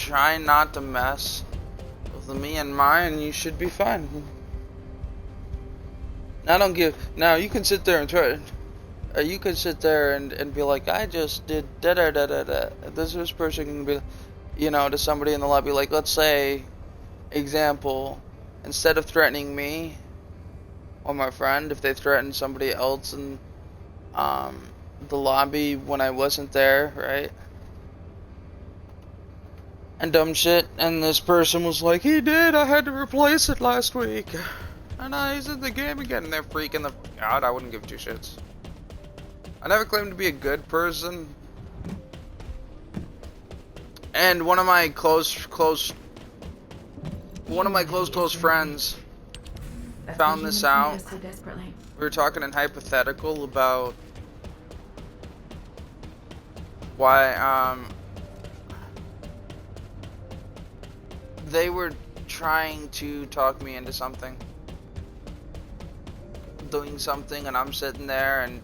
try not to mess with me and mine, you should be fine. I don't give. Now you can sit there and try. You can sit there and be like, I just did da da da da da. This person can be, you know, to somebody in the lobby. Like, let's say, example, instead of threatening me or my friend, if they threatened somebody else in the lobby when I wasn't there, right? And dumb shit, and this person was like, he did, I had to replace it last week. And he's in the game again, and they're freaking the out. I wouldn't give two shits. I never claimed to be a good person. And one of my close friends found this out. We were talking in hypothetical about why they were trying to talk me into something, doing something, and I'm sitting there, and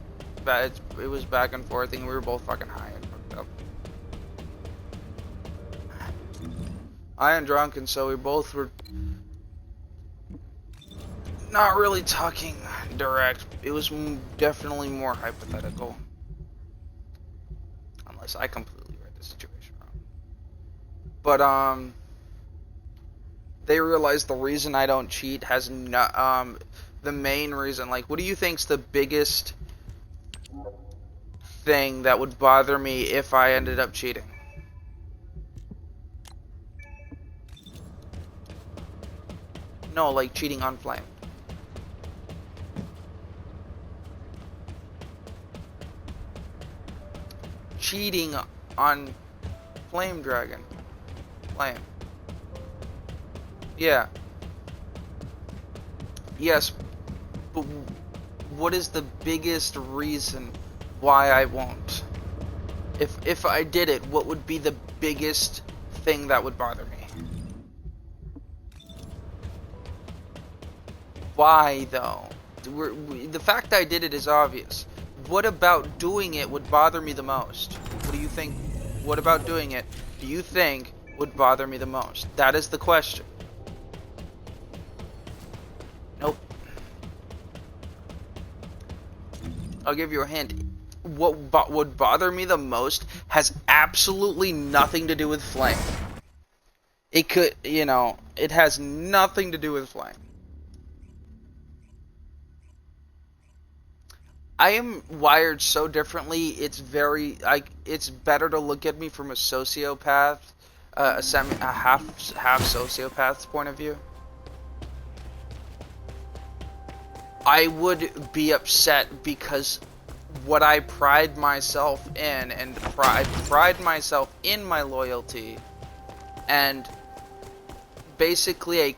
it was back and forth, and we were both fucking high and fucked up. High and drunk, and so we both were not really talking direct. It was definitely more hypothetical, unless I completely read the situation wrong. But they realized the reason I don't cheat has not the main reason. Like, what do you think's the biggest thing that would bother me if I ended up cheating? No, like cheating on Flame. Cheating on Flame Dragon. Flame. Yeah. Yes, but what is the biggest reason why I won't? If I did it, what would be the biggest thing that would bother me? Why though? The fact I did it is obvious. What about doing it would bother me the most? What do you think? What about doing it do you think would bother me the most? That is the question. Nope. I'll give you a hint. What would bother me the most has absolutely nothing to do with Flame. It could, you know, it has nothing to do with Flame. I am wired so differently. It's it's better to look at me from a sociopath, a half sociopath's point of view. I would be upset because what I pride myself in, and I pride myself in my loyalty, and basically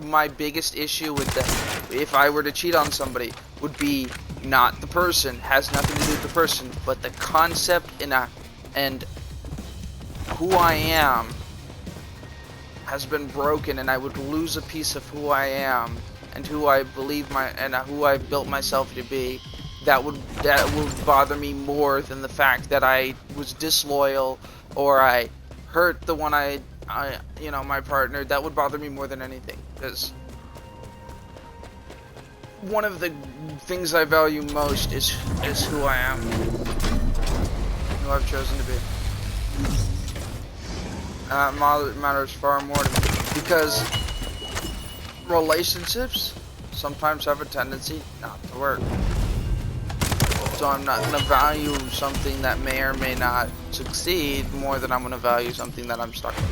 my biggest issue with if I were to cheat on somebody would be not the person, has nothing to do with the person, but the concept and who I am has been broken, and I would lose a piece of who I am and who I believe who I've built myself to be. That would bother me more than the fact that I was disloyal or I hurt the one my partner. That would bother me more than anything, because one of the things I value most is who I am, who I've chosen to be. Matters far more to me, because relationships sometimes have a tendency not to work. So I'm not going to value something that may or may not succeed more than I'm going to value something that I'm stuck with.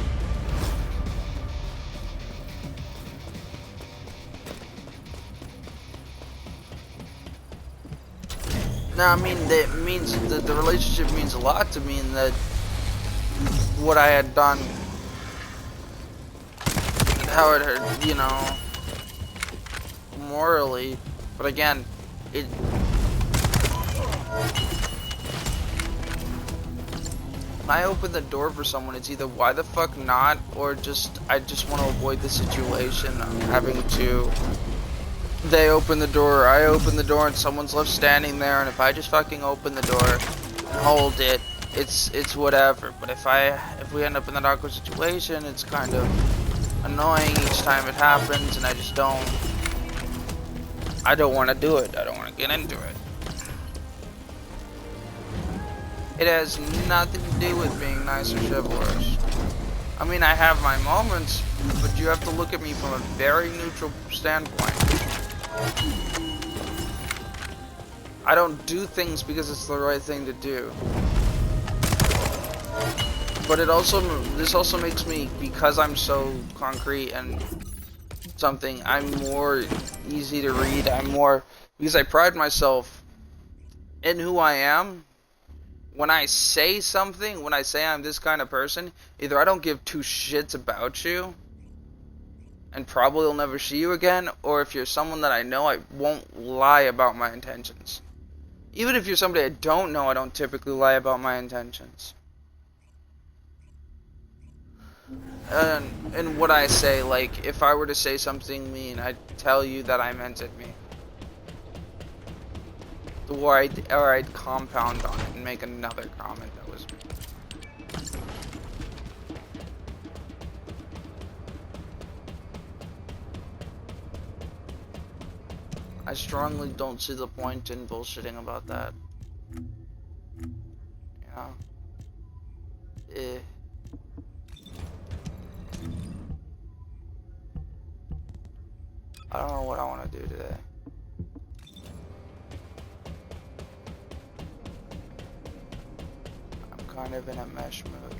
Now, I mean, that means that the relationship means a lot to me, and that what I had done, and how it hurt, you know, morally. But again, when I open the door for someone, it's either why the fuck not, or I just want to avoid the situation of having to. They open the door, I open the door, and someone's left standing there, and if I just fucking open the door and hold it, it's whatever. But if we end up in that awkward situation, it's kind of annoying each time it happens, and I don't want to do it. I don't want to get into it. It has nothing to do with being nice or chivalrous. I mean, I have my moments, but you have to look at me from a very neutral standpoint. I don't do things because it's the right thing to do. But this also makes me, because I'm so concrete and something, I'm more easy to read. Because I pride myself in who I am. When I say something, when I say I'm this kind of person, either I don't give two shits about you and probably will never see you again, or if you're someone that I know, I won't lie about my intentions. Even if you're somebody I don't know, I don't typically lie about my intentions. And what I say, like, if I were to say something mean, I'd tell you that I meant it mean. Or I'd compound on it and make another comment that was mean. I strongly don't see the point in bullshitting about that. You know? I don't know what I want to do today. I'm kind of in a mesh mode.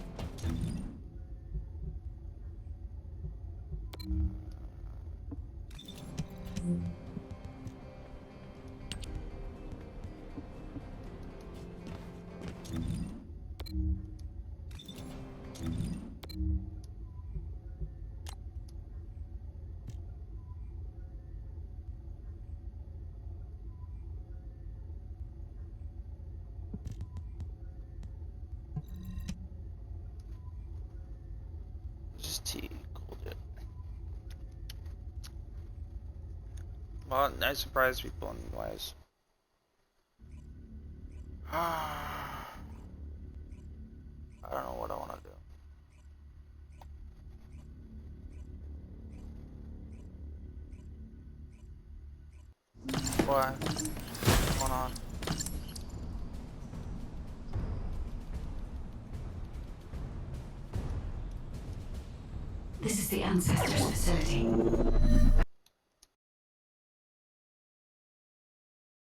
Just tea, cooled it. Well, I surprise people in ways. I don't know what I want to do. Why? What's going on? This is the Ancestors facility.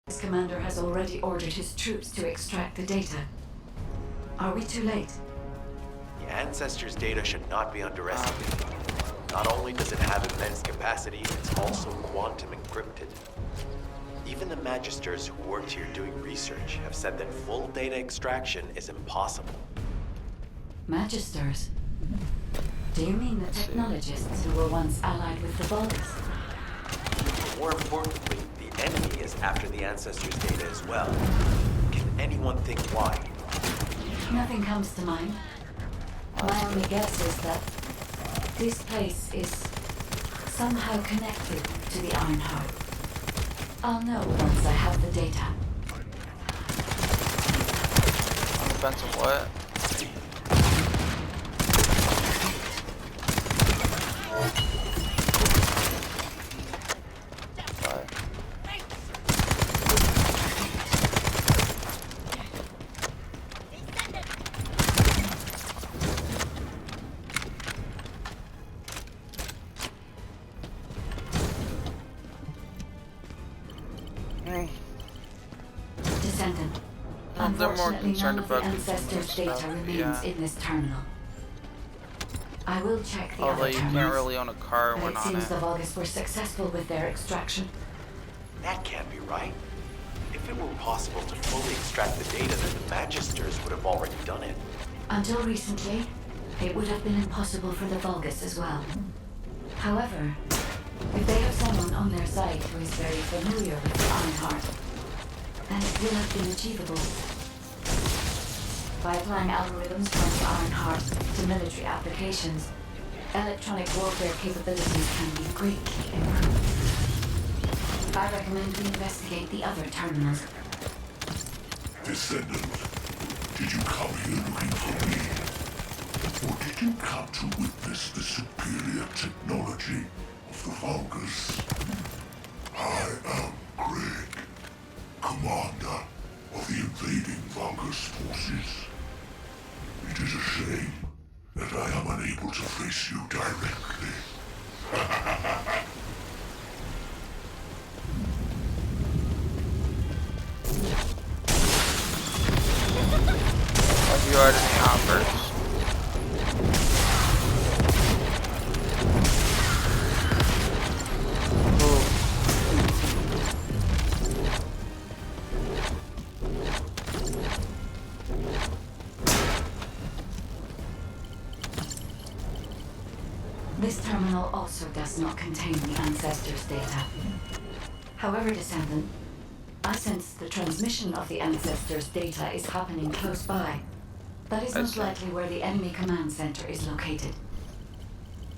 This commander has already ordered his troops to extract the data. Are we too late? The Ancestors' data should not be underestimated. Not only does it have immense capacity, it's also quantum encrypted. Even the Magisters who worked here doing research have said that full data extraction is impossible. Magisters? Do you mean the technologists who were once allied with the Vulgus? More importantly, the enemy is after the Ancestors' data as well. Can anyone think why? Nothing comes to mind. My only guess is that this place is somehow connected to the Ironheart. I'll know once I have the data. On the fence of what? Descendant. They're more Unfortunately, concerned none of the about Ancestors' data stuff, remains yeah. in this terminal. I will check the Although other you terminals, can't really own a car but when it on seems it. the Vulgus were successful with their extraction. That can't be right. If it were possible to fully extract the data, then the Magisters would have already done it. Until recently, it would have been impossible for the Vulgus as well. However, if they have someone on their side who is very familiar with the Ironheart, then it will have been achievable. By applying algorithms from the Ironheart to military applications, electronic warfare capabilities can be greatly improved. I recommend we investigate the other terminals. Descendant, Did you come here looking for me? Or did you come to witness the superior technology of the Vulgus? I am Greg, commander of the invading Vulgus forces. It is a shame that I am unable to face you directly. Have you had any offers? This terminal also does not contain the Ancestors' data. However, Descendant, I sense the transmission of the Ancestors' data is happening close by. That is most likely where the enemy command center is located.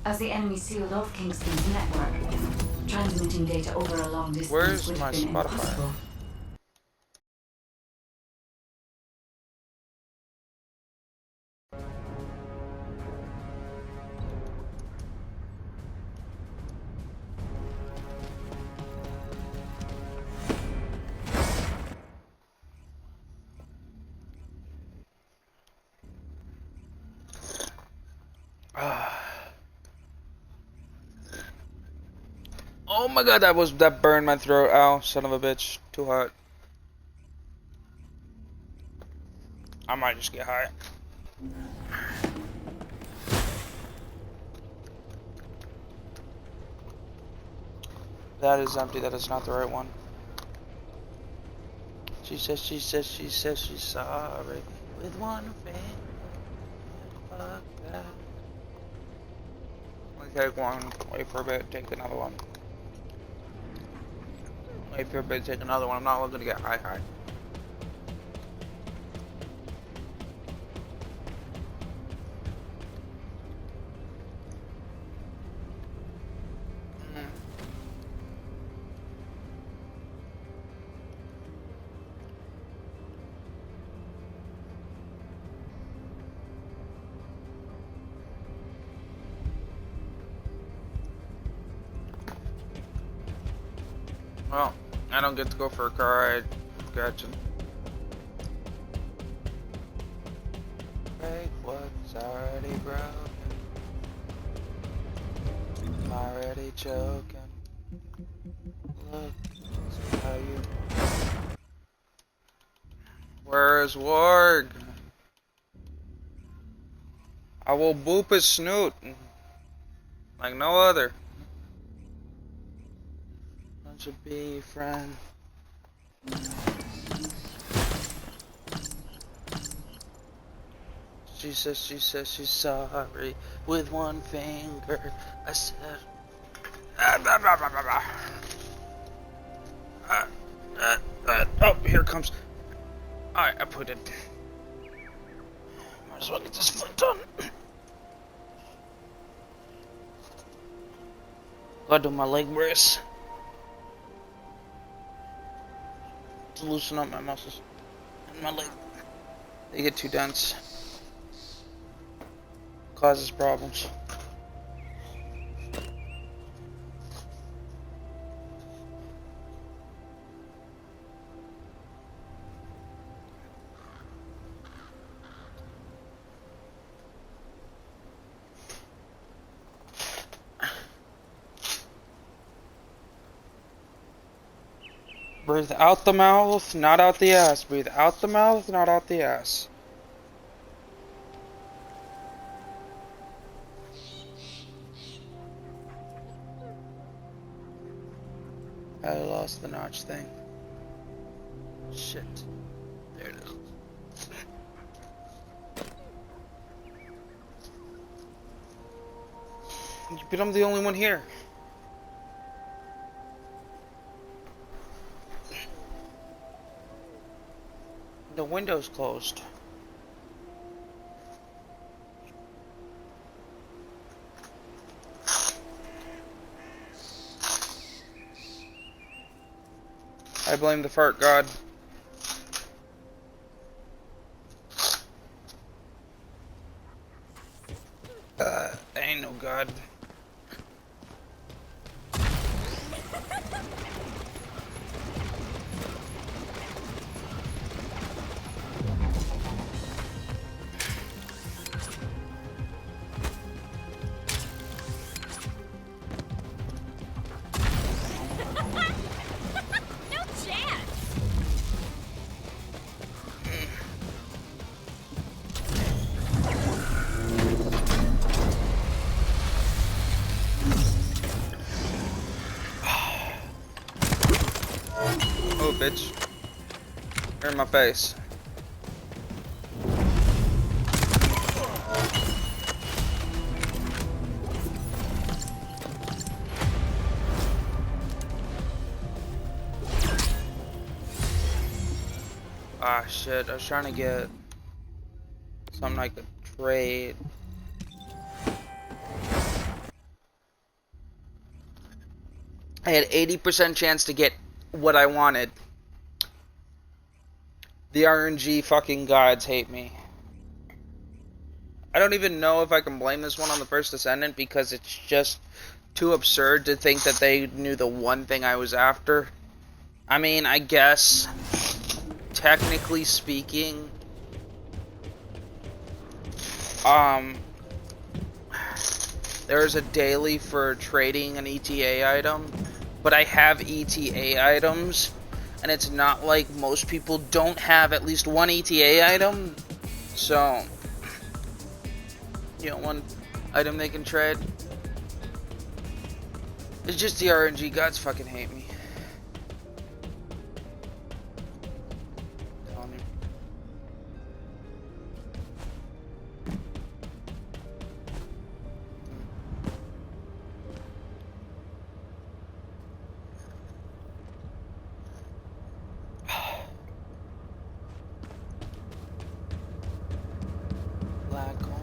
As the enemy sealed off Kingston's network, transmitting data over a long distance Where's would my have been Spotify? impossible. Oh my god, that burned my throat. Ow, son of a bitch. Too hot. I might just get high. That is empty. That is not the right one. She says she's sorry with one finger. Fuck that. Let me take one. Wait for a bit. Take another one. Wait for a bit. Take another one. I'm not looking to get high. Well, I don't get to go for a car ride. Gotcha. Break what's already broken. I'm already joking. Look, see how you. Where's Warg? I will boop his snoot like no other. Want to be your friend. She says she's sorry with one finger. I said, oh, here it comes. Alright, I put it. Might as well get this foot done. Gotta do my leg brace to loosen up my muscles and my leg. They get too dense. Causes problems. Breathe out the mouth, not out the ass. Breathe out the mouth, not out the ass. I lost the notch thing. Shit. There it is. But I'm the only one here. The window's closed. I blame the fart god. Ain't no god. No chance! Oh, bitch. You're in my face. Ah, shit. I was trying to get something I could trade. I had 80% chance to get what I wanted. The RNG fucking gods hate me. I don't even know if I can blame this one on the First Descendant because it's just too absurd to think that they knew the one thing I was after. I mean, I guess, technically speaking, there's a daily for trading an ETA item, but I have ETA items, and it's not like most people don't have at least one ETA item, so, you know, one item they can trade. It's just the RNG gods fucking hate me. Telling you. Black hole,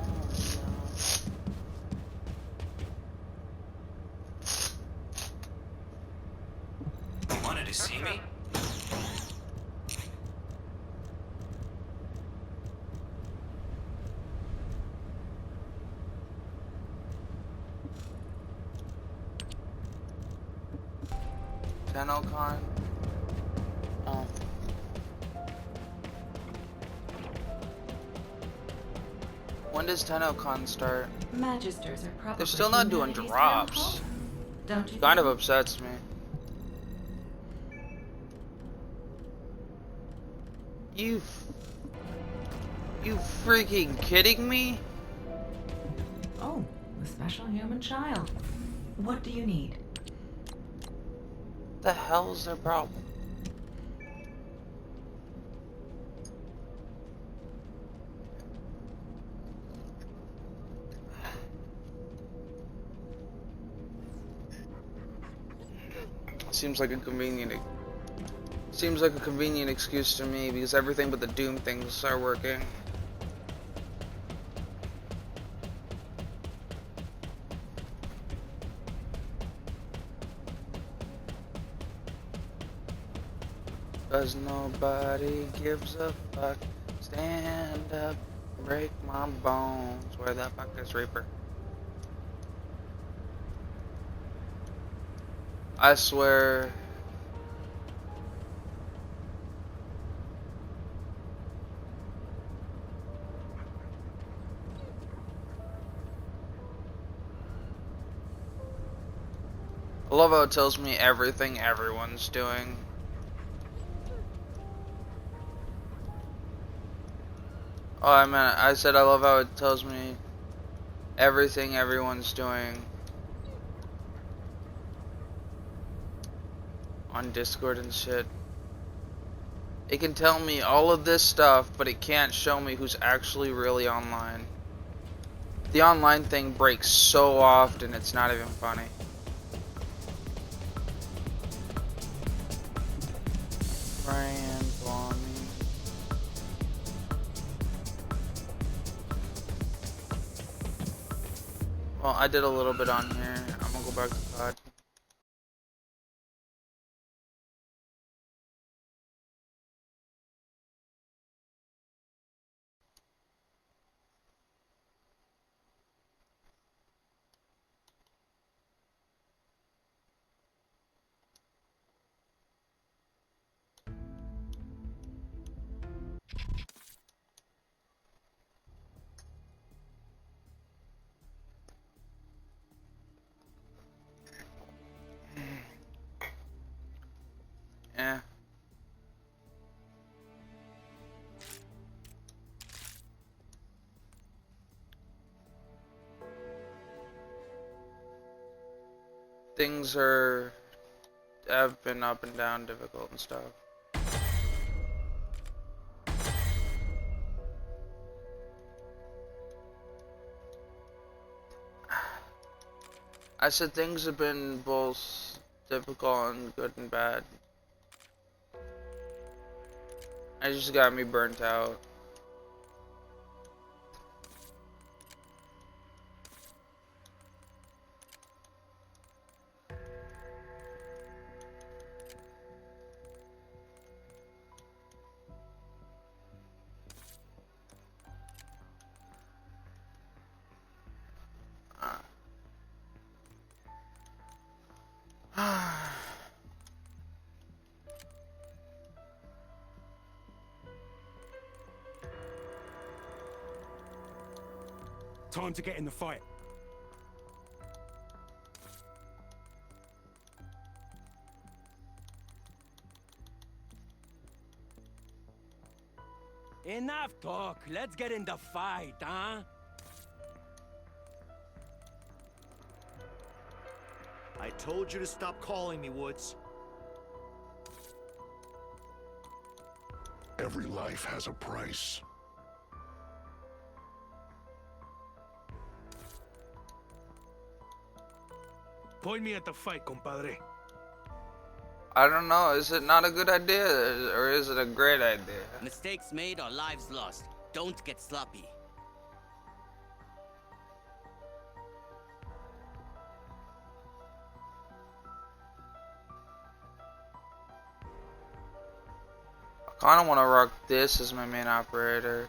You wanted to see me? TennoCon. Oh. When does TennoCon start? Magisters are probably They're still not doing humanity's drops. downfall, don't you Kind of think? upsets me. You freaking kidding me? Oh, the special human child. What do you need? The hell's their problem? Seems like a convenient excuse to me because everything but the Doom things are working. Cause nobody gives a fuck. Stand up, break my bones. Where the fuck is Reaper? I swear. I love how it tells me everything everyone's doing. Oh, I said I love how it tells me everything everyone's doing on Discord and shit. It can tell me all of this stuff, but it can't show me who's actually really online. The online thing breaks so often, it's not even funny. Brian Bonnie. Well, I did a little bit on here. I'm gonna go back to COD. things have been up and down, difficult and stuff. I said things have been both difficult and good and bad. It just got me burnt out. Time to get in the fight. Enough talk. Let's get in the fight, huh? I told you to stop calling me, Woods. Every life has a price. Point me at the fight, compadre. I don't know, is it not a good idea or is it a great idea? Mistakes made or lives lost. Don't get sloppy. I kinda wanna rock this as my main operator.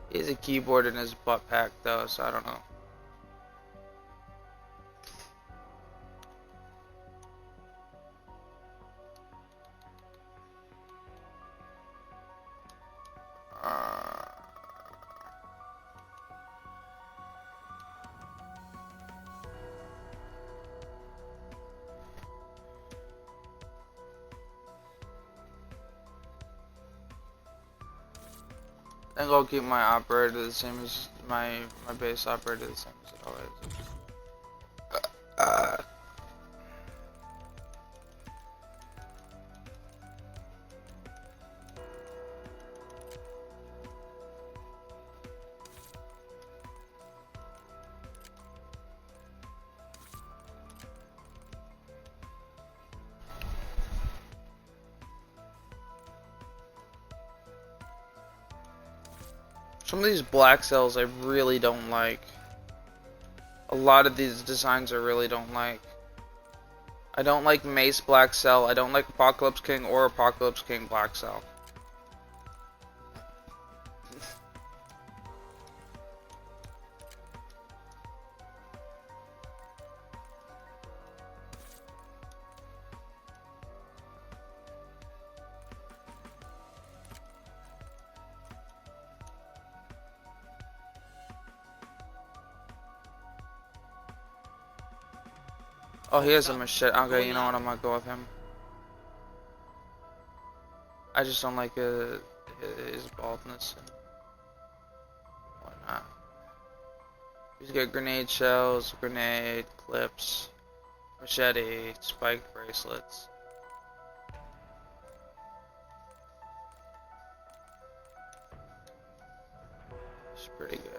He has a keyboard in his butt pack though, so I don't know. I think I'll keep my operator the same as my base operator the same as it always is. Some of these black cells I really don't like. A lot of these designs I really don't like. I don't like Mace Black Cell, I don't like Apocalypse King or Apocalypse King Black Cell. Oh, he has a machete. Okay, you know what? I'm gonna go with him. I just don't like his baldness and whatnot. He's got grenade shells, grenade clips, machete, spiked bracelets. It's pretty good.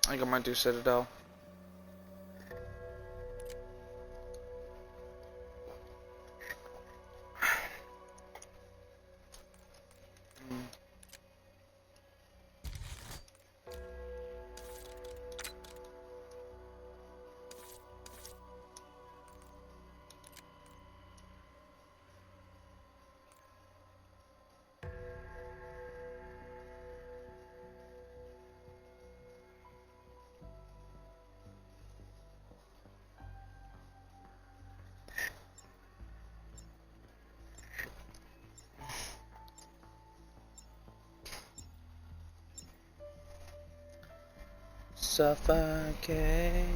I think I might do Citadel. Suffocate.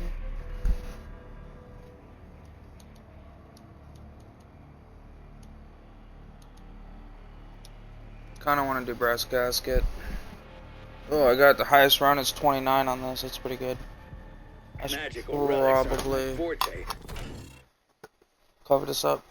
Kinda wanna do brass gasket. Oh, I got the highest round, it's 29 on this, that's pretty good. I should Magical relics aren't my probably forte. cover this up.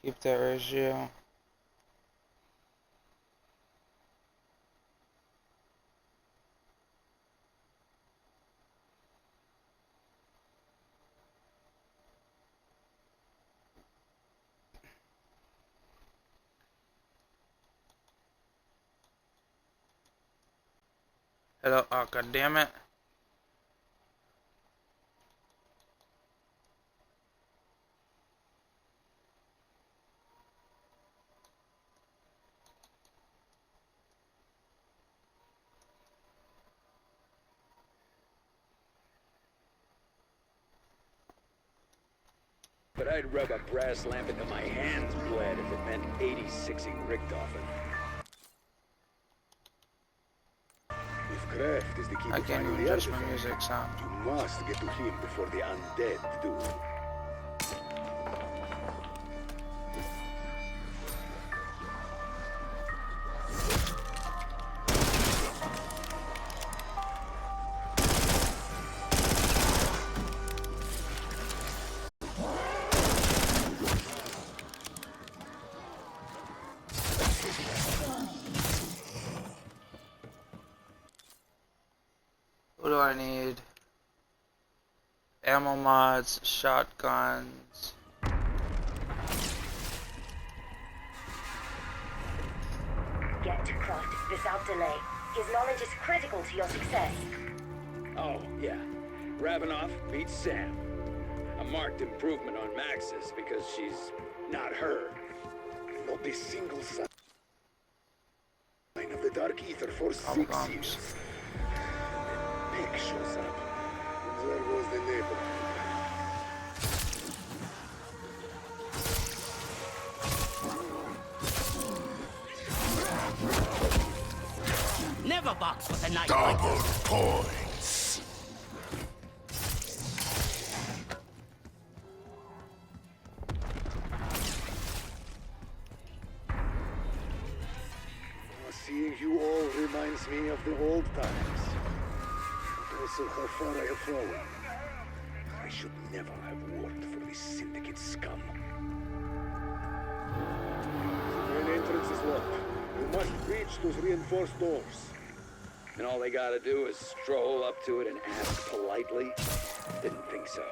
Keep that ratio. Hello, oh god damn it. But I'd rub a brass lamp until my hands bled if it meant 86ing Richtofen. If Kraft is the key I to can't finding even the adjust my artifact, music sound. you must get to him before the undead do. What do I need? Ammo mods, shotguns. Get to Croft without delay. His knowledge is critical to your success. Oh, yeah. Ravenoff meets Sam. A marked improvement on Max's because she's not her. Not a single sign of the Dark Ether for 6 Bubblegums. years. Peck shows up. And there goes the neighborhood. Never box with a knife like Double this. points. Seeing you all reminds me of the old times. But also how far I have fallen. I should never have worked for this syndicate scum. The main entrance is locked. You must breach those reinforced doors. And all they gotta do is stroll up to it and ask politely. Didn't think so.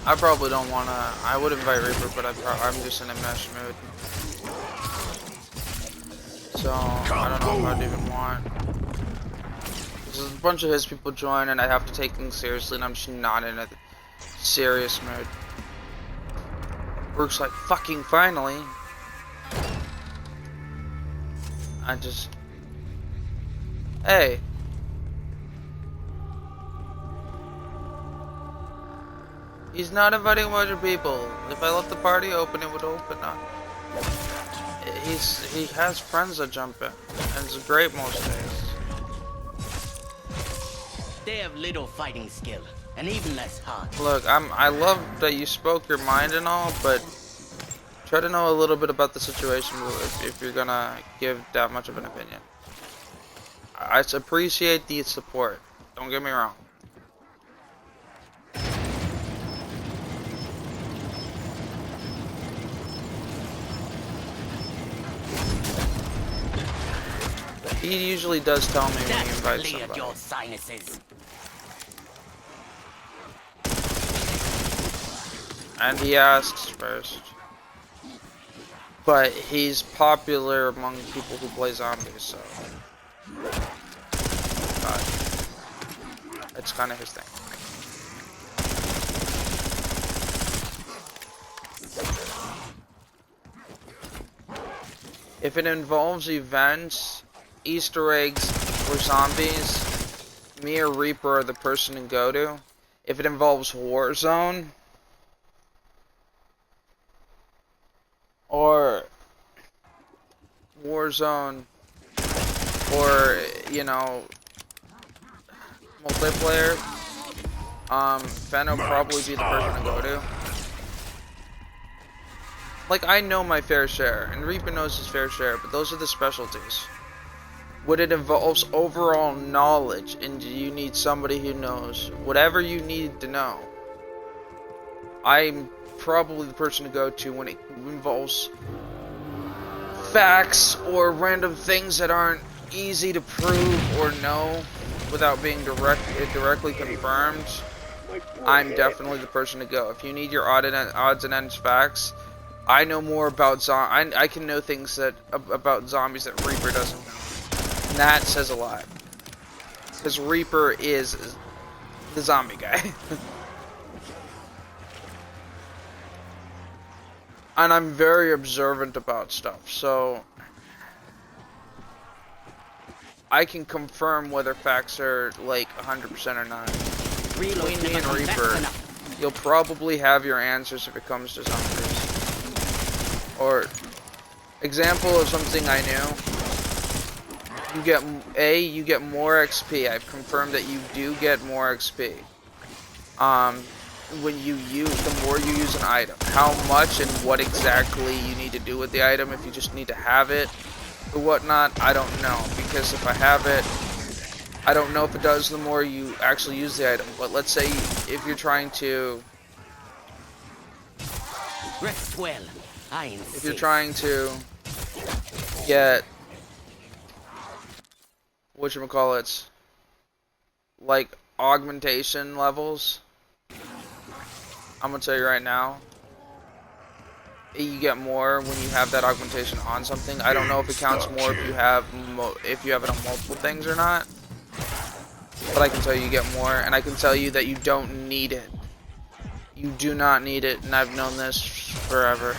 I probably don't wanna. I would invite Reaper, but I'm just in a mesh mood. So I don't know if I'd even want. There's a bunch of his people join, and I have to take things seriously, and I'm just not in a serious mood. Works like fucking finally. I just. Hey. He's not inviting a bunch of people. If I left the party open, it would open up. He has friends that jump in, and it's great most days. They have little fighting skill, and even less heart. Look, I love that you spoke your mind and all, but try to know a little bit about the situation if you're gonna give that much of an opinion. I appreciate the support. Don't get me wrong. He usually does tell me when he invites somebody. Your sinuses. And he asks first. But he's popular among people who play zombies, so... It's kind of his thing. If it involves events, Easter eggs, or zombies, me or Reaper are the person to go to. If it involves Warzone, or you know, multiplayer, Fen will probably be the person to go to. Like, I know my fair share, and Reaper knows his fair share, but those are the specialties. When it involves overall knowledge, and you need somebody who knows whatever you need to know, I'm probably the person to go to when it involves facts or random things that aren't easy to prove or know without being directly confirmed. I'm definitely the person to go. If you need your odds and ends facts, I know more about I can know things that about zombies that Reaper doesn't know. And that says a lot. Because Reaper is the zombie guy. And I'm very observant about stuff, so I can confirm whether facts are like 100% or not. Between me and Reaper, you'll probably have your answers if it comes to zombies. Or example of something I knew. You get more XP. I've confirmed that you do get more XP. When the more you use an item. How much and what exactly you need to do with the item, if you just need to have it or whatnot, I don't know. Because if I have it, I don't know if it does the more you actually use the item. But let's say if you're trying to... Rest well. I insist. If you're trying to get... whatchamacallits, like augmentation levels, I'm gonna tell you right now, you get more when you have that augmentation on something. I don't know if it counts more if you have it on multiple things or not, but I can tell you get more, and I can tell you that you don't need it. You do not need it, and I've known this forever,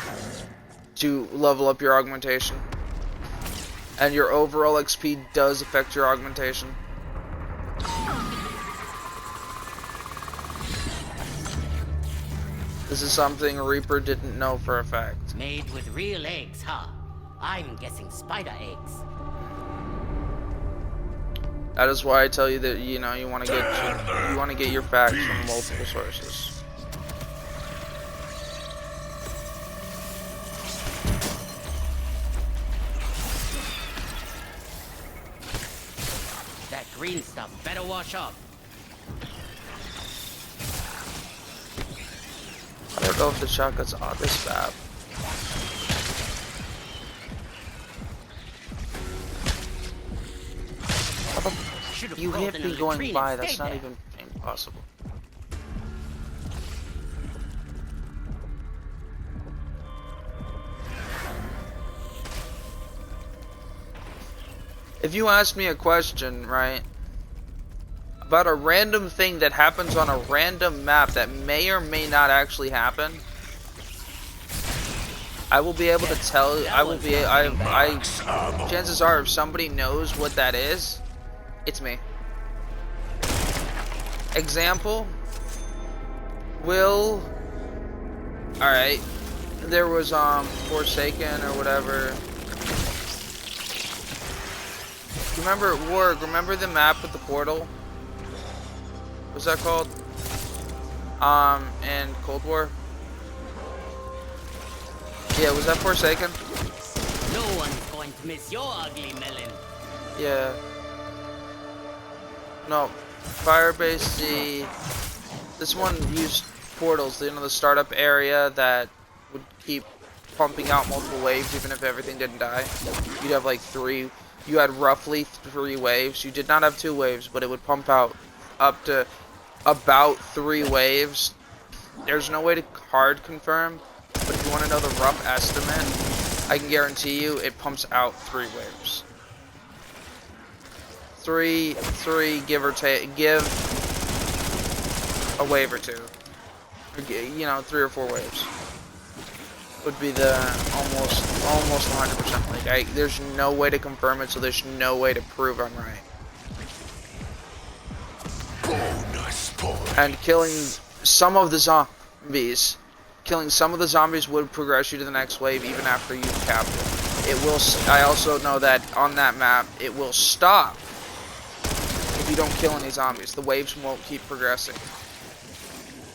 to level up your augmentation. And your overall XP does affect your augmentation. This is something Reaper didn't know for a fact. Made with real eggs, huh? I'm guessing spider eggs. That is why I tell you that, you know, you want to get your facts from multiple sources. That green stuff better wash up. I don't know if the shotgun's on this map. You hit me going by, that's not even impossible. If you ask me a question, right, about a random thing that happens on a random map that may or may not actually happen, I will be able to tell. Chances are, if somebody knows what that is, it's me. Example. Alright. There was Forsaken or whatever. Remember at Warg, remember the map with the portal? What's that called? In Cold War? Yeah, was that Forsaken? No one's going to miss your ugly melon. Yeah. No, Firebase C. This one used portals, you know, the startup area that would keep pumping out multiple waves even if everything didn't die. You'd have like 3. You had roughly 3 waves. You did not have 2 waves, but it would pump out up to about 3 waves. There's no way to hard confirm, but if you want to know the rough estimate, I can guarantee you it pumps out 3 waves. 3, give or take, give a wave or 2. You know, 3 or 4 waves would be the almost 100%. Like, there's no way to confirm it, so there's no way to prove I'm right. And killing some of the zombies, would progress you to the next wave even after you've capped it. It will. I also know that on that map, it will stop if you don't kill any zombies. The waves won't keep progressing.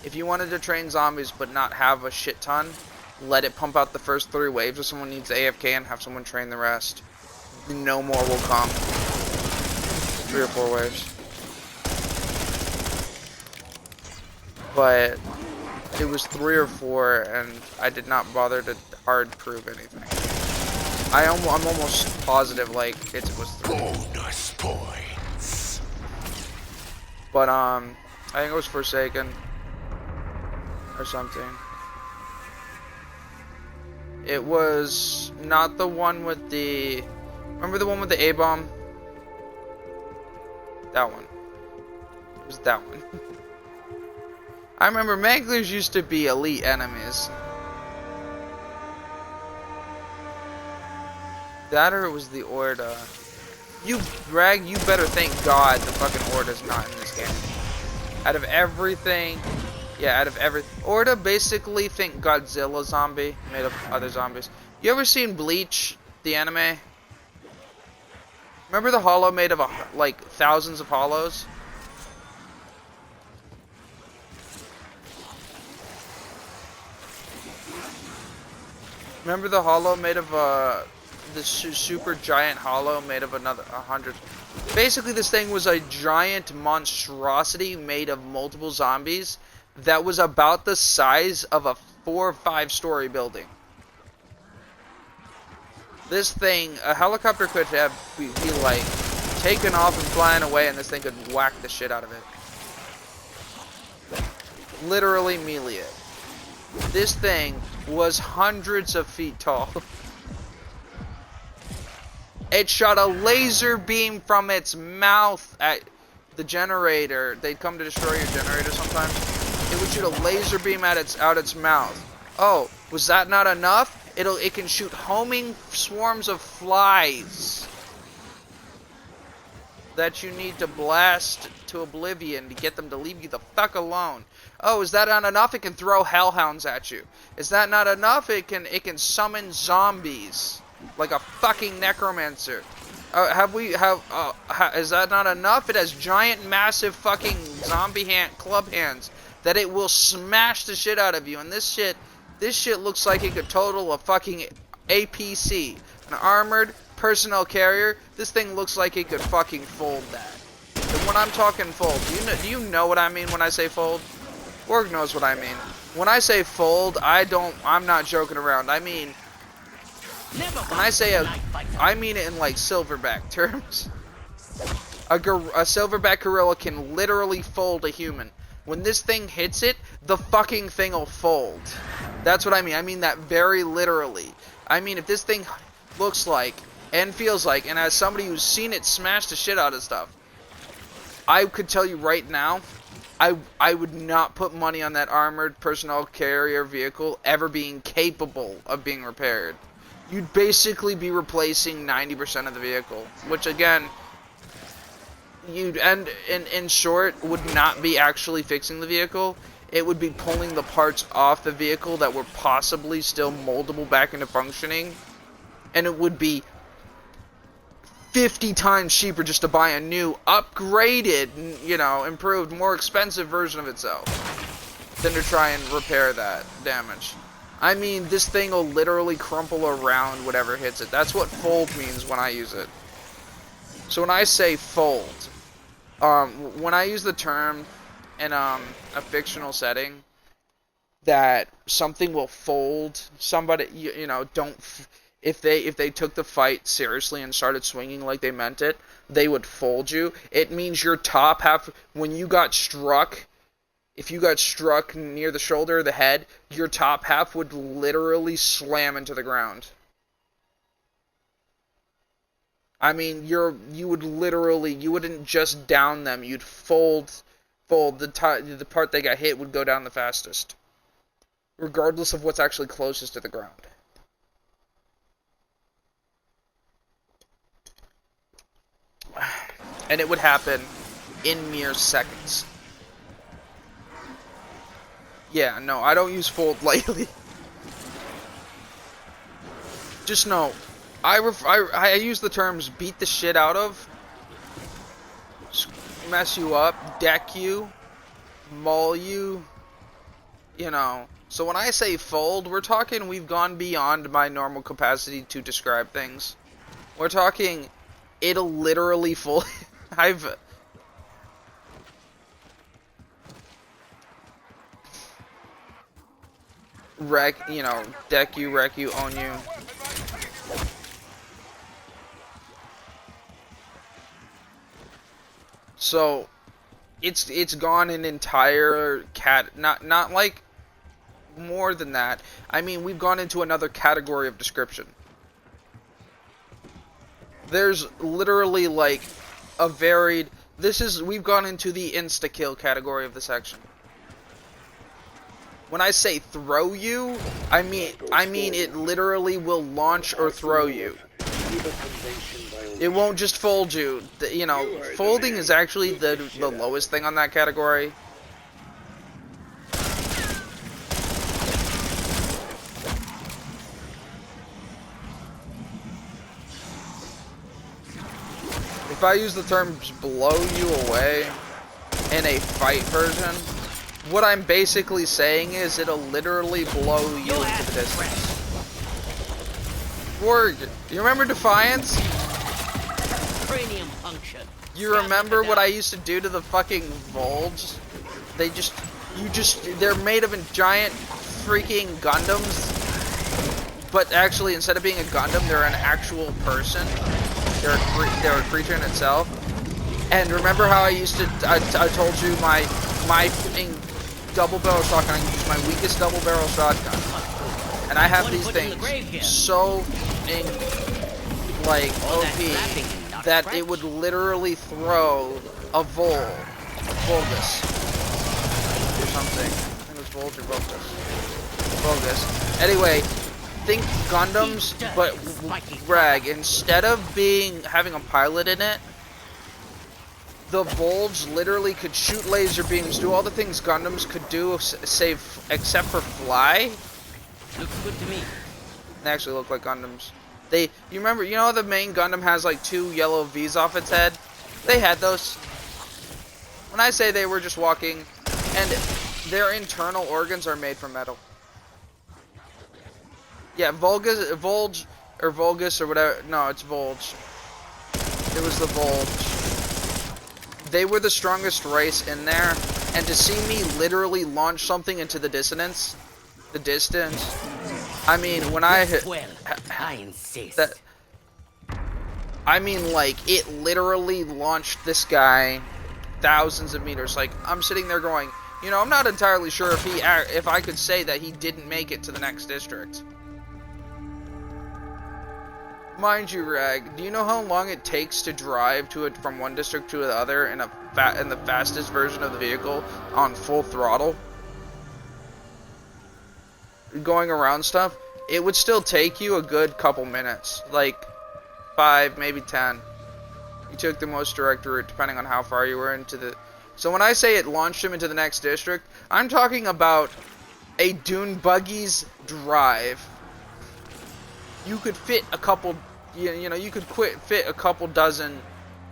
If you wanted to train zombies but not have a shit ton, let it pump out the first 3 waves if someone needs AFK and have someone train the rest. No more will come. 3 or 4 waves. But it was 3 or 4 and I did not bother to hard prove anything. I'm almost positive like it was 3. Bonus points. But I think it was Forsaken or something. It was not the one with the... Remember the one with the A-bomb? That one. It was that one. I remember Manglers used to be elite enemies. That or it was the Orda. You, Greg, you better thank God the fucking Orda's not in this game. Out of everything... Yeah, out of everything. Orda basically think Godzilla zombie made of other zombies. You ever seen Bleach, the anime? Remember the hollow made of like thousands of hollows? Remember the hollow made of this super giant hollow made of 100. Basically, this thing was a giant monstrosity made of multiple zombies that was about the size of a 4 or 5 story building. This thing, a helicopter could have be like taken off and flying away, and this thing could whack the shit out of it. Literally melee it. This thing was hundreds of feet tall. It shot a laser beam from its mouth at the generator. They'd come to destroy your generator sometimes. It would shoot a laser beam at its mouth. Oh, was that not enough? It can shoot homing swarms of flies that you need to blast to oblivion to get them to leave you the fuck alone. Oh, is that not enough? It can throw hellhounds at you. Is that not enough? It can summon zombies like a fucking necromancer. Is that not enough? It has giant, massive fucking zombie club hands that it will smash the shit out of you. And this shit looks like it could total a fucking APC, an armored personnel carrier. This thing looks like it could fucking fold that. And when I'm talking fold, do you know what I mean when I say fold? Org knows what I mean. When I say fold, I'm not joking around. I mean, when I say I mean it in like silverback terms. A silverback gorilla can literally fold a human. When this thing hits it, the fucking thing will fold. That's what I mean. I mean that very literally. I mean, if this thing looks like and feels like, and as somebody who's seen it smash the shit out of stuff, I could tell you right now, I would not put money on that armored personnel carrier vehicle ever being capable of being repaired. You'd basically be replacing 90% of the vehicle, which again, in short, would not be actually fixing the vehicle. It would be pulling the parts off the vehicle that were possibly still moldable back into functioning, and it would be 50 times cheaper just to buy a new, upgraded, you know, improved, more expensive version of itself than to try and repair that damage. I mean, this thing will literally crumple around whatever hits it. That's what fold means when I use it. So when I say fold, When I use the term in a fictional setting that something will fold, somebody, you know, if they took the fight seriously and started swinging like they meant it, they would fold you. It means your top half, when you got struck, if you got struck near the shoulder or the head, your top half would literally slam into the ground. I mean, you wouldn't just down them, you'd fold the part they got hit would go down the fastest, regardless of what's actually closest to the ground. And it would happen in mere seconds. Yeah, no, I don't use fold lightly. Just know, I use the terms beat the shit out of, mess you up, deck you, maul you, you know. So when I say fold, we're talking we've gone beyond my normal capacity to describe things. We're talking it'll literally fold. Deck you, wreck you, own you. So, it's gone an entire not like more than that. I mean, we've gone into another category of description. There's literally like a varied. We've gone into the insta-kill category of the section. When I say throw you, I mean it literally will launch or throw you. It won't just fold you. You know, folding is actually the lowest thing on that category. If I use the terms blow you away in a fight version, what I'm basically saying is it'll literally blow you into the distance. Word, you remember Defiance? Cranium puncture. You remember what I used to do to the fucking Volge? They're made of giant freaking Gundams. But actually, instead of being a Gundam, they're an actual person. They're a creature in itself. And remember how I told you my fucking double barrel shotgun, I can use my weakest double barrel shotgun. And I have these things so OP that it would literally throw a Vulgus or something. I think it was Volge or Vulgus. Anyway, think Gundams, but Rag, instead of having a pilot in it, the Volge literally could shoot laser beams, do all the things Gundams could do, except for fly. Looks good to me. They actually look like Gundams. You know the main Gundam has like 2 yellow V's off its head? They had those. When I say they were just walking, and their internal organs are made from metal. Yeah, Volge, or Vulgus, or whatever. No, it's Volge. It was the Volge. They were the strongest race in there, and to see me literally launch something into the distance, I mean, when I insist. I mean, like, it literally launched this guy thousands of meters. Like, I'm sitting there going, you know, I'm not entirely sure if I could say that he didn't make it to the next district. Mind you, Rag, do you know how long it takes to drive from one district to the other in the fastest version of the vehicle on full throttle? Going around stuff, it would still take you a good couple minutes, like 5, maybe 10. You took the most direct route, depending on how far you were into the. So when I say it launched him into the next district, I'm talking about a dune buggy's drive. You could fit a couple, you could fit a couple dozen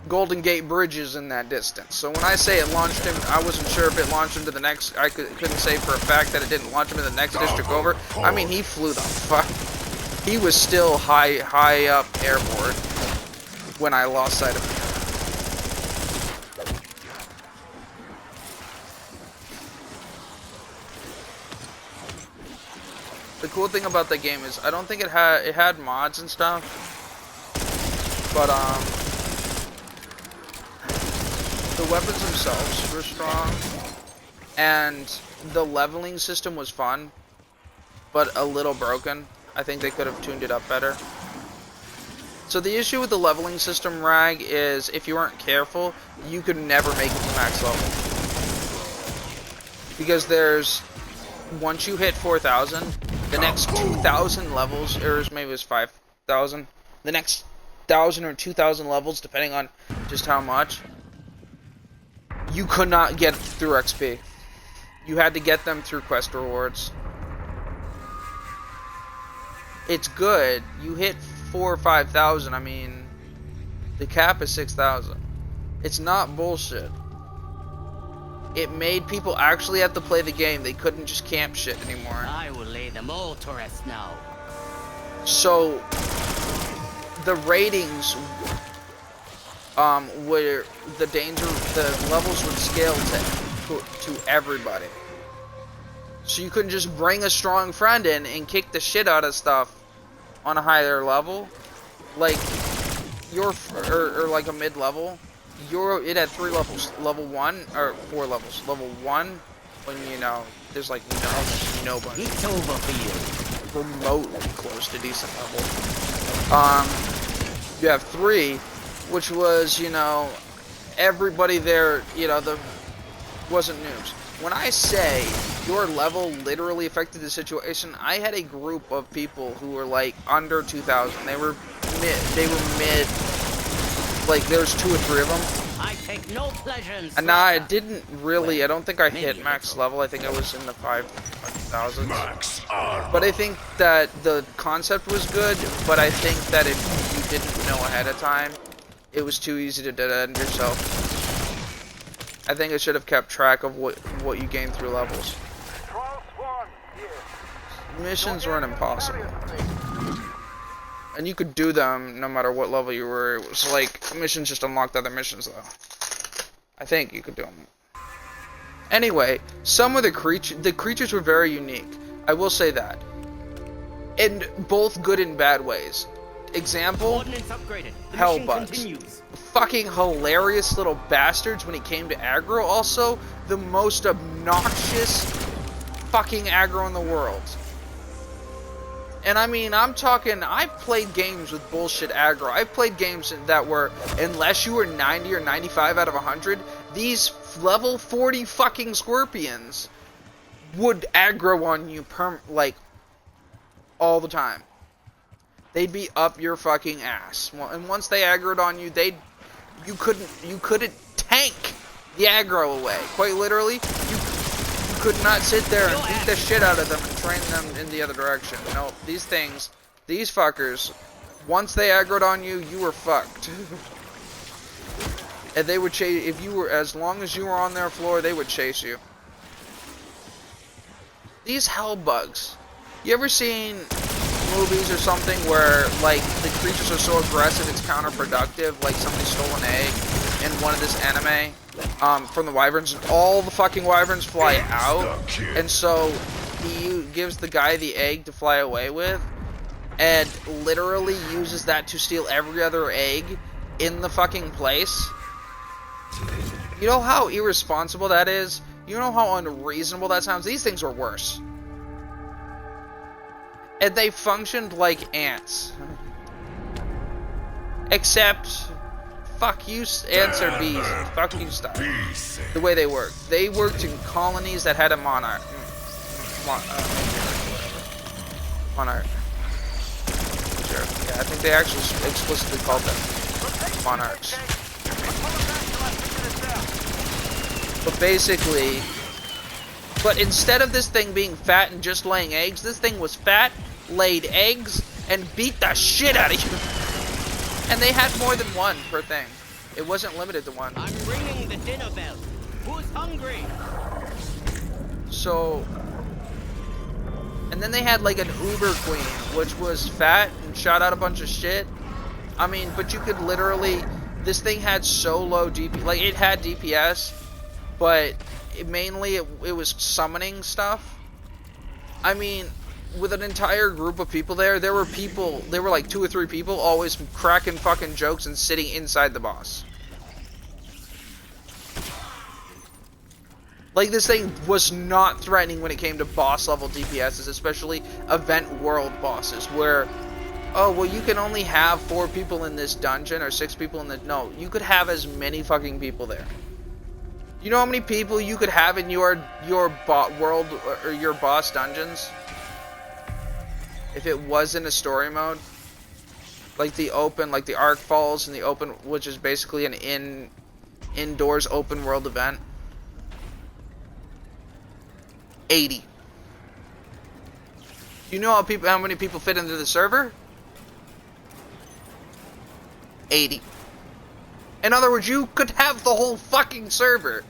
Golden Gate bridges in that distance. So when I say it launched him, I wasn't sure if it launched him to the next. I couldn't say for a fact that it didn't launch him to the next district over. I mean, he flew the fuck. He was still high up airborne when I lost sight of him. The cool thing about the game is I don't think it had mods and stuff, but the weapons themselves were strong, and the leveling system was fun, but a little broken. I think they could have tuned it up better. So the issue with the leveling system, Rag, is if you weren't careful, you could never make it to max level. Because once you hit 4,000, the next 2,000 levels, or maybe it was 5,000, the next 1,000 or 2,000 levels, depending on just how much, you could not get through XP. You had to get them through quest rewards. It's good. You hit 4,000 or 5,000. I mean, the cap is 6,000. It's not bullshit. It made people actually have to play the game. They couldn't just camp shit anymore. I will lay them all to rest now. So the ratings, where the levels would scale to everybody. So you couldn't just bring a strong friend in and kick the shit out of stuff on a higher level, like or like a mid-level. It had 3 levels. Level 1 or 4 levels. Level 1, when there's like nobody. It's over for you. Remotely close to decent level. You have 3, which was everybody there. Wasn't noobs. When I say your level literally affected the situation, I had a group of people who were like under 2,000. They were mid. Like there's 2 or 3 of them. I take no pleasure in and now I didn't really. I don't think I hit max level. I think I was in the 5,000s. But I think that the concept was good. But I think that if you didn't know ahead of time, it was too easy to dead end yourself. I think I should have kept track of what you gained through levels. Missions weren't impossible. And you could do them no matter what level you were. It was like, missions just unlocked other missions though. I think you could do them. Anyway, some of the creatures were very unique. I will say that. In both good and bad ways. Example, Hellbugs. Fucking hilarious little bastards when it came to aggro. Also, the most obnoxious fucking aggro in the world. And I mean, I'm talking, I played games with bullshit aggro. I played games that were, unless you were 90 or 95 out of 100, these level 40 fucking scorpions would aggro on you all the time. They'd be up your fucking ass. And once they aggroed on you, you couldn't tank the aggro away. Quite literally, you could not sit there and beat the shit out of them and train them in the other direction. No, these fuckers, once they aggroed on you, you were fucked. And they would chase, as long as you were on their floor, they would chase you. These Hellbugs. You ever seen movies or something where like the creatures are so aggressive it's counterproductive, like somebody stole an egg in one of this anime from the wyverns, and all the fucking wyverns fly out, and so he gives the guy the egg to fly away with, and literally uses that to steal every other egg in the fucking place. You know how irresponsible that is? You know how unreasonable that sounds? These things are worse. And they functioned like ants. Except, fuck you, ants are bees. Fuck you, style. The way they work. They worked in colonies that had a monarch. Monarch. Sure. Yeah, I think they actually explicitly called them monarchs. But basically, instead of this thing being fat and just laying eggs, this thing was fat, laid eggs, and beat the shit out of you. And they had more than one per thing. It wasn't limited to one. I'm ringing the dinner bell. Who's hungry? So, and then they had like an Uber Queen, which was fat and shot out a bunch of shit. I mean, but you could literally, this thing had so low DPS, like it had DPS, but it was summoning stuff. I mean, with an entire group of people there were like 2 or 3 people always cracking fucking jokes and sitting inside the boss. Like, this thing was not threatening when it came to boss level DPSs, especially event world bosses, where, oh, well, you can only have 4 people in this dungeon or 6 people in the... No, you could have as many fucking people there. You know how many people you could have in your world or your boss dungeons? If it was in a story mode? Like the open, like the Arc Falls and the open, which is basically an indoors open world event. 80. You know how many people fit into the server? 80. In other words, you could have the whole fucking server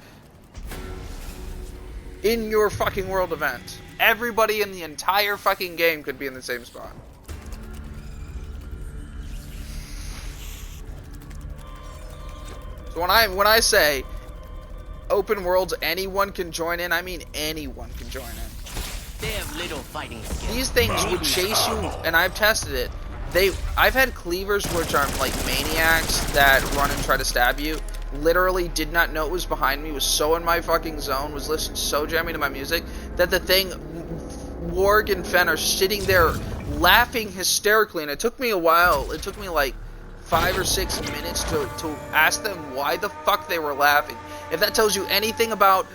in your fucking world event. Everybody in the entire fucking game could be in the same spot. So when I say open worlds, anyone can join in, I mean anyone can join in. They have little fighting skills. These things would chase you, and I've tested it. I've had cleavers which are like maniacs that run and try to stab you. Literally did not know it was behind me, was so in my fucking zone, was listening so jamming to my music, that the thing, Warg and Fen are sitting there laughing hysterically, and it took me a while. It took me like 5 or 6 minutes to ask them why the fuck they were laughing. If that tells you anything about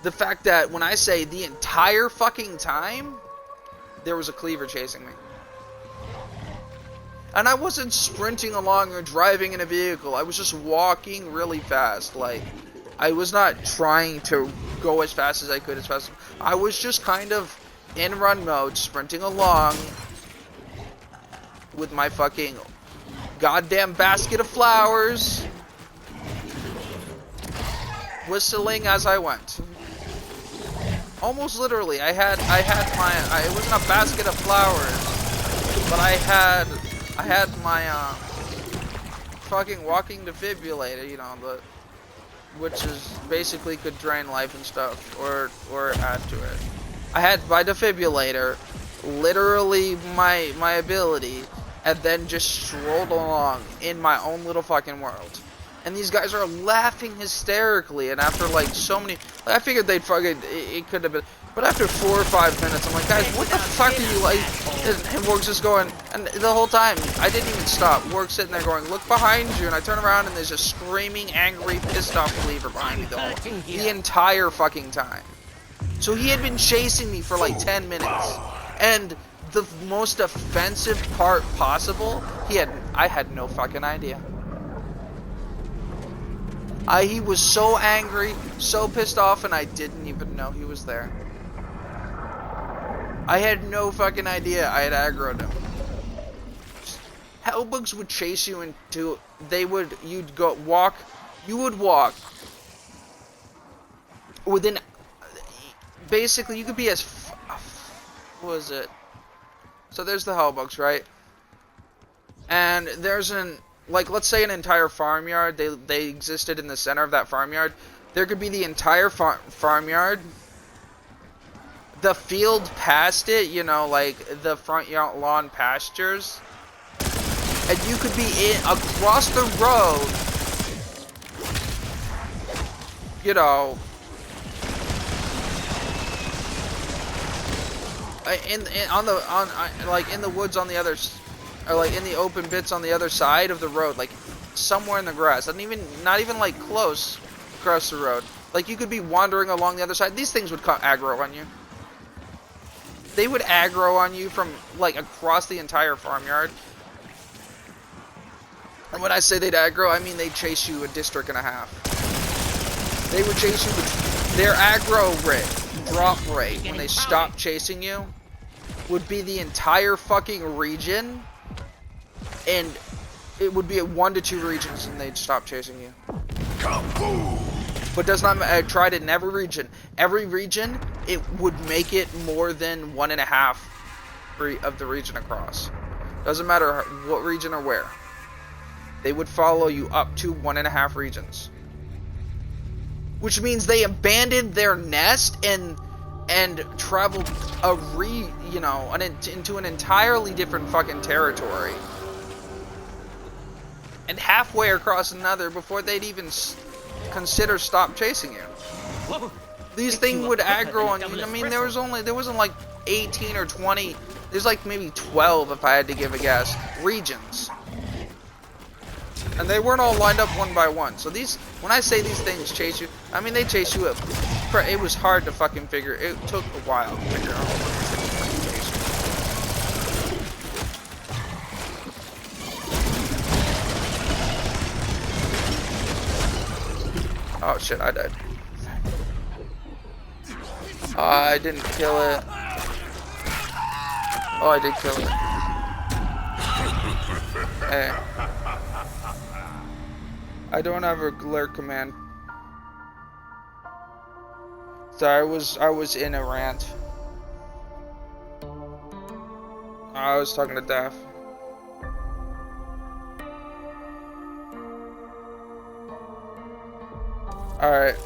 the fact that when I say the entire fucking time, there was a cleaver chasing me. And I wasn't sprinting along or driving in a vehicle. I was just walking really fast. Like, I was not trying to go as fast as I could, I was just kind of in run mode, sprinting along with my fucking goddamn basket of flowers, whistling as I went. Almost literally, it wasn't a basket of flowers, but I had my fucking walking defibrillator, you know, which is basically could drain life and stuff, or add to it. I had my defibrillator, literally my ability, and then just strolled along in my own little fucking world. And these guys are laughing hysterically, and after like so many, I figured they'd fucking, it could have been, but after 4 or 5 minutes, I'm like, guys, what the fuck are you like? And Warg's just going, and the whole time, I didn't even stop. Warg's sitting there going, look behind you, and I turn around and there's a screaming, angry, pissed off cleaver behind me the entire fucking time. So he had been chasing me for like 10 minutes, and the most offensive part possible, I had no fucking idea. He was so angry, so pissed off, and I didn't even know he was there. I had no fucking idea I had aggroed him. Hellbugs would chase you into, you would walk within, basically you could be as, what was it? So there's the Hellbugs, right? And there's like, let's say an entire farmyard, they existed in the center of that farmyard. There could be the entire farmyard, the field past it, you know, like the front lawn pastures, and you could be across the road, you know, like in the woods on the other, or like in the open bits on the other side of the road, like somewhere in the grass, not even like close across the road. Like you could be wandering along the other side. These things would aggro on you. They would aggro on you from like across the entire farmyard. And when I say they'd aggro, I mean they'd chase you a district and a half. They would chase you with their aggro rate, drop rate, when they stop chasing you, would be the entire fucking region, and it would be at 1 to 2 regions and they'd stop chasing you. But does not, I tried it in every region. Every region, it would make it more than 1.5 of the region across. Doesn't matter what region or where. They would follow you up to 1.5 regions. Which means they abandoned their nest and and traveled into an entirely different fucking territory, and halfway across another before they'd even consider stop chasing you. Whoa. These things would aggro on you. I mean, there wasn't like 18 or 20. There's like maybe 12, if I had to give a guess, regions. And they weren't all lined up one by one. So when I say these things chase you, I mean they chase you up. It was hard to fucking figure. It took a while to figure out what fucking chase. Oh shit, I died. I didn't kill it. Oh, I did kill it. Hey. I don't have a alert command. Sorry, I was in a rant. I was talking to Daph. Alright.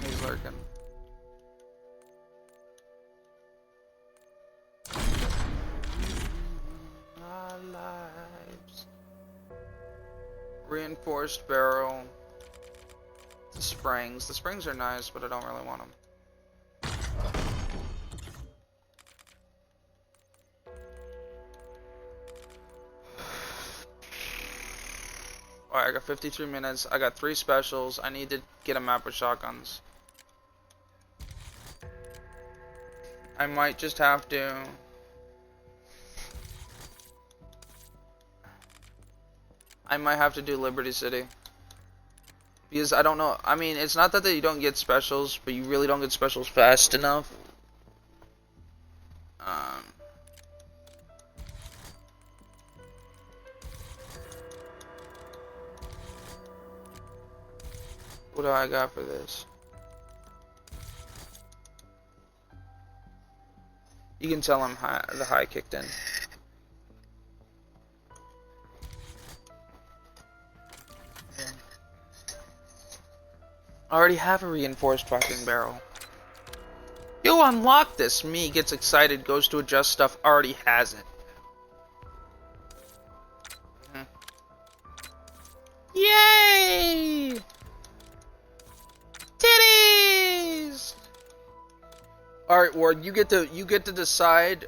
He's lurking. Our lives. Reinforced barrel. The springs. The springs are nice, but I don't really want them. Alright, I got 53 minutes. I got 3 specials. I need to get a map with shotguns. I might just have to. I might have to do Liberty City. Because I don't know. I mean, it's not that you don't get specials, but you really don't get specials fast enough. What do I got for this? You can tell him the high kicked in. I already have a reinforced fucking barrel. You unlock this. Me gets excited, goes to adjust stuff, already has it. Yay! Titties! Alright, Ward, you get to decide.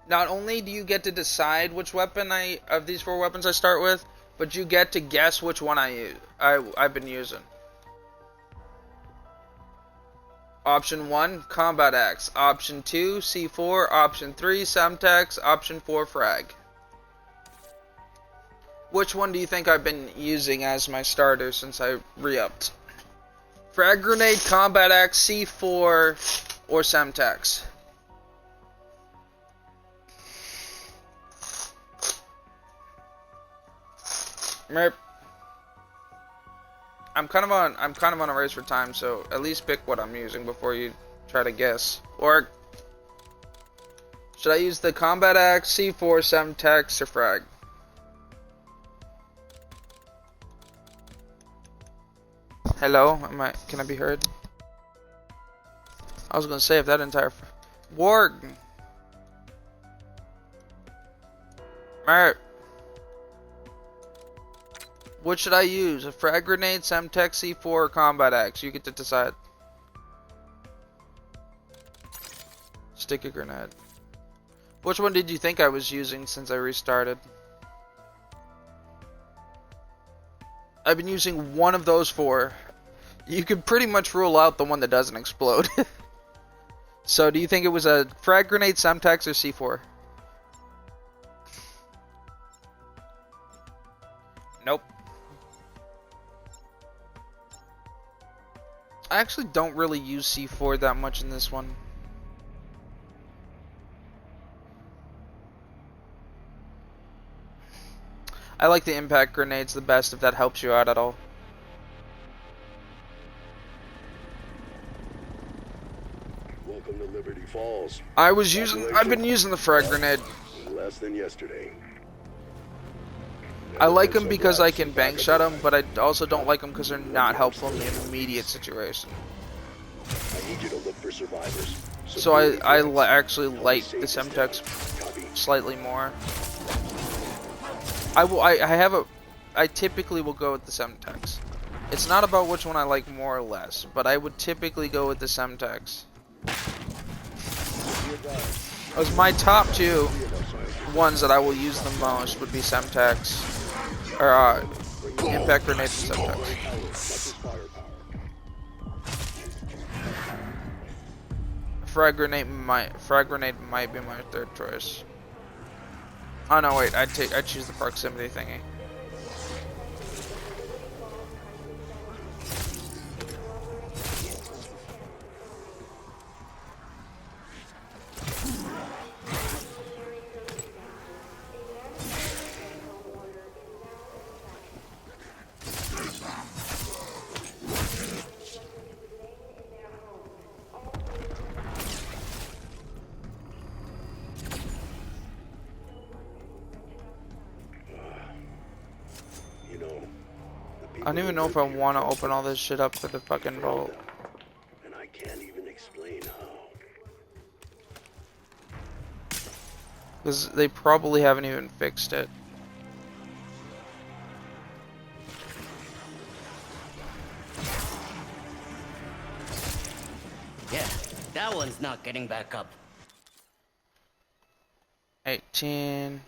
Not only do you get to decide which weapon of these 4 weapons I start with, but you get to guess which one I've been using. Option 1, Combat Axe. Option 2, C4. Option 3, Semtex. Option 4, Frag. Which one do you think I've been using as my starter since I re-upped? Frag Grenade, Combat Axe, C4, or Semtex? Merp. I'm kind of on a race for time, so at least pick what I'm using before you try to guess. Or should I use the Combat Axe, C4, Semtex, or Frag? Hello, can I be heard? I was gonna say if that entire Warg. Alright. What should I use? A frag grenade, Semtex, C4, or Combat Axe? You get to decide. Stick a grenade. Which one did you think I was using since I restarted? I've been using one of those 4. You can pretty much rule out the one that doesn't explode. So do you think it was a frag grenade, Semtex, or C4? Nope. I actually don't really use C4 that much in this one. I like the impact grenades the best if that helps you out at all. Welcome to Liberty Falls. I've been using the frag grenade. Less than yesterday. I like them because I can bank shot them, but I also don't like them because they're not helpful in the immediate situation. I need you to look for survivors. So actually like the Semtex slightly more. I typically will go with the Semtex. It's not about which one I like more or less, but I would typically go with the Semtex. As my top two ones that I will use the most would be Semtex, or Impact Grenade and Semtex. Frag Grenade might be my third choice. Oh no, wait, I'd choose the proximity thingy. I don't even know if I want to open all this shit up for the fucking vault. And I can't even explain how. Because they probably haven't even fixed it. Yeah, that one's not getting back up. 18.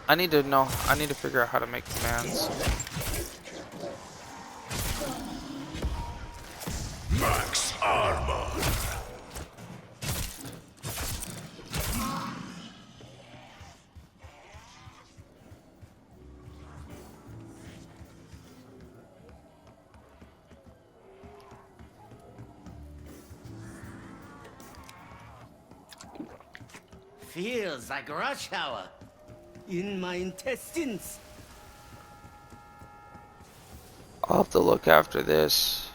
I need to figure out how to make commands. Max armor. Feels like rush hour. In my intestines. I'll have to look after this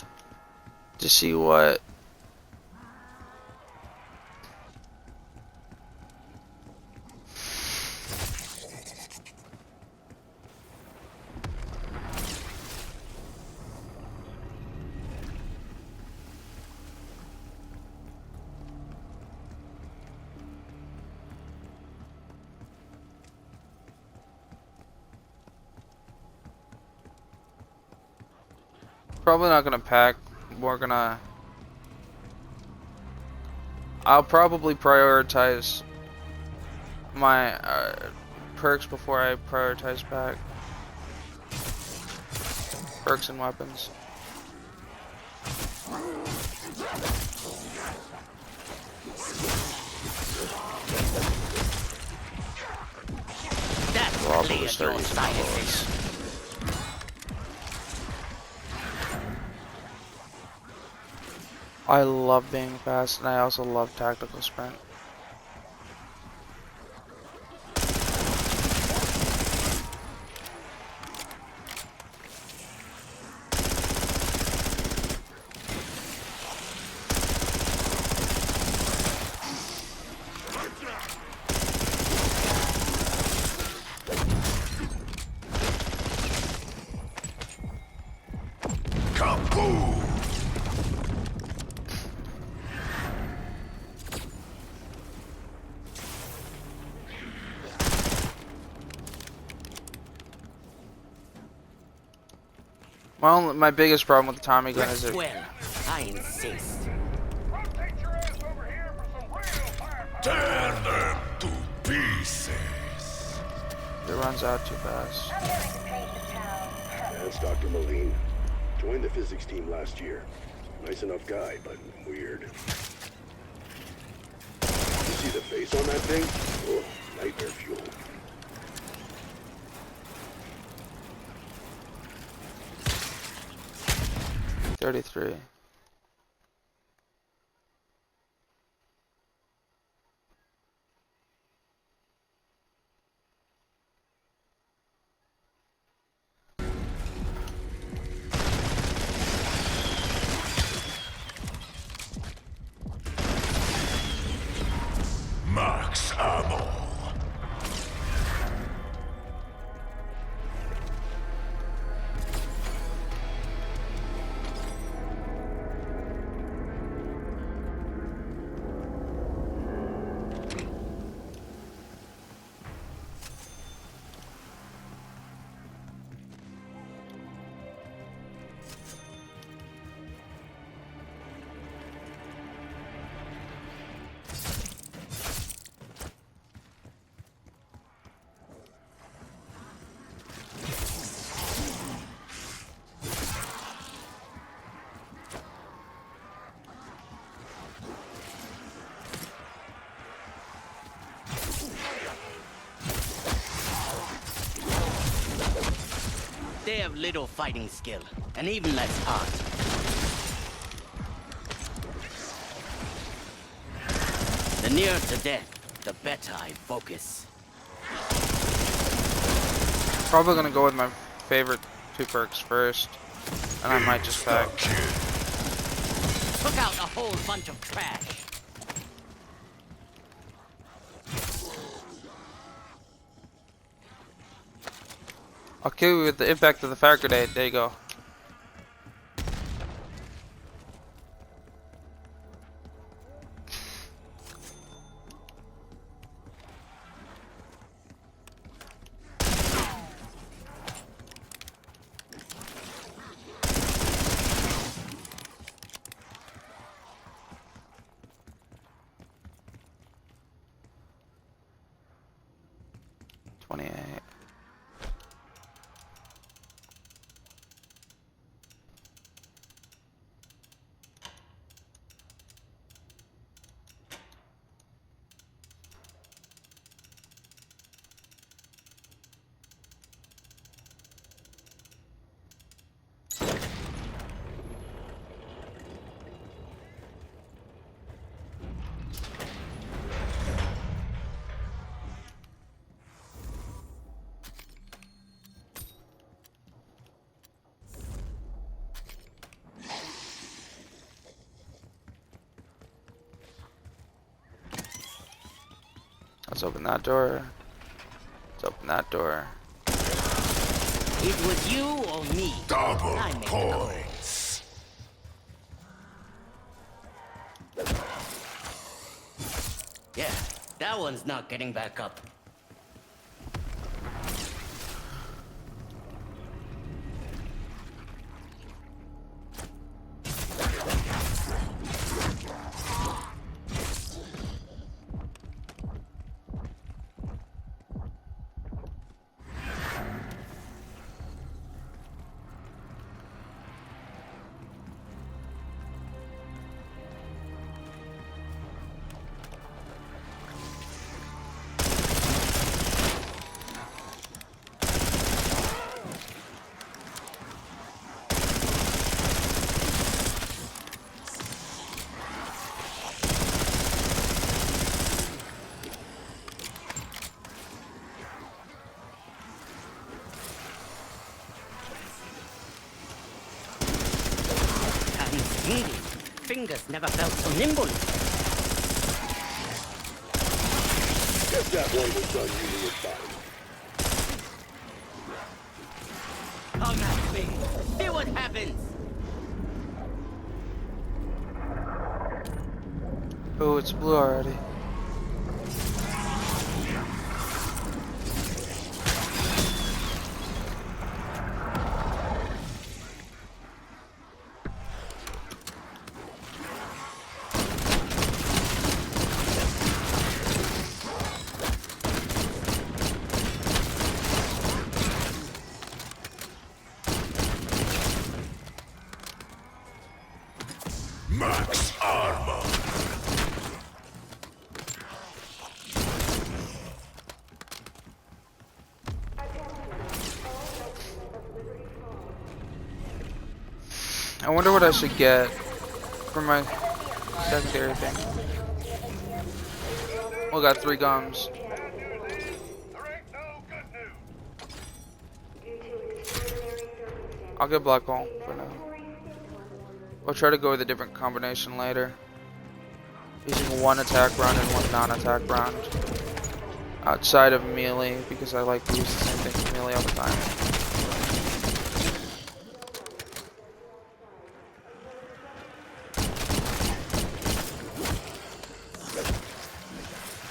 to see what probably not gonna pack. I'll probably prioritize my perks before I prioritize pack. Perks and weapons. That's We'll clear probably start your using sinuses. bullets. I love being fast, and I also love tactical sprint. Well, my biggest problem with the Tommy gun is it. Well, I insist. Tear them to pieces. It runs out too fast. That's Dr. Moline. Joined the physics team last year. Nice enough guy, but weird. You see the face on that thing? Oh, nightmare fuel. $33. They have little fighting skill, and even less heart. The nearer to death, the better I focus. Probably gonna go with my favorite 2 perks first, and I might just pack. Took out a whole bunch of trash. I'll kill you with the impact of the fire grenade. There you go. Let's open that door. Let's open that door. It was you or me. Double I make the call. points. Yeah, that one's not getting back up. Fingers never felt so nimble. If that one was done, you would die. Come at me. See what happens. Oh, it's blue already. Max armor. I wonder what I should get for my secondary thing. We got 3 gums. I'll get black hole for now. We'll try to go with a different combination later. Using 1 attack round and 1 non-attack round. Outside of melee, because I like to use the same thing for melee all the time.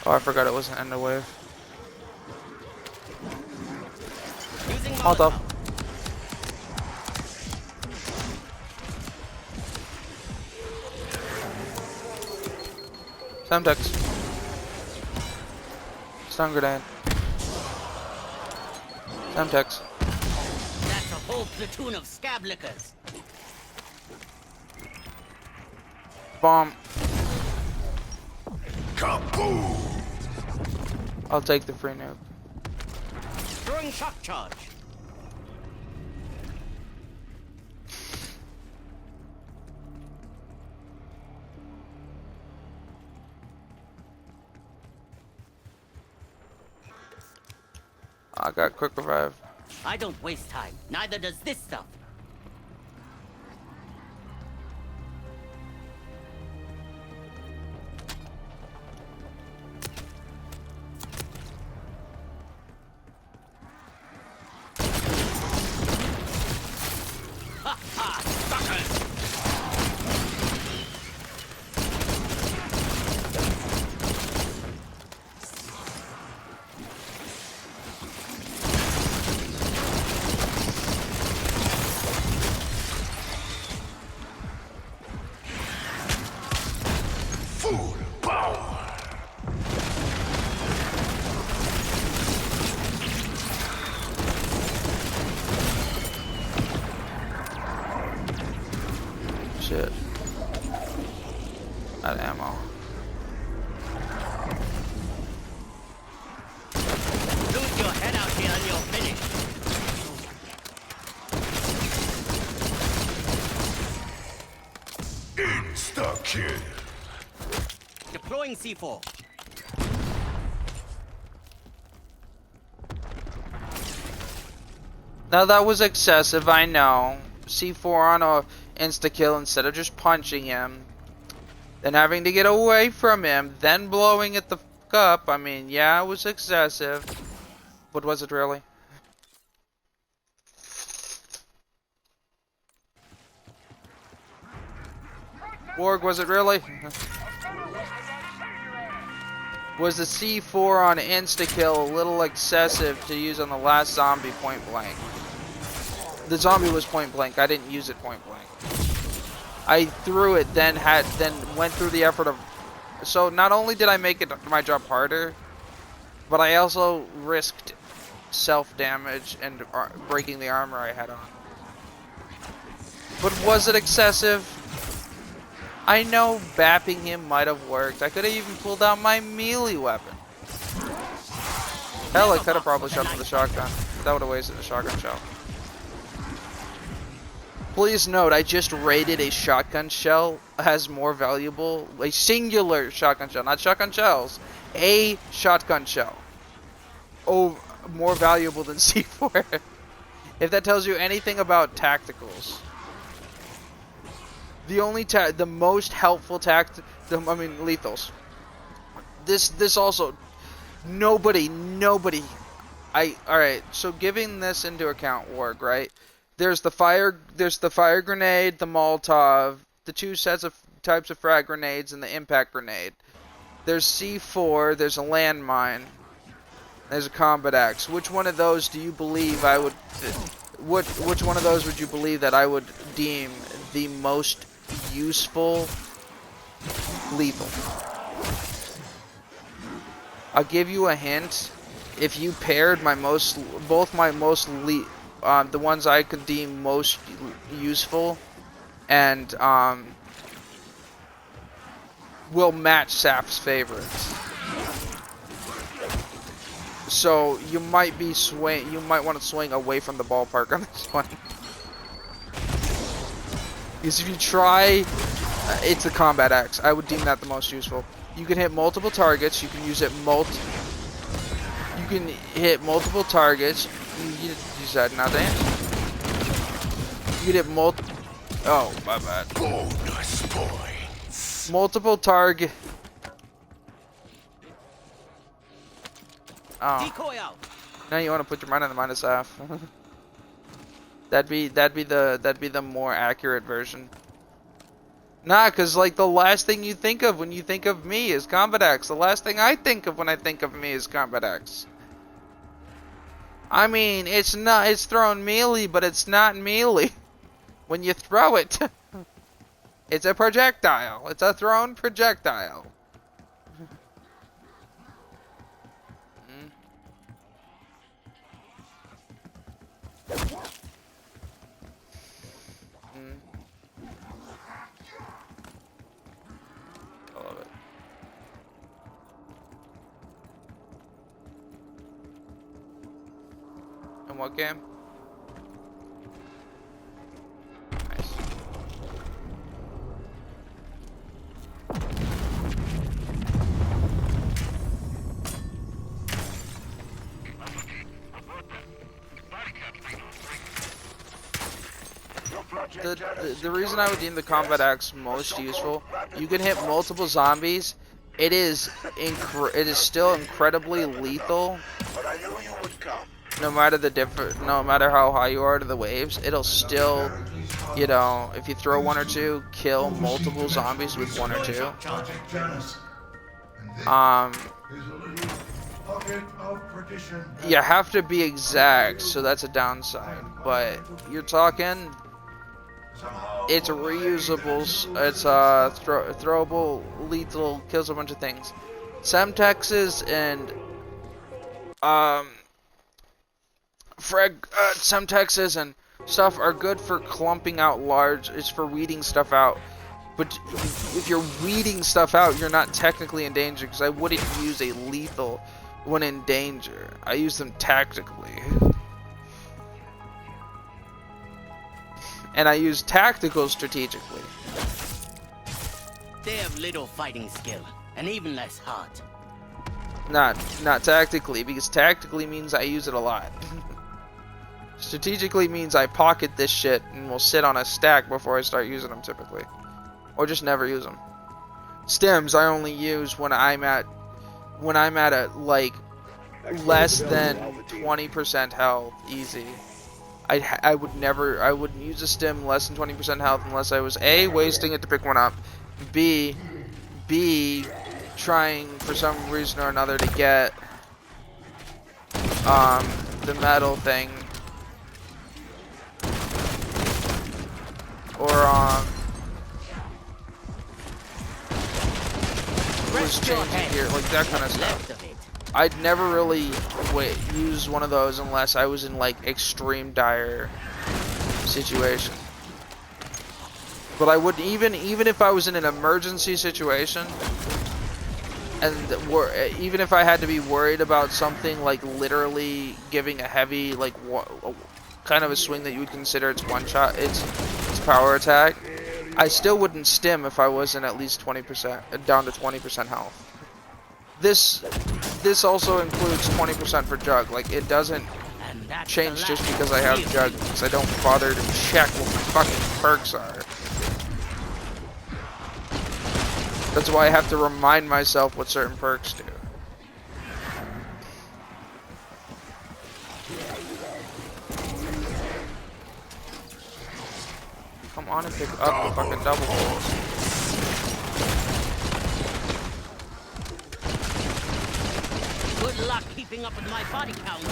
Oh, I forgot it was an ender wave. Hold up. Semtex. Stun grenade. Semtex. That's a whole platoon of scab lickers. Bomb. Kaboom! I'll take the free nuke. Throwing shock charge. I got quick revive. I don't waste time. Neither does this stuff. Ha ha! Suckers! Full power. Shit. Out of ammo. Lose your head out here and you're finished. Insta-kill. Deploying C4. Now that was excessive, I know. C4 on a insta-kill instead of just punching him. Then having to get away from him, then blowing it the fuck up. I mean, yeah, it was excessive. But was it really? Borg, was it really? Was the C4 on insta-kill a little excessive to use on the last zombie point blank? The zombie was point blank, I didn't use it point blank. I threw it, then went through the effort of... So not only did I make it my job harder, but I also risked self-damage and breaking the armor I had on. But was it excessive? I know bapping him might have worked. I could have even pulled out my melee weapon. Hell, I could have probably shot with the shotgun. That would have wasted a shotgun shell. Please note, I just rated a shotgun shell as more valuable. A singular shotgun shell, not shotgun shells. A shotgun shell. Oh, more valuable than C4. If that tells you anything about tacticals. The most helpful lethals. This also, nobody. Alright, so giving this into account, Warg, right? There's the fire grenade, the Molotov, the two types of frag grenades, and the impact grenade. There's C4, there's a landmine, there's a combat axe. Which one of those do you believe I would? Which one of those would you believe that I would deem the most useful lethal? I'll give you a hint. If you paired the ones I could deem most useful, and will match Saf's favorites. So you might want to swing away from the ballpark on this one. Because if you try, it's a combat axe. I would deem that the most useful. You can hit multiple targets. You can use it You can hit multiple targets. You said nothing. You can hit Oh, my bad. Bonus points. Multiple target. Oh. Decoy out. Now you want to put your mind on the minus half. That'd be the more accurate version. Nah, cause like the last thing you think of when you think of me is combat axe. The last thing I think of when I think of me is combat axe. I mean, it's thrown melee, but it's not melee. When you throw it, it's a projectile. It's a thrown projectile. I love it. In what game? Nice. the reason I would deem the combat axe most useful, you can hit multiple zombies. It is still incredibly lethal. No matter how high you are to the waves, it'll still, you know, if you throw one or two, kill multiple zombies with one or two. You have to be exact, so that's a downside. But you're talking, it's reusable, it's throwable, lethal, kills a bunch of things. Semtexes and Semtexes and stuff are good for clumping out large. It's for weeding stuff out. But if you're weeding stuff out, you're not technically in danger, because I wouldn't use a lethal when in danger. I use them tactically. And I use tactical strategically. They have little fighting skill, and even less heart. Not tactically, because tactically means I use it a lot. Strategically means I pocket this shit and will sit on a stack before I start using them typically. Or just never use them. Stims I only use when I'm at a, like, less than 20% health, easy. I wouldn't use a stim less than 20% health unless I was A, wasting it to pick one up, B, trying for some reason or another to get the metal thing, or was changing here, like that kind of stuff. I'd never really use one of those unless I was in like extreme dire situation. But I would even if I was in an emergency situation, and even if I had to be worried about something like literally giving a heavy, like kind of a swing that you would consider its one shot, its power attack, I still wouldn't stim if I wasn't at least 20% down to 20% health. This also includes 20% for Jug. Like, it doesn't change just because I have Jug, because I don't bother to check what my fucking perks are. That's why I have to remind myself what certain perks do. Come on and pick up the fucking double balls. Good luck keeping up with my body count.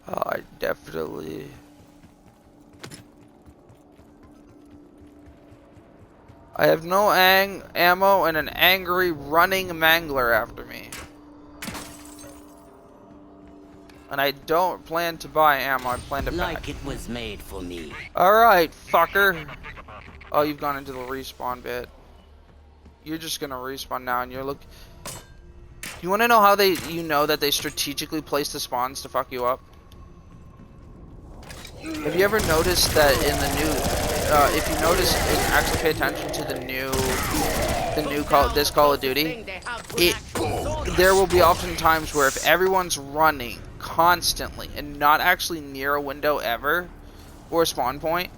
I definitely... I have no ammo and an angry running mangler after me. And I don't plan to buy ammo, I plan to pack. Like it was made for me. Alright, fucker. Oh, you've gone into the respawn bit. You're just gonna respawn now, and you're You wanna know how you know that they strategically place the spawns to fuck you up? Have you ever noticed that in the new, if you notice and actually pay attention to this Call of Duty, there will be often times where if everyone's running constantly and not actually near a window ever or a spawn point,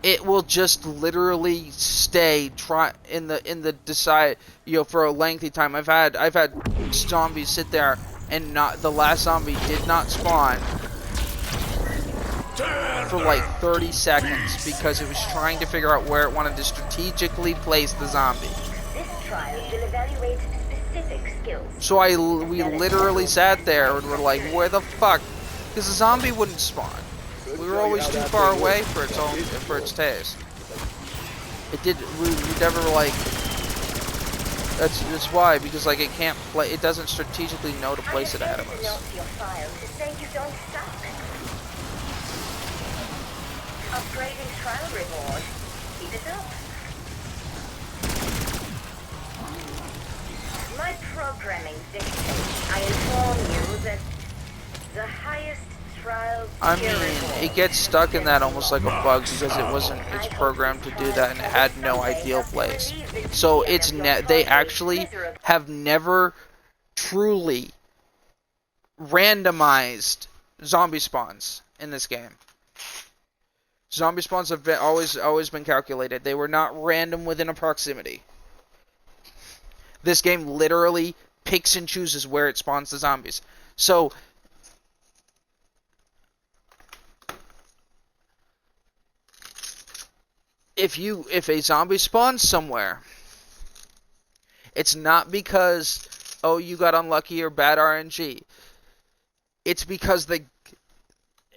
it will just literally stay in the decide, you know, for a lengthy time. I've had zombies sit there and the last zombie did not spawn for like 30 seconds because it was trying to figure out where it wanted to strategically place the zombie. This trial will evaluate specific skills. So we literally sat there and were like, where the fuck? Because the zombie wouldn't spawn. We were always too far away for its taste. It did. We never like. That's why, because like it can't play. It doesn't strategically know to place it ahead of us. Upgrading trial reward. Keep it up. My programming dictates I inform you that the highest trials. I mean, it gets stuck in that almost like a bug because it wasn't. It's programmed to do that, and it had no ideal place. So it's they actually have never truly randomized zombie spawns in this game. Zombie spawns have always been calculated. They were not random within a proximity. This game literally picks and chooses where it spawns the zombies. So if a zombie spawns somewhere, it's not because, oh, you got unlucky or bad RNG. It's because they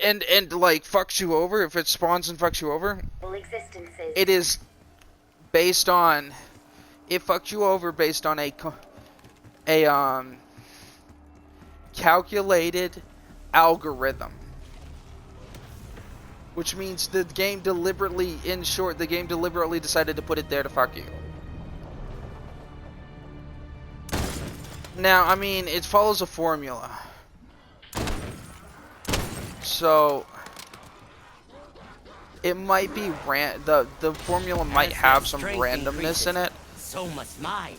and like fucks you over. If it spawns and fucks you over, it is based on, it fucks you over based on a calculated algorithm. Which means the game deliberately, in short, the game deliberately decided to put it there to fuck you. Now, I mean, it follows a formula. So, it might be the formula might have some randomness in it. So must mine.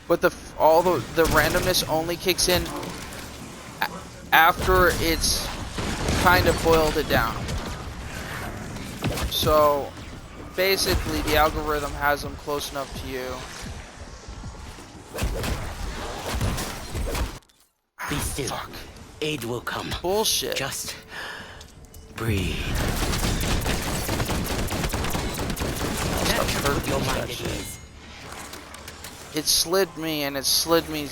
But the randomness only kicks in after it's kind of boiled it down. So basically the algorithm has them close enough to you. Be still. Fuck. Aid will come. Bullshit. Just breathe. Your mind at ease. It slid me, and it slid me.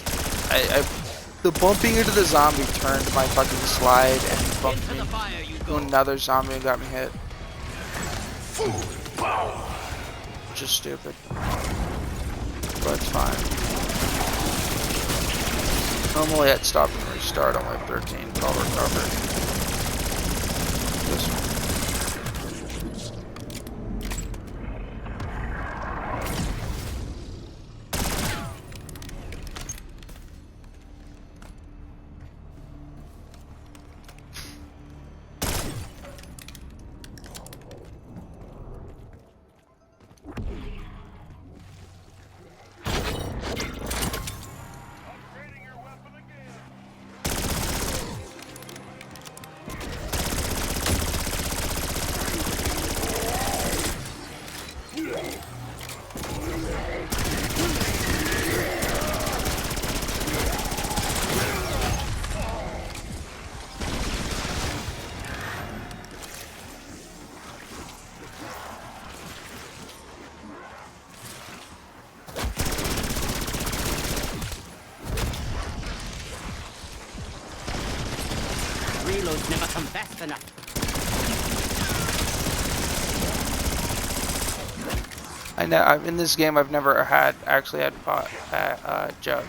The bumping into the zombie turned my fucking slide and bumped me to another zombie and got me hit. Just stupid. But it's fine. Normally I'd stop and restart on like 13, but I'll recover. This one. Reloads never come fast enough. I know. In this game, I've never actually had Jug.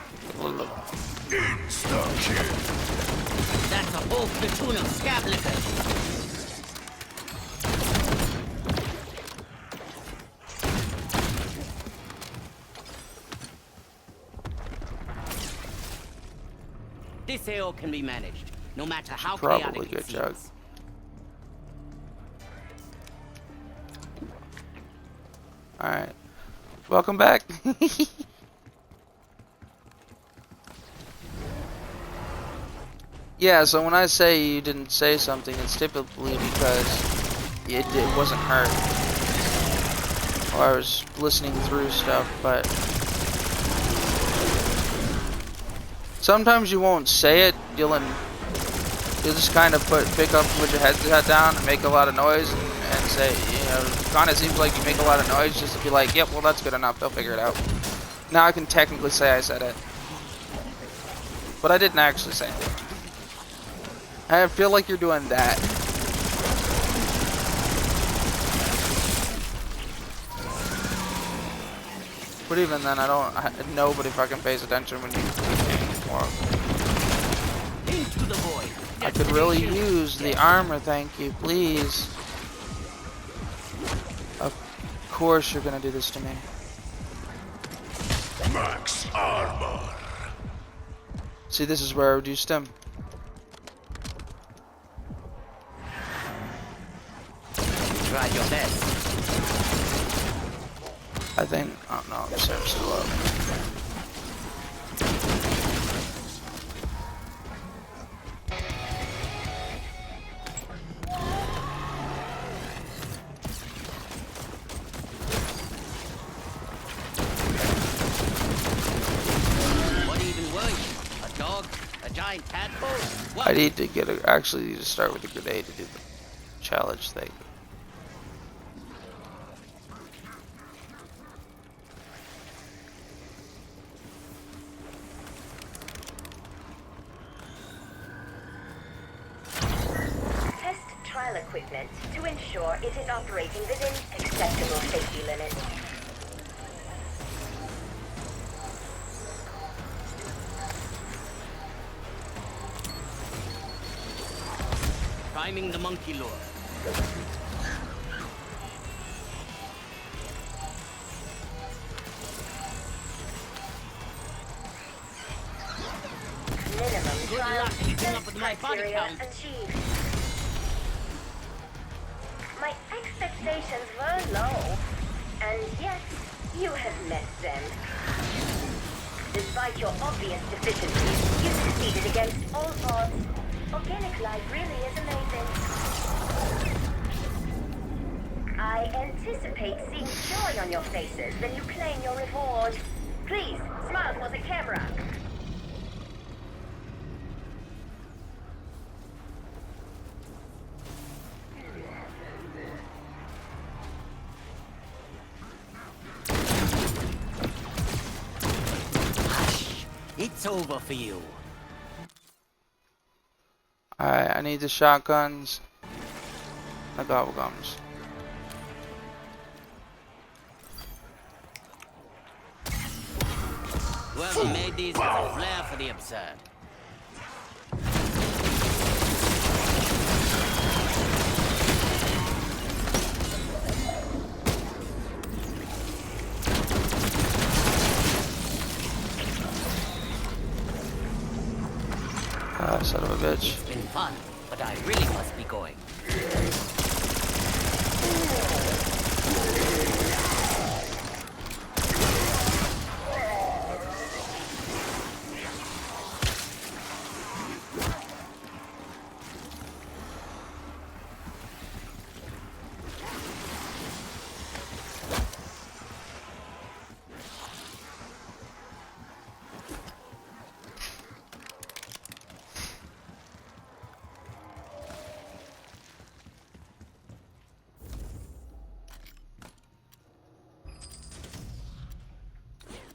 That's a whole platoon of scab lickers. This AO can be managed, no matter how chaotic Probably good, it seems. Jug. Alright. Welcome back. Yeah, so when I say you didn't say something, it's typically because it wasn't heard. Or I was listening through stuff, but sometimes you won't say it, you'll just kind of pick up, put your head down and make a lot of noise and say, you know, it kind of seems like you make a lot of noise just to be like, yep, well that's good enough, they'll figure it out. Now I can technically say I said it. But I didn't actually say it. I feel like you're doing that. But even then, nobody fucking pays attention when you anymore. Into the void. I could really use the armor, thank you, please. Of course you're gonna do this to me. Max armor. See, this is where I reduced him. tried your best. I think. Oh no, Sam's still up. What even were you? A dog? A giant tadpole? What? I need to get a. Actually, need to start with a grenade to do the challenge thing. Test trial equipment to ensure it is operating within acceptable safety limits. Priming the monkey lure. Minimum Good trial luck keeping test up with my body criteria count. achieved. My expectations were low, and yet you have met them. Despite your obvious deficiencies, you succeeded against all odds. Organic life really is amazing. I anticipate seeing joy on your faces when you claim your reward. Please, smile for the camera. Hush. It's over for you. Alright, I need the shotguns. The gobble gums. Whoever made these has a flair for the absurd. Ah, son of a bitch. It's been fun, but I really must be going.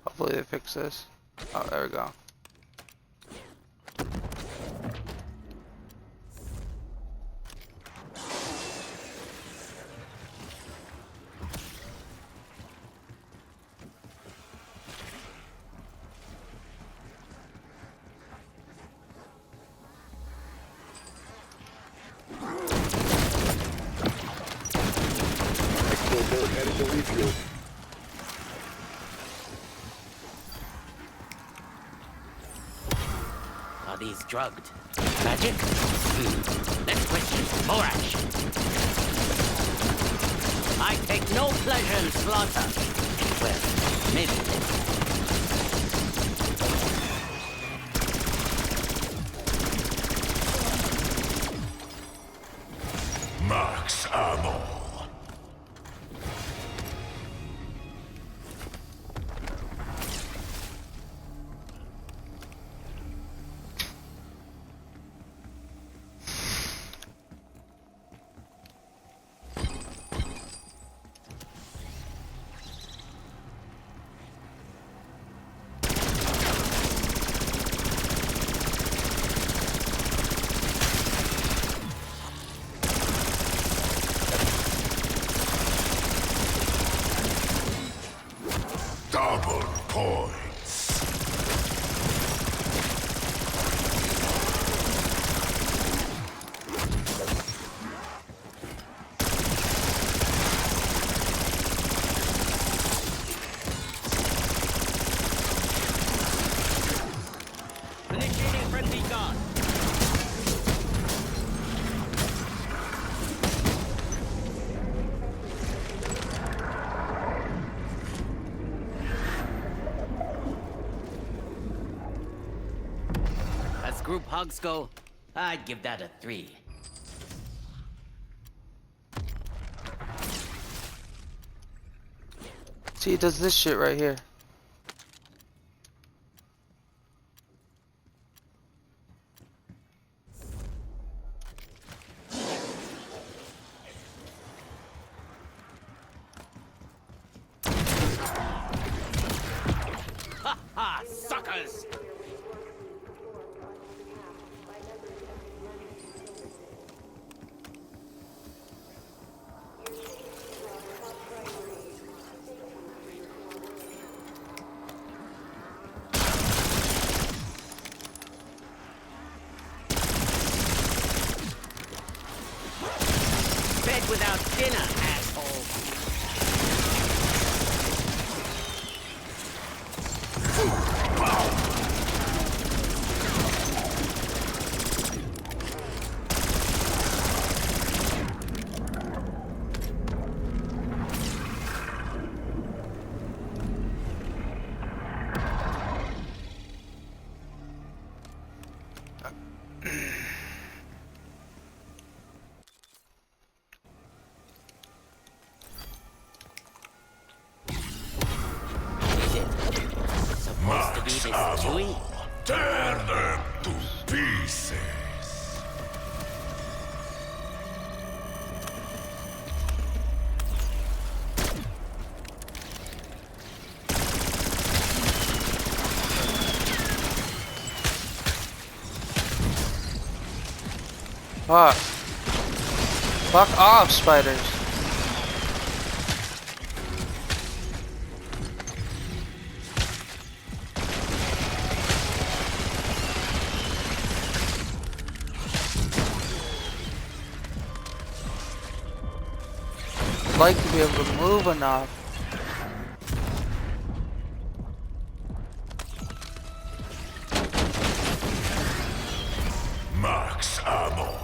Hopefully they fix this. Oh, there we go. Explorer headed to refuel. Are these drugged? Magic? Less questions, more action. I take no pleasure in slaughter. Well, maybe. Max ammo. Double points. Initiating frenzy guard. hugs go, I'd give that a 3. See, it does this shit right here. Ha, suckers! Bed without dinner, asshole. Is it supposed to be this chewy? Tear them to pieces. Fuck. Fuck off, spiders. I'd like to be able to move enough. Max ammo.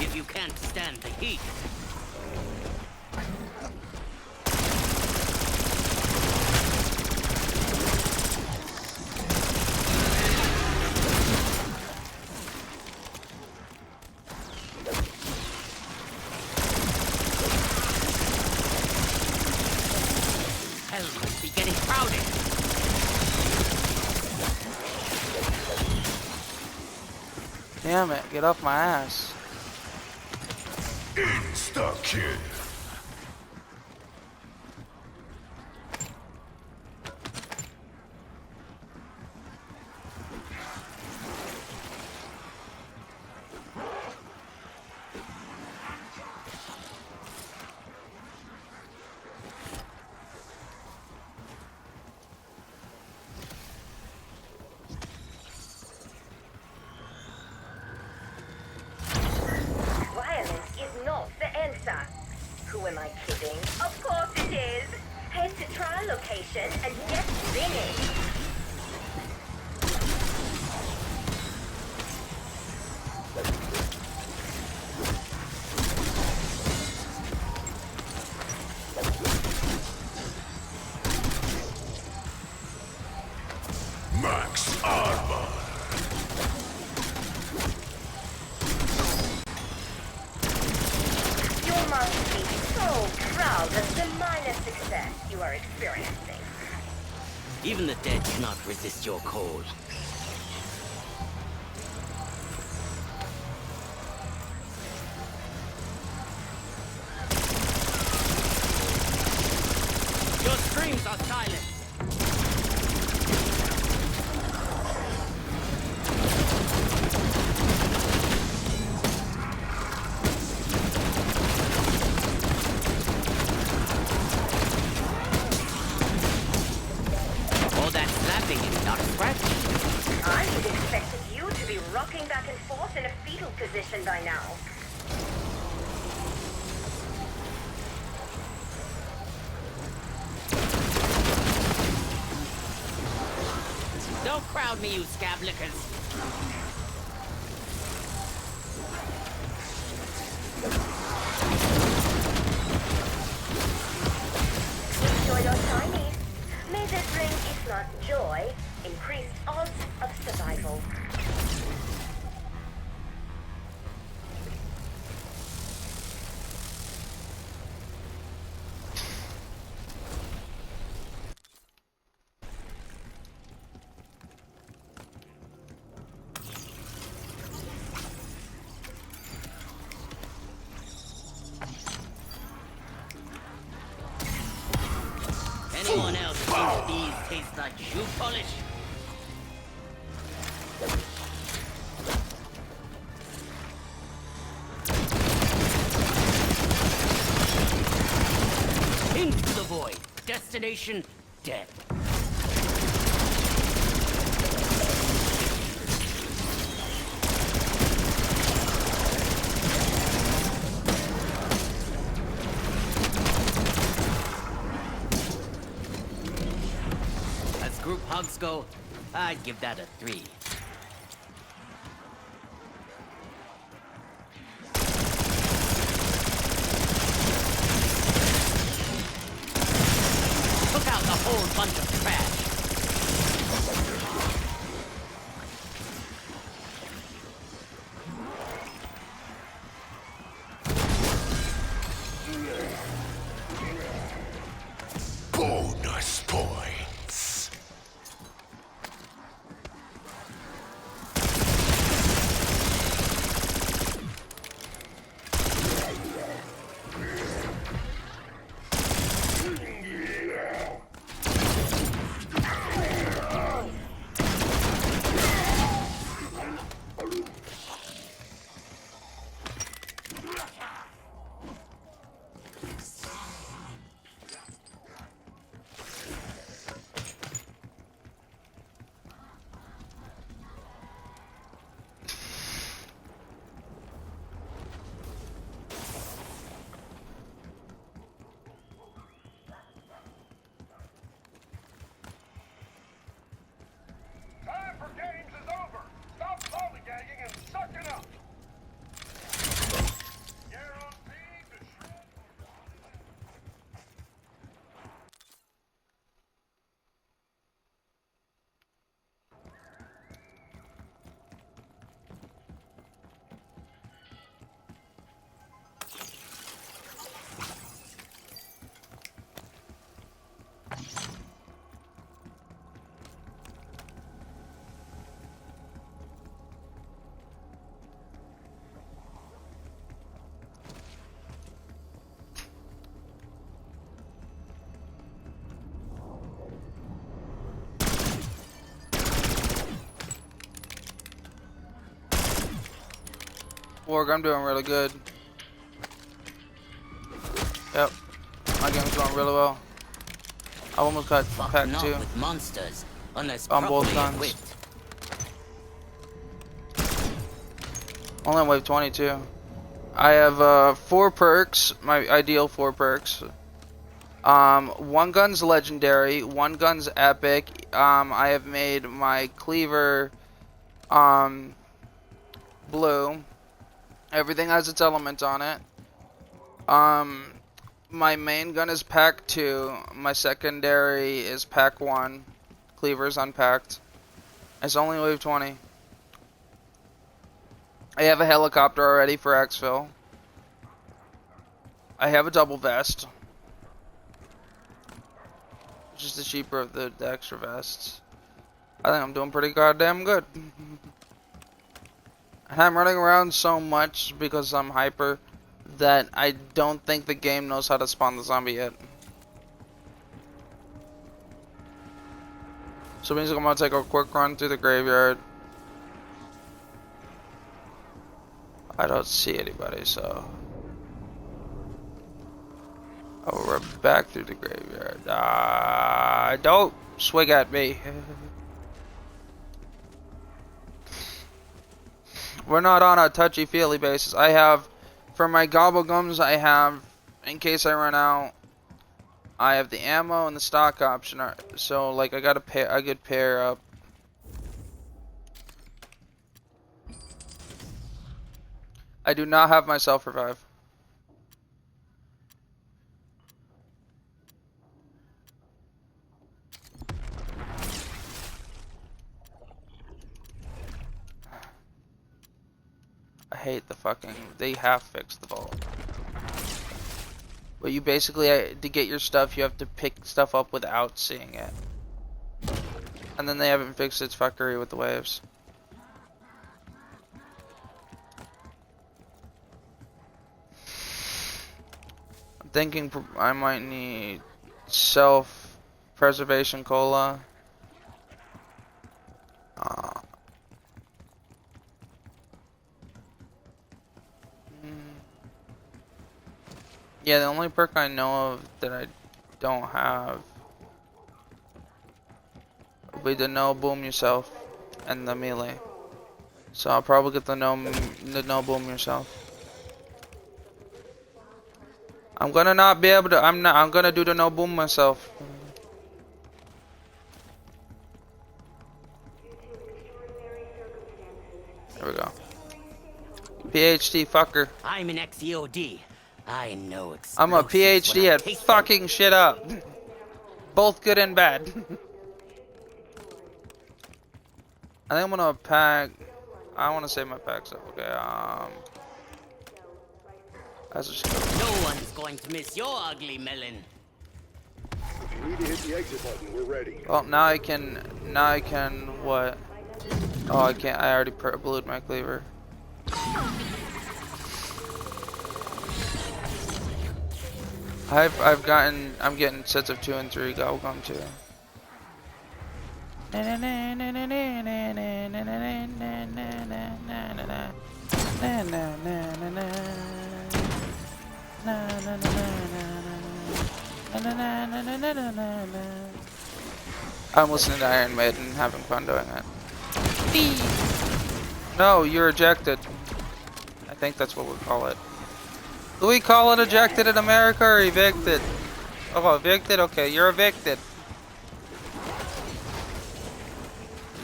If you can't stand the heat, hell must be getting crowded. Damn it, get off my ass. Insta-kill. Violence is not the answer. Who am I kidding? Of course it is. Head to trial location and get finished. Max armor. You must be so proud of the minor success you are experiencing. Even the dead cannot resist your cold. Your screams are silent. by now. Don't crowd me, you scab lickers. Enjoy your Chinese. May this bring, if not joy, increased odds of survival. Anyone else think these taste like shoe polish? Into the void. Destination death. As group hugs go, I'd give that a 3. Took out a whole bunch of trash. Bonus points. Time for games is over. Stop lollygagging and suck it up. Guaranteed to shred. Org, I'm doing really good. Yep, my game's going really well. I almost got pack Fucking 2 up with monsters, unless on both properly guns. equipped. Only on wave 22. I have 4 perks, my ideal 4 perks. 1 gun's legendary, 1 gun's epic. I have made my cleaver blue. Everything has its element on it. My main gun is pack 2. My secondary is pack 1. Cleaver's unpacked. It's only wave 20. I have a helicopter already for exfil. I have a double vest, which is the cheaper of the extra vests. I think I'm doing pretty goddamn good. And I'm running around so much because I'm hyper that I don't think the game knows how to spawn the zombie yet. So it means I'm gonna take a quick run through the graveyard. I don't see anybody, so I'll run back through the graveyard. Don't swing at me. We're not on a touchy-feely basis. I have, for my gobble gums, I have, in case I run out, I have the ammo and the stock option. So like I got a pair, a good pair up. I do not have my self-revive. I hate the fucking, they have fixed the vault. But you basically, to get your stuff, you have to pick stuff up without seeing it. And then they haven't fixed its fuckery with the waves. I'm thinking I might need self-preservation cola. Yeah, the only perk I know of that I don't have would be the no boom yourself and the melee. So I'll probably get the no boom yourself. I'm gonna not be able to. I'm gonna do the no boom myself. There we go. PhD fucker. I'm an ex-EOD. I know I'm a explosives when PhD I at taste them. fucking shit up. Both good and bad. I think I'm gonna pack. I want to save my packs up. Okay. That's just No one's going to miss your ugly melon. If you need to hit the exit button, we're ready. well, now I can what? Oh, I can't. I already blued my cleaver. I'm getting sets of 2 and 3 Gobblegum too. I'm listening to Iron Maiden, having fun doing it. No, you're ejected. I think that's what we call it. Do we call it ejected in America or evicted? Oh, evicted? Okay, you're evicted.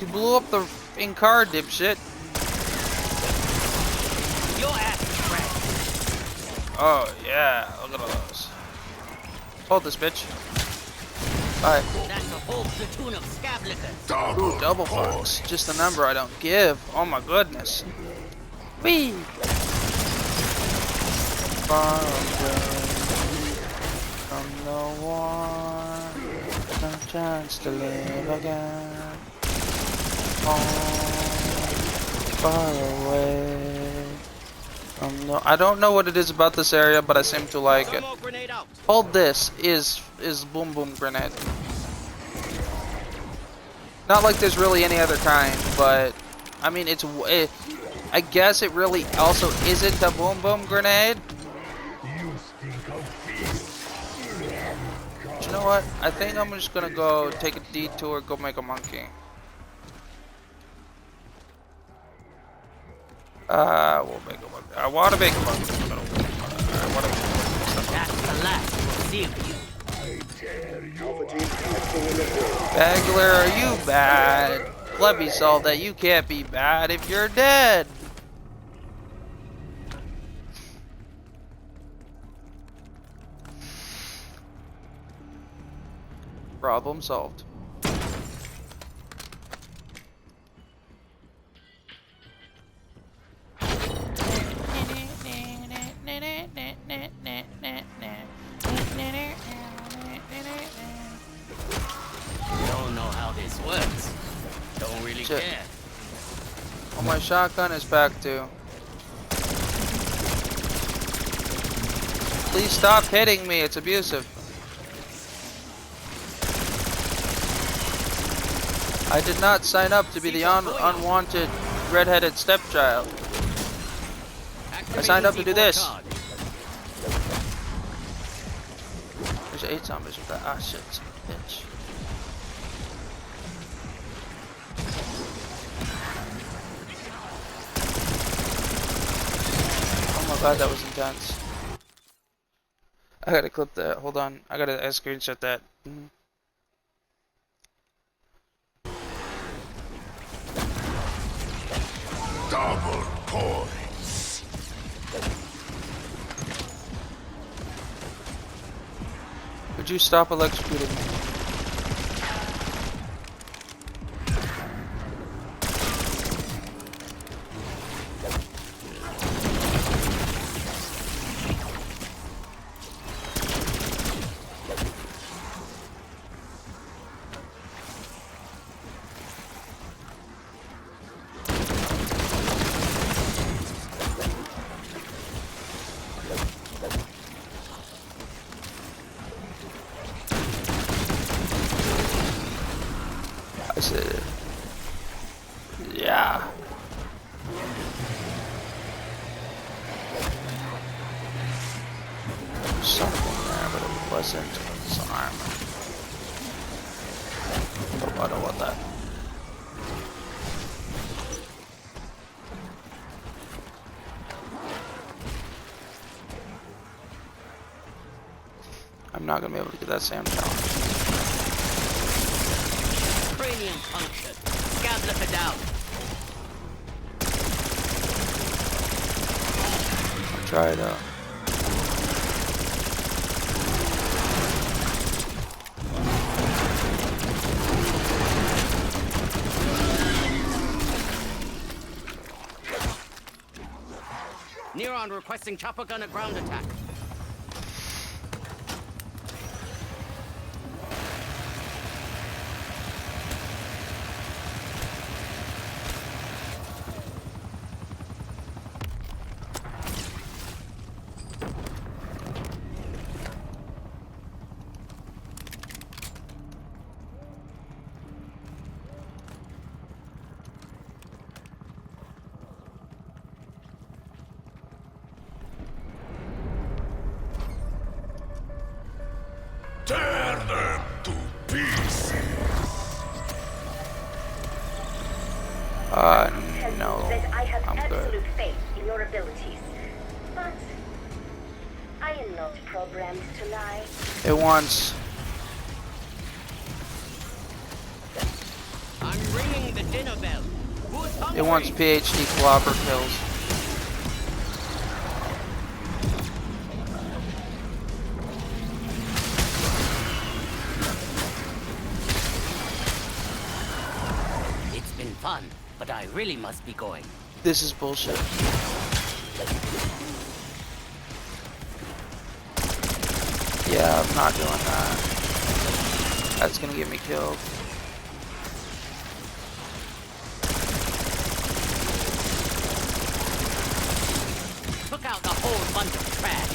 You blew up the f***ing car, dipshit. Your ass is red. Oh, yeah. Look at all those. Hold this, bitch. Bye. That's a whole platoon of scavlickers. Ooh, double fox. Just a number I don't give. Oh my goodness. Whee! Far away from the war, no chance to live again. Oh, far away from the. I don't know what it is about this area, but I seem to like it. Smoke grenade out. Hold this is boom boom grenade. Not like there's really any other kind, but I mean I guess it really also isn't a boom boom grenade. But you know what? I think I'm just gonna go take a detour, go make a monkey. We'll make a monkey. I want to make a monkey. That's the last we'll see of you. Bagler, are you bad? Let me solve that. You can't be bad if you're dead. Problem solved. Don't know how this works. Don't really Shit. care. Oh, my shotgun is back too. Please stop hitting me. It's abusive. I did not sign up to be the unwanted redheaded stepchild. I signed up to do this. There's 8 zombies with that. Ah, shit, son of a bitch. God, that was intense. I gotta clip that. Hold on. I gotta screenshot that. Double points. Would you stop electrocuting me? I said, yeah. Something there, but it wasn't. It's armor. Oh, I don't want that. I'm not gonna be able to get that Sam challenge. Cranium puncture. Scab lip it out. I'll try it out. Neuron requesting chopper gun at ground attack. Tear them to pieces. Tell No. you that I have I'm absolute good. faith in your abilities, but I am not programmed to lie. It wants. I'm ringing the dinner bell. Who's hungry? It wants PhD clobber kills. It's been fun, but I really must be going. This is bullshit. Yeah, I'm not doing that. That's gonna get me killed. Took out a whole bunch of trash.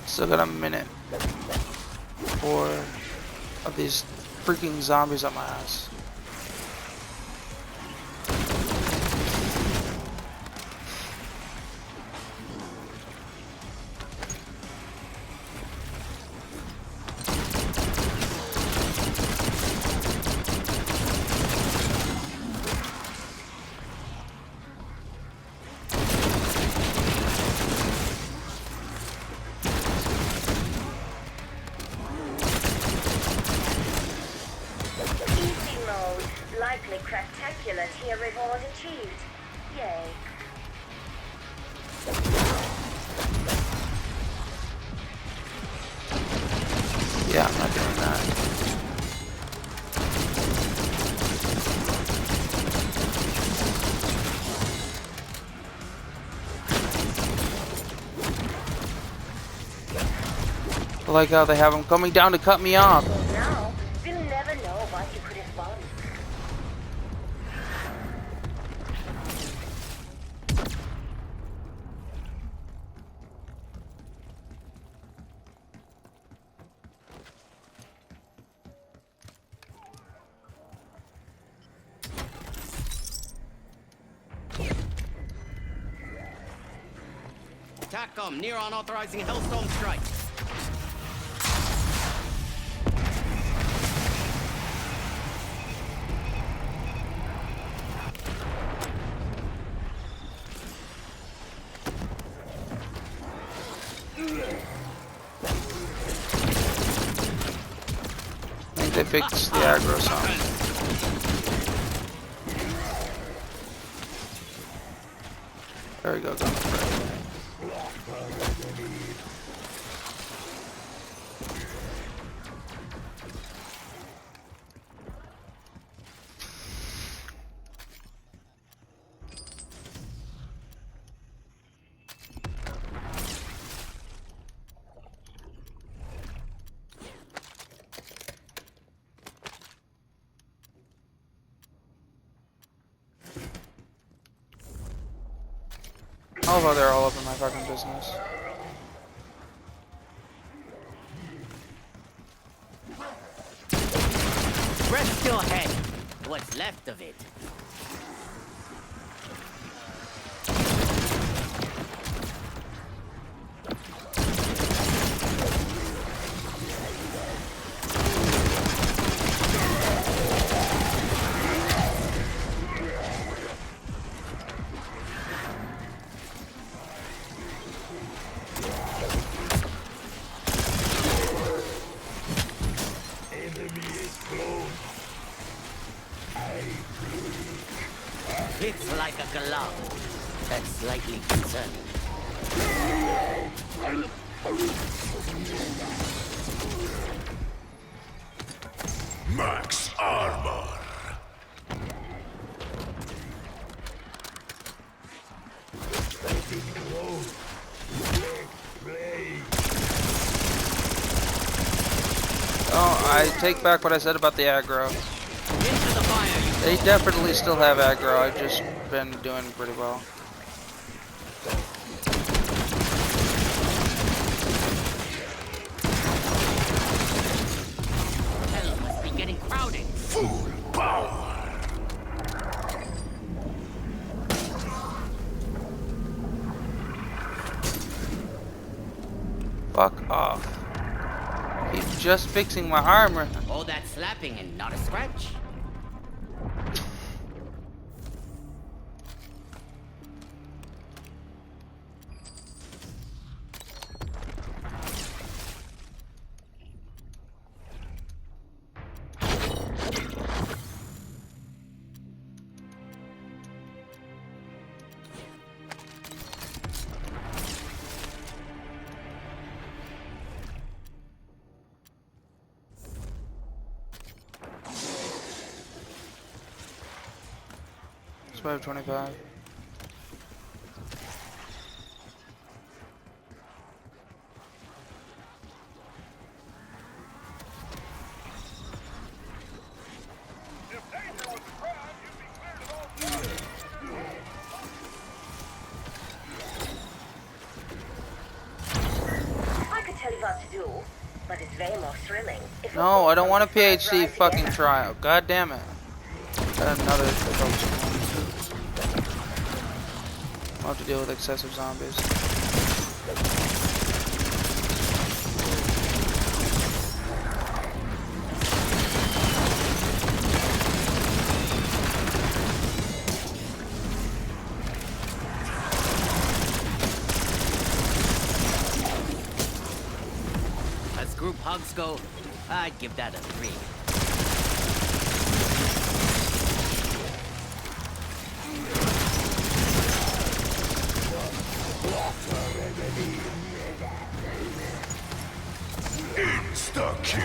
Still got a minute. 4 of these freaking zombies on my ass. Easy mode. Likely craptacular tier reward achieved. Yay. Yeah, I'm not doing that. I like how they have them coming down to cut me off. Now, we'll never know what you could have won. TACCOM, Neuron authorizing a Hellstorm strike. fix the aggro some. There we go, go. Oh, they're all up in my fucking business. Rest your head. What's left of it. It's like a glove. That's slightly concerning. Max armor. Oh, I take back what I said about the aggro. They definitely still have aggro. I've just been doing pretty well. Hell must be getting crowded. Full power. Fuck off. Keep just fixing my armor. All that slapping and not a scratch. Survive 25. I could tell you what to do, but it's way more thrilling. If No, I don't want a PhD fucking trial. God damn it. Got another difficult one. I'll have to deal with excessive zombies. As group hugs go, I'd give that a 3. Insta-kill.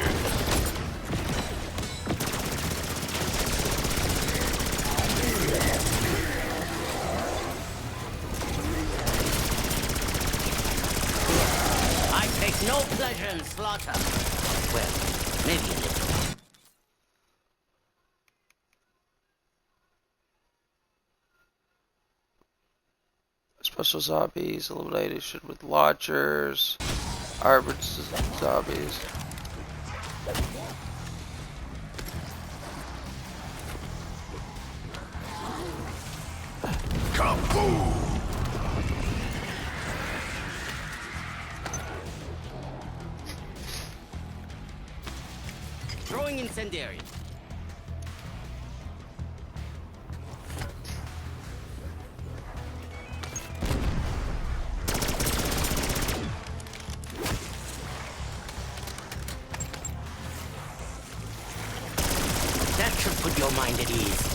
I take no pleasure in slaughter. Well, maybe a little. Special zombies elimination with launchers. Armored zombies. Kaboom! Throwing incendiary. keep your mind at ease.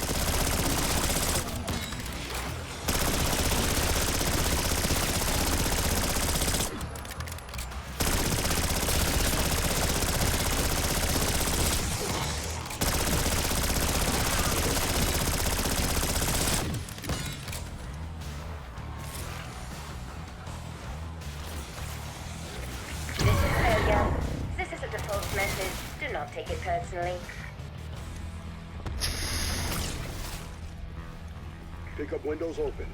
This is failure. This is a default message. Do not take it personally. Pickup windows open.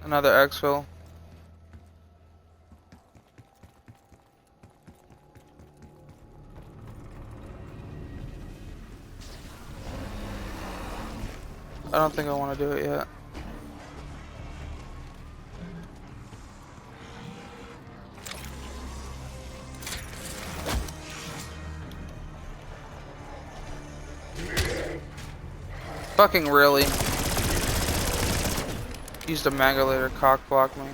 Another exfil. I don't think I want to do it yet. Fucking really. Used a Magulator cock block me.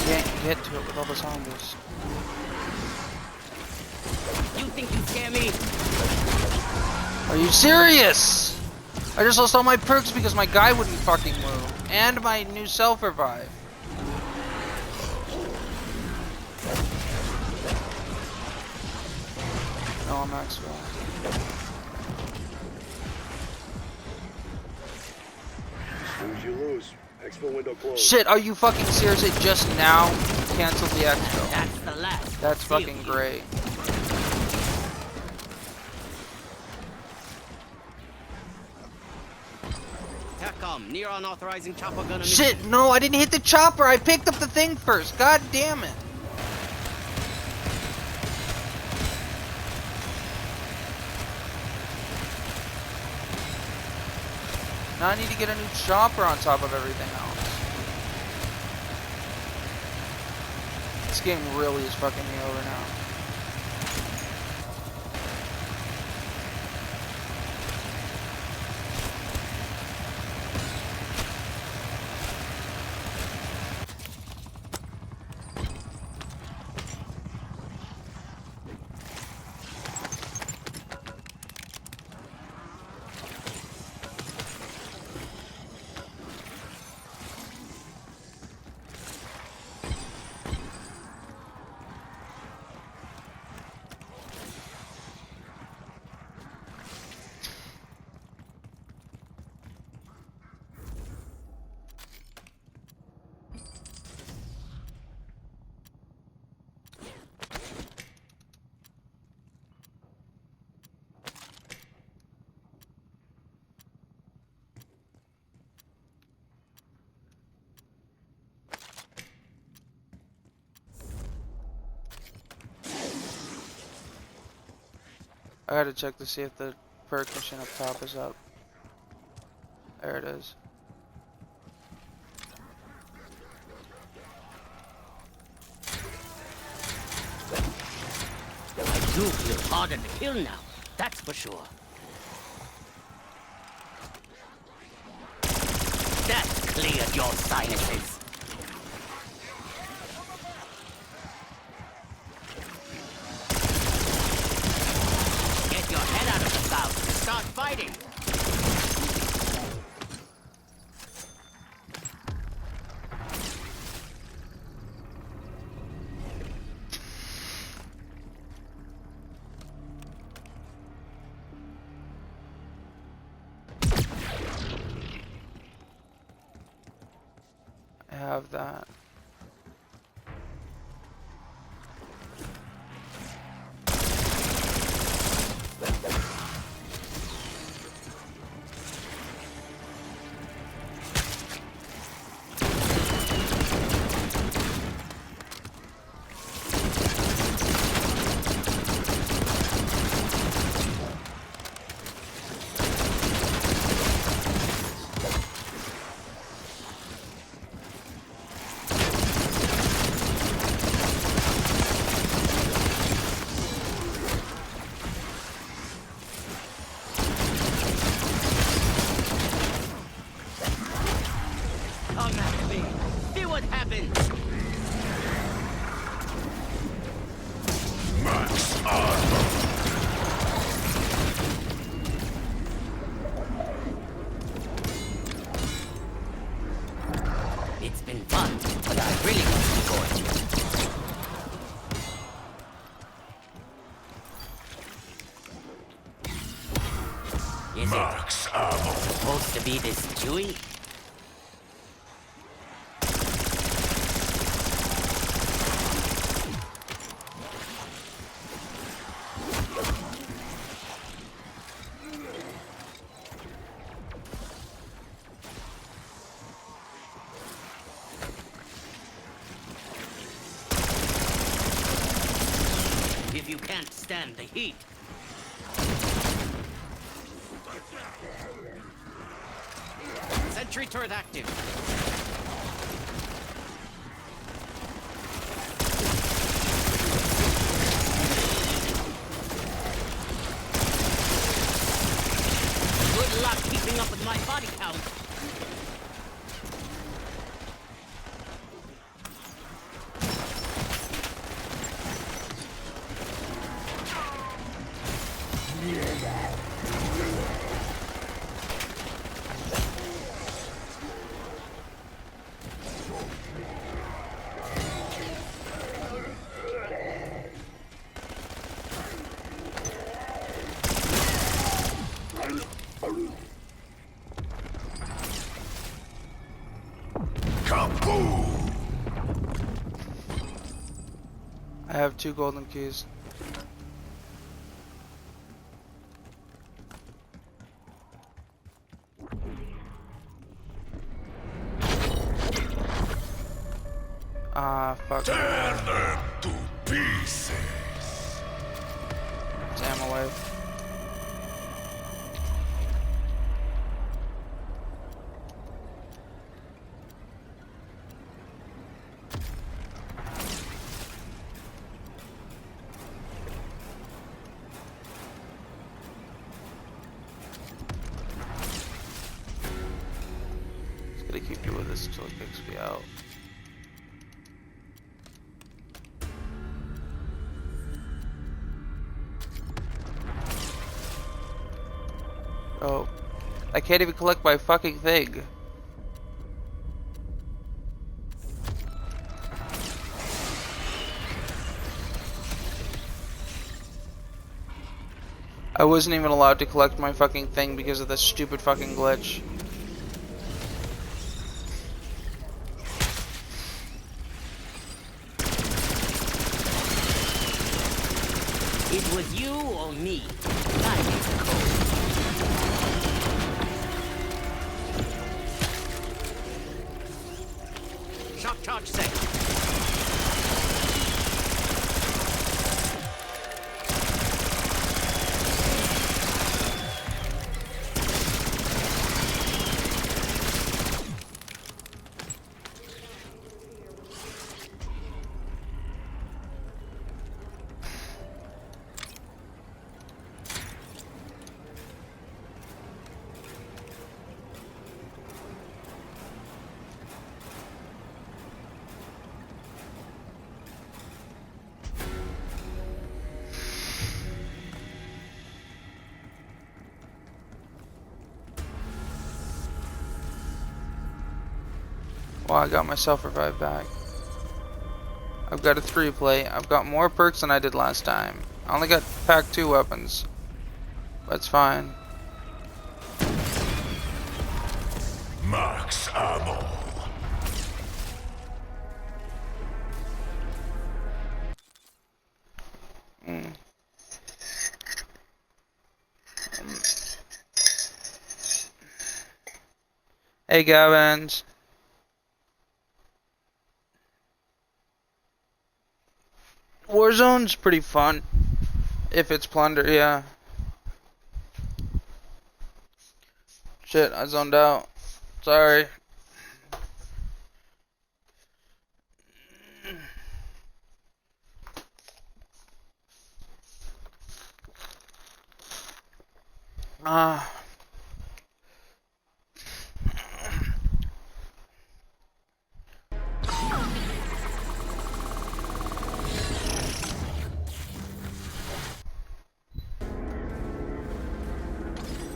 Can't get to it with all the zombies. You think you scare me? Are you serious? I just lost all my perks because my guy wouldn't fucking move. And my new self-revive. No, I'm Maxwell. Lose you lose. Exfil window closed. Shit, are you fucking serious? It just now canceled the exfil. That's the last. That's fucking great. TACOM, near unauthorizing chopper gun. Shit, no, I didn't hit the chopper. I picked up the thing first. God damn it. Now I need to get a new chopper on top of everything else. This game really is fucking me over now. I gotta check to see if the perk machine up top is up. There it is. I do feel harder to kill now. That's for sure. That cleared your sinuses. Get your head out of the clouds and start fighting. have that. Come at me. See what happens. Max armor. It's been fun, but I really want to go. Is Max armor. it supposed to be this chewy? If you can't stand the heat. Sentry turret active. Good luck keeping up with my body count. Kaboom! I have 2 golden keys. Ah, fuck. Tear them to pieces. Damn away. Just gonna keep you with this until it kicks me out. Oh, I can't even collect my fucking thing. I wasn't even allowed to collect my fucking thing because of this stupid fucking glitch. It was you or me. I need the code. Shock charge set. Well, I got myself revived back. I've got a 3 plate. I've got more perks than I did last time. I only got pack 2 weapons. That's fine. Max ammo. Hey, Gavins. Warzone's pretty fun. If it's plunder, yeah. Shit, I zoned out. Sorry. Ah.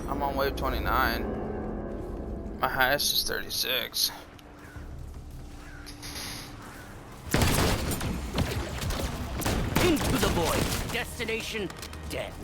I'm on wave 29. My highest is 36. Into the void. Destination death.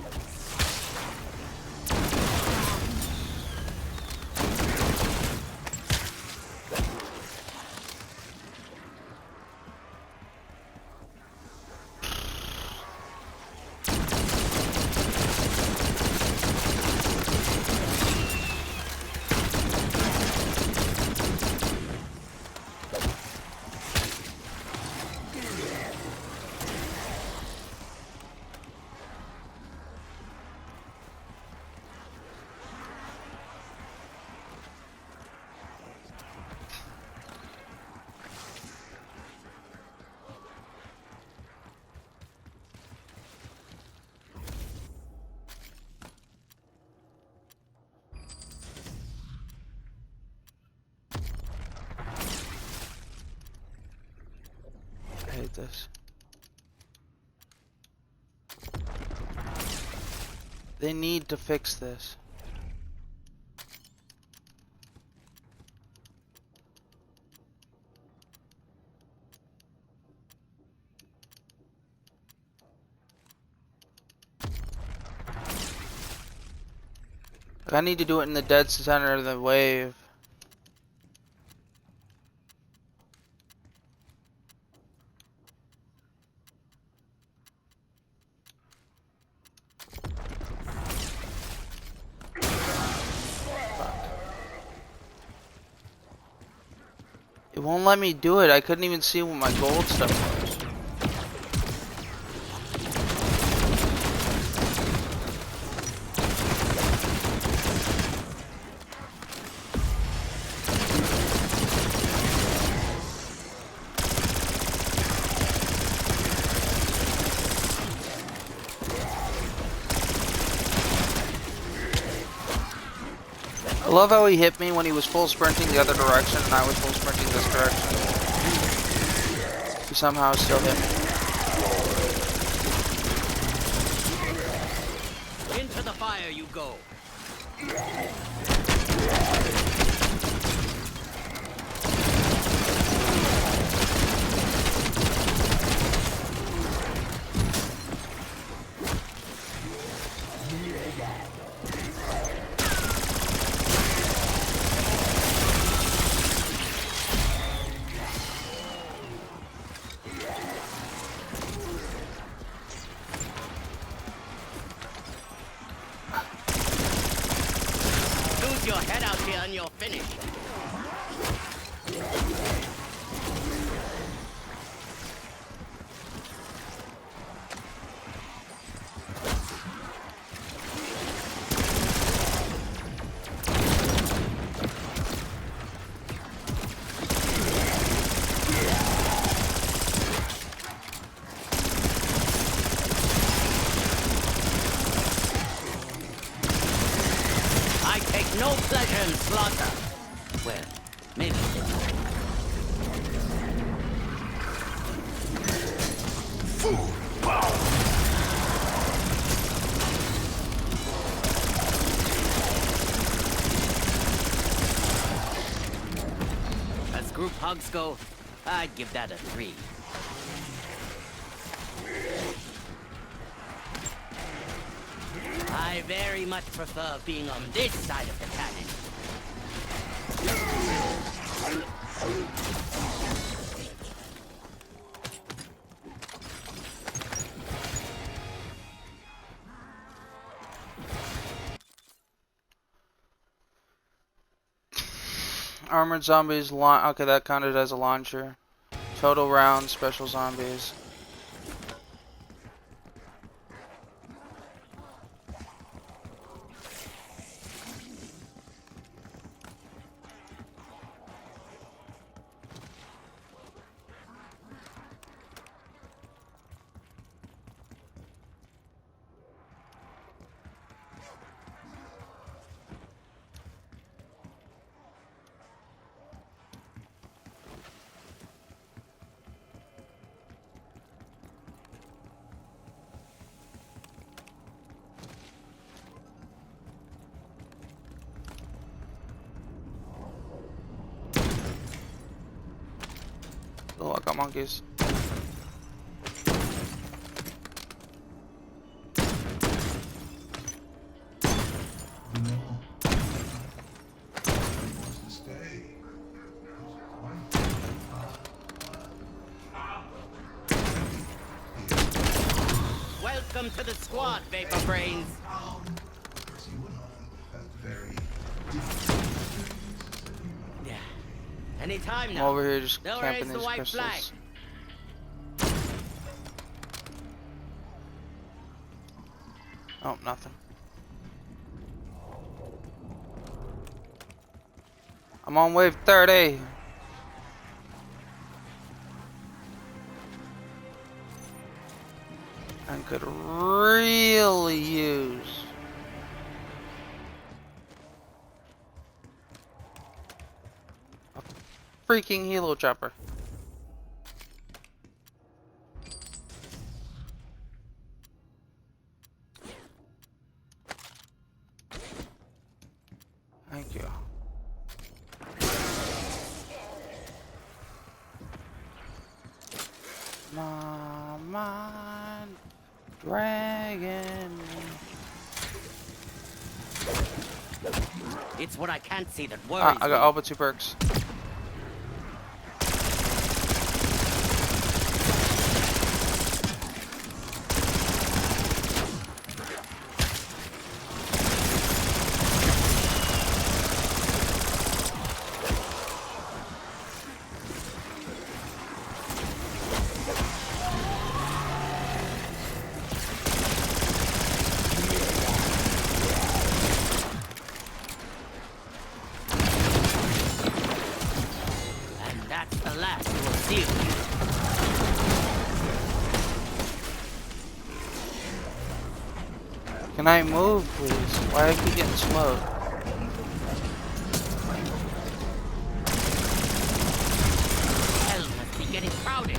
I hate this. They need to fix this. I need to do it in the dead center of the wave. It won't let me do it. I couldn't even see what my gold stuff was. I love how he hit me when he was full sprinting the other direction and I was full sprinting this direction. He somehow still hit me. Into the fire you go. Lose your head out here and you're finished. I take no pleasure in slaughter. Well, maybe they do. As group hugs go, I'd give that a 3. I very much prefer being on this side of the cannon. Armored zombies. Okay, that counted as a launcher. Total round. Special zombies. Oh, I got monkeys. Welcome to the squad, Vapor Brains. Yeah. Anytime I'm now. over here just They'll camping raise the these white crystals. flag. Oh, nothing. I'm on wave 30. I could really use a freaking helo chopper. Thank you. Mama dragon. It's what I can't see that worries I got all but 2 perks. Can I move, please? Why do I keep getting smoked? Hell must be getting crowded.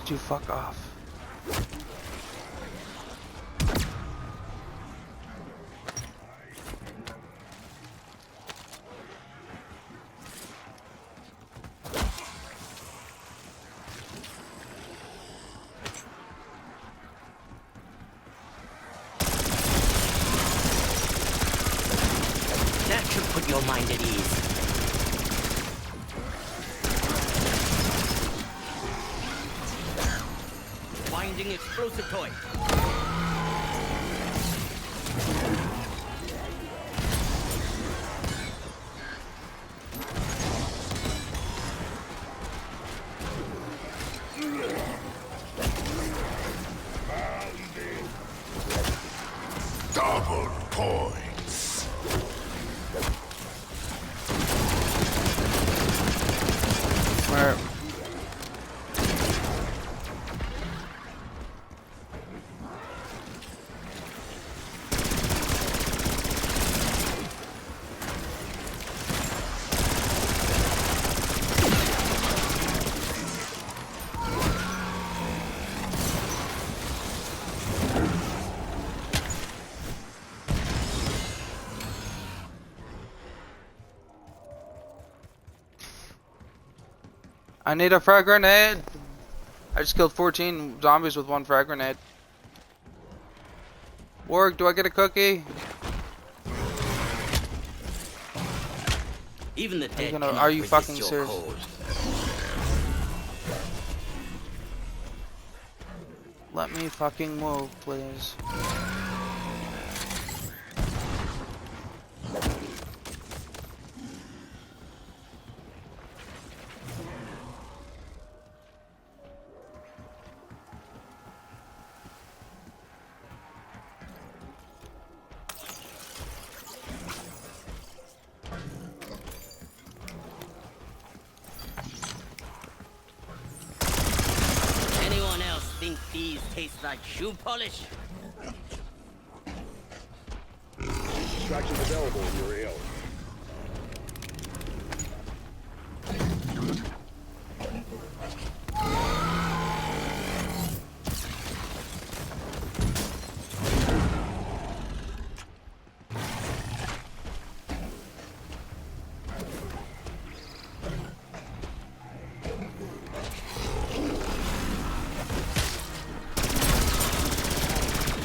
Did you fuck off? That should put your mind at ease. Finding explosive toy. Double points. Where? I need a frag grenade. I just killed 14 zombies with 1 frag grenade. Warg, do I get a cookie? Even the dead Are you cannot fucking resist serious? your cold. let me fucking move, please. Anyone else think these taste like shoe polish? Distractions available in your AO.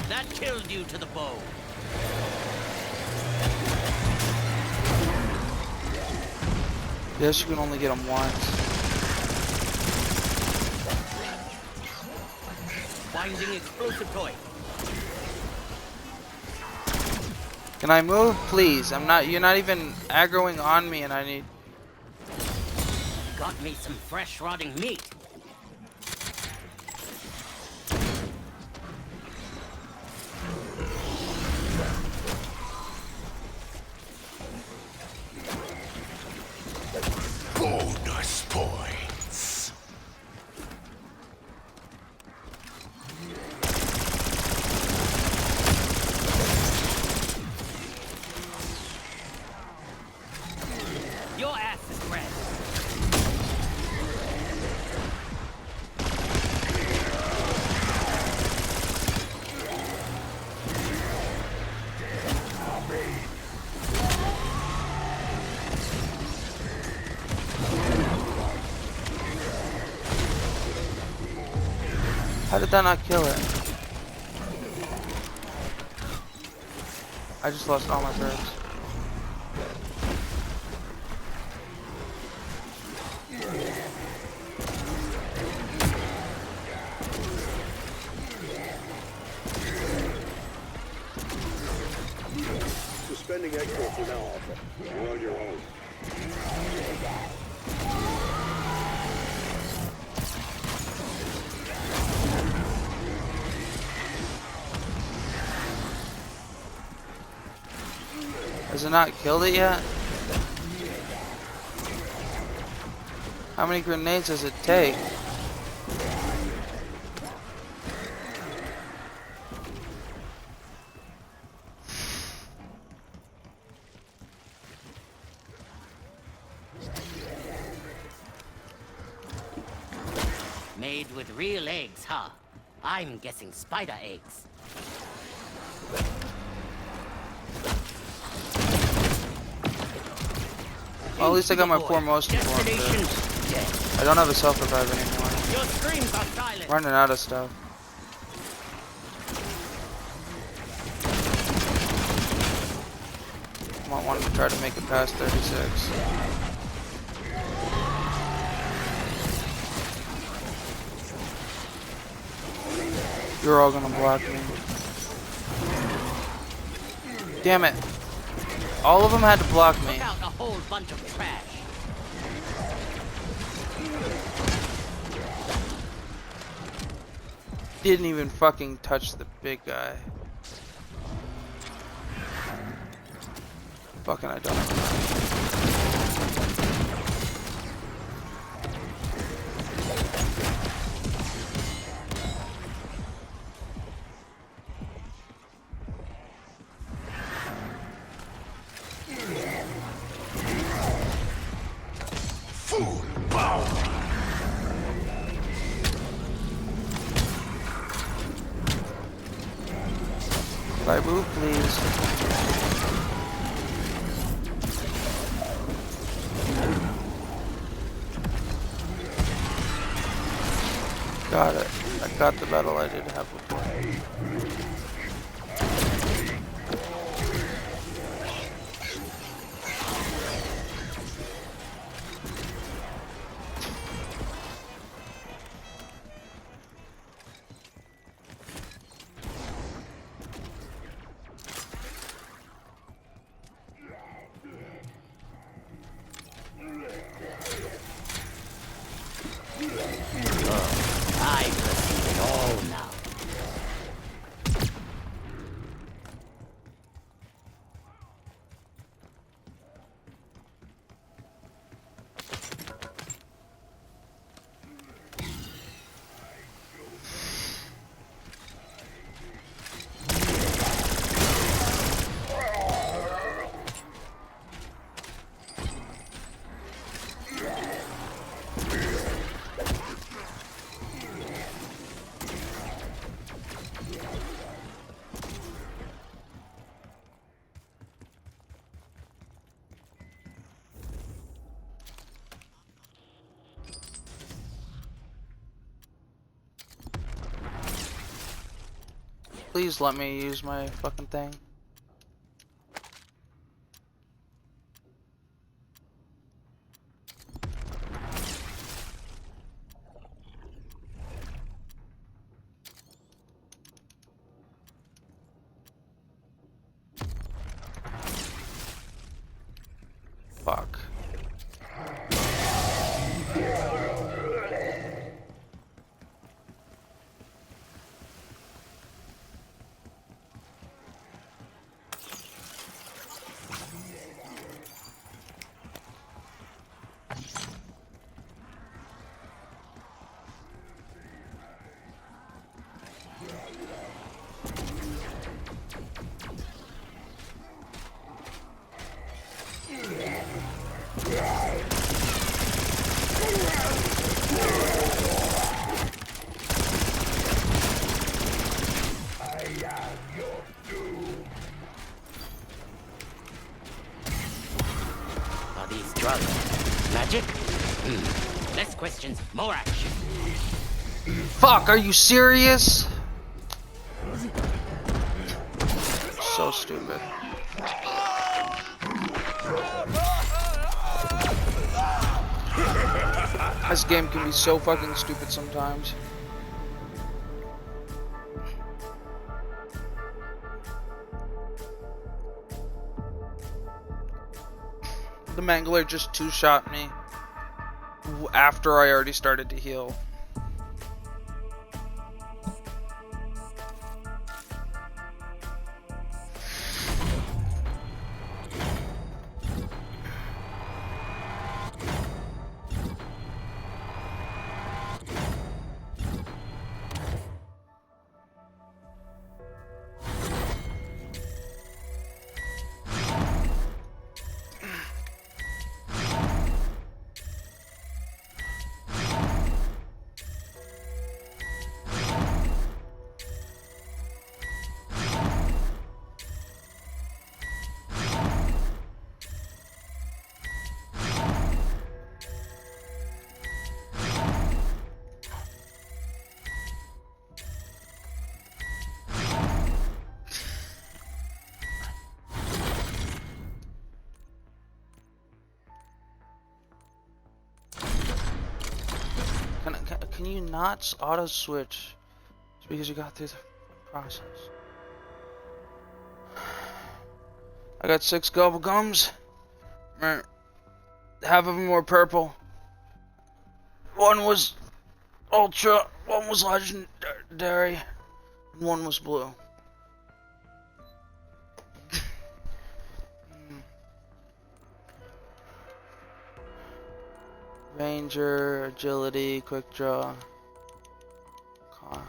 That killed you to the bone. Guess you can only get them once. Finding explosive toy. Can I move, please? You're not even aggroing on me, and I need. Got me some fresh rotting meat. Bonus points. Your ass is red. How did that not kill it? I just lost all my birds. Suspending export for now, Alpha. You're on your own. Has it not killed it yet? How many grenades does it take? Made with real eggs, huh? I'm guessing spider eggs. Well, at least I got my four most important Destination birds. dead. I don't have a self-revive anymore. Your screams are silent. Running out of stuff. Might want to try to make it past 36. You're all gonna block me. Damn it. All of them had to block me. Took out a whole bunch of trash. Didn't even fucking touch the big guy. Fucking I don't know. Full power. If I move, please. Got it. I got the battle I didn't have before. Please let me use my fucking thing. Fuck. Are these drugs magic? Less questions, more action. Fuck, are you serious? So stupid. This game can be so fucking stupid sometimes. The Mangler just two-shot me after I already started to heal. Can you not auto switch? It's because you got through the process. I got 6 gobble gums. Half of them were purple. One was ultra, one was legendary, and one was blue. Ranger, agility, quick draw, combat.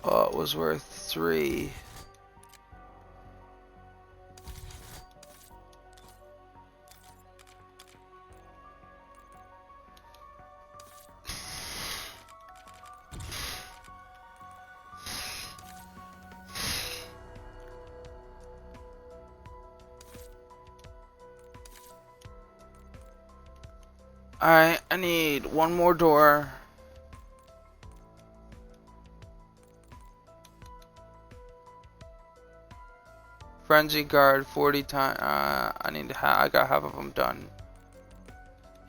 Oh, it was worth 3. Alright, I need one more door. Frenzy guard 40 times. I got half of them done.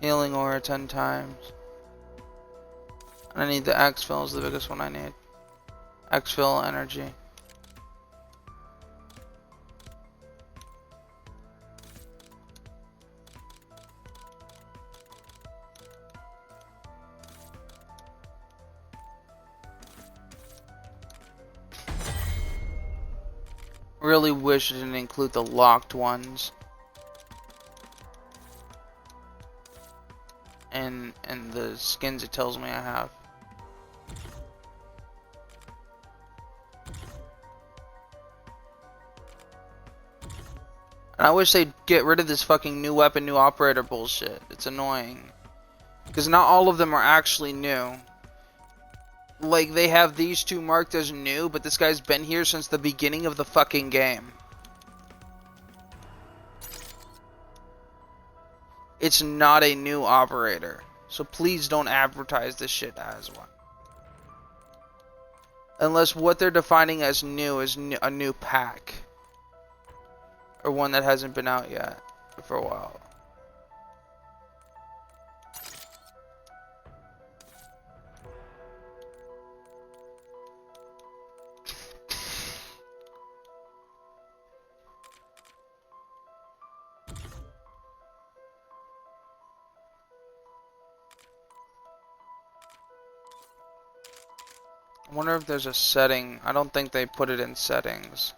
Healing aura 10 times. And I need the exfil is the biggest one I need. Exfil energy. Really wish it didn't include the locked ones. and the skins it tells me I have. And I wish they'd get rid of this fucking new weapon, new operator bullshit. It's annoying. Because not all of them are actually new. Like, they have these two marked as new, but this guy's been here since the beginning of the fucking game. It's not a new operator. So please don't advertise this shit as one. Unless what they're defining as new is a new pack. Or one that hasn't been out yet for a while. I wonder if there's a setting. I don't think they put it in settings.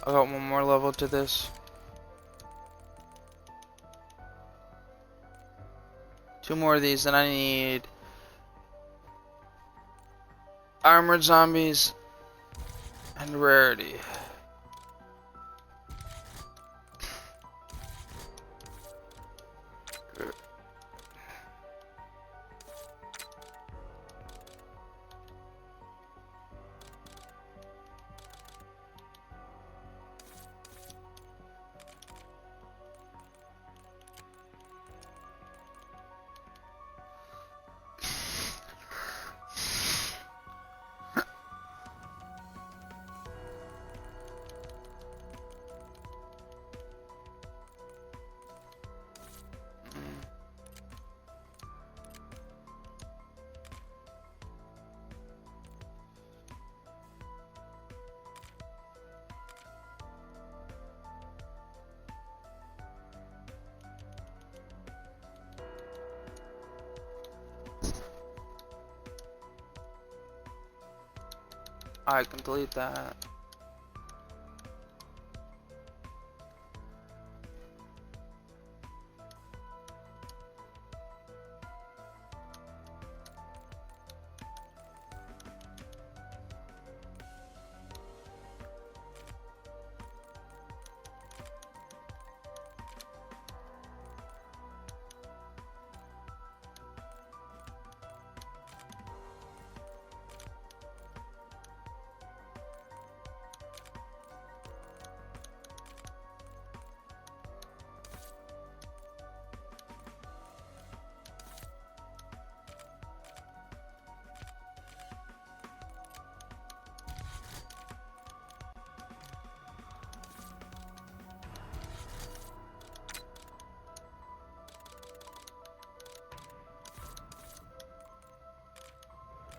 I got one more level to this. 2 more of these, and I need armored zombies and rarity. I can delete that.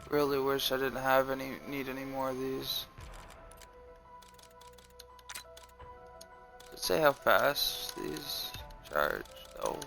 Really wish I didn't have need any more of these. Does it say how fast these charge? Oh, okay.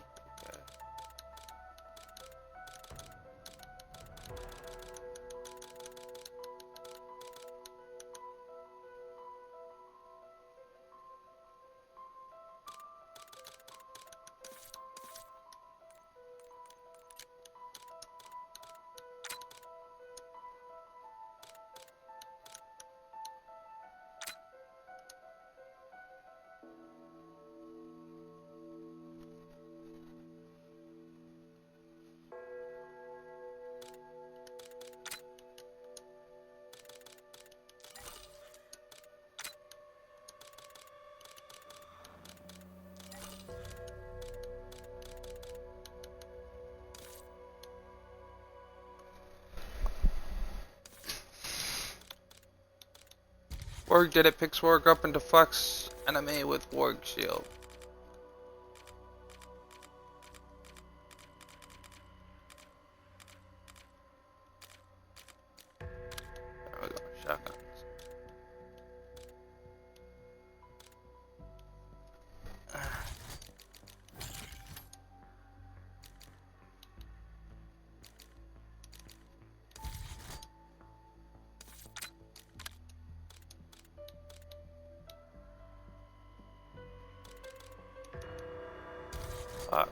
Warg did it, picks Warg up and deflects enemy with Warg shield. There we go, shotguns. Fuck.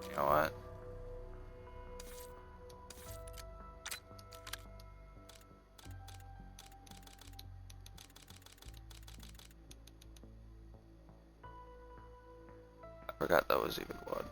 You know what? I forgot that was even blood.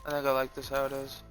I think I like this how it is.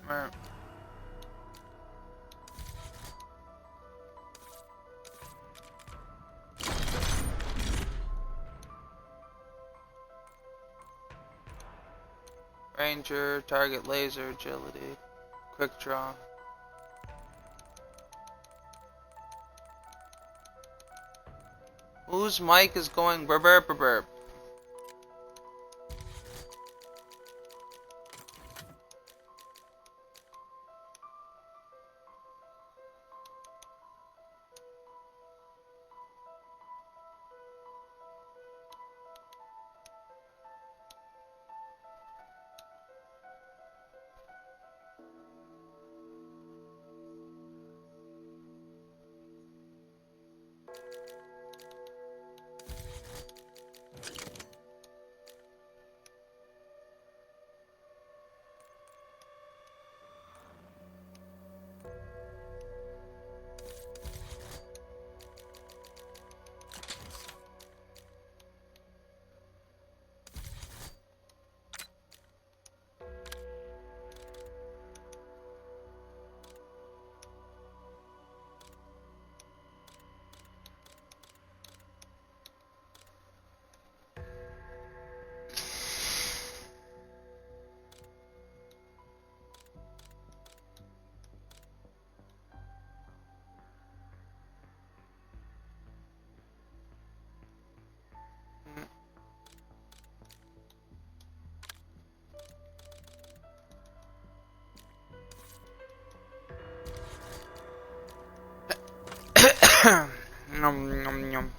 Right. Ranger, target laser, agility, quick draw. Whose mic is going burp burp burp burp? Nom, nom, nom.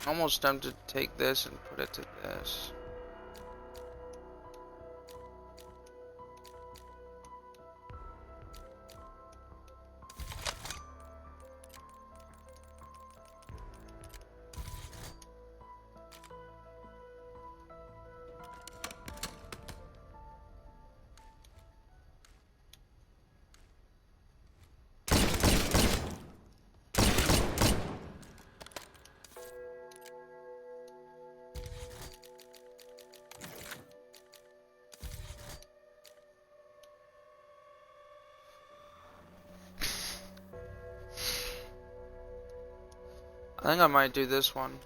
Almost tempted to take this and put it to this. I think I might do this one.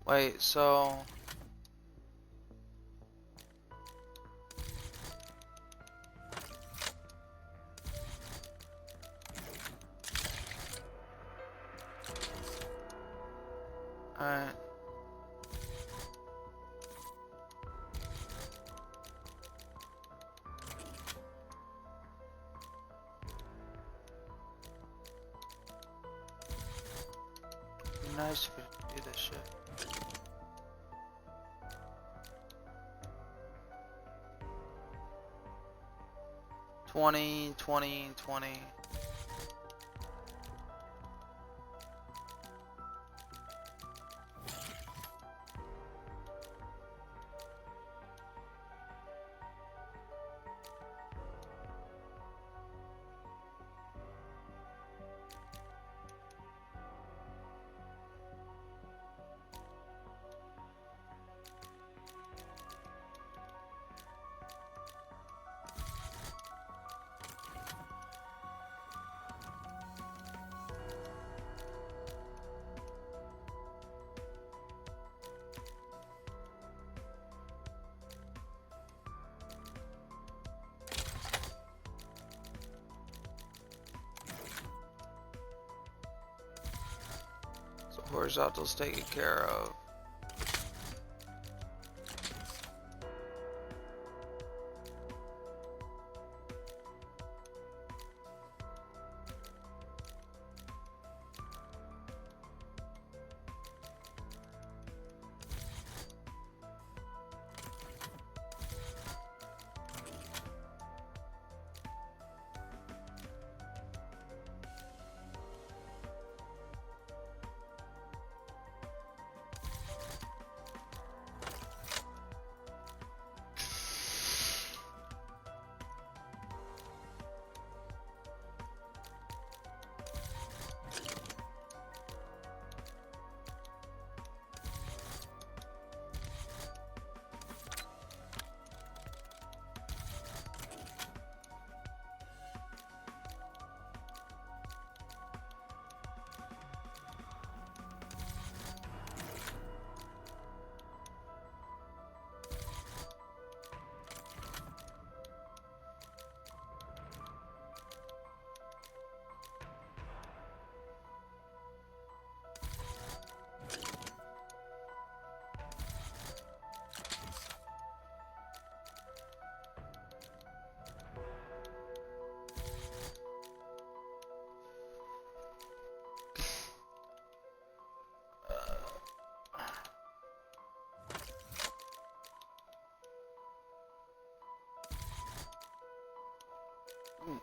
Wait, so alright. Be nice if we could do this shit. $20, $20, $20. Horizontal's taken care of. Alright,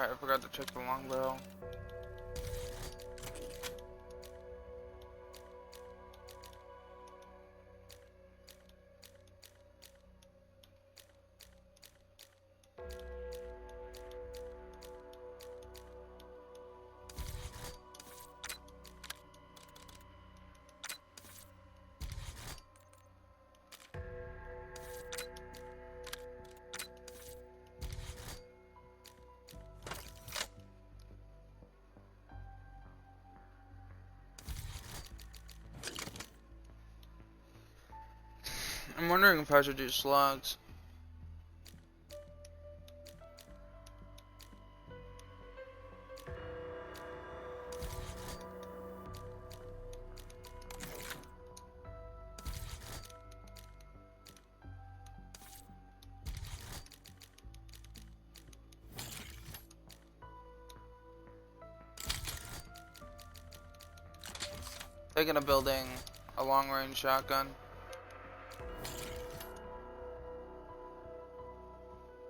I forgot to check the longbow. I'm wondering if I should do slugs. Thinking of building a long-range shotgun.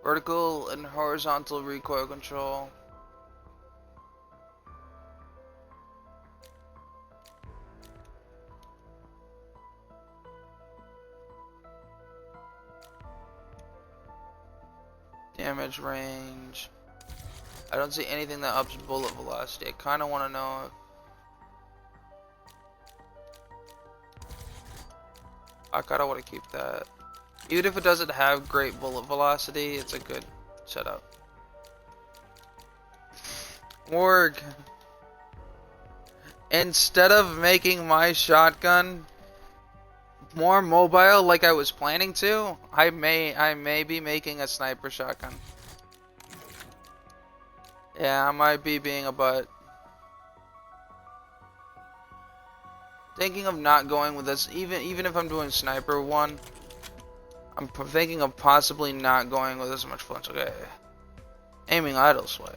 Vertical and horizontal recoil control. Damage range. I don't see anything that ups bullet velocity. I kind of want to know if I kind of want to keep that. Even if it doesn't have great bullet velocity, it's a good setup. Morg. Instead of making my shotgun more mobile like I was planning to, I may be making a sniper shotgun. Yeah, I might be being a butt. Thinking of not going with this, even if I'm doing sniper one. I'm thinking of possibly not going with as much flinch. Okay. Aiming idle sway.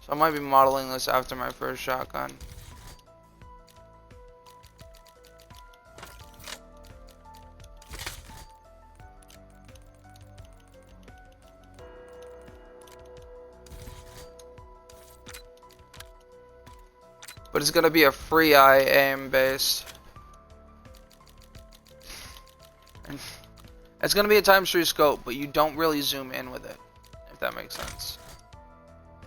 So I might be modeling this after my first shotgun. But it's gonna be a free eye aim based. It's gonna be a ×3 scope, but you don't really zoom in with it, if that makes sense.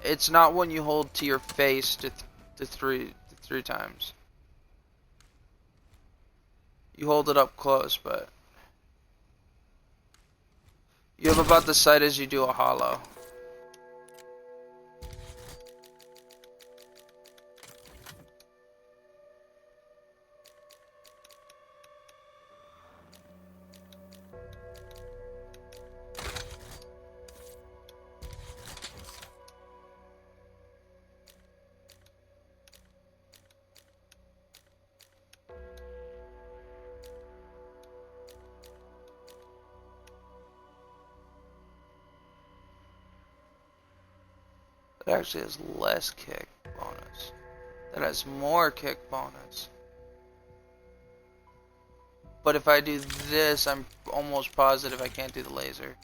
It's not when you hold to your face to three times. You hold it up close, but you have about the sight as you do a hollow. That actually has less kick bonus. That has more kick bonus. But if I do this, I'm almost positive I can't do the laser.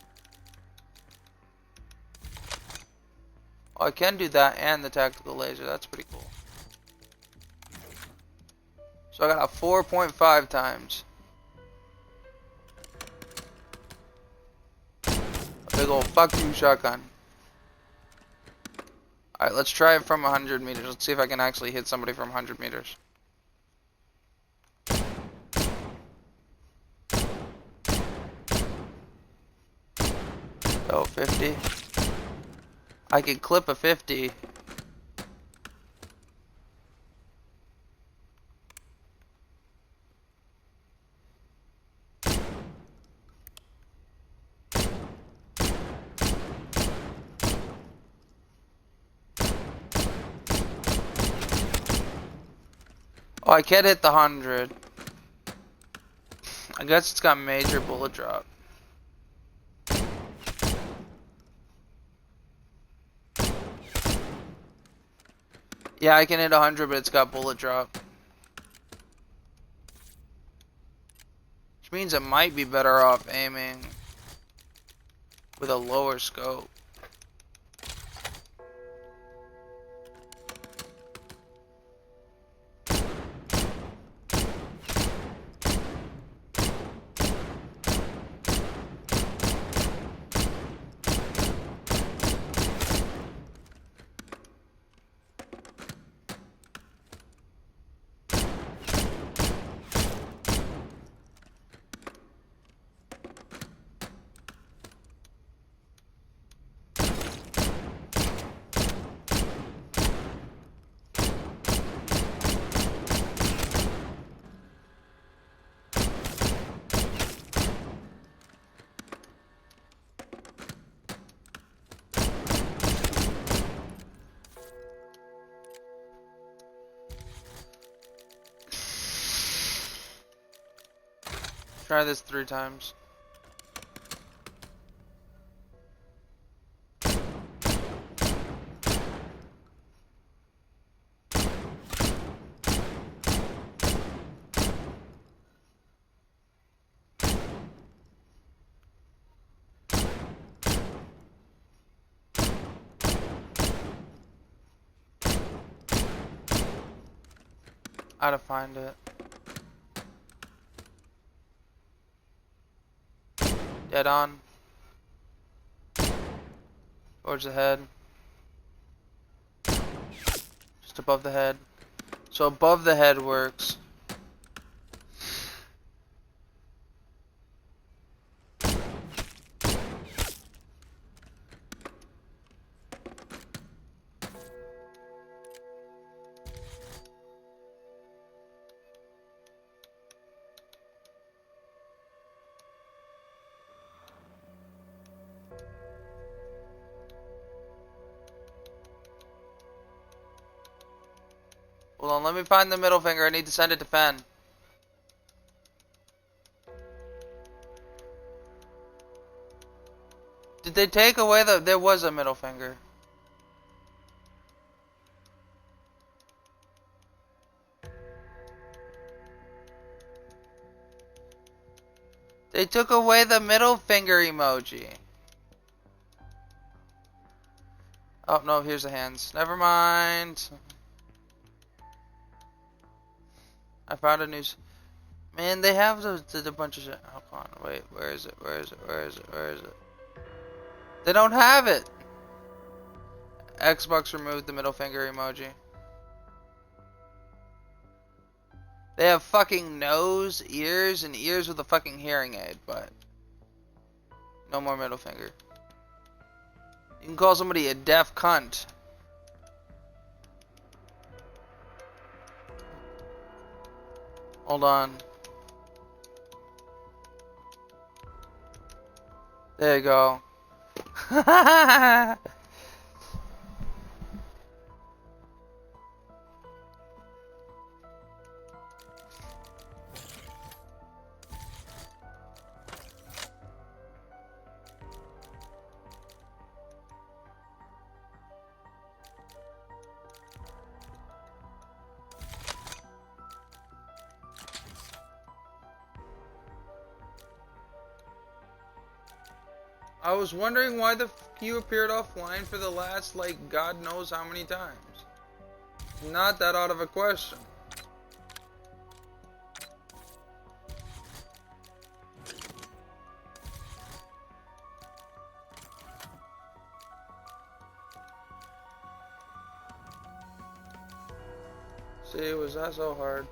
Oh, I can do that and the tactical laser. That's pretty cool. So I got a 4.5 times. A big old fuck you shotgun. Alright, let's try it from 100 meters. Let's see if I can actually hit somebody from 100 meters. Oh, 50. I could clip a 50. Oh, I can't hit the 100. I guess it's got major bullet drop. Yeah, I can hit 100, but it's got bullet drop. Which means it might be better off aiming with a lower scope. Try this 3 times. Gotta find it. Dead on. Towards the head. Just above the head. So above the head works. Hold on, let me find the middle finger. I need to send it to Fen. Did they take away the... There was a middle finger. They took away the middle finger emoji. Oh, no, here's the hands. Never mind. I found a new... Man, they have the bunch of shit. Hold on, wait, where is it? Where is it? Where is it? Where is it? They don't have it! Xbox removed the middle finger emoji. They have fucking nose, ears, and ears with a fucking hearing aid, but... No more middle finger. You can call somebody a deaf cunt. Hold on. There you go. I was wondering why the f you appeared offline for the last, like, God knows how many times. Not that out of a question. See, was that so hard?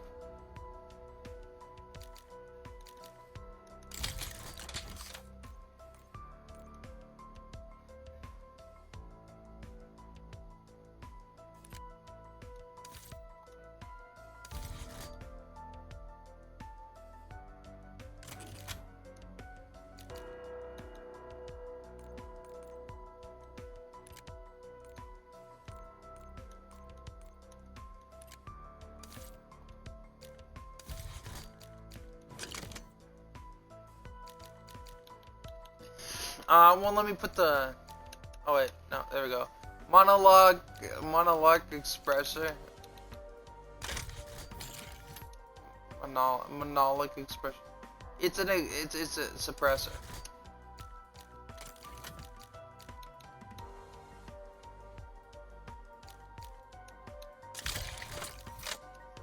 Well, let me put the... Oh, wait. No, there we go. Monologue expressor. Monologue expression. It's a suppressor.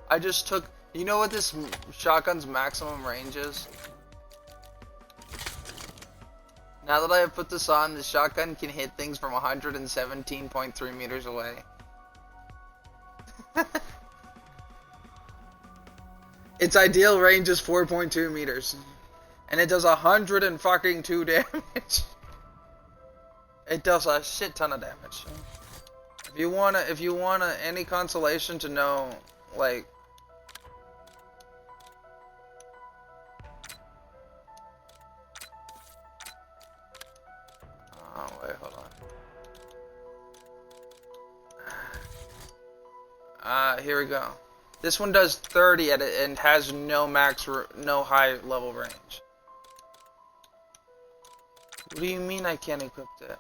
I just took... You know what this shotgun's maximum range is? Now that I have put this on, the shotgun can hit things from 117.3 meters away. Its ideal range is 4.2 meters. And it does 102 damage. It does a shit ton of damage. If you wanna any consolation to know, like... Oh, wait, hold on. Here we go. This one does 30 at it and has no no high level range. What do you mean I can't equip that?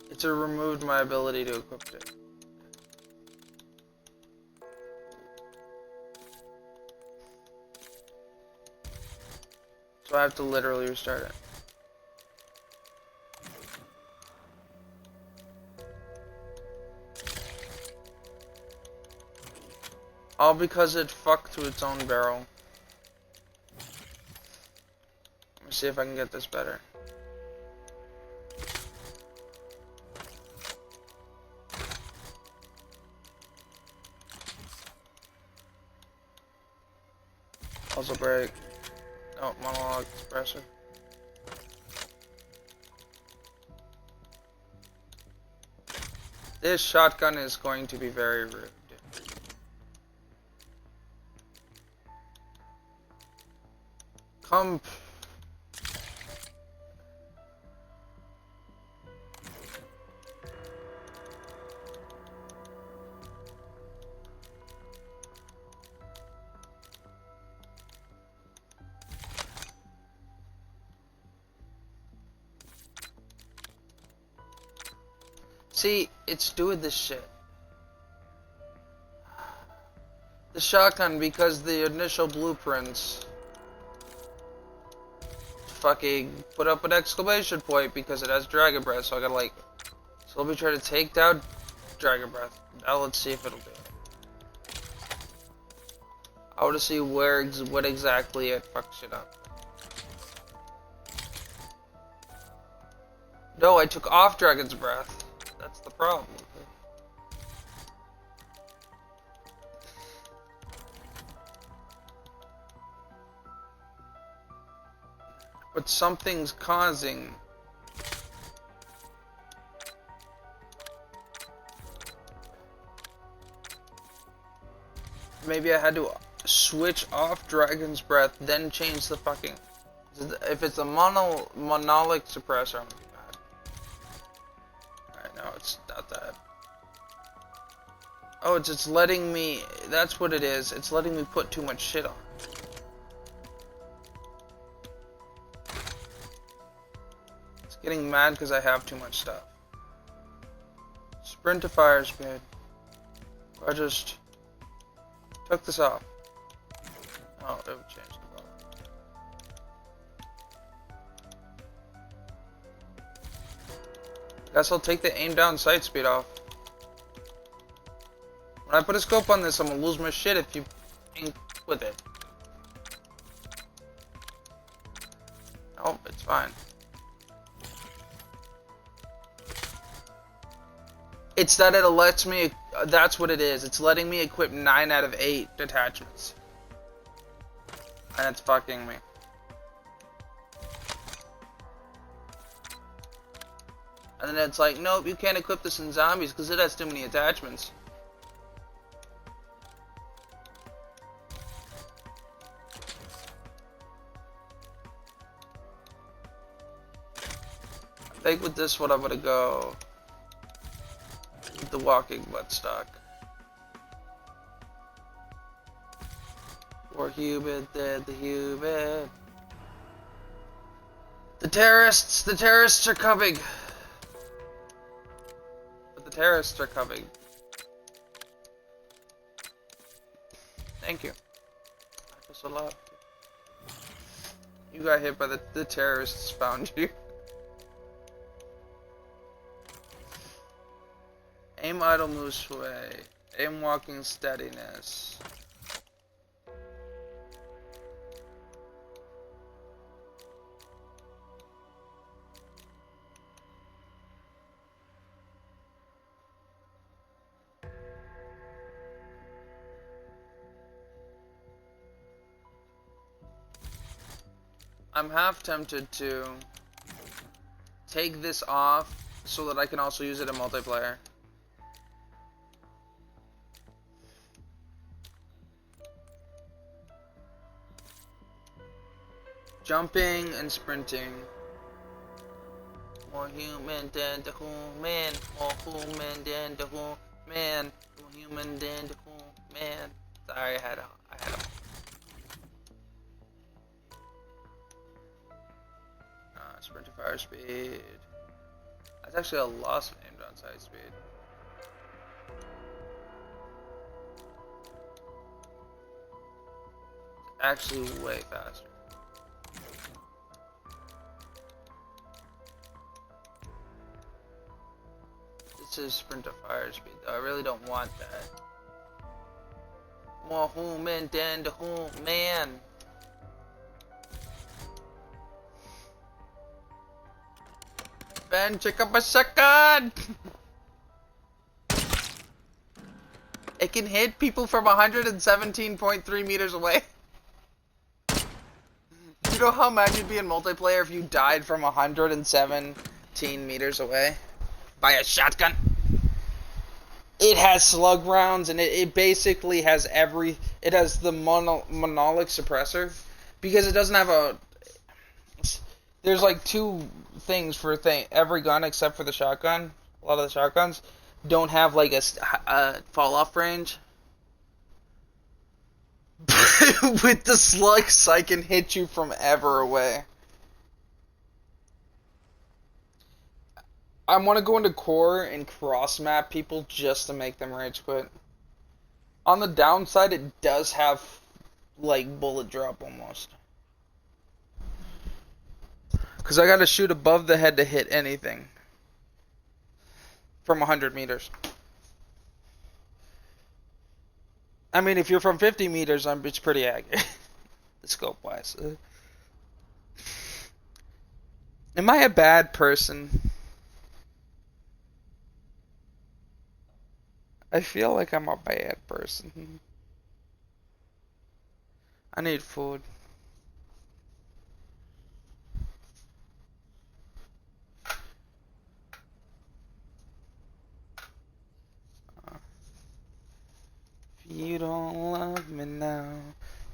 It's removed my ability to equip it. So I have to literally restart it. All because it fucked to its own barrel. Let me see if I can get this better. Also break. No, monologue expressor. This shotgun is going to be very rude. Come. See, it's doing this shit. The shotgun, because the initial blueprints fucking put up an exclamation point because it has Dragon Breath, so I gotta like slowly try to take down Dragon Breath. Now let's see if it'll do it. I want to see what exactly it fucks it up. No, I took off Dragon's Breath. That's the problem. But something's causing. Maybe I had to switch off Dragon's Breath, then change the fucking. If it's a monolithic suppressor, I'm gonna be mad. Alright, no, it's not that. Oh, it's letting me. That's what it is. It's letting me put too much shit on. Getting mad because I have too much stuff. Sprint to fire speed. I just took this off. Oh, it would change the button. Guess I'll take the aim down sight speed off. When I put a scope on this, I'm gonna lose my shit if you ain't with it. Oh, it's fine. It's that it lets me, that's what it is. It's letting me equip 9 out of 8 detachments. And it's fucking me. And then it's like, nope, you can't equip this in zombies because it has too many attachments. I think with this one I'm gonna go the walking buttstock. Or human than the human. The terrorists are coming. But the terrorists are coming. Thank you. I feel so loved. You got hit by the terrorists found you. Aim idle moves sway. Aim walking steadiness. I'm half tempted to take this off so that I can also use it in multiplayer. Jumping and sprinting. More human than the human. More human than the human. More human than the human. Sorry, I had a sprint to fire speed. That's actually a loss named on side speed. It's actually way faster. This is sprint to fire speed though. I really don't want that. More human than the human. Ben, check up a second! It can hit people from 117.3 meters away. You know how mad you'd be in multiplayer if you died from 117 meters away? By a shotgun? It has slug rounds and it basically has it has the monolithic suppressor. Because it doesn't have a... There's like two things for every gun except for the shotgun. A lot of the shotguns don't have like a fall off range. With the slugs, I can hit you from ever away. I want to go into core and cross map people just to make them rage quit. On the downside, it does have like bullet drop almost. Because I gotta shoot above the head to hit anything. From 100 meters. I mean, if you're from 50 meters, it's pretty accurate. Scope wise. Am I a bad person? I feel like I'm a bad person. I need food. You don't love me now,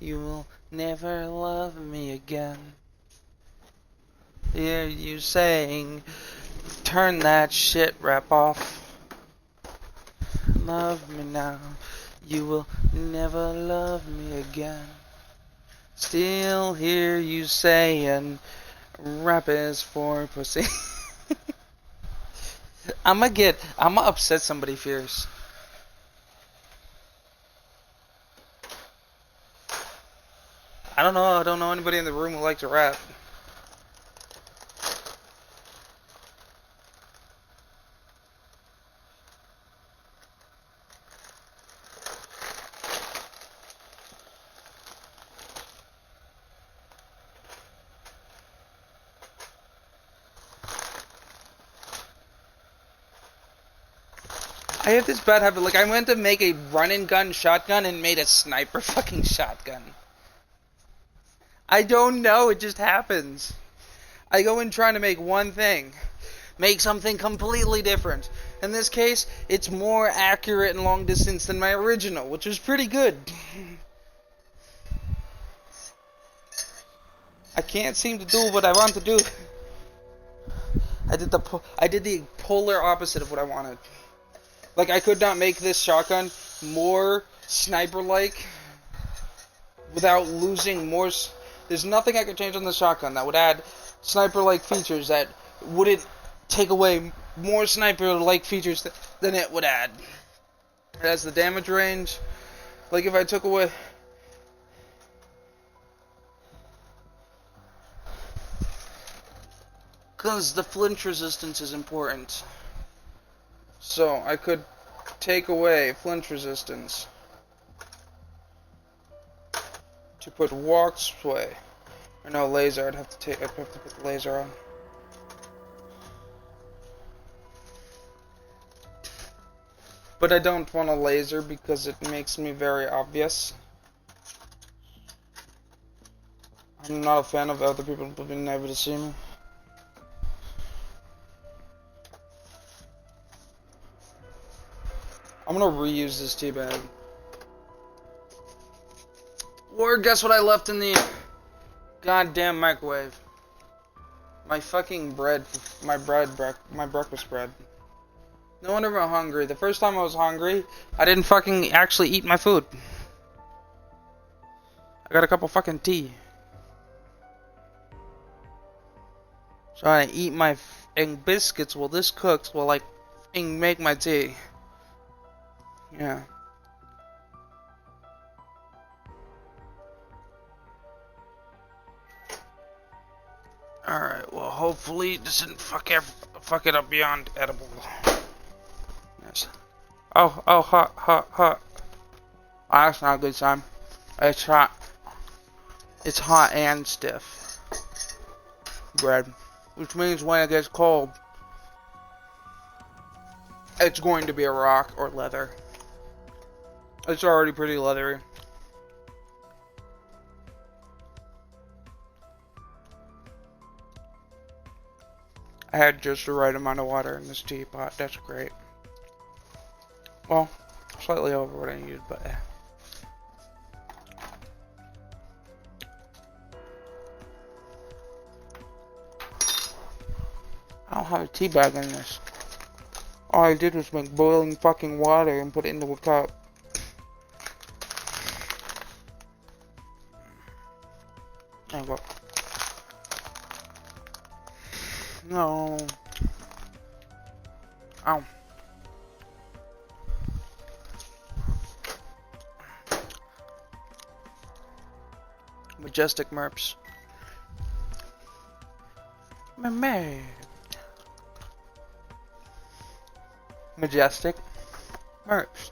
you will never love me again. Hear you saying, turn that shit rap off. Love me now, you will never love me again. Still hear you saying, rap is for pussy. I'ma upset somebody fierce. I don't know anybody in the room who likes to rap. I have this bad habit, like I went to make a run and gun shotgun and made a sniper fucking shotgun. I don't know, it just happens. I go in trying to make one thing. Make something completely different. In this case, it's more accurate and long distance than my original, which was pretty good. I can't seem to do what I want to do. I did the polar opposite of what I wanted. Like, I could not make this shotgun more sniper-like without losing more. There's nothing I could change on the shotgun that would add sniper-like features that wouldn't take away more sniper-like features than it would add. It has the damage range. Like if I took away. Because the flinch resistance is important. So I could take away flinch resistance to put walk sway. Or no, laser. I'd have to put the laser on. But I don't want a laser because it makes me very obvious. I'm not a fan of other people being able to see me. I'm gonna reuse this tea bag. Or guess what I left in the goddamn microwave? My fucking bread, my breakfast bread. No wonder I'm hungry. The first time I was hungry, I didn't fucking actually eat my food. I got a cup of fucking tea. So I eat my biscuits while this cooks while I make my tea. Yeah. Alright, well hopefully this didn't fuck it up beyond edible. Yes. Oh, hot. Oh, that's not a good sign. It's hot. It's hot and stiff. Bread. Which means when it gets cold, it's going to be a rock or leather. It's already pretty leathery. I had just the right amount of water in this teapot. That's great. Well, slightly over what I needed, but yeah. I don't have a tea bag in this. All I did was make boiling fucking water and put it into a cup. There we go. No. Ow. Majestic Merps. Man. Majestic Merps.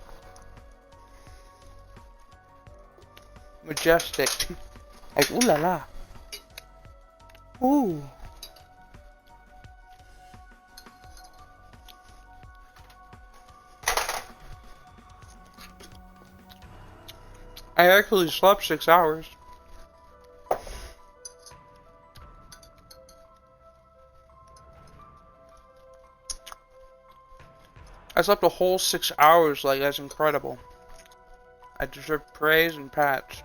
Majestic. Like, ooh la la. Ooh. I actually slept 6 hours. I slept a whole 6 hours, like, that's incredible. I deserve praise and pats.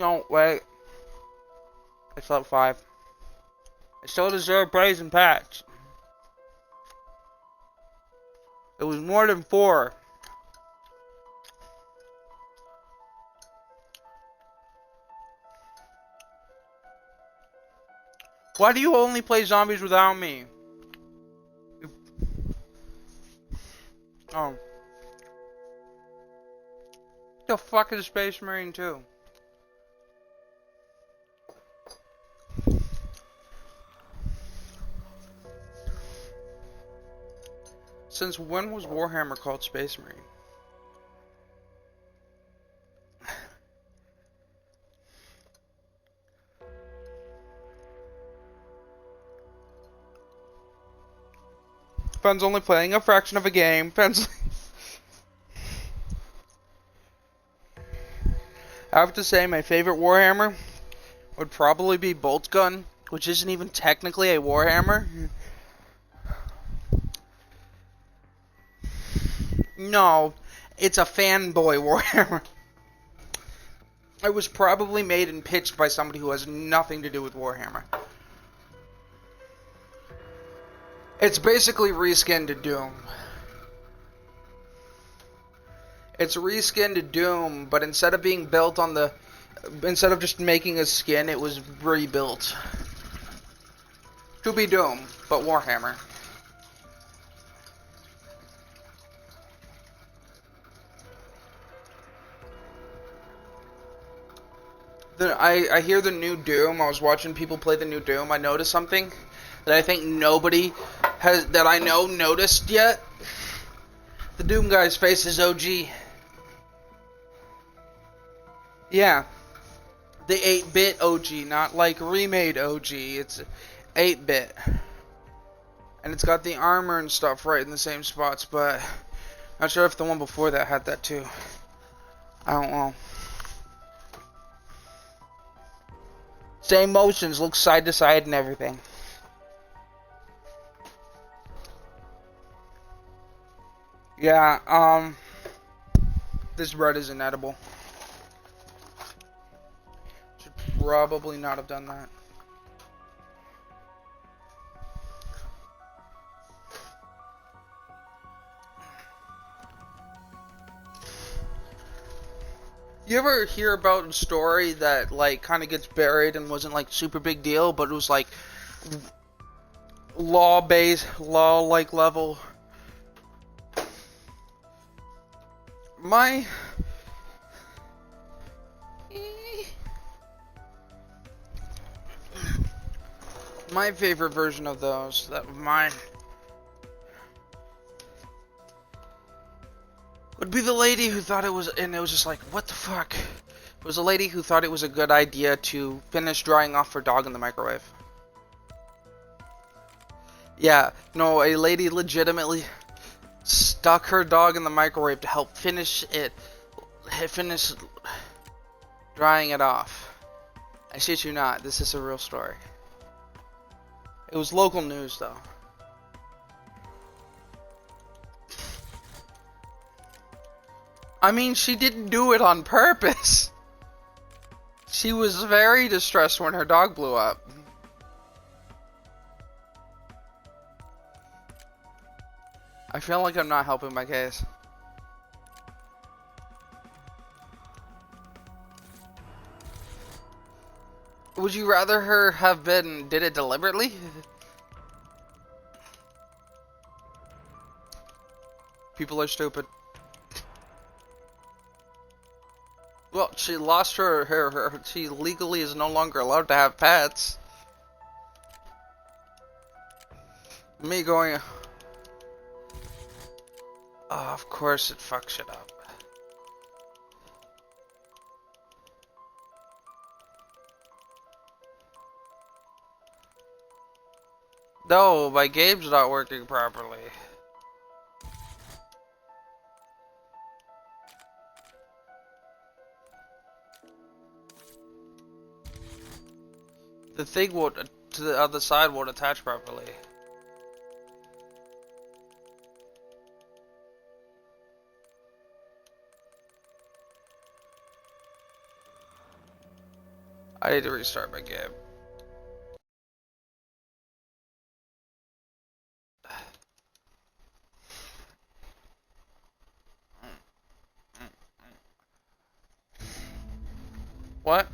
No, wait. I slept 5. I still deserve praise and pats. It was more than 4. Why do you only play zombies without me? Oh. The fuck is Space Marine 2? Since when was Warhammer called Space Marine? Fen's only playing a fraction of a game. Fen's. I have to say, my favorite Warhammer would probably be Bolt Gun, which isn't even technically a Warhammer. No, it's a fanboy Warhammer. It was probably made and pitched by somebody who has nothing to do with Warhammer. It's basically reskinned Doom. It's reskinned Doom, but instead of being built on the... Instead of just making a skin, it was rebuilt. To be Doom, but Warhammer. I hear the new Doom. I was watching people play the new Doom. I noticed something that I think nobody has, that I know, noticed yet. The Doom guy's face is OG. Yeah. The 8-bit OG, not like remade OG. It's 8-bit. And it's got the armor and stuff right in the same spots, but not sure if the one before that had that too. I don't know. Same motions, look side to side and everything. Yeah, this bread is inedible. Should probably not have done that. You ever hear about a story that like kind of gets buried and wasn't like super big deal, but it was like law-based, law-like level? My favorite version of those, that mine, would be the lady who thought it was, and it was just like, what the fuck? It was a lady who thought it was a good idea to finish drying off her dog in the microwave. Yeah, no, a lady legitimately stuck her dog in the microwave to help finish drying it off. I shit you not, this is a real story. It was local news though. I mean, she didn't do it on purpose. She was very distressed when her dog blew up. I feel like I'm not helping my case. Would you rather her have did it deliberately? People are stupid. Well, she lost she legally is no longer allowed to have pets. Me going, oh, of course it fucks shit up. No, my game's not working properly. The thing won't, to the other side won't attach properly. I need to restart my game. What?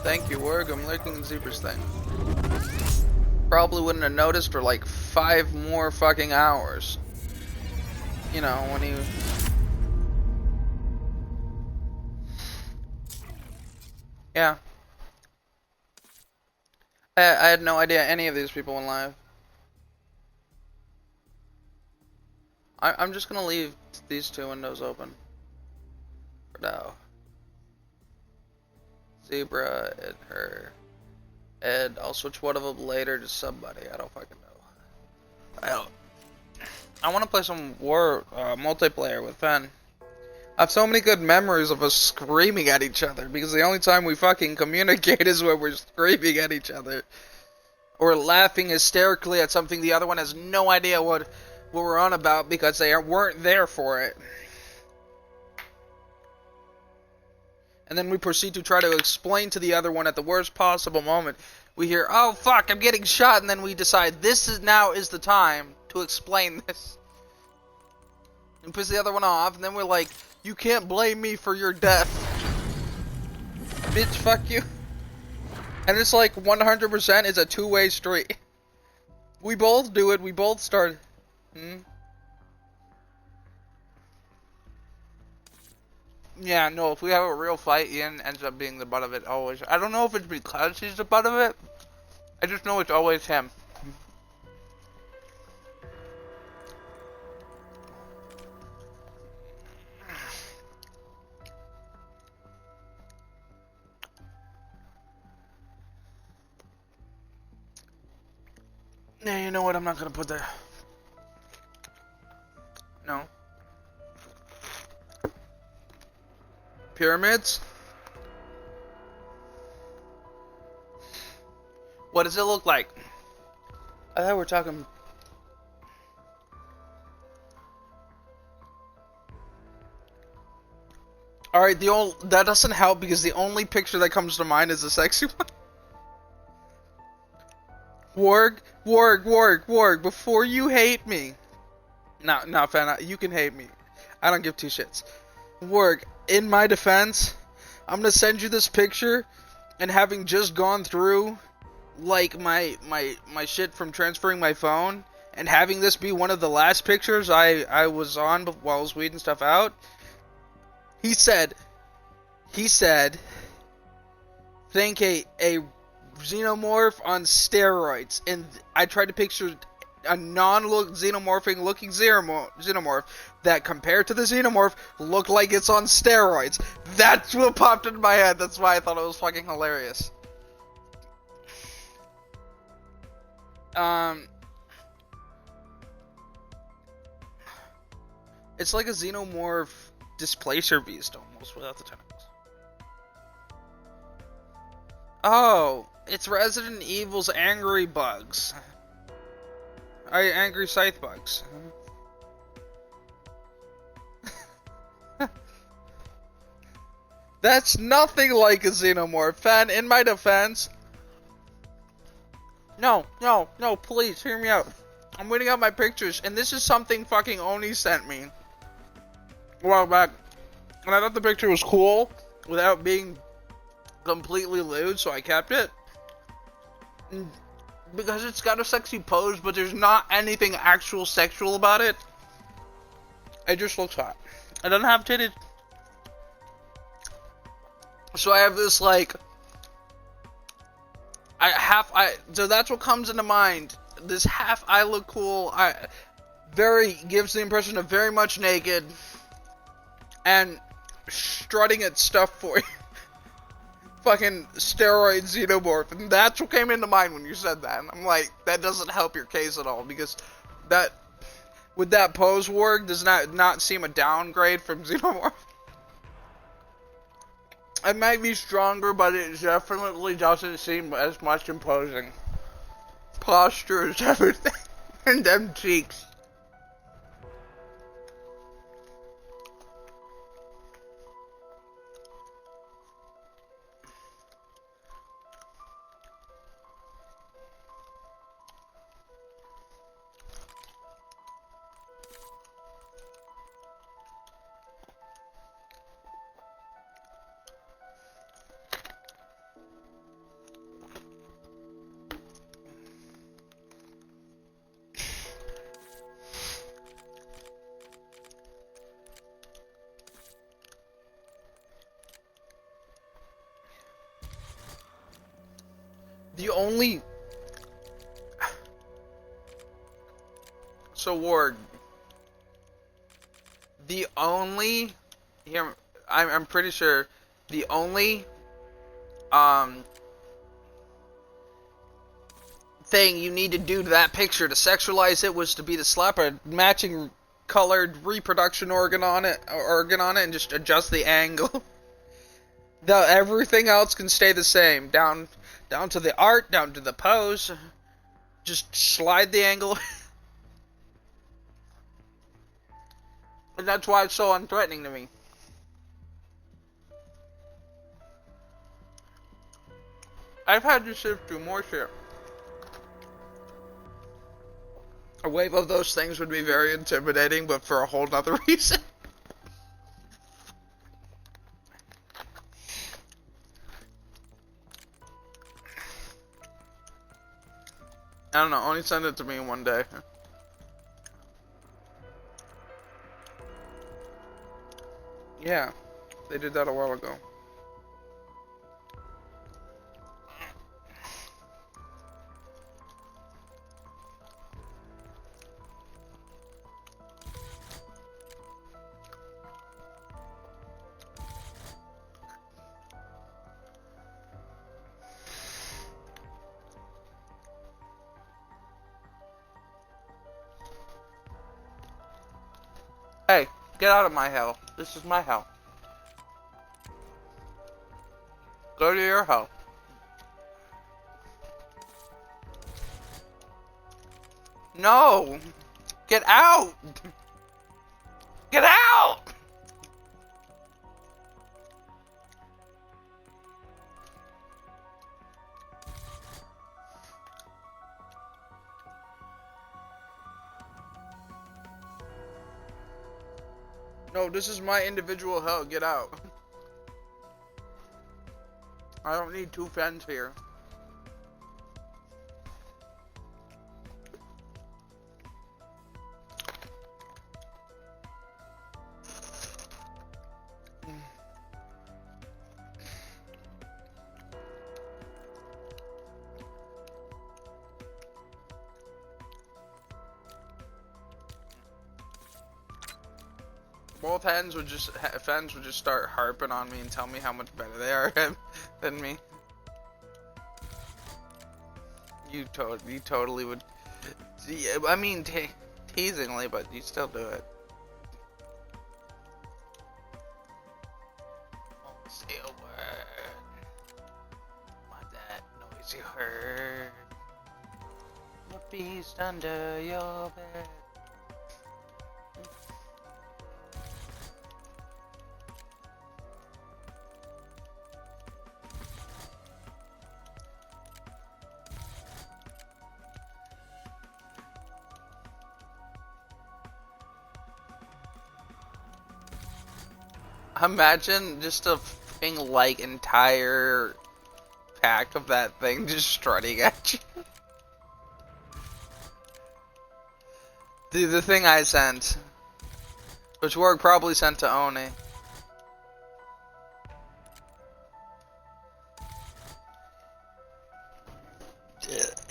Thank you, Werg. I'm lurking in Zebra's thing. Probably wouldn't have noticed for like 5 more fucking hours. You know, when he... Yeah. I had no idea any of these people went live. I'm just gonna leave these 2 windows open. For now. Zebra and her. And I'll switch one of them later to somebody. I don't fucking know. I want to play some war multiplayer with Fen. I have so many good memories of us screaming at each other, because the only time we fucking communicate is when we're screaming at each other. Or laughing hysterically at something the other one has no idea what we're on about because they weren't there for it. And then we proceed to try to explain to the other one at the worst possible moment. We hear, oh fuck, I'm getting shot, and then we decide this is the time to explain this. And piss the other one off, and then we're like, you can't blame me for your death. Bitch, fuck you. And it's like 100% is a two-way street. We both do it, we both start. Yeah, no, if we have a real fight, Ian ends up being the butt of it always. I don't know if it's because he's the butt of it. I just know it's always him. Yeah, you know what? I'm not gonna put there. No. Pyramids? What does it look like? I thought we were talking... Alright, that doesn't help because the only picture that comes to mind is a sexy one. Warg, before you hate me. No, fan, you can hate me. I don't give two shits. Warg, in my defense, I'm gonna send you this picture, and having just gone through, like, my shit from transferring my phone, and having this be one of the last pictures I was on while I was weeding stuff out, he said, think a xenomorph on steroids, and I tried to picture a non-xenomorphic looking xenomorph that compared to the xenomorph looked like it's on steroids. That's what popped into my head. That's why I thought it was fucking hilarious. It's like a xenomorph displacer beast almost without the tentacles. Oh, it's Resident Evil's angry bugs. Angry scythe bugs. That's nothing like a xenomorph. Fan, in my defense. No, please, hear me out. I'm reading out my pictures, and this is something fucking Oni sent me a while back. And I thought the picture was cool without being completely lewd, so I kept it. Because it's got a sexy pose, but there's not anything actual sexual about it. It just looks hot. It doesn't have titties. So I have this, like, so that's what comes into mind. This half I look cool, gives the impression of very much naked, and strutting at stuff for you. Fucking steroid xenomorph, and that's what came into mind when you said that. And I'm like, that doesn't help your case at all, because that, with that pose work, does not seem a downgrade from xenomorph. It might be stronger, but it definitely doesn't seem as much imposing. Posture is everything, and them cheeks. The only... So, Ward. The only... Here, I'm pretty sure the only... thing you need to do to that picture to sexualize it was to be to slap a matching colored reproduction organ on it, and just adjust the angle. Everything else can stay the same, down to the art, down to the pose. Just slide the angle. And that's why it's so unthreatening to me. I've had to sift through more shit. A wave of those things would be very intimidating, but for a whole nother reason. I don't know, only send it to me one day. Yeah, they did that a while ago. Hey, get out of my hell. This is my hell. Go to your hell. No! Get out! Get out! No, this is my individual hell. Get out. I don't need two friends here. Both fans would just start harping on me and tell me how much better they are than me. You totally would. I mean, teasingly, but you still do it. Won't say a word. Want that noisy herd? The beast under your bed. Imagine just a fucking like entire pack of that thing just strutting at you. Dude, the thing I sent, which Warg probably sent to Oni.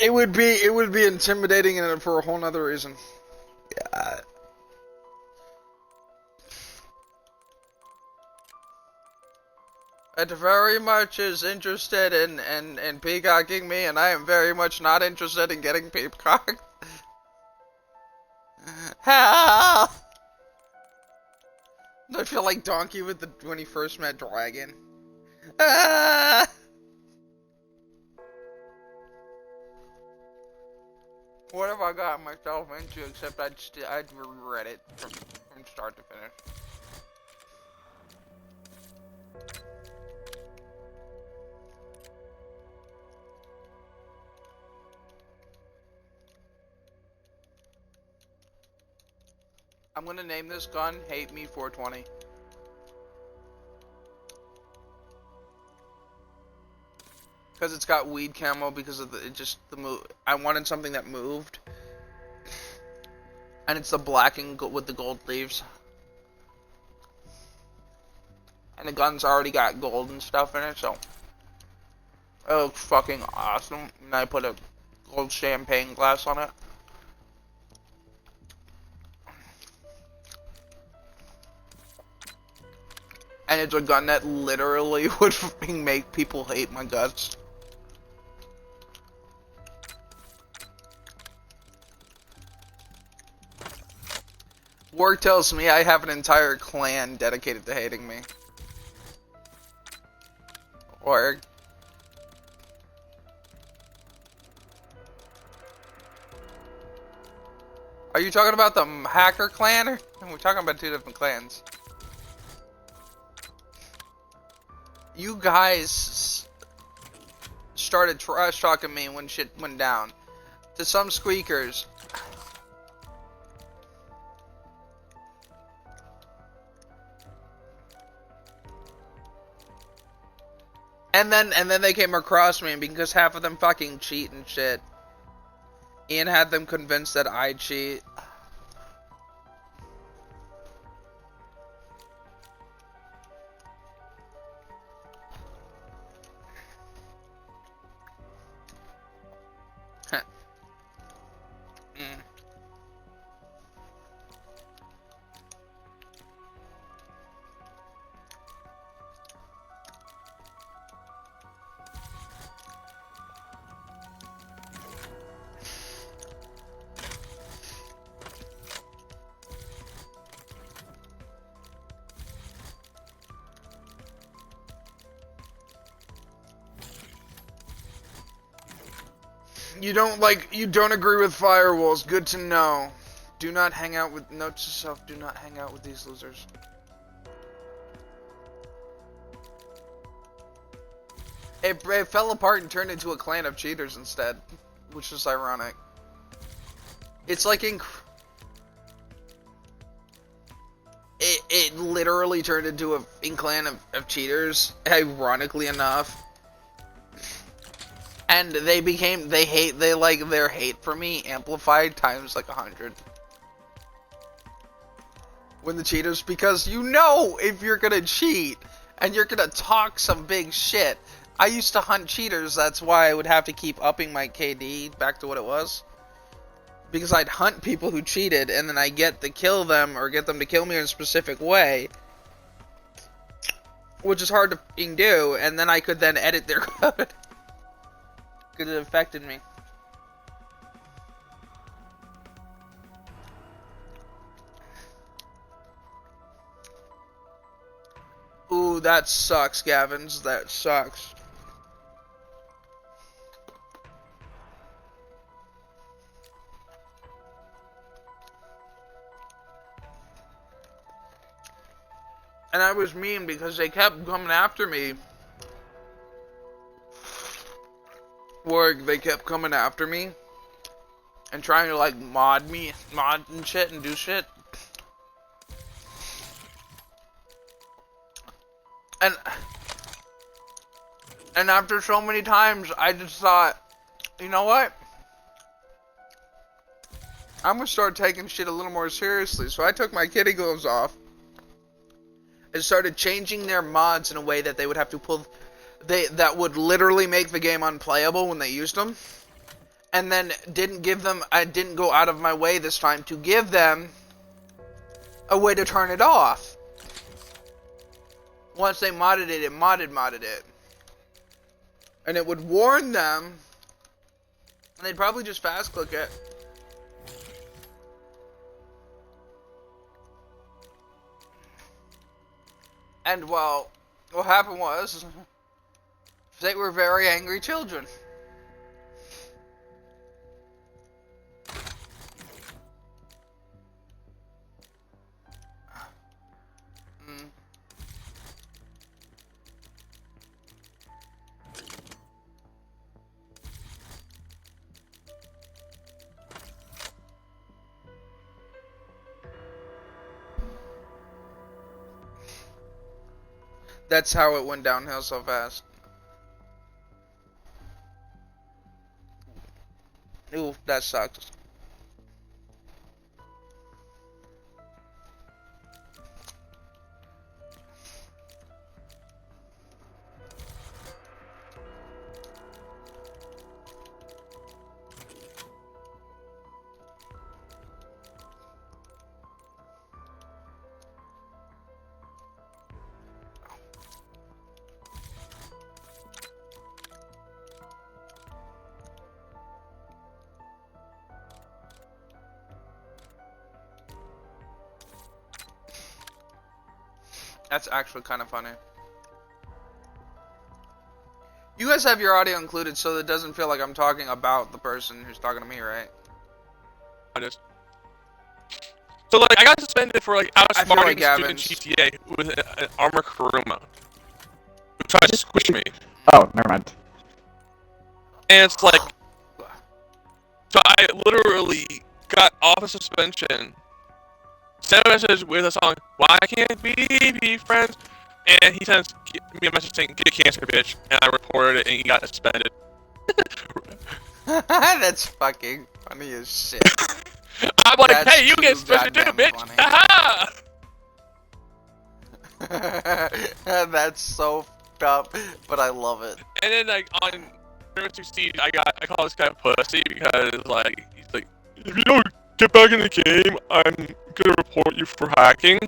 It would be intimidating and for a whole nother reason. Yeah. It very much is interested in peacocking me, and I am very much not interested in getting peacocked. Help! I feel like Donkey when he first met Dragon. Ah! What have I got myself into? Except I'd regret it from start to finish. I'm gonna name this gun Hate Me 420. Because it's got weed camo because of the move. I wanted something that moved. And it's the black and with the gold leaves. And the gun's already got gold and stuff in it, so it looks fucking awesome. And I put a gold champagne glass on it. And it's a gun that literally would fucking make people hate my guts. Work tells me I have an entire clan dedicated to hating me. Or are you talking about the hacker clan, or we're talking about two different clans? You guys started trash talking me when shit went down. To some squeakers. And then they came across me, because half of them fucking cheat and shit. Ian had them convinced that I cheat. You don't agree with firewalls. Good to know. Do not hang out with, note to self, do not hang out with these losers. It fell apart and turned into a clan of cheaters instead, which is ironic. It's like it literally turned into a clan of cheaters, ironically enough. And their hate for me amplified times like 100. When the cheaters, because you know if you're gonna cheat and you're gonna talk some big shit. I used to hunt cheaters, that's why I would have to keep upping my KD back to what it was. Because I'd hunt people who cheated and then I get to kill them or get them to kill me in a specific way. Which is hard to do, and then I could then edit their code. Because it affected me. Ooh, that sucks, Gavins. That sucks. And I was mean because they kept coming after me. They kept coming after me and trying to like mod and shit and do shit. And after so many times, I just thought, you know what? I'm gonna start taking shit a little more seriously. So I took my kitty gloves off and started changing their mods in a way that they would have to pull. That would literally make the game unplayable when they used them. And then I didn't go out of my way this time to give them a way to turn it off. Once they modded it, it modded it. And it would warn them, and they'd probably just fast click it. And well, what happened was, they were very angry children. That's how it went downhill so fast. Ooh, that sucks. That's actually kind of funny. You guys have your audio included, so it doesn't feel like I'm talking about the person who's talking to me, right? I just. So like, I got suspended for like outsmarting like student Gavin's. GTA with an armor Kuruma who tried to squish me, Oh, never mind. and it's like, so I literally got off of suspension, sent a message with a song, "Why can't we be friends?" And he sends me a message saying, "Get cancer, bitch," and I reported it, and he got suspended. That's fucking funny as shit. I'm like, That's "Hey, you get too suspended too, goddamn bitch!" funny. Haha! That's so fucked up, but I love it. And then like on Rainbow Six Siege, I call this guy pussy because like he's like, "If you don't get back in the game, I'm gonna report you for hacking."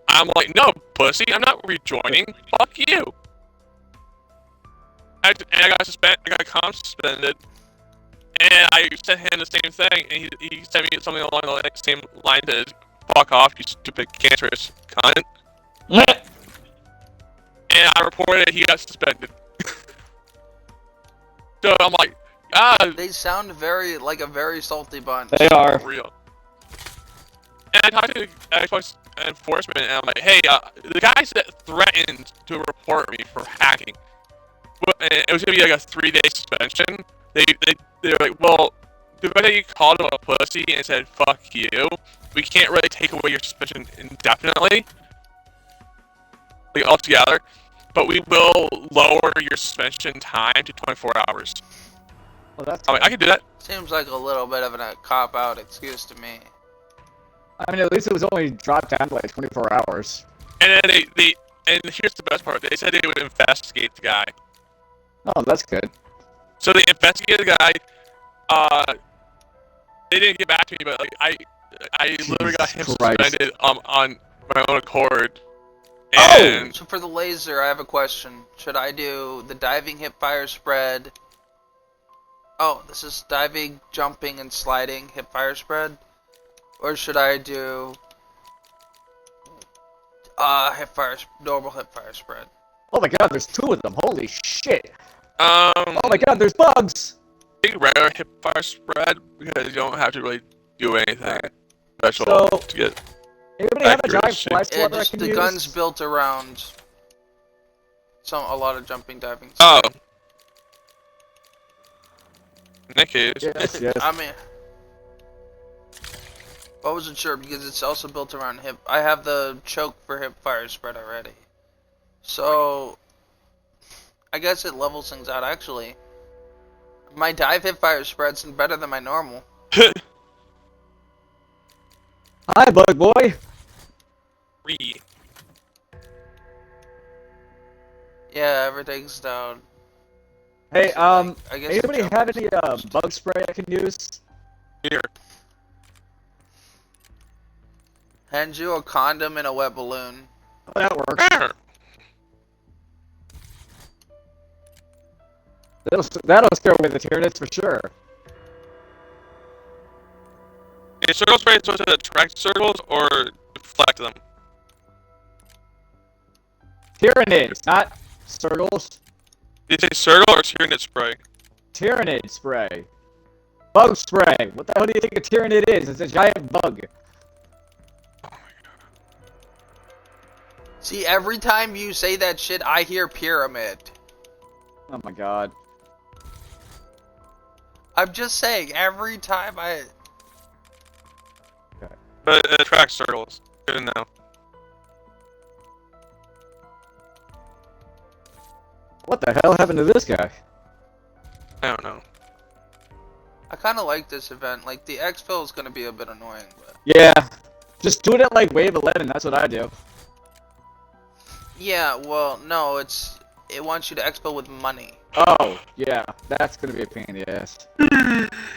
I'm like, "No, pussy, I'm not rejoining. Fuck you." I got suspended. I got comp suspended, and I sent him the same thing, and he sent me something along the same lines as, "Fuck off, you stupid cancerous cunt." And I reported it, he got suspended. So I'm like, They sound very like a very salty bunch. They are. real. And I talked to Xbox enforcement, and I'm like, "Hey, the guys that threatened to report me for hacking, it was gonna be like a 3-day suspension. They were like, well, the fact that you called him a pussy and said fuck you, we can't really take away your suspension indefinitely, like altogether, but we will lower your suspension time to 24 hours." Well, that's. I'm like, I can do that. Seems like a little bit of a cop-out excuse to me. I mean, at least it was only dropped down to like 24 hours. And then and here's the best part, they said they would investigate the guy. Oh, that's good. So they investigated the guy. They didn't get back to me, but like I literally got him Jesus Christ. suspended on my own accord. Oh! And So for the laser, I have a question. Should I do the diving, hip fire, spread? Oh, this is diving, jumping, and sliding, hip fire, spread? Or should I do normal hip fire spread? Oh my god, there's 2 of them. Holy shit. oh Oh my god, there's bugs. big rare hip fire spread because you don't have to really do anything special So- to get. Anybody have a giant Accuracy. fly Yeah, swatter I just can the use? gun's built around a lot of jumping, diving. Oh. In that case, Yes, yes. I mean, I wasn't sure because it's also built around hip. I have the choke for hip fire spread already, so I guess it levels things out. Actually, my dive hip fire spread's better than my normal. Hi, bug boy. Free. Yeah, everything's down. Hey, I guess anybody the have jump any bug spray I can use? Here. Hand you a condom and a wet balloon. Oh, that works. That'll scare away the Tyranids for sure. Is circle spray supposed to attract circles or deflect them? Tyranids, not circles. Did you say circle or Tyranid spray? Tyranid spray. Bug spray. What the hell do you think a Tyranid is? It's a giant bug. See, every time you say that shit, I hear pyramid. Oh my god. I'm just saying, every time I... But it attracts circles. Good to know. What the hell happened to this guy? I don't know. I kind of like this event. Like, the exfil is going to be a bit annoying, but... Yeah. Just do it at like wave 11, that's what I do. Yeah, well, no, it wants you to exfil with money. Oh, yeah. That's gonna be a pain in the ass.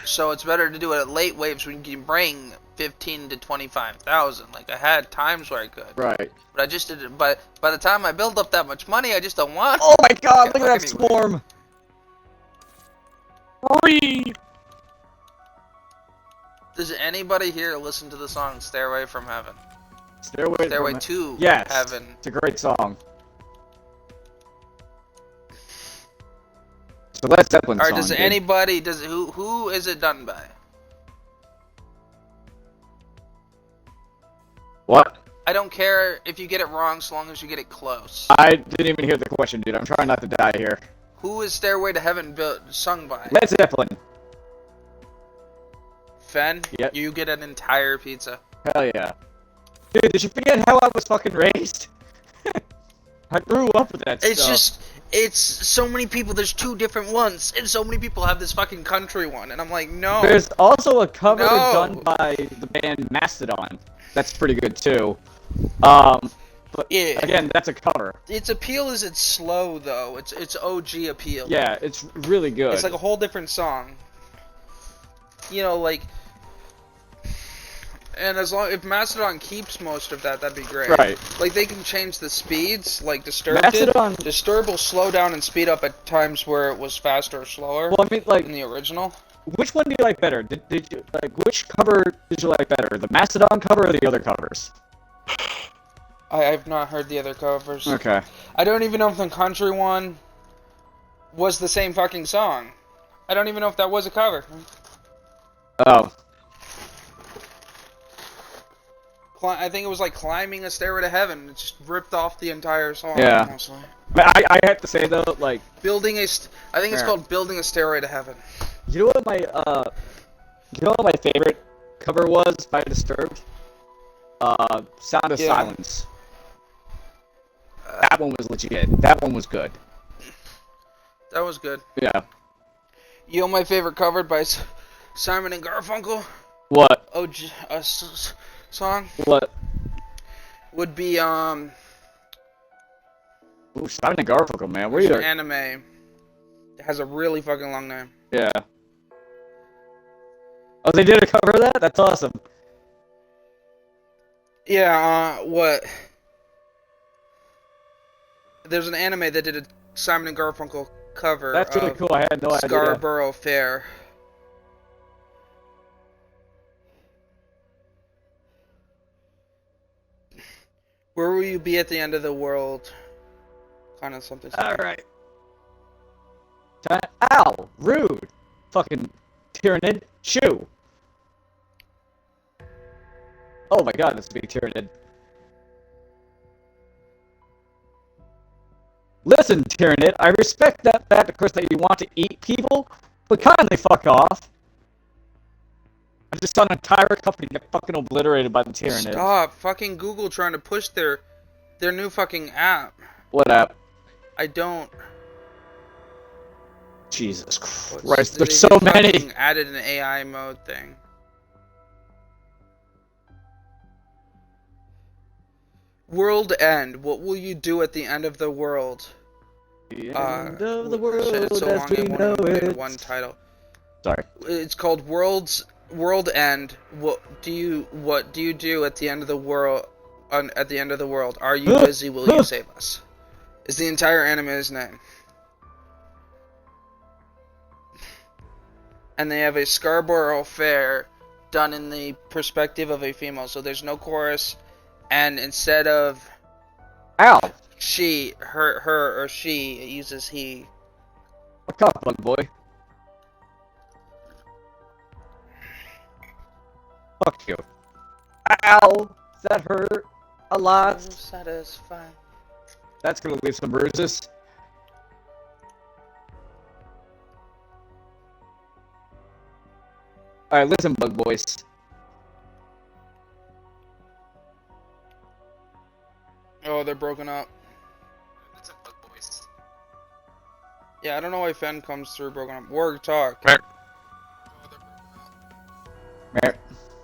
So it's better to do it at late waves when you can bring 15 to 25,000. Like, I had times where I could. Right. But I just didn't, but by the time I build up that much money, I just don't want Oh my god, look at that anyway. swarm! Free. Does anybody here listen to the song Stairway from Heaven? Stairway to Yes. Heaven. It's a great song. So Led Zeppelin Alright, song. does dude. anybody, who is it done by? What? I don't care if you get it wrong, so long as you get it close. I didn't even hear the question, dude. I'm trying not to die here. Who is Stairway to Heaven sung by? Led Zeppelin. Fen? Yep. You get an entire pizza. Hell yeah. Dude, did you forget how I was fucking raised? I grew up with that It's stuff. just, it's so many people, there's 2 different ones, and so many people have this fucking country one, and I'm like, no. There's also a cover No. done by the band Mastodon. That's pretty good too. But Yeah. again, that's a cover. Its appeal is it's slow, though. It's OG appeal. Yeah, it's really good. It's like a whole different song. You know, like... And as long if Mastodon keeps most of that, that'd be great. Right. Like they can change the speeds, like Disturbed Mastodon- did. Disturbed will slow down and speed up at times where it was faster or slower. Well, I mean, like, in the original. which one do you like better? Did you like which cover did you like better? The Mastodon cover or the other covers? I've not heard the other covers. Okay. I don't even know if the country one was the same fucking song. I don't even know if that was a cover. Oh. I think it was like Climbing a Stairway to Heaven. It just ripped off the entire song. Yeah. Mostly. But I have to say though, like, Building a, I think it's Yeah. called Building a Stairway to Heaven. you know what my favorite cover was by Disturbed? Sound of Yeah. Silence. That one was legit. That one was good. That was good. Yeah. You know my favorite covered by Simon and Garfunkel? What? Song? What? Would be, Ooh, Simon and Garfunkel, man. Where it's you? an anime. It has a really fucking long name. Yeah. Oh, they did a cover of that? That's awesome. Yeah, what? There's an anime that did a Simon and Garfunkel cover That's really of cool. I had no idea. Scarborough Fair. Where will you be at the end of the world? Kind of something. Alright. Ow! Rude! Fucking Tyrannid. Shoo! Oh my god, that's a big Tyrannid. Listen, Tyrannid, I respect that fact, of course, that you want to eat people, but kindly fuck off. I just saw an entire company get fucking obliterated by the Tyrannid. Stop! Fucking Google trying to push their new fucking app. What app? I don't. Jesus What's- Christ, they there's so many! fucking added an AI mode thing. World end. What will you do at the end of the world? The end of the world It's so as long, we I won't know even read it. one title. Sorry. It's called World End. What do you do at the end of the world? At the end of the world, are you busy? Will you save us? Is the entire anime's name. And they have a Scarborough Fair done in the perspective of a female, so there's no chorus, and instead of Ow! she, her or she, it uses he. Fuck up, bug boy. Fuck you. Ow! Does that hurt? A lot? Satisfied. That's gonna leave some bruises. Alright, listen, bug boys. Oh, they're broken up. Yeah, I don't know why Fen comes through broken up. Word talk. Meh.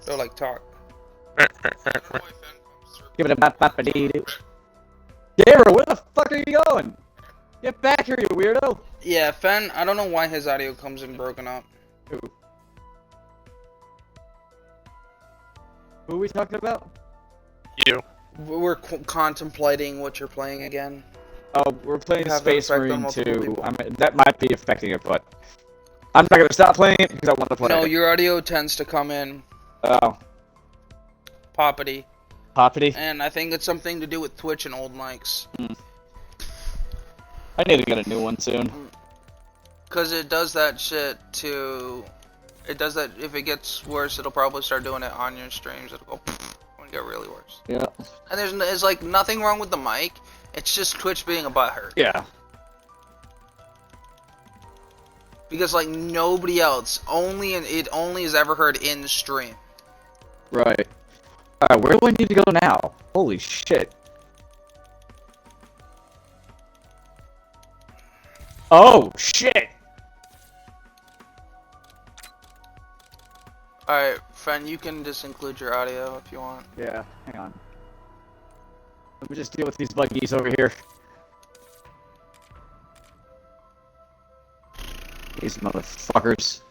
They're like talk. Give it a bap bap a dee doo. Gabriel, where the fuck are you going? Get back here, you weirdo! Yeah, Fen, I don't know why his audio comes in broken up. Who are we talking about? You. We're contemplating what you're playing again. Oh, we're playing Have that Space effect on Marine multiple 2. people. I mean, that might be affecting it, but I'm not gonna stop playing it because I want to play No, it. your audio tends to come in Oh. poppity. Poppity? And I think it's something to do with Twitch and old mics. I need to get a new one soon. Because it does that shit to... It does that, if it gets worse, it'll probably start doing it on your streams. It'll go... It'll get really worse. Yeah. And there's like nothing wrong with the mic. It's just Twitch being a butthurt. Yeah. Because like nobody else, it only is ever heard in stream. Right. Alright, where do I need to go now? Holy shit. Oh, shit! Alright, friend, you can just include your audio if you want. Yeah, hang on. Let me just deal with these buggies over here. These motherfuckers.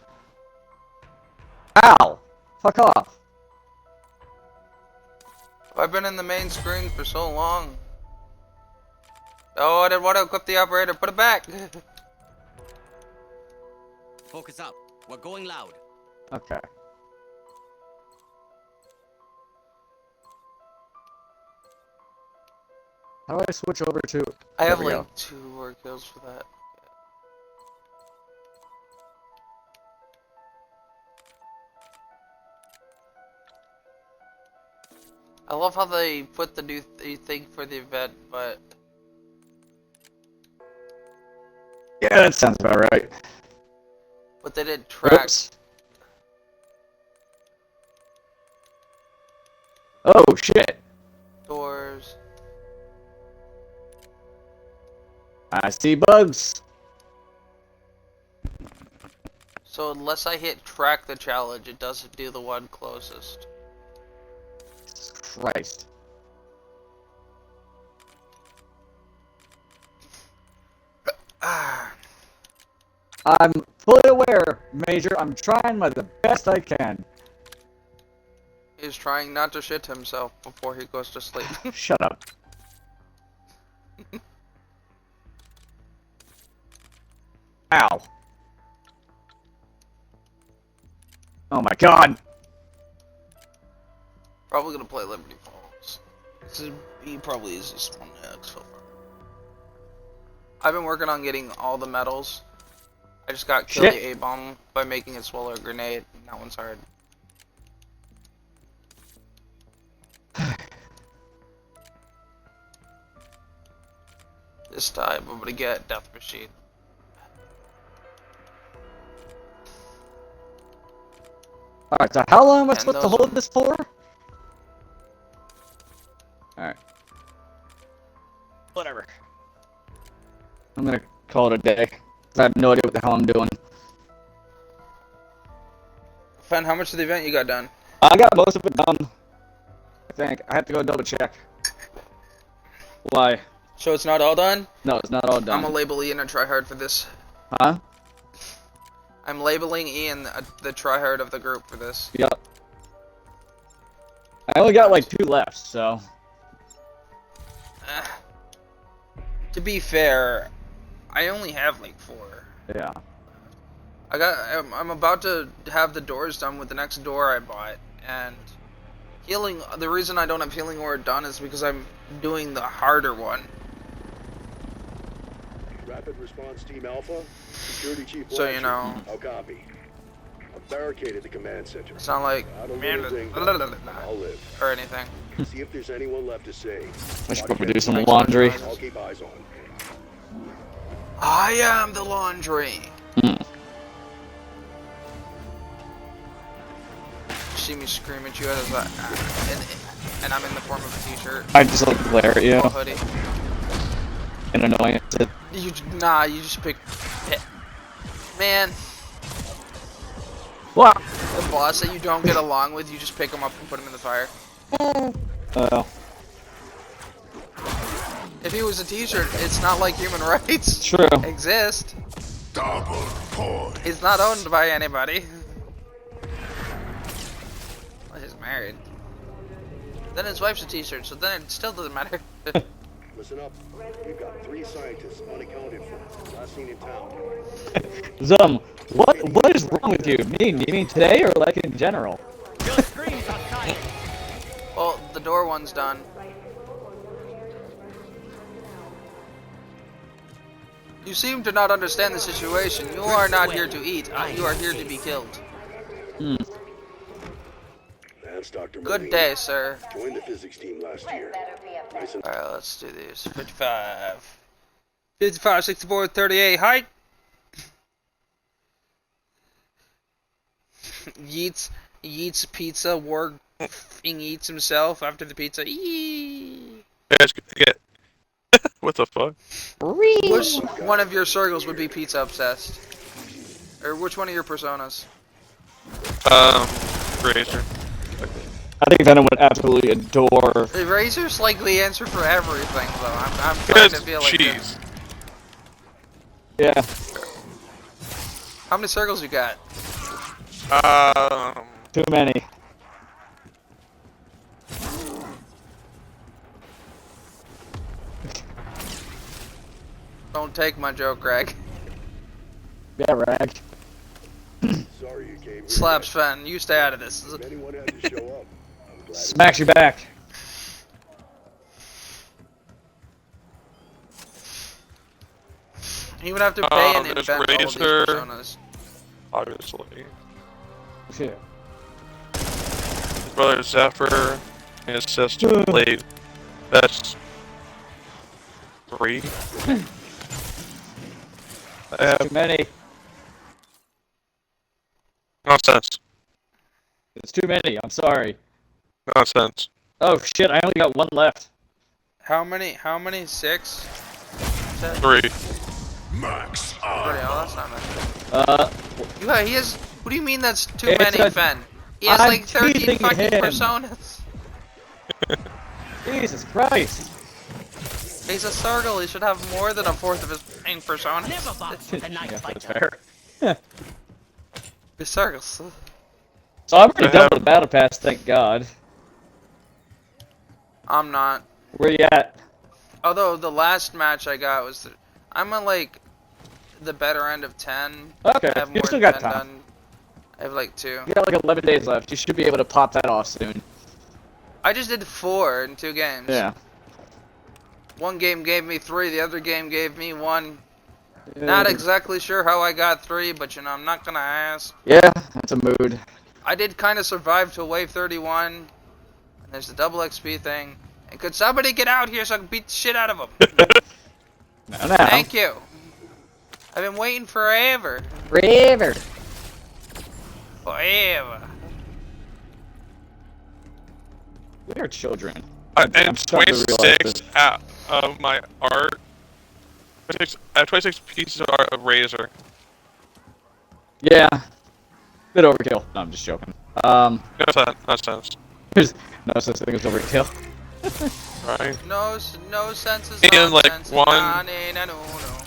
Ow! Fuck off! I've been in the main screen for so long. Oh, I didn't want to equip the operator. Put it back! Focus up. We're going loud. Okay. How do I switch over to... I have There we like go. 2 more kills for that. I love how they put the new thing for the event, but... Yeah, that sounds about right. But they didn't track... Oops. Oh, shit. Doors. I see bugs. So unless I hit track the challenge, it doesn't do the one closest. Jesus Christ. I'm fully aware, Major. I'm trying the best I can. He's trying not to shit himself before he goes to sleep. Shut up. Ow. Oh my god. Probably gonna play Liberty Falls. He probably is just one so far. I've been working on getting all the medals. I just got Kill the A-bomb by making it swallow a grenade. That one's hard. This time I'm gonna get Death Machine. Alright, so how long am I And supposed to those hold this for? Alright. Whatever. I'm gonna call it a day. 'Cause I have no idea what the hell I'm doing. Fen, how much of the event you got done? I got most of it done. I think. I have to go double check. Why? So it's not all done? No, it's not all done. I'm gonna label Ian a tryhard for this. Huh? I'm labeling Ian the tryhard of the group for this. Yep. I only got like 2 left, so. To be fair, I only have like 4. Yeah. I'm about to have the doors done with the next door I bought, and healing. The reason I don't have healing ore done is because I'm doing the harder one. Rapid Response Team Alpha, Security Chief So you know. I'll copy. I've barricaded the command center. It's not like Not a man, little thing, I'll live. or anything. See if there's anyone left to save. I should probably do some laundry. I'll keep eyes on. I am the laundry. See me scream at you as and I'm in the form of a t-shirt. I just like glare at you. Or hoodie. And annoying. You just pick. Man. What? The boss that you don't get along with, you just pick him up and put him in the fire. Oh. If he was a t-shirt, it's not like human rights True. exist. Double point. He's not owned by anybody. Well, he's married. Then his wife's a t-shirt, so then it still doesn't matter. Listen up. We've got 3 scientists unaccounted for. Last seen in town. Zum, what is wrong with you? You mean today or like in general? Your screens are tight. Well, the door one's done. You seem to not understand the situation. You are not here to eat. You are here to be killed. Hmm. That's Dr. Good Marine. day, sir. Joined the physics team last year. Nice and Alright, let's do these. 55. 55, 64, 38. Height. Yeats pizza. Ward eats himself after the pizza. Eee. Get. What the fuck? Which one of your circles would be pizza obsessed? Or which one of your personas? Razor. I think Venom would absolutely adore. The Razor's like the answer for everything, though. I'm trying to feel like cheese. Yeah. How many circles you got? Too many. Don't take my joke, Greg. Yeah, Rag. sorry you came here. Slaps Fen, you stay out of this. If anyone had to show up, I'm glad. Smacks you back. You would have to pay and there's invent all of these Razor. personas. Obviously. Shit. His brother Zephyr and his sister Blade. That's 3. I have Too many. nonsense. It's too many. I'm sorry. Nonsense. Oh shit! I only got one left. How many? 6? 3. Max. Oh, that's not many. He has. What do you mean that's too It's many, a- Fen? He has I'm like 13 teasing fucking him. personas. Jesus Christ. He's a circle. He should have more than a fourth of his main personas. Never box with a knife Yeah, that's fighter. fair. The circles. So I'm pretty done with the battle pass, thank God. I'm not. Where you at? Although the last match I got was, I'm at like the better end of 10. Okay, I have you more still than got 10 time. done. I have like 2. You got like 11 days left. You should be able to pop that off soon. I just did 4 in 2 games. Yeah. One game gave me 3, the other game gave me 1. Not exactly sure how I got 3, but you know, I'm not gonna ask. Yeah, that's a mood. I did kind of survive till wave 31. And there's the double XP thing. And could somebody get out here so I can beat the shit out of them? Now. Thank you. I've been waiting forever. Forever. Forever. We are children. And I'm starting to realize 26 out of my art. I have 26 pieces of art of Razor. Yeah. Bit overkill. No, I'm just joking. Nonsense. There's no such thing as overkill. Right? No sense is And like nonsense. one. Nah, nah, nah, no, no.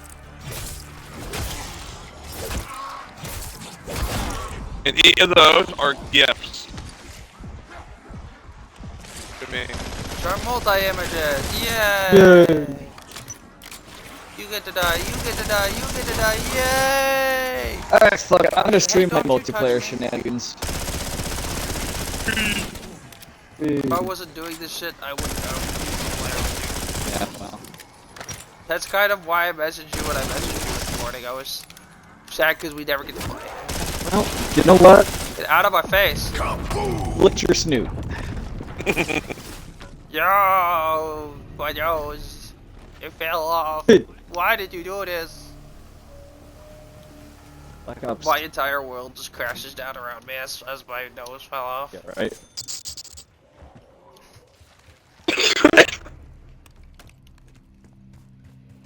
And each of those are gifts to me. Sharp multi-images. Yay! You get to die. You get to die. You get to die. Yay! Alright, fuck it. I'm gonna stream my Don't you multiplayer touch me. shenanigans. If I wasn't doing this shit, I wouldn't know. Yeah, well. That's kind of why I messaged you when I messaged you this morning. I was sad because we never get to play. Well, you know what? Get out of my face. Lick your snoot. Yo, my nose. It fell off. Why did you do this? Black Ops. My entire world just crashes down around me as my nose fell off. Yeah, right.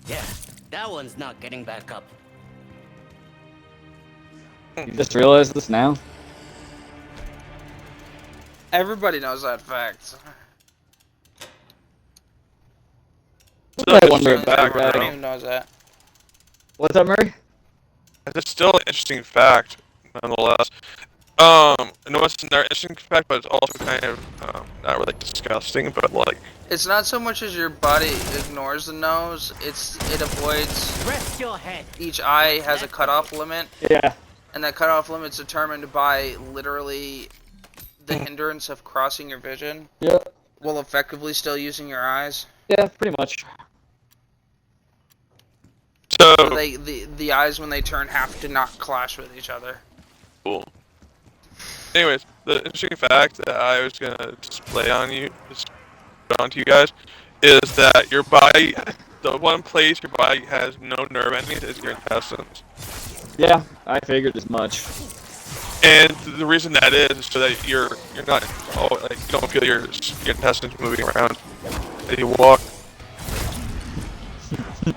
Yeah, that one's not getting back up. You just realized this now? Everybody knows that fact. I wonder if that Everybody guy... knows that. What's up, Murray? It's still an interesting fact, nonetheless. No, it's an interesting fact, but it's also kind of not really disgusting. But like, It's not so much as your body ignores the nose; it avoids. Rest your head. Each eye has a cutoff limit, Yeah. and that cutoff limit's determined by literally the hindrance of crossing your vision Yeah. while effectively still using your eyes. Yeah, pretty much. So The eyes when they turn have to not clash with each other. cool. Anyways, the interesting fact that I was gonna display onto you guys, is that your body, the one place your body has no nerve endings is your intestines. Yeah, I figured as much. And the reason that is so that you're not you don't feel your intestines moving around as you walk. You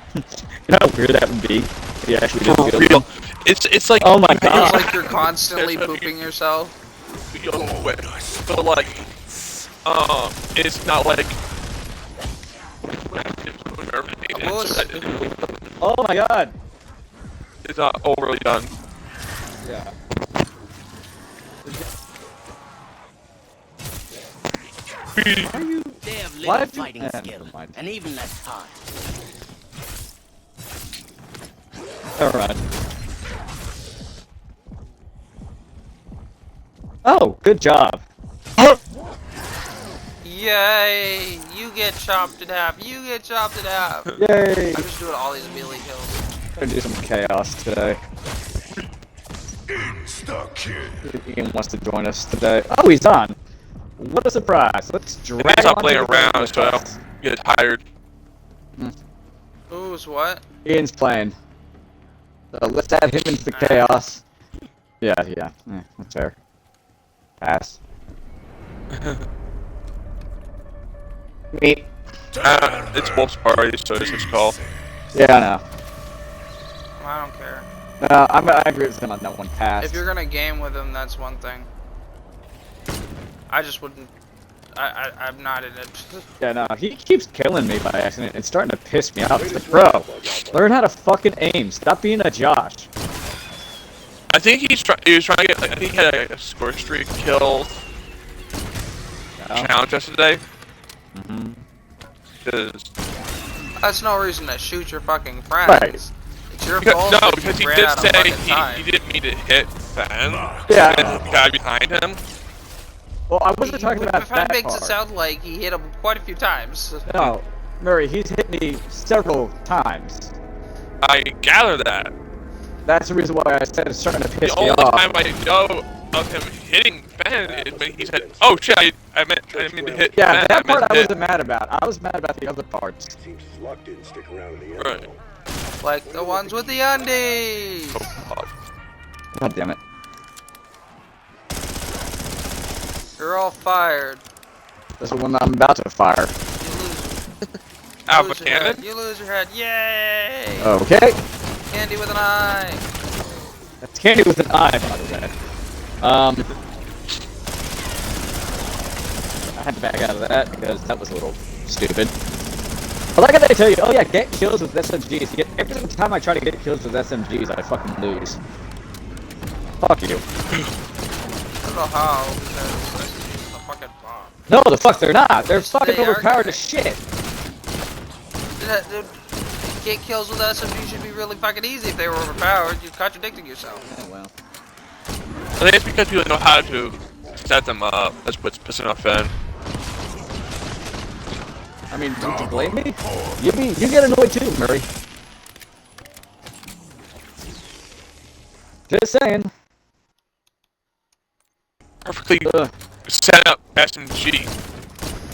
know how weird that would be? If you actually didn't feel Real. It's like, oh my It feels god. like you're constantly pooping yourself. Feel wet. But like, it's not like. Oh my god. It's not overly done. Yeah. They have Why little did you- fighting never skill, mind. and even less time. Alright. Oh, good job. Yay! You get chopped in half. You get chopped in half. Yay! I'm just doing all these melee kills. Gonna do some chaos today. Ian wants to join us today. Oh, he's on! What a surprise! Let's drag It's him not onto playing the game around, with so I us. don't get tired. Who's what? Ian's playing. So let's add him into the chaos. Yeah, that's fair. Pass. Me. It's Wolf's Party, so it's his call. Yeah, I know. I don't care. I agree with him on that one. Pass. If you're gonna game with him, that's one thing. I just wouldn't. I'm not in it. Yeah, no, he keeps killing me by accident. It's starting to piss me off. It's like, bro, learn how to fucking aim. Stop being a Josh. I think he was trying to get. I think he had a score streak kill challenge yesterday. Because That's no reason to shoot your fucking friends. Right. It's your fault. no, if because he ran did out of say fucking time. he didn't mean to hit Ben. Yeah. And the guy behind him. Well, I wasn't talking about That that makes part. it sound like he hit him quite a few times. No, Murray, he's hit me several times. I gather that. That's the reason why I said it's starting to piss The me only off. time I know of him hitting Ben is when he said, "Oh shit, I didn't mean to hit Yeah, Ben, that part meant I to hit." wasn't mad about. I was mad about the other parts. Seems Sluck didn't stick around in the end. Right. Like the ones with the undies. God damn it. You're all fired. That's the one I'm about to fire. Alpha Lose your head. cannon. You lose your head. Yay! Okay. Candy with an eye. That's candy with an eye, by the way. I had to back out of that because that was a little stupid. But like I tell you, oh yeah, get kills with SMGs. Every single time I try to get kills with SMGs, I fucking lose. Fuck you. I don't know how, because this is a fucking bomb. No, the fuck they're not. They're fucking They are overpowered good. as shit. Get kills with SMG should be really fucking easy if they were overpowered. You're contradicting yourself. Oh well. I think it's because people know how to set them up. That's what's pissing off Ben. I mean, don't you blame me? You get annoyed too, Murray. Just saying. Perfectly set up SMG.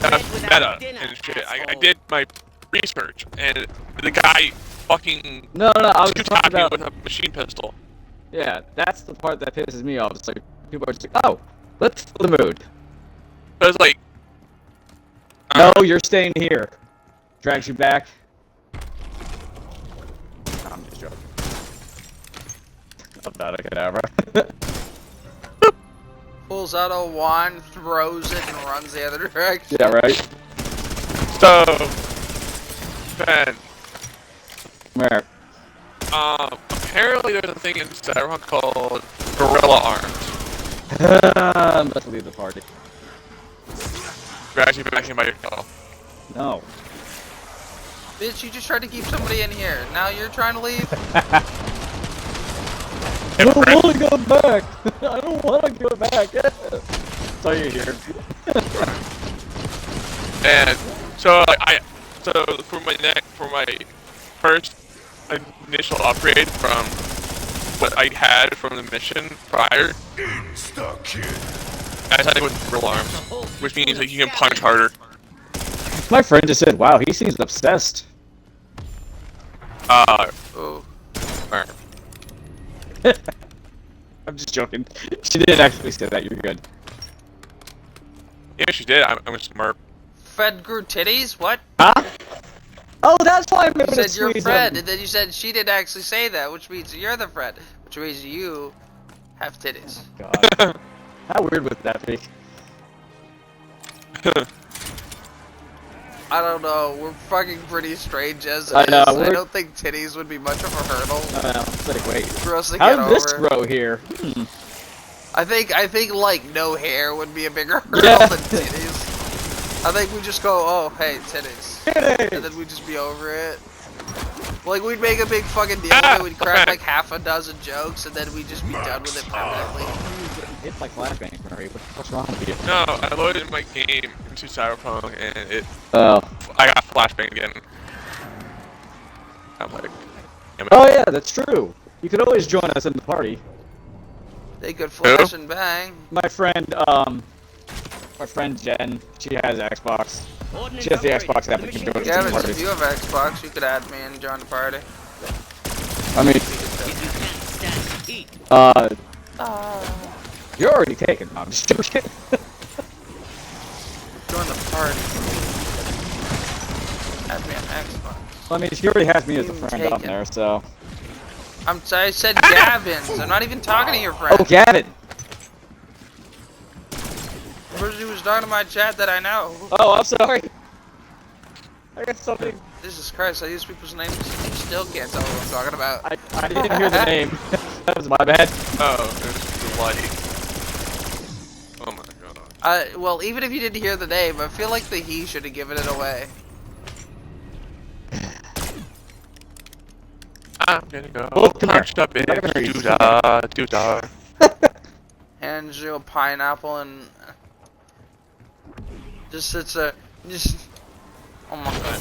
Meta and shit. I did my research, and the guy fucking No, I was two-tapped talking me about. with a machine pistol. Yeah, that's the part that pisses me off. It's like people are just like, oh, let's fill the mood. It was like, No, you're staying here. Drags you back. I'm just joking. I'm not a cadaver. Pulls out a wand, throws it, and runs the other direction. Yeah, right. so, Ben, Where? apparently there's a thing in Cyberpunk called Gorilla Arms. Let's leave the party. Drags you back in by yourself. No. Bitch, you just tried to keep somebody in here. Now you're trying to leave? I don't want to go back. I don't want to go back. So you're here. And so for my first initial upgrade from what I had from the mission prior, I decided with real arms, which means that you can punch harder. My friend just said, "Wow, he seems obsessed." Oh. I'm just joking. She didn't actually say that. You're good. Yeah, she did. I'm a smart. Fred grew titties? What? Huh? Oh, that's why I'm You able to said you're squeeze Fred, him. and then you said she didn't actually say that, which means you're the Fred, which means you have titties. God. How weird would that be? I don't know. We're fucking pretty strange as it I know, is. I we're- don't think titties would be much of a hurdle I know. It's like, wait. for us to How get did this over. grow here? I think like no hair would be a bigger hurdle Yeah. than titties. I think we just go, oh hey, titties, and then we just be over it. Like we'd make a big fucking deal with it. We'd crack like half a dozen jokes, and then we'd just be done with it permanently. It's like flashbang, Murray. What's wrong with you? No, I loaded my game into Cyberpunk and Oh. I got flashbang again. I'm like, damn it. Oh yeah, that's true. You could always join us in the party. They could flash and bang. My friend Jen, she has Xbox. She has the Xbox app that can join us in Gavin, the if party. you have Xbox, you could add me and join the party. I mean, you're already taken. No, I'm just joking. Join the party. Add me on Xbox. I mean, she already has me as a friend on Taken. there, so. I said Gavin's. I'm not even talking to your friend. Oh, Gavin! The person who was talking to my chat that I know. Oh, I'm sorry. I got something. Jesus Christ, I use people's names and you still can't tell what I'm talking about. I didn't hear the name. That was my bad. Oh, it's bloody. Oh my god. Well, even if you didn't hear the name, I feel like the he should have given it away. I'm gonna go Oh, come here. punched up in I'm gonna doodah. Hands you a pineapple and just sits there. Just. Oh my god.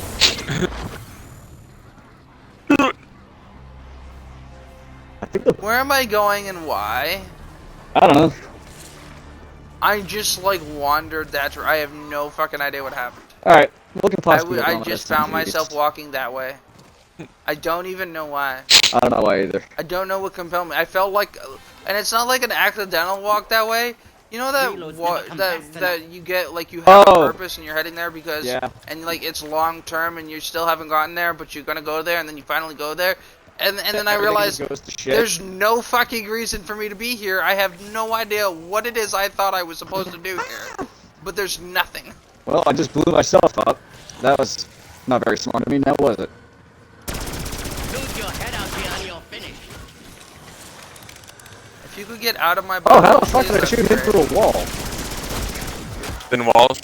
Where am I going and why? I don't know. I just like wandered that. I have no fucking idea what happened. Alright, we can possibly. I just found myself walking that way. I don't even know why. I don't know why either. I don't know what compelled me. I felt like, and it's not like an accidental walk that way. You know that you get like you have a purpose and you're heading there because and like it's long term and you still haven't gotten there, but you're gonna go there and then you finally go there, and then I realized there's no fucking reason for me to be here. I have no idea what it is I thought I was supposed to do here, but there's nothing. Well, I just blew myself up. That was not very smart of me, now was it? Lose your head out here and you're finished. If you could get out of my Oh, boat, how the fuck please, did I that'd shoot be him through a wall? Thin walls.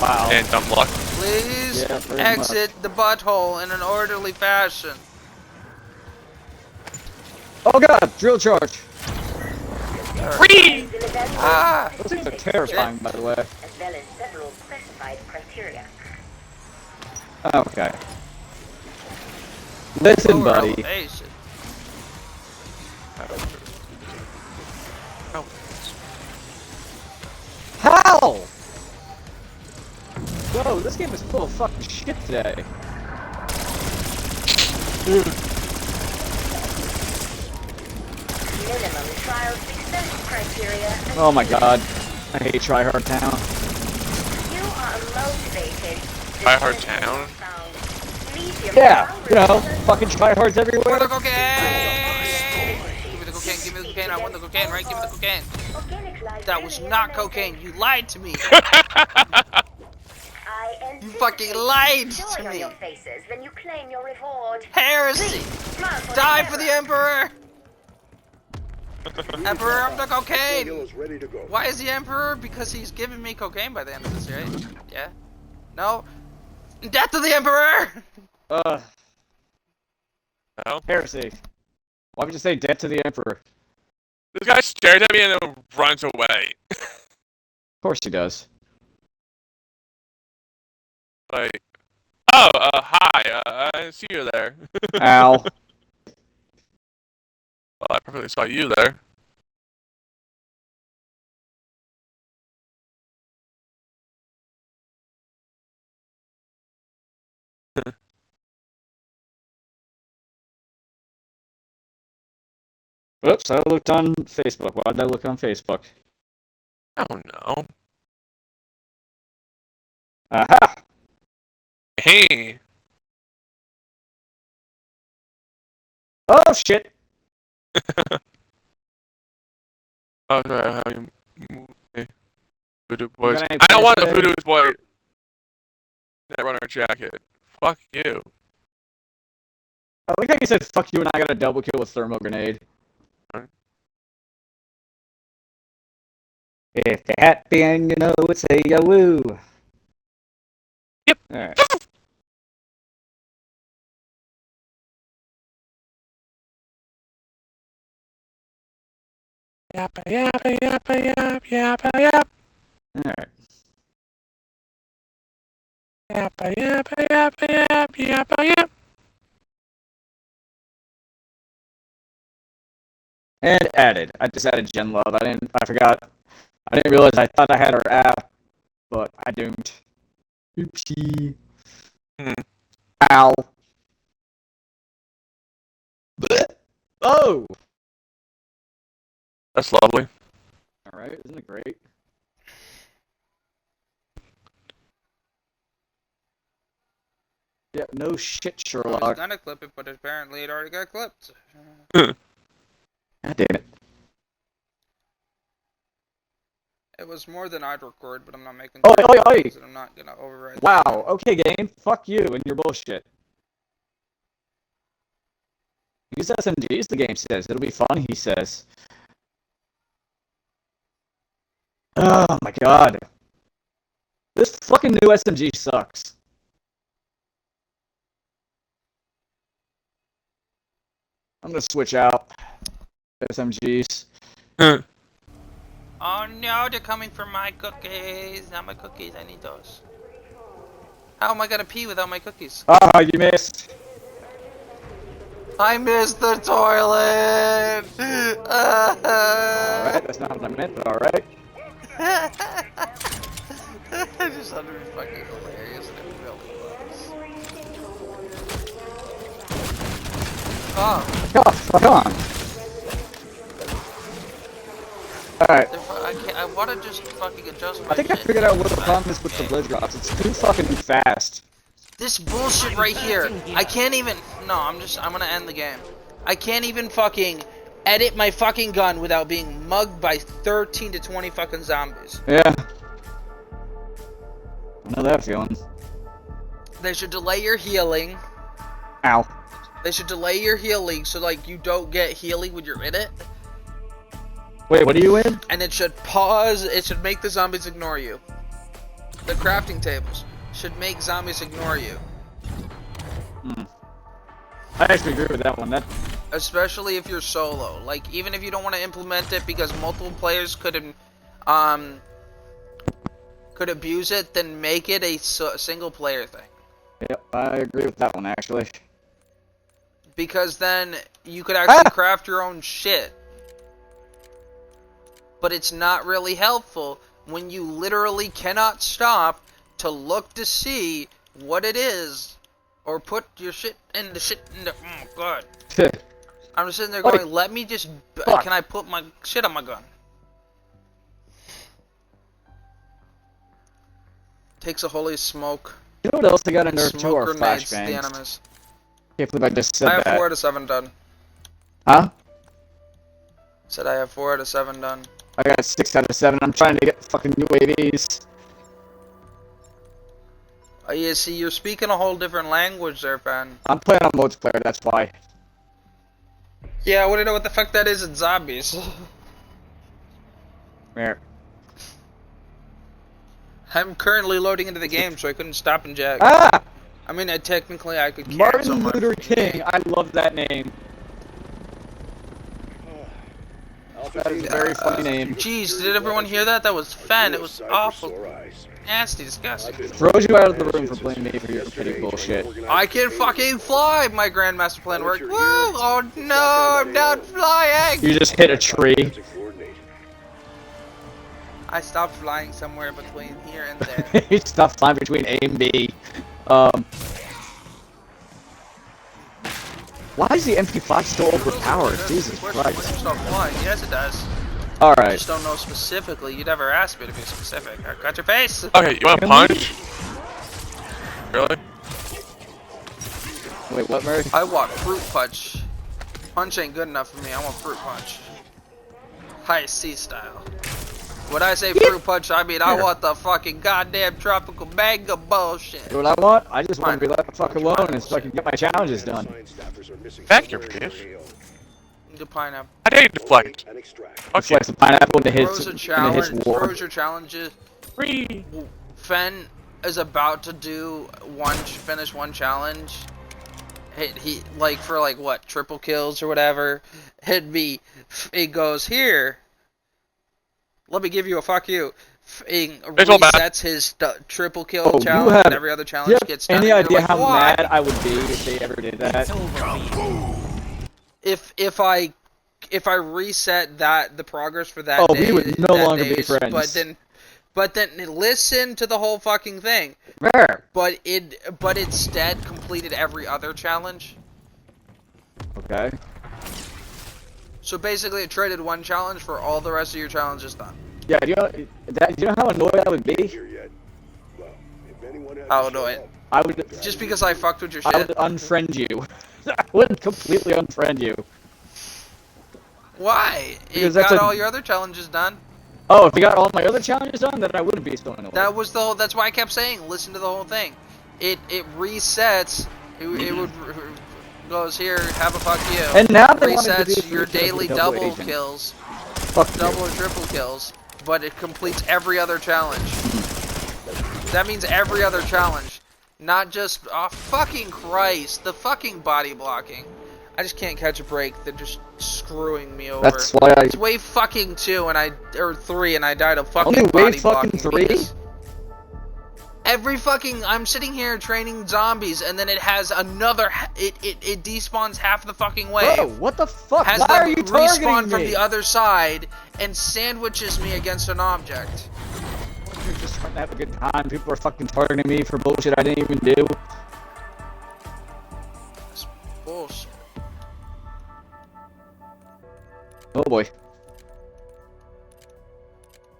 Wow. And dumb luck. Please Yeah, pretty exit the butthole in an orderly fashion. Oh god, drill charge! Free! Ah! Those things are terrifying, by the way. As well as several specified criteria. Okay. Listen, Lower buddy. elevation. How? Whoa, this game is full of fucking shit today. Minimum trial success criteria. Oh my god. I hate Tryhard Town. You are motivated. Tryhard Town? Yeah, you know, fucking Tryhards Give me everywhere. the cocaine! Give me the cocaine, give me the cocaine. I want the cocaine, right? Give me the cocaine. That was not cocaine. You lied to me. You fucking lied to me. Your faces when you claim your reward. Heresy! Die for the Emperor! Emperor of the cocaine! Why is he Emperor? Because he's giving me cocaine by the end of this, right? Yeah? No? Death to the Emperor! No? Heresy. Why would you say death to the Emperor? This guy stares at me and then runs away. Of course he does. Like, oh, hi, I see you there. Ow. Well, I perfectly saw you there. Oops, I looked on Facebook. Why did I look on Facebook? I don't know. Aha! Hey. Oh, shit! Oh, sorry, how you move me? Voodoo You're boys. gonna I don't want a play voodoo boy. Netrunner jacket. Fuck you. I like how you said fuck you and I got a double kill with thermal grenade. If you're happy and you know it, say a woo. Yep. Alright. Yappa yappa yappa yap yappa yap. Alright. Yappa yappa yappa yap yappa yap. And added. I just added Gen Love. I forgot. I didn't realize I thought I had her app, but I didn't. Oopsie. Ow. Blech. Oh! That's lovely. Alright, isn't it great? Yeah, no shit, I was Sherlock. gonna clip it, but apparently it already got clipped. God damn it. It was more than I'd record, but I'm not making Oi, oi, oi! and I'm not gonna override. Wow, okay game, fuck you and your bullshit. Use SMGs, the game says. It'll be fun, he says. Oh my god. This fucking new SMG sucks. I'm gonna switch out SMGs. Oh no, they're coming for my cookies. Not my cookies, I need those. How am I gonna pee without my cookies? Ah, you missed. I missed the toilet! Alright, that's not what I meant, but alright. I just thought it was fucking hilarious and it really was. Oh. Oh, fuck on. Alright. I wanna just fucking adjust my I think I shit. figured out what the problem is with the Blizz drops. It's too fucking fast. This bullshit right here. I can't even. No, I'm gonna end the game. I can't even fucking edit my fucking gun without being mugged by 13 to 20 fucking zombies. Yeah. I know that feeling. They should delay your healing. Ow. They should delay your healing so like you don't get healing when you're in it. Wait, what are you in? And it should pause. It should make the zombies ignore you. The crafting tables should make zombies ignore you. I actually agree with that one. Especially if you're solo. Like, even if you don't want to implement it because multiple players could abuse it, then make it a single player thing. Yep, I agree with that one actually. Because then you could actually craft your own shit. But it's not really helpful when you literally cannot stop to look to see what it is, or put your shit in the oh god. I'm just sitting there going, let me just, can I put my shit on my gun? Takes a holy smoke. You know what else they got in there too? Smoke Are grenades to the flashbangs. enemies. Can't believe I just said I have that. 4 out of 7 done. Huh? Said I have 4 out of 7 done. I got 6 out of 7. I'm trying to get fucking UAVs. Oh yeah, see, you're speaking a whole different language there, fan. I'm playing on multiplayer, that's why. Yeah, I wouldn't know what the fuck that is in zombies. Where? I'm currently loading into the game, so I couldn't stop and jack. Ah! I mean, technically I could cancel Martin my... Luther King. I love that name. That is a very funny name. Jeez, did everyone hear that? That was Fen. It was awful. Nasty, disgusting. Throws you out of the room for blaming me for your petty bullshit. I can fucking fly! My Grandmaster plan worked. Woo! Oh no, I'm not flying! You just hit a tree. I stopped flying somewhere between here and there. You stopped flying between A and B. Why is the MP5 still overpowered? Jesus Christ. Stop flying. Yes, it does. I Alright. just don't know specifically. You never asked me to be specific. I got your face. Okay, you want to punch? Really? Wait, what, Murray? I want fruit punch. Punch ain't good enough for me. I want fruit punch. High C style. When I say fruit punch, I mean I want the fucking goddamn tropical mango bullshit. You know what I want? I just want to be left the fuck alone and so I can get my challenges done. Back your bitch. The pineapple. I dare you to deflect. It's like some pineapple into his, Throws a into challenge. his war. Throws your challenges. Fen is about to do finish one challenge. He like for like what, triple kills or whatever. It goes here. Let me give you a fuck you. Resets his triple kill challenge and every other challenge gets done. Any idea how why? mad I would be if they ever did that? If I reset the progress for that day, we would no longer be friends. But then listen to the whole fucking thing. Where? But instead completed every other challenge. Okay. So basically, it traded one challenge for all the rest of your challenges done. Yeah, do you know how annoyed I would be? How annoyed? I would just because I fucked with your shit. I would unfriend you. I would completely unfriend you. Why? Because you got all your other challenges done. Oh, if you got all my other challenges done, then I wouldn't be so annoyed. That was the whole. That's why I kept saying, listen to the whole thing. It resets. It would goes here. Have a fuck you. And now they want to resets do your daily double kills, double or triple kills, but it completes every other challenge. That means every other challenge, not just. Oh fucking Christ! The fucking body blocking. I just can't catch a break. They're just screwing me over. That's why It's wave fucking 2 or 3 and I died of fucking only body wave fucking blocking 3? Every fucking I'm sitting here training zombies and then it has another it despawns half the fucking wave. Bro, what the fuck? Has Why them are you targeting respawn me? from the other side and sandwiches me against an object. You're just trying to have a good time. People are fucking targeting me for bullshit I didn't even do. That's bullshit. Oh boy.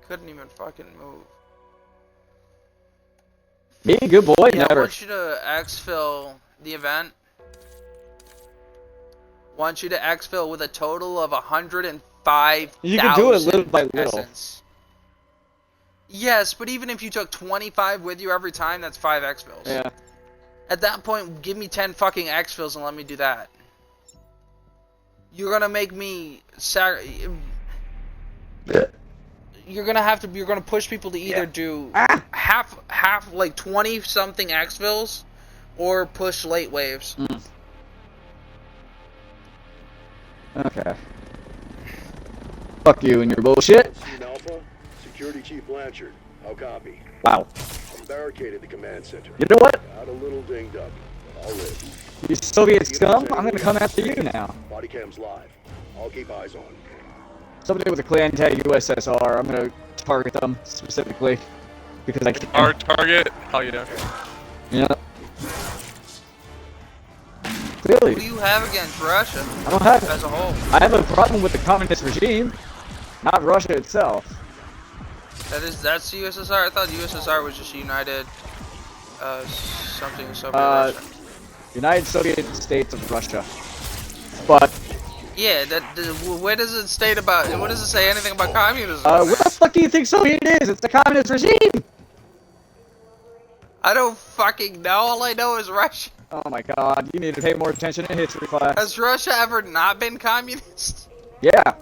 Couldn't even fucking move. Me, good boy, Yeah, never. I want you to exfil the event. Want you to exfil with a total of 105,000 You can do it little by little. essence. Yes, but even if you took 25 with you every time, that's 5 exfils. Yeah. At that point, give me 10 fucking exfils and let me do that. You're gonna make me You're gonna push people to either do half like 20 something exfils or push late waves. Okay. Fuck you and your bullshit. Alpha, Security Chief Blanchard. How copy? Wow. I'm barricaded the command center. You know what? Got a little dinged up. All right. You Soviet scum, I'm gonna come after you now. Body cam's live. I'll keep eyes on. Somebody with a clan tag USSR, I'm gonna target them specifically because I can. Our target? Hell yeah. Yeah. Clearly. What do you have against Russia? I don't have as a whole. I have a problem with the communist regime, not Russia itself. That's the USSR. I thought the USSR was just United something Soviet Russia. United Soviet States of Russia. But yeah, where does it state about? What does it say anything about communism? What the fuck do you think Soviet is? It's the communist regime. I don't fucking know. All I know is Russia. Oh my god, you need to pay more attention in history class. Has Russia ever not been communist? Yeah.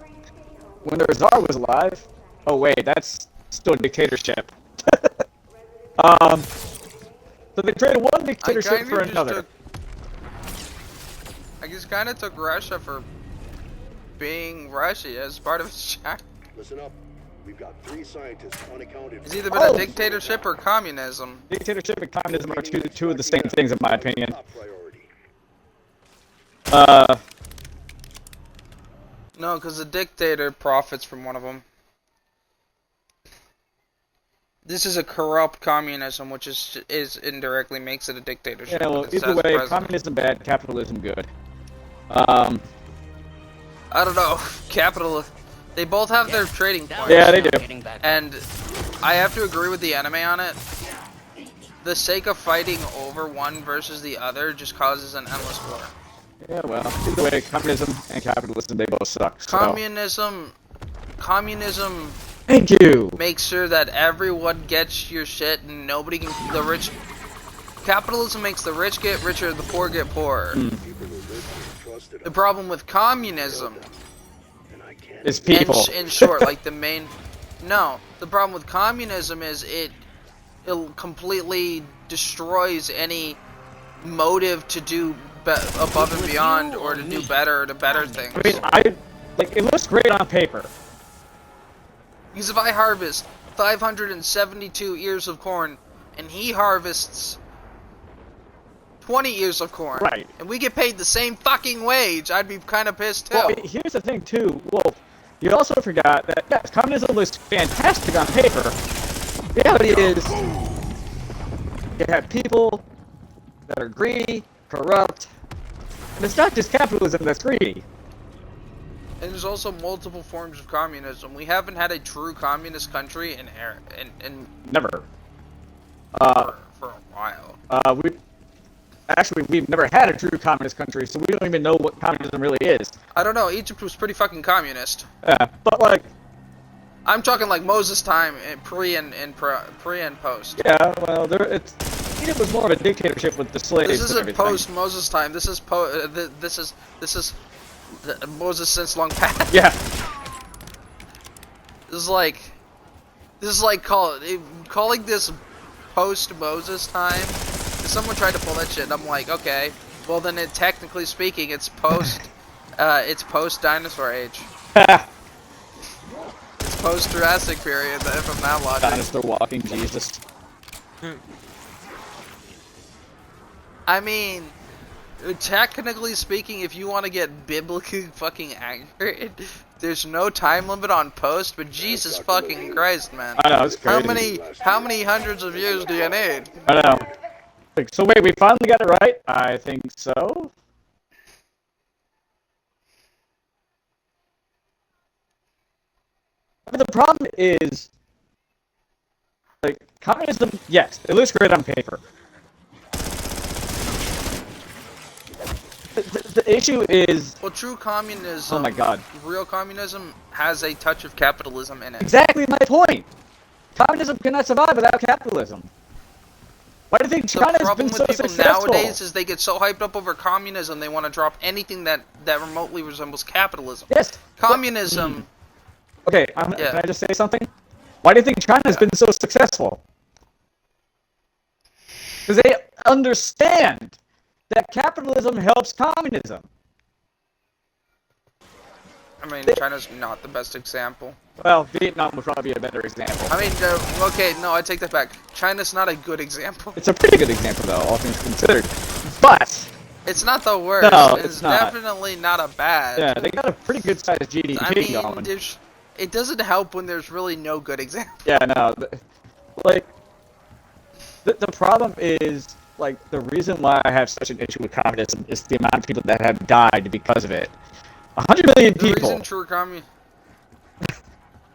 When their Tsar was alive. Oh wait, that's still a dictatorship. So they traded one dictatorship for another. I just kind of took Russia for being Russia as part of China. Listen up. We've got 3 scientists unaccounted It's for. either been a dictatorship or communism. Dictatorship and communism are two of the same things, in my opinion. Top priority. No, because the dictator profits from one of them. This is a corrupt communism, which is indirectly makes it a dictatorship. Yeah, well, It either says way, president. communism bad, capitalism good. I don't know. They both have their trading points. Yeah, they do. And I have to agree with the anime on it. The sake of fighting over one versus the other just causes an endless war. Yeah, well, either way, communism and capitalism, they both suck. So. Communism. Thank you. Make sure that everyone gets your shit and nobody can. The rich. Capitalism makes the rich get richer, the poor get poorer. The problem with communism is people. In short, like the main. No, the problem with communism is it completely destroys any motive to do above and beyond or to do better or to better things. I mean, it looks great on paper. Because if I harvest 572 ears of corn and he harvests 20 ears of corn, right, and we get paid the same fucking wage, I'd be kind of pissed too. Well, here's the thing too. Well, you also forgot that yes, communism looks fantastic on paper. The reality is, you have people that are greedy, corrupt, and it's not just capitalism that's greedy. And there's also multiple forms of communism. We haven't had a true communist country in never. For a while. We've never had a true communist country, so we don't even know what communism really is. I don't know. Egypt was pretty fucking communist. Yeah, but like, I'm talking like Moses' time, pre and post. Yeah, well, Egypt was more of a dictatorship with the slaves. This isn't post Moses time. This is this is Moses since long past. Yeah. This is like calling this post Moses time. If someone tried to pull that shit, I'm like, okay, well then technically speaking, it's post dinosaur age. It's post Jurassic period. From that logic. Dinosaur walking Jesus. I mean, technically speaking, if you want to get biblically fucking accurate, there's no time limit on post, but Jesus fucking Christ, man. I know, it's crazy. How many hundreds of years do you need? I know. So wait, we finally got it right? I think so. But the problem is, like, communism, yes, it looks great on paper. The issue is... Well, true communism... Oh my god. Real communism has a touch of capitalism in it. Exactly my point! Communism cannot survive without capitalism. Why do you think China has been so successful? The problem with people nowadays is they get so hyped up over communism, they want to drop anything that remotely resembles capitalism. Yes. Communism... Okay, can I just say something? Why do you think China has been so successful? Because they understand that capitalism helps communism. I mean, China's not the best example. Well, Vietnam would probably be a better example. I mean, okay, no, I take that back. China's not a good example. It's a pretty good example, though, all things considered. But... It's not the worst. No, it's not. Definitely not a bad. Yeah, they got a pretty good-sized GDP I mean, going. It doesn't help when there's really no good example. Yeah, no. Like, the problem is, like, the reason why I have such an issue with communism is the amount of people that have died because of it. 100 million people. The reason true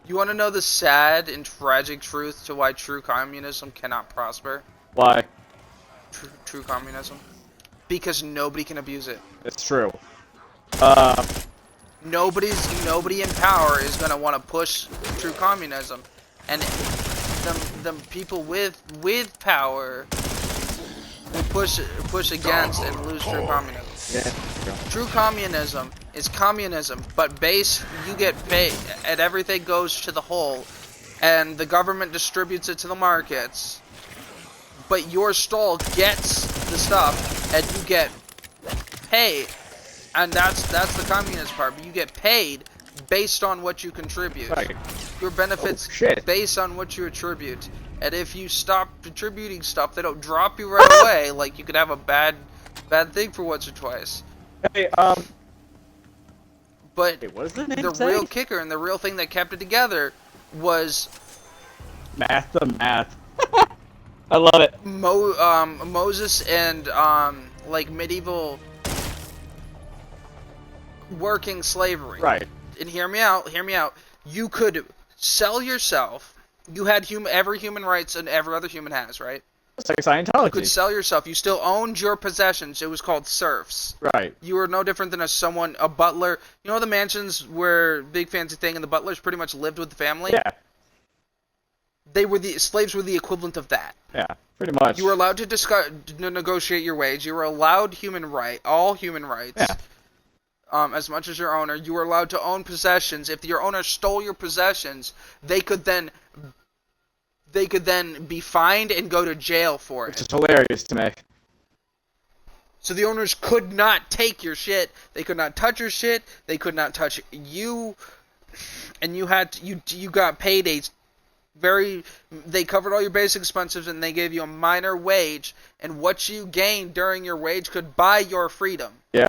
You want to know the sad and tragic truth to why true communism cannot prosper? Why? True communism? Because nobody can abuse it. It's true. Nobody in power is gonna want to push true communism, and the people with power will push against and lose true communism. Yeah. True communism is communism, but you get paid, and everything goes to the whole, and the government distributes it to the markets. But your stall gets the stuff, and you get paid. And that's the communist part. But you get paid based on what you contribute. Right. Your benefits shit. based on what you attribute. And if you stop contributing stuff, they don't drop you right away. Like you could have a bad thing for once or twice. Hey, But hey, what is the name the say? real kicker and the real thing that kept it together was Math. I love it. Moses and like medieval working slavery. Right. And hear me out. You could sell yourself. You had every human rights and every other human has, right? It's like Scientology. You could sell yourself. You still owned your possessions. It was called serfs. Right. You were no different than a butler. You know the mansions where big fancy thing and the butlers pretty much lived with the family? Yeah. Slaves were the equivalent of that. Yeah, pretty much. You were allowed to negotiate your wage. You were allowed all human rights. Yeah. As much as your owner. You were allowed to own possessions. If your owner stole your possessions, they could then be fined and go to jail for it. Which is hilarious to me. So the owners could not take your shit. They could not touch your shit. They could not touch you. And you got paid they covered all your basic expenses and they gave you a minor wage, and what you gained during your wage could buy your freedom. Yeah.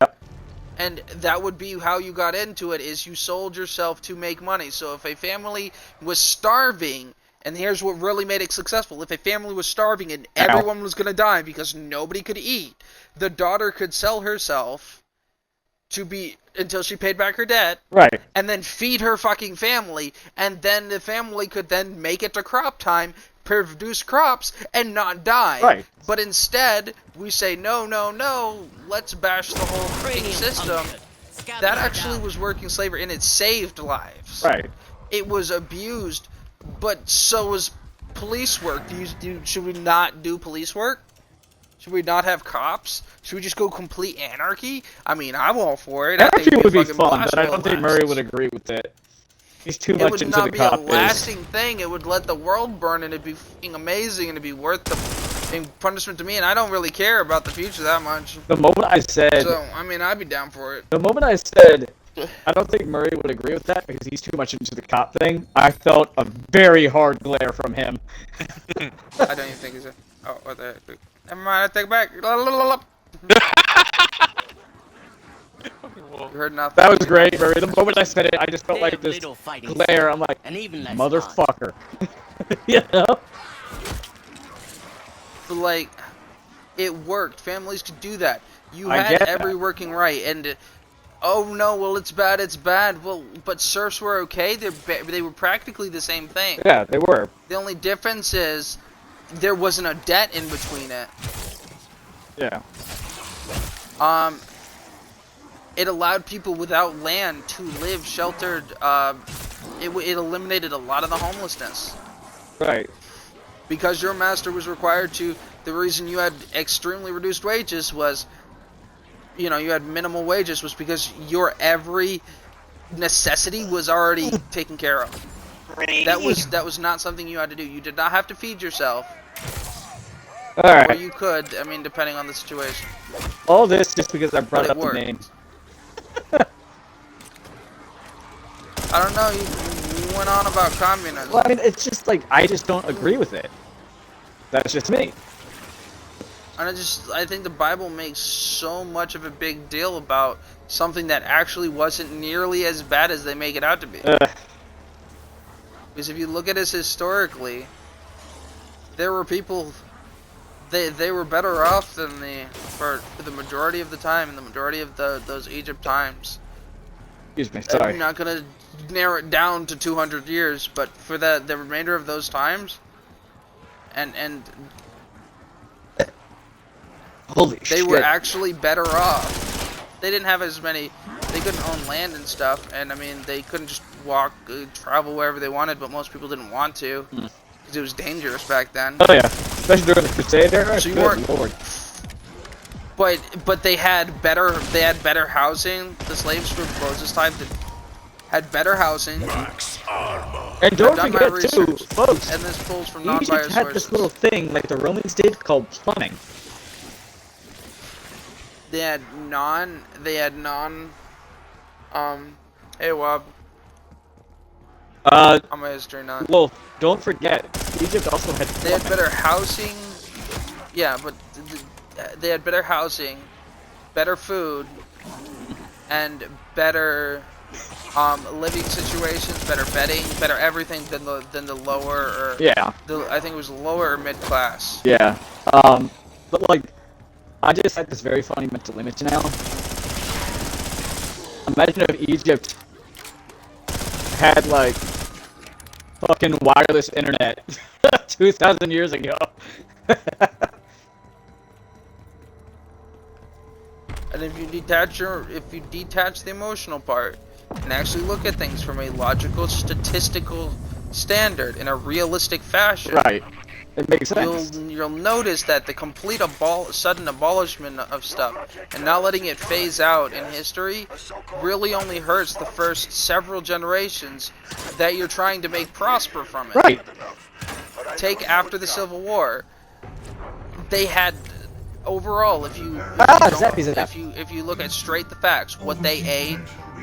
And that would be how you got into it, is you sold yourself to make money. So if a family was starving, and here's what really made it successful, if a family was starving and everyone was going to die because nobody could eat, the daughter could sell herself until she paid back her debt. Right. And then feed her fucking family, and then the family could then make it to crop time, produce crops, and not die. Right. But instead, we say, no, let's bash the whole freaking system. That actually was working slavery, and it saved lives. Right. It was abused, but so was police work. Should we not do police work? Should we not have cops? Should we just go complete anarchy? I mean, I'm all for it. Anarchy would be fun, blast but I don't think Murray would agree with it. He's too much into the cop It would not be a lasting thing. It would let the world burn, and it'd be fucking amazing, and it'd be worth the punishment to me, and I don't really care about the future that much. The moment I said... So, I mean, I'd be down for it. The moment I said, I don't think Murray would agree with that because he's too much into the cop thing, I felt a very hard glare from him. I don't even think he's a... Oh, what the heck? Never mind, I take it back. You heard nothing. That was great, Murray. The moment I said it, I just felt like this glare. I'm like, motherfucker. You know? But, like, it worked. Families could do that. You had every working right, and... Oh no, well it's bad. Well, but serfs were okay. They were practically the same thing. Yeah, they were. The only difference is there wasn't a debt in between it. Yeah. It allowed people without land to live sheltered. It eliminated a lot of the homelessness. Right. Because your master was required to. The reason you had extremely reduced wages was, you know, you had minimal wages was because your every necessity was already taken care of. That was not something you had to do. You did not have to feed yourself. Alright. Or you could, I mean, depending on the situation. All this just because I brought up worked. the name. I don't know, you went on about communism. Well, I mean, it's just like, I just don't agree with it. That's just me. And I think the Bible makes so much of a big deal about something that actually wasn't nearly as bad as they make it out to be. Because if you look at it historically, there were people, they were better off than for the majority of the time, in the majority of those Egypt times. Excuse me, sorry. I'm not going to narrow it down to 200 years, but for the remainder of those times, and holy shit. They were actually better off. They didn't have as many, they couldn't own land and stuff, and I mean, they couldn't just walk, travel wherever they wanted, but most people didn't want to, because it was dangerous back then. Oh yeah, especially during the Crusade era. So you Good weren't, Lord. But they had better housing. The slaves from Moses' time had better housing. And don't forget too, folks, and this pulls from non-biased Egypt had this little thing like the Romans did called plumbing. They had hey Wob, I'm a history nut. Well, don't forget, Egypt also had. They had better housing. Yeah, but they had better housing, better food, and better living situations, better bedding, better everything than the lower or Yeah. I think it was lower or mid class. Yeah. But like, I just had this very funny mental image now. Imagine if Egypt had like fucking wireless internet 2,000 years ago. And if you detach the emotional part and actually look at things from a logical, statistical standard in a realistic fashion, Right. It makes sense. You'll notice that the complete sudden abolishment of stuff and not letting it phase out in history really only hurts the first several generations that you're trying to make prosper from it. Right. Take after the Civil War, they had overall, if you look at straight the facts, what they ate,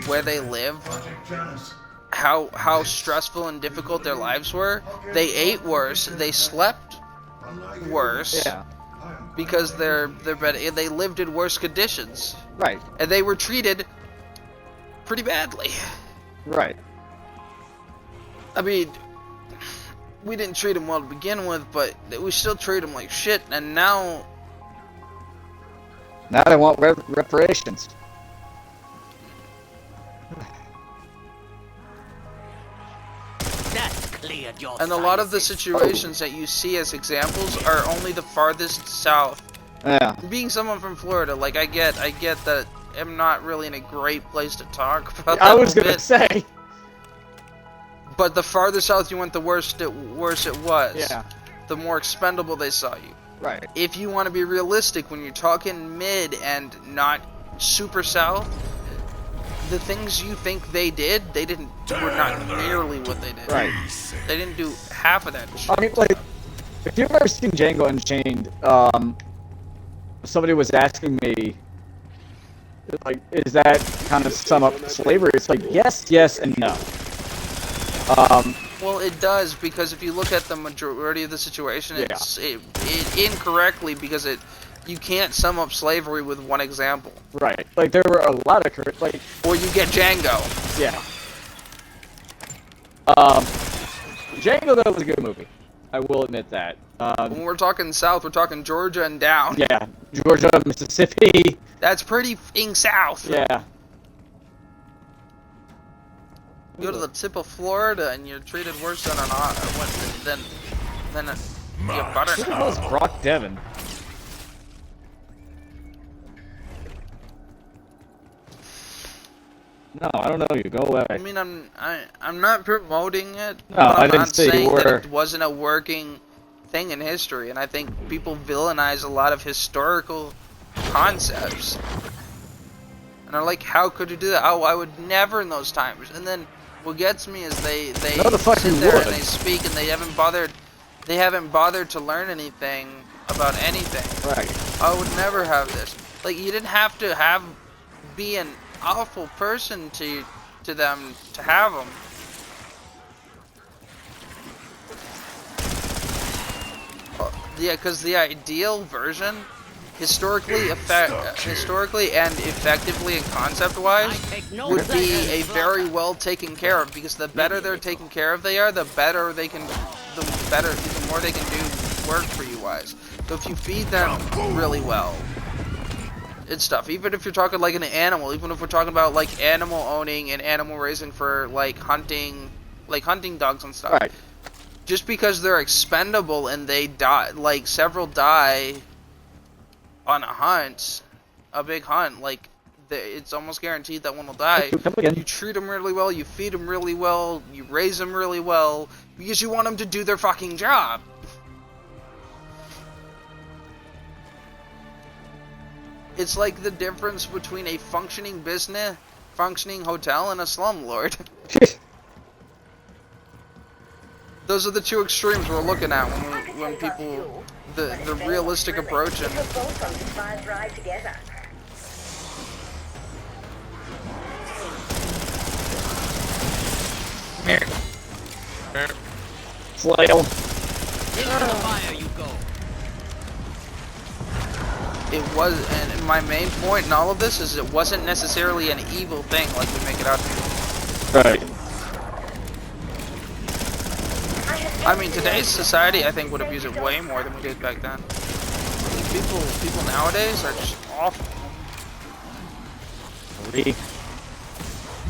where they lived, how stressful and difficult their lives were, they ate worse, they slept worse, Yeah. because they lived in worse conditions, Right. and they were treated pretty badly. Right. I mean, we didn't treat them well to begin with, but we still treat them like shit, and now they want reparations. and a lot of the situations that you see as examples are only the farthest south. Yeah. Being someone from Florida, like I get that I'm not really in a great place to talk about that. I was gonna say. But the farther south you went, the worse it was. Yeah. The more expendable they saw you. Right. If you want to be realistic, when you're talking mid and not super south, the things you think they did, were not nearly what they did. Right. They didn't do half of that shit. I mean, like, if you've ever seen Django Unchained, somebody was asking me, like, is that kind of sum up slavery? It's like, yes, and no. Well, it does, because if you look at the majority of the situation, it's it incorrectly, because you can't sum up slavery with one example. Right. Like, there were a lot of or you get Django. Yeah. Django, though, was a good movie. I will admit that. When we're talking south, we're talking Georgia and down. Yeah. Georgia, Mississippi. That's pretty f***ing south. Yeah. You go to the tip of Florida and you're treated worse than a butter. Who the hell is Brock Devon? No, I don't know you. Go away. I mean, I'm not promoting it. No, but I I'm didn't not say you saying were. that it wasn't a working thing in history, and I think people villainize a lot of historical concepts. And are like, how could you do that? Oh, I would never in those times. And then what gets me is they No, the fuck sit you there would. and they speak and they haven't bothered to learn anything about anything. Right. I would never have this. Like, you didn't have to be an awful person to them to have them. Yeah, because the ideal version, historically and effectively and concept-wise, would be a very well taken care of. Because the better they're taken care of they are, the more they can do work for you wise. So if you feed them really well, it's stuff. Even if you're talking like an animal, even if we're talking about like animal owning and animal raising for like hunting dogs and stuff. Right. Just because they're expendable and they die, like several die on a big hunt, like it's almost guaranteed that one will die. You treat them really well, you feed them really well, you raise them really well, because you want them to do their fucking job. It's like the difference between a functioning business, functioning hotel, and a slumlord. Those are the two extremes we're looking at when people, the realistic approach and Flail. Into the fire you go. It was, and my main point in all of this is it wasn't necessarily an evil thing like we make it out to be. Right. I mean, today's society, I think, would abuse it way more than we did back then. People nowadays are just awful. Really?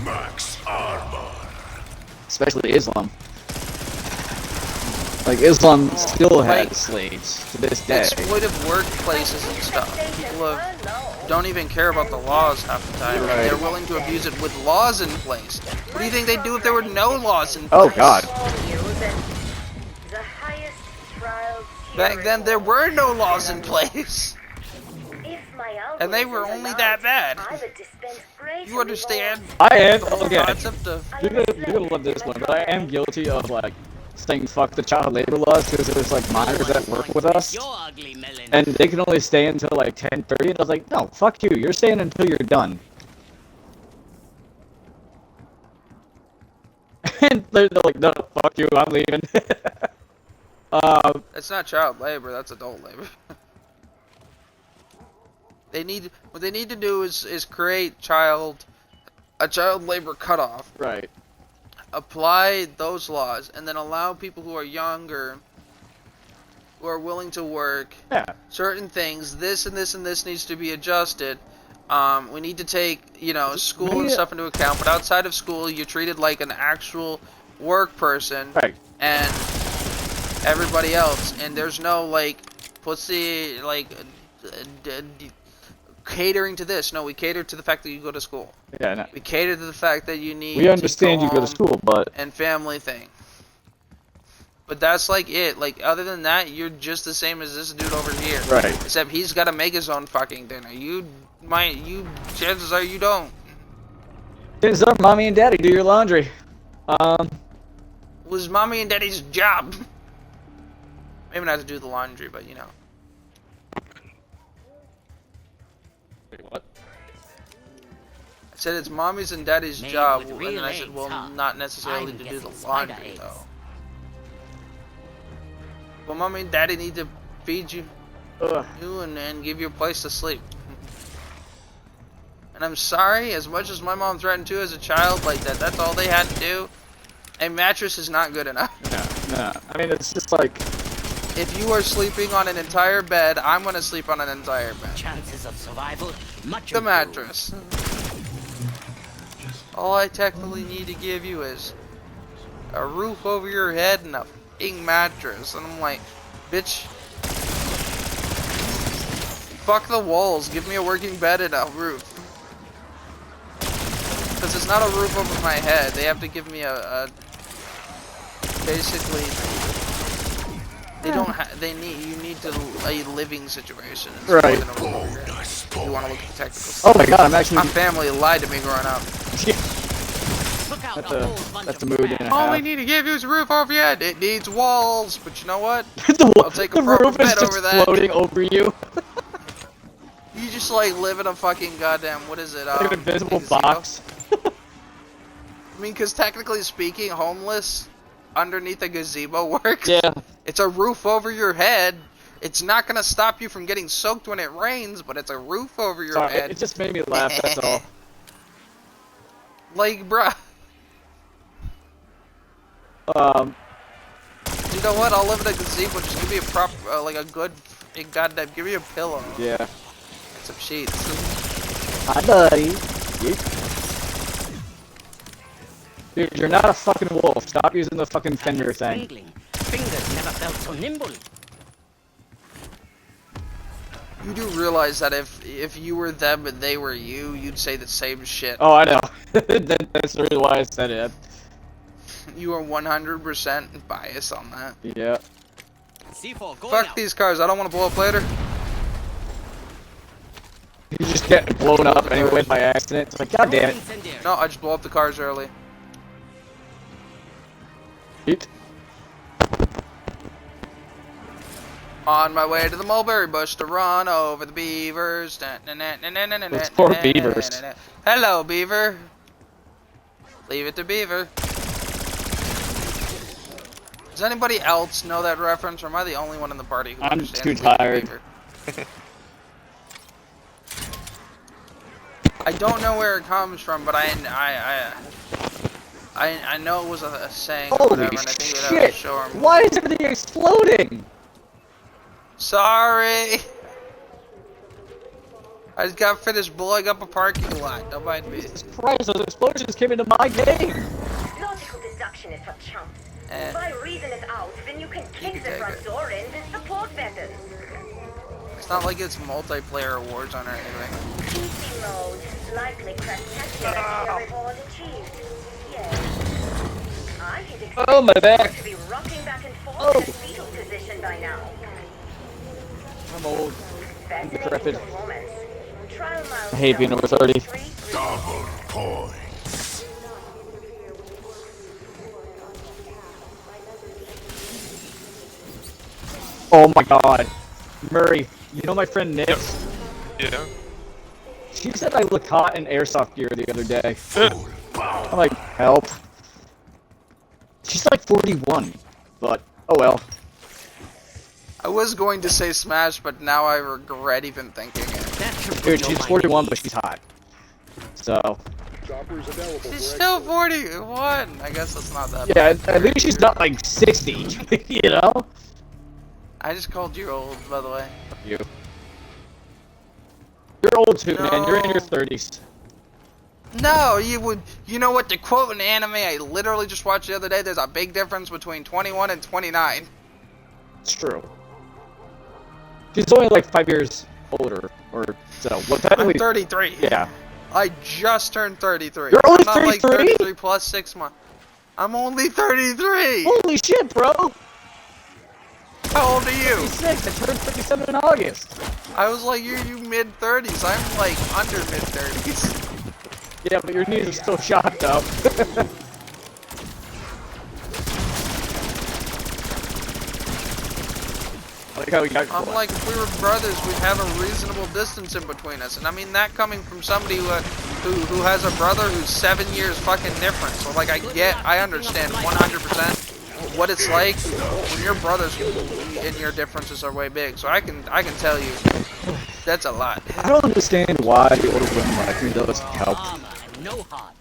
Max armor. Especially Islam. Like, Islam still like, has slaves to this day. Exploitive workplaces and stuff. People don't even care about the laws half the time. Right. They're willing to abuse it with laws in place. What do you think they'd do if there were no laws in place? Oh, God. Back then, there were no laws in place. And they were only that bad. You understand? I am, The whole okay. concept of... You're gonna love this one, but I am guilty of, like, saying fuck the child labor laws because there's, like, minors that work with us. And they can only stay until, like, 10:30, and I was like, no, fuck you, you're staying until you're done. And they're like, no, fuck you, I'm leaving. That's not child labor, that's adult labor. What they need to do is create a child labor cutoff. Right. Apply those laws and then allow people who are younger, who are willing to work, certain things, this and this and this needs to be adjusted. We need to take, school and stuff into account, but outside of school, you're treated like an actual work person. Right. And everybody else, and there's no, like, pussy, like, catering to this. No, we cater to the fact that you go to school. Yeah, no. We cater to the fact that you need We understand to you go to school, but... And family thing. But that's, like, it. Like, other than that, you're just the same as this dude over here. Right. Except he's got to make his own fucking dinner. Chances are you don't. Chances are mommy and daddy do your laundry. It was mommy and daddy's job. Maybe not to do the laundry, but you know. Wait, what? I said it's mommy's and daddy's Made job, with and real then I said, eggs, well, huh? not necessarily I'm to do the guessing spider laundry, eggs. though. But mommy and daddy need to feed you, and give you a place to sleep. And I'm sorry, as much as my mom threatened to as a child, like that's all they had to do. A mattress is not good enough. No. I mean, it's just like... If you are sleeping on an entire bed, I'm gonna sleep on an entire bed. Chances of survival, much The mattress. All I technically need to give you is a roof over your head and a f***ing mattress. And I'm like, bitch, fuck the walls. Give me a working bed and a roof. Because it's not a roof over my head. They have to give me a basically, they don't you need a living situation. It's right. more than a roof over your head. If you want to look at the technical stuff. Oh my god, I'm actually... My family lied to me growing up. That's a mood and a half. All we need to give you is a roof over your head. It needs walls, but you know what? I'll take a the proper roof is bed just over that. floating over you. You just like live in a fucking goddamn, what is it? Like an invisible gazebo? box. I mean, because technically speaking, homeless underneath a gazebo works. Yeah. It's a roof over your head. It's not gonna stop you from getting soaked when it rains, but it's a roof over your Sorry, head. it just made me laugh, that's all. Like, bruh. You know what? I'll live in a gazebo. Just give me a proper, like a good, goddamn, give me a pillow. Yeah. And some sheets. Hi, buddy. Dude, you're not a fucking wolf. Stop using the fucking fender thing. Fingers never felt so nimble. You do realize that if you were them and they were you, you'd say the same shit. Oh, I know. That's really why I said it. You are 100% biased on that. Yeah. Fuck these cars. I don't want to blow up later. You just get blown up anyway by accident. It's like, god damn it. No, I just blow up the cars early. Eat. On my way to the mulberry bush to run over the beavers. Those poor beavers. Hello, beaver. Leave it to beaver. Does anybody else know that reference, or am I the only one in the party who I'm understands too Lady tired. Beaver? I don't know where it comes from, but I know it was a saying or Holy whatever, and I think that I would shit! show him. Why is everything exploding? Sorry! I just got finished blowing up a parking lot, don't mind me. Jesus Christ, those explosions came into my game! Logical deduction is for chumps. Eh. If I reason it out, then you can kick the take front it. door in with support buttons. It's not like it's multiplayer Warzone or anything. PC mode, likely spectacular reward achieved. Yes. I should expect Oh, my back. to be rocking back and forth Oh. in a fetal position by now. I'm old. Fascinating decrepit. performance. Trial I hate being over 30. Double points. Oh my god. Murray, you know my friend Nick? Yeah. She said I look hot in airsoft gear the other day. I'm like, help. She's like 41, but oh well. I was going to say Smash, but now I regret even thinking it. Dude, she's 41, but she's hot. So, Chopper's available She's for still 41! I guess that's not that yeah, bad. at least she's not like 60, you know? I just called you old, by the way. You. You're old too, man. You're in your No. 30s. No, you know what, to quote an anime I literally just watched the other day, there's a big difference between 21 and 29. It's true. She's only like 5 years older, or so. Well, I'm technically, 33. yeah. I just turned 33. You're only I'm not like 33? 33 plus 6 months. I'm only 33! Holy shit, bro! How old are you? 36. I turned 37 in August. I was like, you mid-30s. I'm like under mid-30s. Yeah, but your knees are still shot, though. I like how we got. I'm like, if we were brothers, we'd have a reasonable distance in between us. And I mean that coming from somebody who has a brother who's 7 years fucking different. So like, I understand 100% what it's like when your brothers and your differences are way big. So I can tell you, that's a lot. I don't understand why the older women like me, though. It's help. No hot.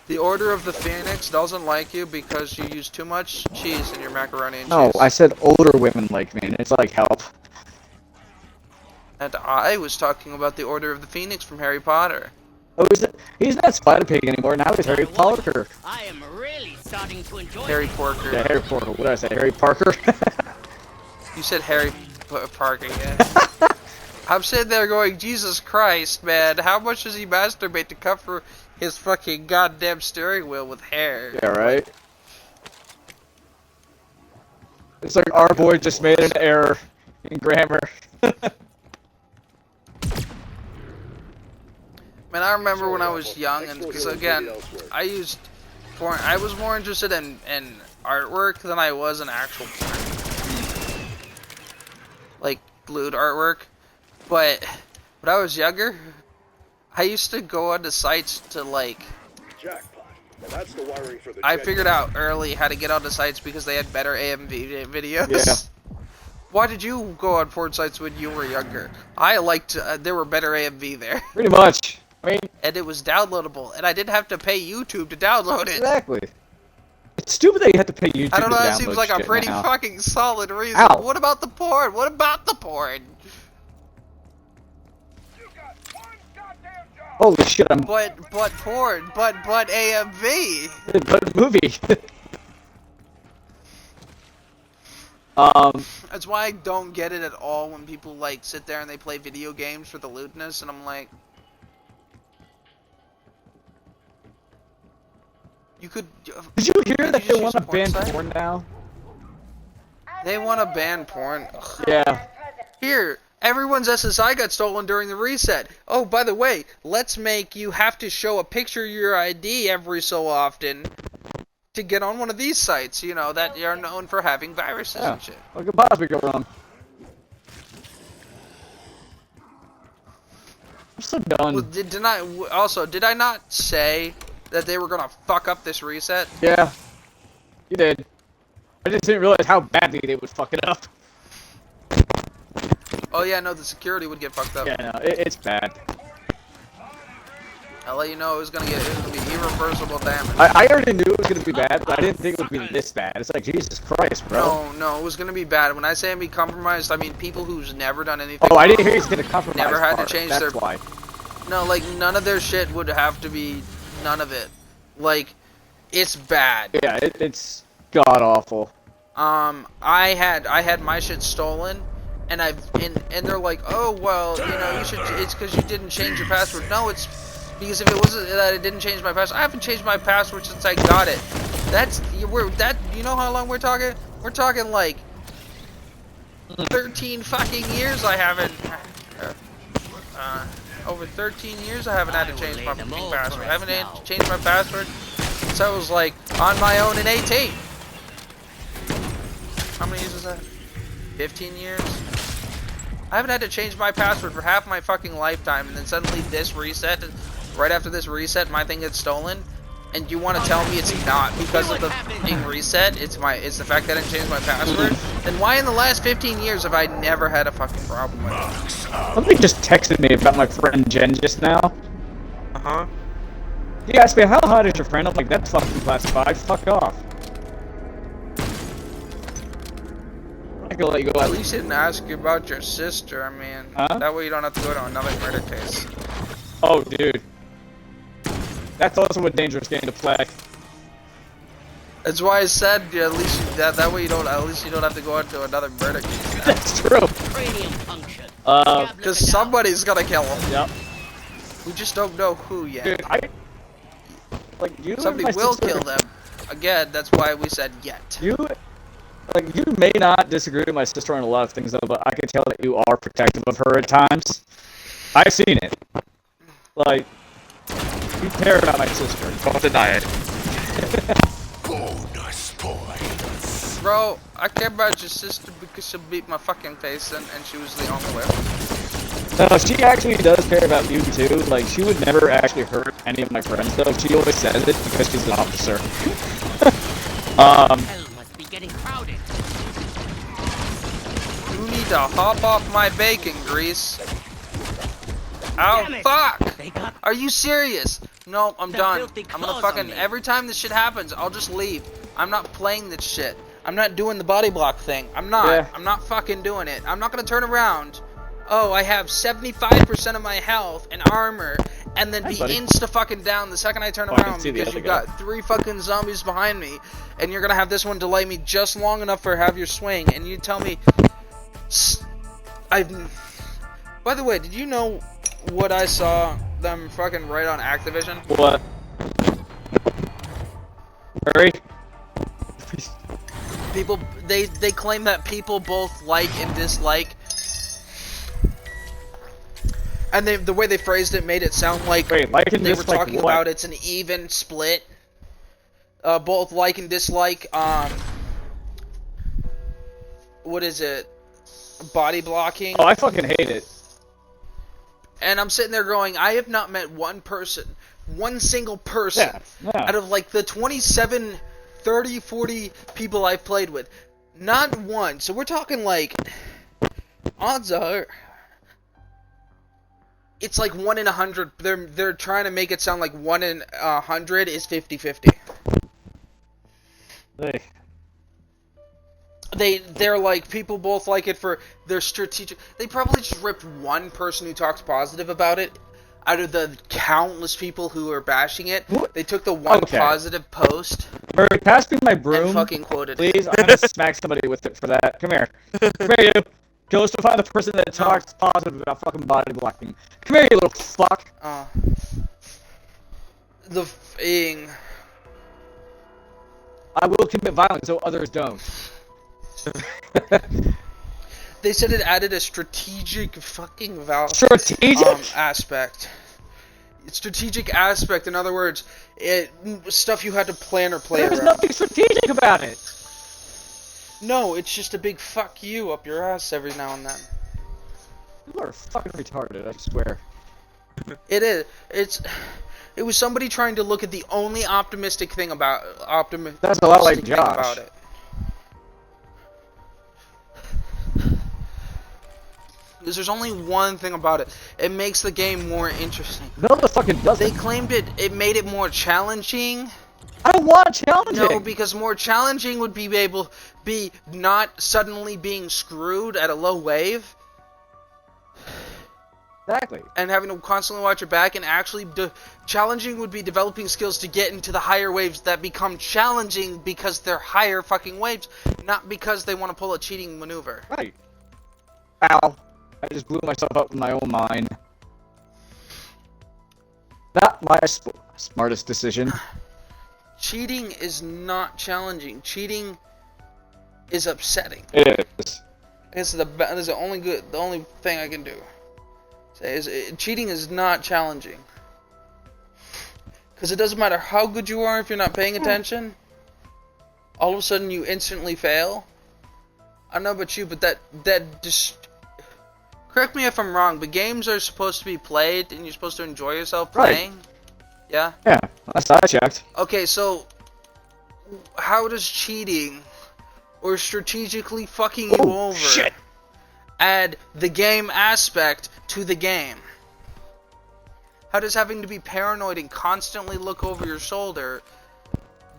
The Order of the Phoenix doesn't like you because you use too much cheese in your macaroni and No, cheese. I said older women like me, and it's like help. And I was talking about the Order of the Phoenix from Harry Potter. Oh, he's not Spider-Pig anymore. Now he's Harry Parker. I am really starting to enjoy Harry Porker. Yeah, Harry Parker. What did I say? Harry Parker? You said Harry Parker, yeah. I'm sitting there going, Jesus Christ, man, how much does he masturbate to cover his fucking goddamn steering wheel with hair? Yeah, right? It's like our boy just made an error in grammar. Man, I remember when I was young, and because again, I used porn. I was more interested in artwork than I was in actual porn, like glued artwork. But when I was younger, I used to go onto sites to like. Jackpot. That's the wiring for the I jet. figured out early how to get onto sites because they had better AMV videos. Yeah. Why did you go on porn sites when you were younger? I liked there were better AMV there. Pretty much. I mean, And it was downloadable, and I didn't have to pay YouTube to download it. exactly. It's stupid that you have to pay YouTube I don't know, to that download seems like a shit pretty now. fucking solid reason. Ow. What about the porn? What about the porn? Holy shit, I'm... But porn, but AMV. But movie. That's why I don't get it at all when people like sit there and they play video games for the lewdness, and I'm like, you could. Did you hear that you they just want to use a porn ban site? porn now? They want to ban porn. Ugh. Yeah. Here, everyone's SSI got stolen during the reset. Oh, by the way, let's make you have to show a picture of your ID every so often to get on one of these sites, you know, that are known for having viruses Yeah. and shit. What could possibly go wrong? I'm so done. Well, did I not say that they were gonna fuck up this reset? Yeah. You did. I just didn't realize how badly they would fuck it up. Oh yeah, no, the security would get fucked up. Yeah, no, it's bad. I'll let you know it was gonna be irreversible damage. I already knew it was gonna be bad, but I didn't think it would be this bad. It's like, Jesus Christ, bro. No, it was gonna be bad. When I say be compromised, I mean people who's never done anything. Oh, I didn't hear he's gonna compromise. Never had part. to change That's their. why. No, like none of their shit would have to be. None of it. Like, it's bad. Yeah, it's god awful. I had my shit stolen, and and they're like, oh well, you know, you should. It's because you didn't change your password. No, it's because if it wasn't that I didn't change my password, I haven't changed my password since I got it. You know how long we're talking? We're talking like 13 fucking years. I haven't. Over 13 years, I haven't had to change my fucking password. I haven't had to change my password since I was like on my own in 18. How many years is that? 15 years? I haven't had to change my password for half my fucking lifetime, and then suddenly this reset, right after this reset, my thing gets stolen. And you want to tell me it's not because of the being reset? It's the fact that I didn't change my password? Then why in the last 15 years have I never had a fucking problem with it? Somebody just texted me about my friend Jen just now. Uh-huh. He asked me, how hot is your friend? I'm like, that's fucking classified. Fuck off. I can let you go. At least he didn't ask you about your sister. I mean, that way you don't have to go to another murder case. Oh, dude. That's also a dangerous game to play. That's why I said at least that way you don't have to go into another murder case. That's true. Because somebody's gonna kill him. Yep. We just don't know who yet. Dude, somebody will kill them. Again, that's why we said yet. You may not disagree with my sister on a lot of things, though, but I can tell that you are protective of her at times. I've seen it. Like, you care about my sister. Don't deny it. Bonus points. Bro, I care about your sister because she beat my fucking face in, and she was the only way. No, she actually does care about you too. Like, she would never actually hurt any of my friends, though. She always says it because she's an officer. Hell must be getting crowded. You need to hop off my bacon grease. Oh fuck! Are you serious? No, I'm done. I'm gonna fucking every time this shit happens, I'll just leave. I'm not playing this shit. I'm not doing the body block thing. I'm not. Yeah. I'm not fucking doing it. I'm not gonna turn around. Oh, I have 75% of my health and armor, and then be insta fucking down the second I turn around because you got 3 fucking zombies behind me, and you're gonna have this one delay me just long enough for have your swing, and you tell me, By the way, did you know what I saw them fucking write on Activision? What? Hurry. People, they claim that people both like and dislike. And the way they phrased it made it sound like they were talking about it's an even split. Both like and dislike. What is it? Body blocking. Oh, I fucking hate it. And I'm sitting there going, I have not met one single person, out of like the 27, 30, 40 people I've played with. Not one. So we're talking like, odds are, it's like 1 in 100. They're trying to make it sound like 1 in 100 is 50-50. They're like, people both like it for their strategic. They probably just ripped one person who talks positive about it out of the countless people who are bashing it. They took the one positive post. Hurry, pass me my broom. And fucking quoted please. I'm gonna smack somebody with it for that. Come here. Come here, you. Go to find the person that talks positive about fucking body blocking. Come here, you little fuck. The thing. I will commit violence so others don't. They said it added a strategic fucking aspect. Strategic aspect, in other words, stuff you had to plan or play around. There's nothing strategic about it. No, it's just a big fuck you up your ass every now and then. You are fucking retarded, I swear. It is. It's. It was somebody trying to look at the only optimistic thing about That's a lot like thing Josh. about it. Because there's only one thing about it. It makes the game more interesting. No, the fucking doesn't. They claimed it made it more challenging. I don't want challenging. No, because more challenging would be not suddenly being screwed at a low wave. Exactly. And having to constantly watch your back, and actually challenging would be developing skills to get into the higher waves that become challenging because they're higher fucking waves, not because they want to pull a cheating maneuver. Right. Ow. I just blew myself up in my own mind. Not my smartest decision. Cheating is not challenging. Cheating is upsetting. It is. It's the only thing I can do. Cheating is not challenging. Because it doesn't matter how good you are if you're not paying attention. All of a sudden you instantly fail. I don't know about you, but that just... Correct me if I'm wrong, but games are supposed to be played and you're supposed to enjoy yourself playing. Right. Yeah? Yeah, last I checked. Okay, so how does cheating or strategically fucking you over add the game aspect to the game? How does having to be paranoid and constantly look over your shoulder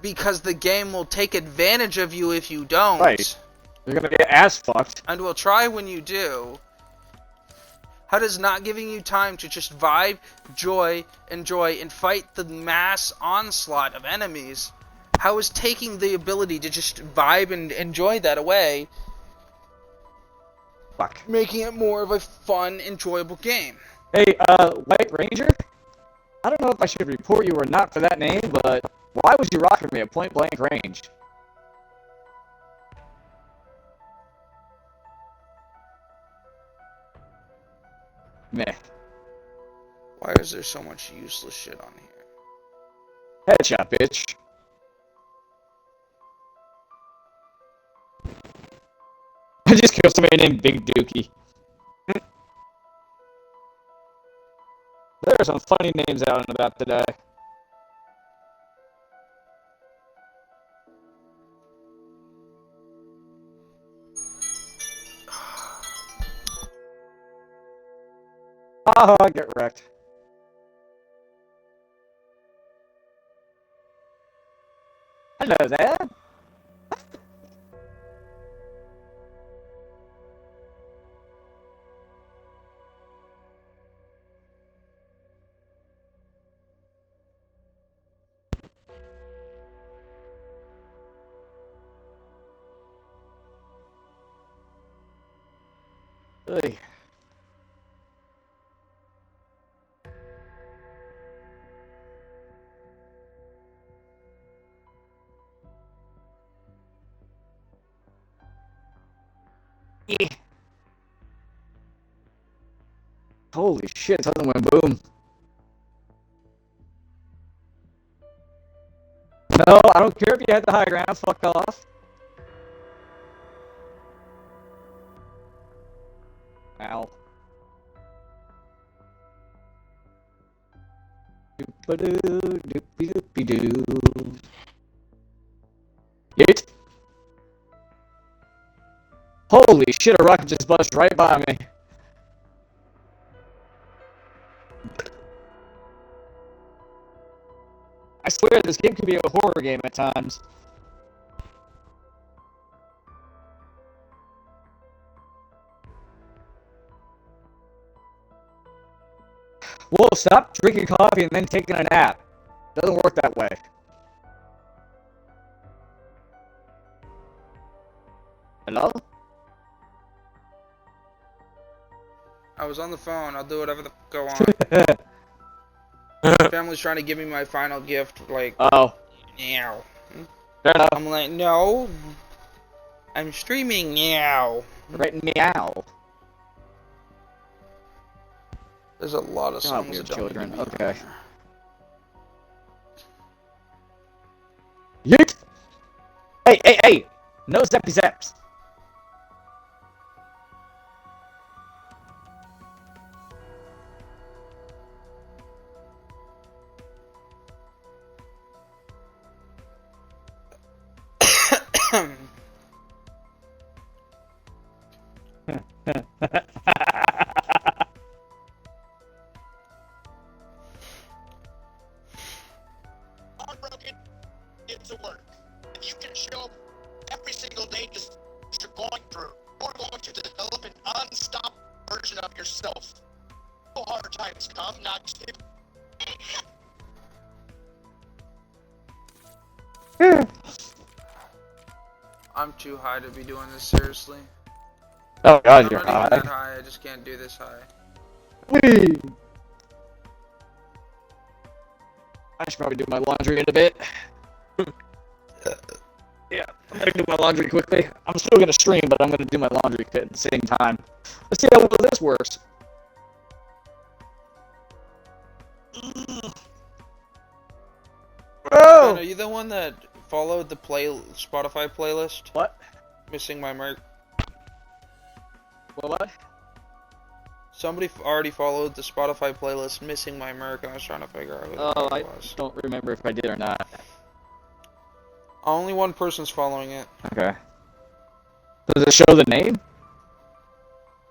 because the game will take advantage of you if you don't? Right. You're gonna get ass fucked. And will try when you do. How does not giving you time to just vibe, enjoy, and fight the mass onslaught of enemies, how is taking the ability to just vibe and enjoy that away, making it more of a fun, enjoyable game? Hey, White Ranger? I don't know if I should report you or not for that name, but why was you rocking me at point blank range? Meh. Why is there so much useless shit on here? Headshot, bitch. I just killed somebody named Big Dookie. There are some funny names out and about today. Oh, I get wrecked. Hello there. Hey. Yeah. Holy shit, something went boom. No, I don't care if you had the high ground, fuck off. Ow. Doop-a-doo, doopy-doopy-doo. Yeet. Holy shit, a rocket just buzzed right by me. I swear this game could be a horror game at times. Whoa, stop drinking coffee and then taking a nap. Doesn't work that way. Hello? I was on the phone. I'll do whatever the fuck I want. Family's trying to give me my final gift, like... Oh. Meow. Fair enough. I'm like, no. I'm streaming, meow. Right, meow. There's a lot of songs weird that don't children. need to be Okay. on there. Yeet! Hey, hey, hey! No zappy zaps! Broken into work. If you can show up every single day just what you're going through, you're going to develop an unstoppable version of yourself. No hard times come, not you. I'm too high to be doing this seriously. Oh god, I'm you're not even that high. high. I just can't do this high. Whee! I should probably do my laundry in a bit. Yeah, I'm gonna do my laundry quickly. I'm still gonna stream, but I'm gonna do my laundry at the same time. Let's see how well this works. Ben, are you the one that followed the Spotify playlist? What? Missing my mark. What? Somebody already followed the Spotify playlist Missing My Merc, and I was trying to figure out who the fuck I it was. don't remember if I did or not. Only one person's following it. Okay. Does it show the name?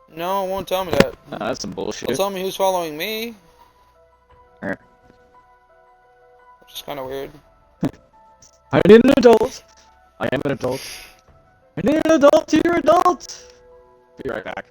No, it won't tell me that. Oh, that's some bullshit. It'll tell me who's following me. Alright. Which is kind of weird. I need an adult. I am an adult. I need an adult. You're an adult. Be right back.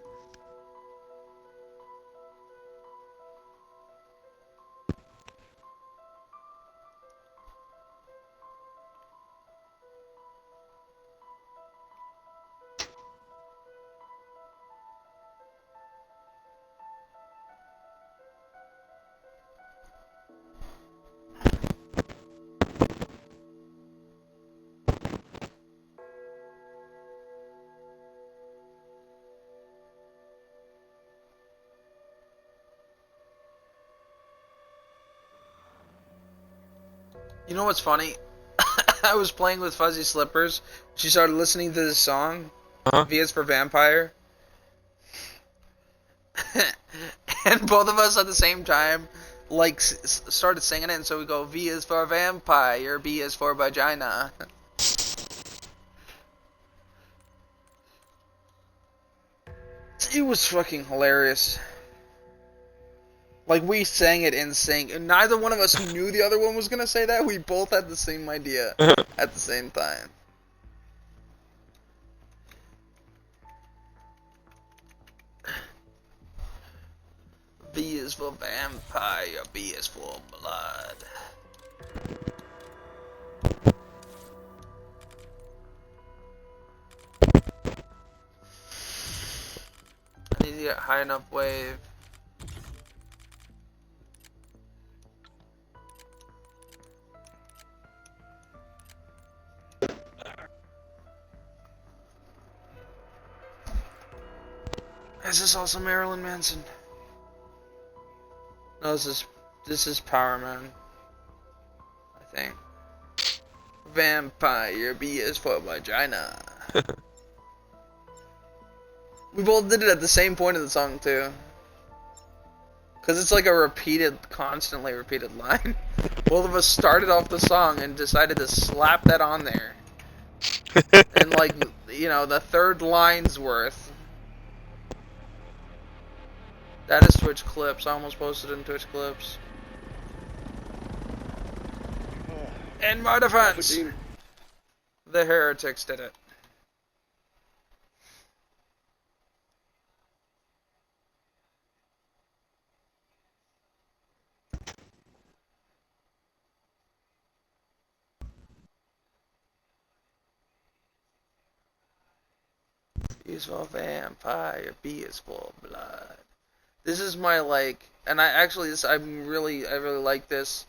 You know what's funny? I was playing with Fuzzy Slippers. She started listening to this song, V is for Vampire. And both of us at the same time, like, started singing it, and so we go, V is for Vampire, B is for Vagina. It was fucking hilarious. Like, we sang it in sync, and neither one of us knew the other one was gonna say that. We both had the same idea at the same time. B is for vampire, B is for blood. I need to get high enough wave. Is this also Marilyn Manson? No, this is Power Man. I think. Vampire, B is for vagina. We both did it at the same point of the song too. Cause it's like a repeated, constantly repeated line. Both of us started off the song and decided to slap that on there. And like, you know, the third line's worth. That is Twitch Clips. I almost posted in Twitch Clips. In my defense, the heretics did it. B is for vampire, B is for blood. This is my, like, and I actually, I really like this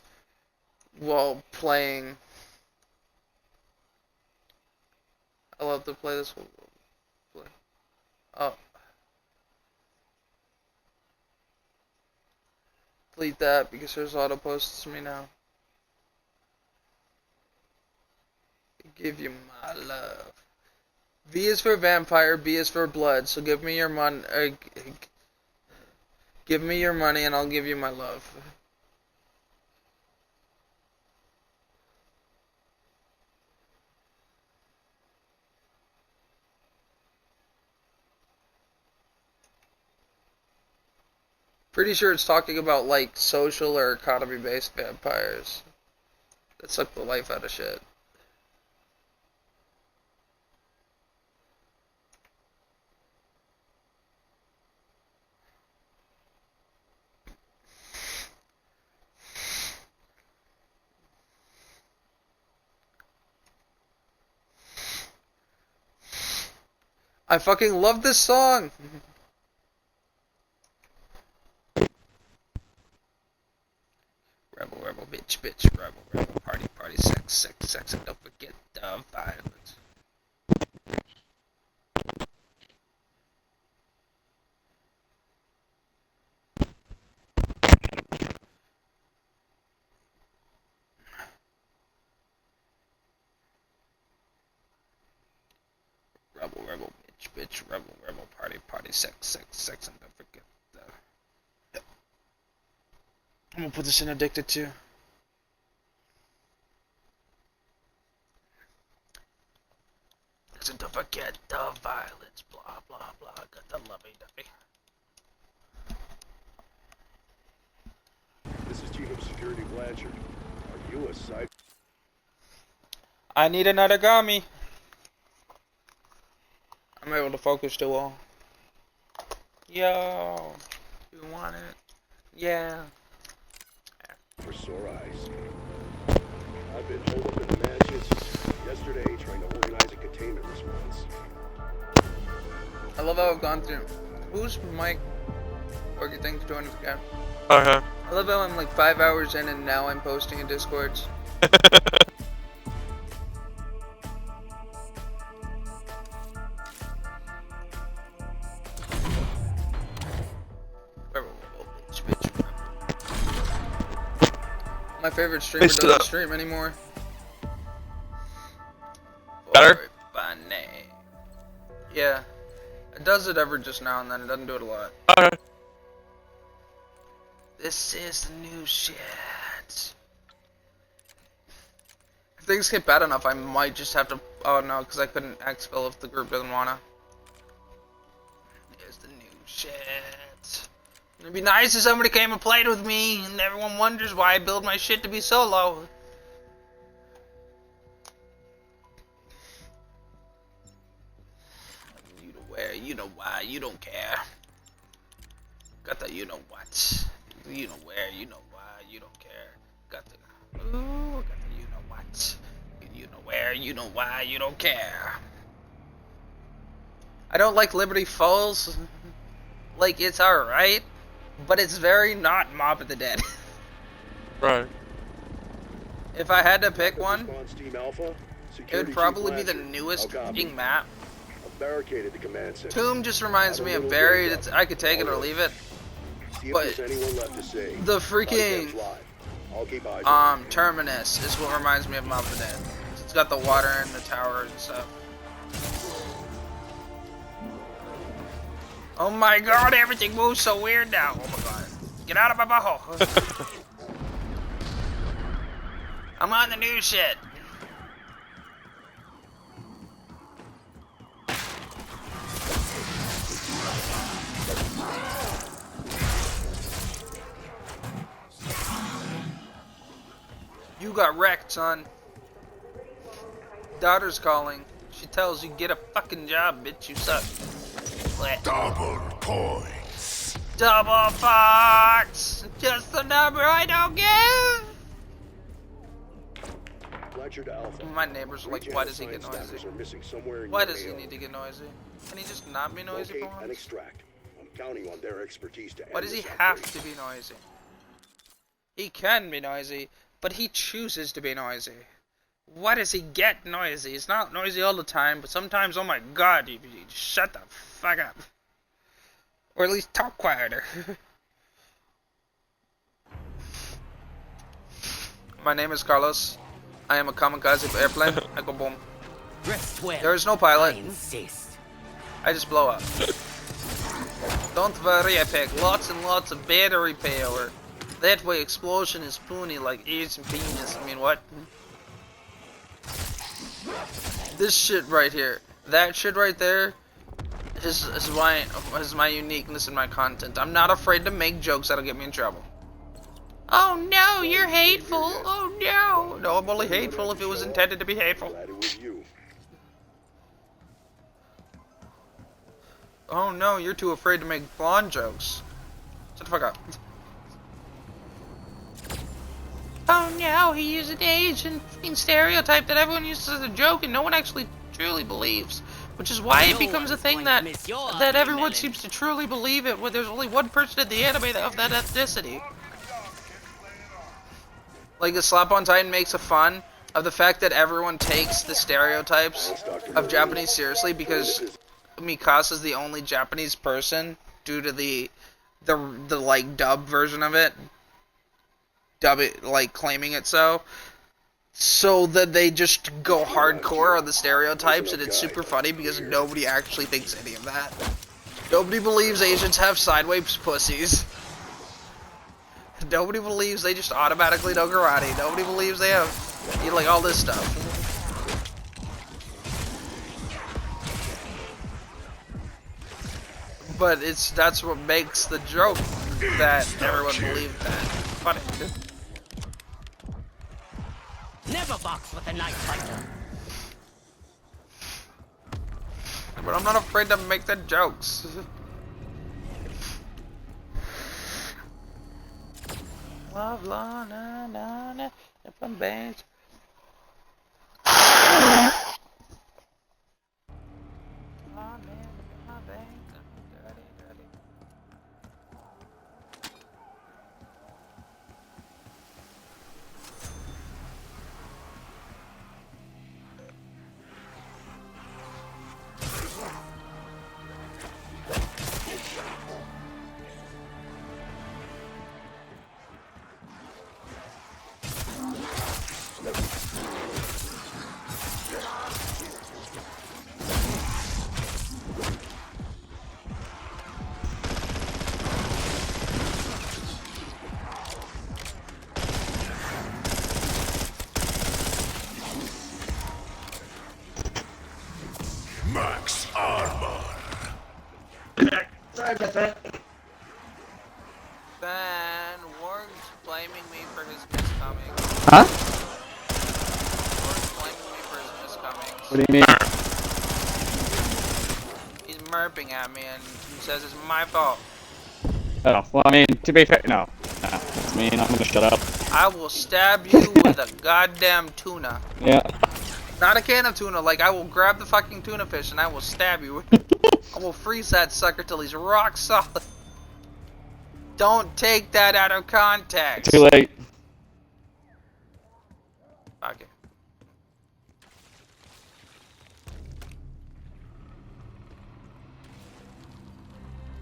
while playing. I love to play this. Oh. Delete that because there's auto posts to me now. Give you my love. V is for vampire, B is for blood. So give me your give me your money and I'll give you my love. Pretty sure it's talking about like social or economy-based vampires. That suck the life out of shit. I fucking love this song! Rebel, rebel, bitch, bitch, rebel, rebel, party, party, sex, sex, sex, and don't forget the violence. Rebel, rebel, bitch, bitch, rebel, rebel, party, party, sex, sex, sex, and don't forget the... I'm gonna put this in addicted too. Don't forget the violence, blah, blah, blah, got the lovey-dovey. This is Chief of Security Blanchard. Are you a side? I need another gummy. I'm able to focus too well. Yo, you want it? Yeah. For sore eyes. I've been holed up in the mansion since yesterday trying to organize a containment response. I love how I've gone through. Who's Mike? Or you think joining the game? Okay. I love how I'm like 5 hours in and now I'm posting in Discords. My favorite streamer doesn't stream anymore. Better? Yeah. It does it ever just now and then. It doesn't do it a lot. Okay. This is the new shit. If things get bad enough, I might just have to... Oh no, because I couldn't exfil if the group doesn't wanna. Here's the new shit. It'd be nice if somebody came and played with me, and everyone wonders why I build my shit to be solo. You know where, you know why, you don't care. Got the you know what. You know where, you know why, you don't care. Got the, ooh, got the you know what. You know where, you know why, you don't care. I don't like Liberty Falls. Like, it's alright. But it's very not Mob of the Dead. Right. If I had to pick one, Team Alpha, it would probably be the newest fucking map. I've barricaded the command center. Tomb just reminds me of Buried. It's, I could take it or leave it. But the freaking Terminus is what reminds me of Mob of the Dead. It's got the water and the towers and stuff. Oh my god, everything moves so weird now. Oh my god. Get out of my butthole. I'm on the new shit. You got wrecked, son. Daughter's calling. She tells you get a fucking job, bitch. You suck. Double points. Double points. Just the number I don't give. My neighbors are like, why does he get noisy? Why does he need to get noisy? Can he just not be noisy for once? I'm counting on their expertise to Why does he have to be noisy? He can be noisy, but he chooses to be noisy. Why does he get noisy? He's not noisy all the time, but sometimes, oh my god, you shut the fuck up. Or at least talk quieter. My name is Carlos. I am a kamikaze airplane. I go boom. There is no pilot. I just blow up. Don't worry, I pack lots and lots of battery power. That way explosion is spoony like ears and penis. I mean, what? This shit right here. That shit right there This is my uniqueness in my content. I'm not afraid to make jokes that'll get me in trouble. Oh no, you're hateful. Oh no. No, I'm only hateful if it was intended to be hateful. Glad it was you. Oh no, you're too afraid to make blonde jokes. Shut the fuck up. Oh no, he used an Asian fucking stereotype that everyone uses as a joke and no one actually truly believes. Which is why it becomes a thing that everyone seems to truly believe it when there's only one person in the anime of that ethnicity. Like the Slap on Titan makes a fun of the fact that everyone takes the stereotypes of Japanese seriously because Mikasa's the only Japanese person due to the like dub version of it. Dub it like claiming it so that they just go hardcore on the stereotypes, and it's super funny because nobody actually thinks any of that. Nobody believes Asians have sideways pussies. Nobody believes they just automatically know karate. Nobody believes they have, you know, like all this stuff. But that's what makes the joke that everyone believed that funny. Never box with a knife fighter. But I'm not afraid to make the jokes. Love, la, na, na, na, if I'm bad. Max armor. Sorry about that. Ben, Warg's blaming me for his miscomings. Huh? Warg's blaming me for his miscomings. What do you mean? He's murping at me and he says it's my fault. Oh, well, I mean, to be fair, no. That's mean. I'm gonna shut up. I will stab you with a goddamn tuna. Yeah. Not a can of tuna, like I will grab the fucking tuna fish and I will stab you. I will freeze that sucker till he's rock solid. Don't take that out of context. Too late. Okay.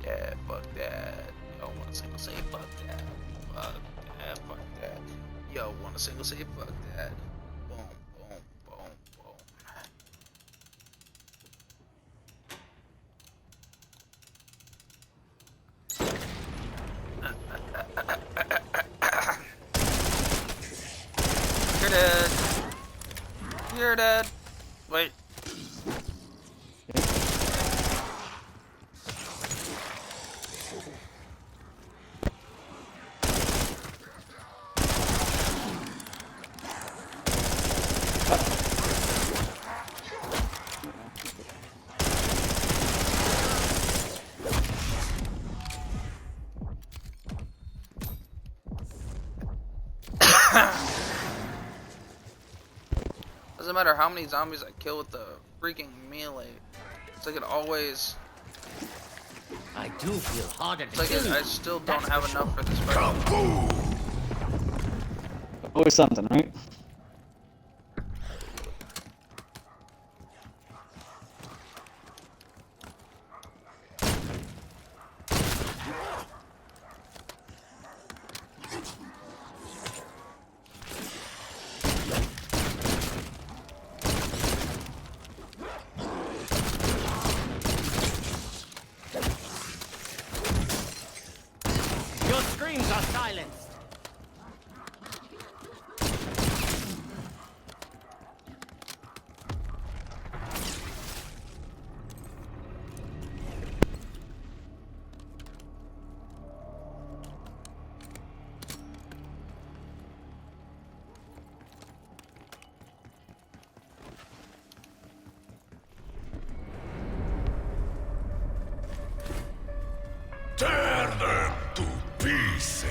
Yeah, fuck that. Yo, wanna single say fuck that. Fuck that, fuck that. Yo, wanna single say fuck that. Boom, boom, boom, boom. You're dead. You're dead. Wait. Doesn't matter how many zombies I kill with the freaking melee. It's like it always. I do feel harder It's like I still don't have enough for this fight. Always something, right? Your screams are silenced. pieces.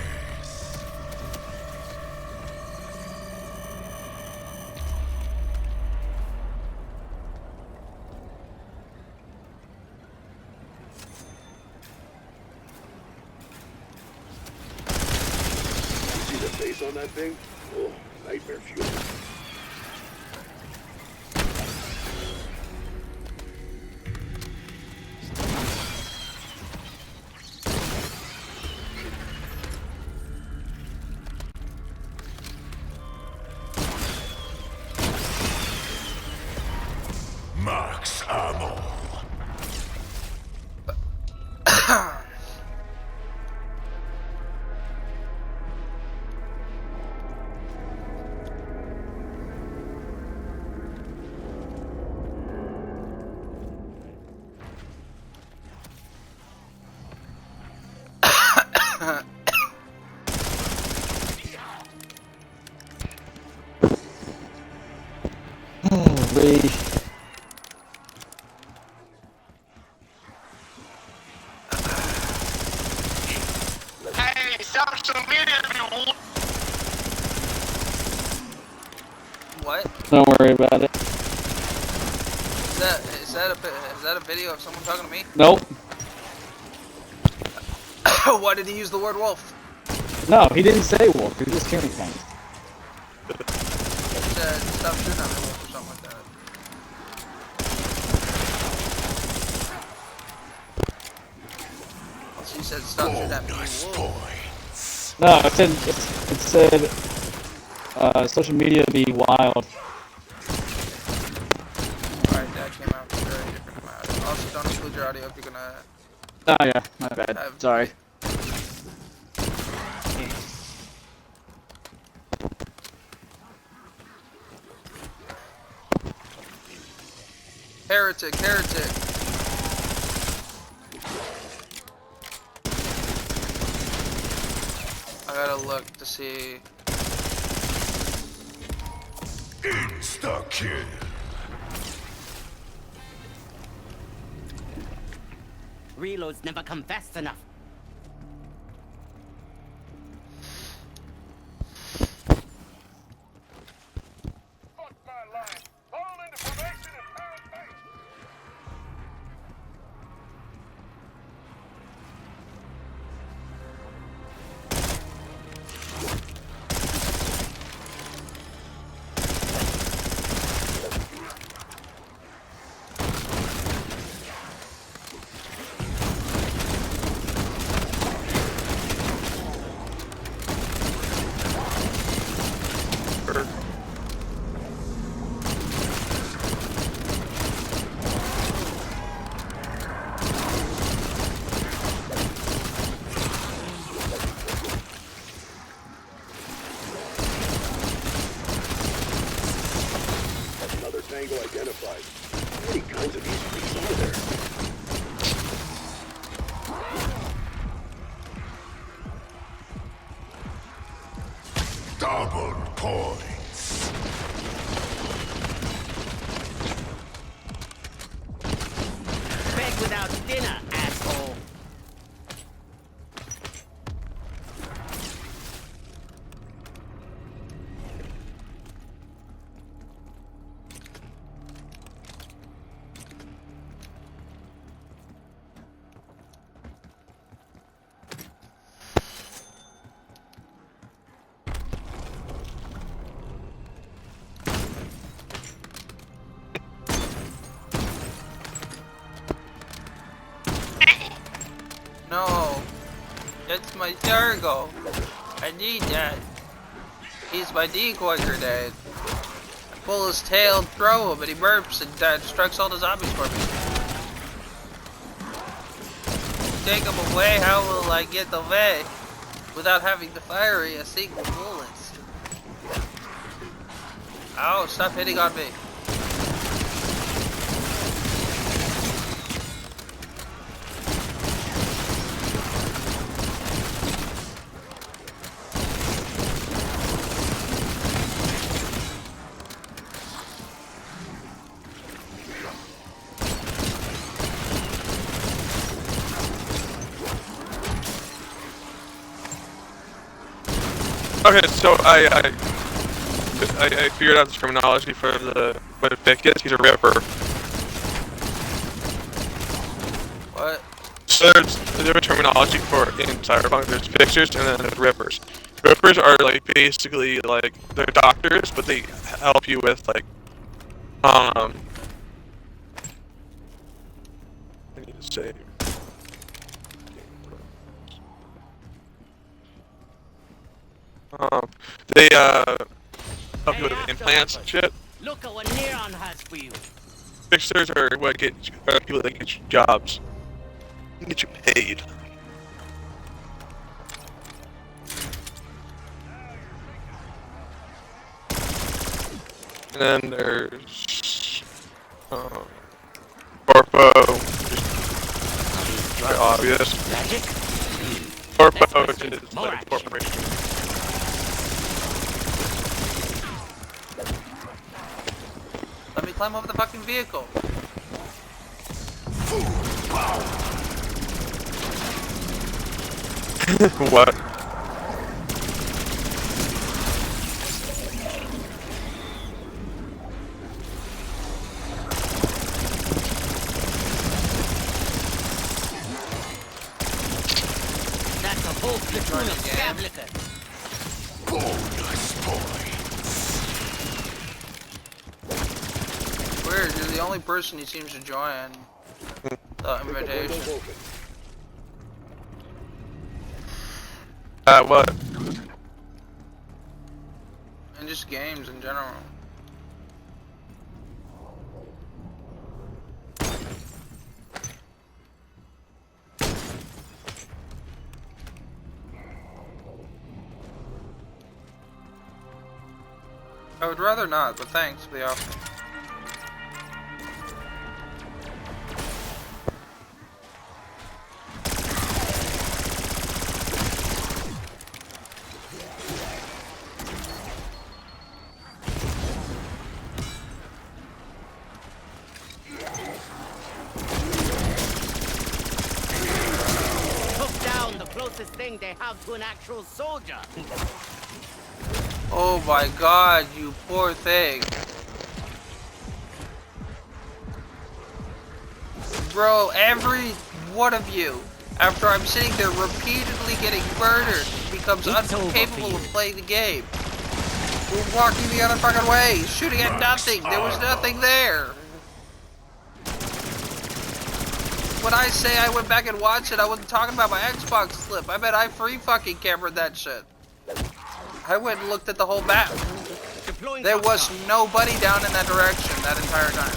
You see the face on that thing? Oh, nightmare fuel. Max ammo. Holy. Hey, social media, people. What? Don't worry about it. Is that a video of someone talking to me? Nope. Why did he use the word wolf? No, he didn't say wolf. He was just hearing things. He said stop shooting at me, wolf, or something like that. He said stop shooting at me, wolf. No, it said social media be wild. Alright, that came out very different amount. Also, don't include your audio if you're gonna... Oh yeah, my bad. Sorry. Heretic, heretic. I gotta look to see... Insta-kill. Reloads never come fast enough. Another tango identified. How many kinds of these beasts are there? Double points. Beg without dinner, asshole. No. That's my Zargo. I need that. He's my decoy grenade. I pull his tail and throw him, and he burps and destructs all the zombies for me. Take him away, how will I get away? Without having to fire a single bullet. Ow, stop hitting on me. Okay, so I figured out the terminology for what Vic is. He's a ripper. What? So there's a terminology for in Cyberpunk. There's fixers and then there's rippers. Rippers are like basically like they're doctors, but they help you with like I need to save. They help you with implants and shit. Look at what Neron has for you. Fixers are what people that get you jobs, get you paid. And then there's Corpo, just very obvious. Magic? Corpo is like a corporation. Let me climb over the fucking vehicle. What? That's a whole platoon of scavlickers. Bonus points. Weird, you're the only person he seems to join the invitation. What? And just games in general. I would rather not, but thanks for the offer. Took down the closest thing they have to an actual soldier. Oh my god, you poor thing. Bro, every one of you, after I'm sitting there repeatedly getting murdered, becomes incapable of playing the game. We're walking the other fucking way, shooting at nothing. There was nothing there. When I say I went back and watched it, I wasn't talking about my Xbox clip. I bet I free fucking cameraed that shit. I went and looked at the whole map. There was nobody down in that direction that entire time.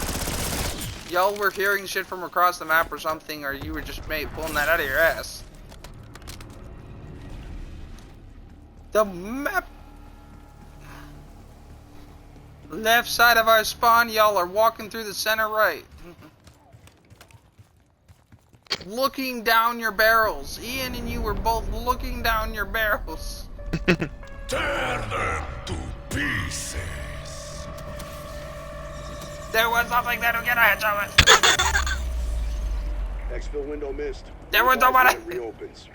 Y'all were hearing shit from across the map or something, or you were just pulling that out of your ass. The map. Left side of our spawn, y'all are walking through the center right. Looking down your barrels. Ian and you were both looking down your barrels. Tear them to pieces. There was nothing there to get a headshot with. Exfil window missed. There was nobody. Reopens.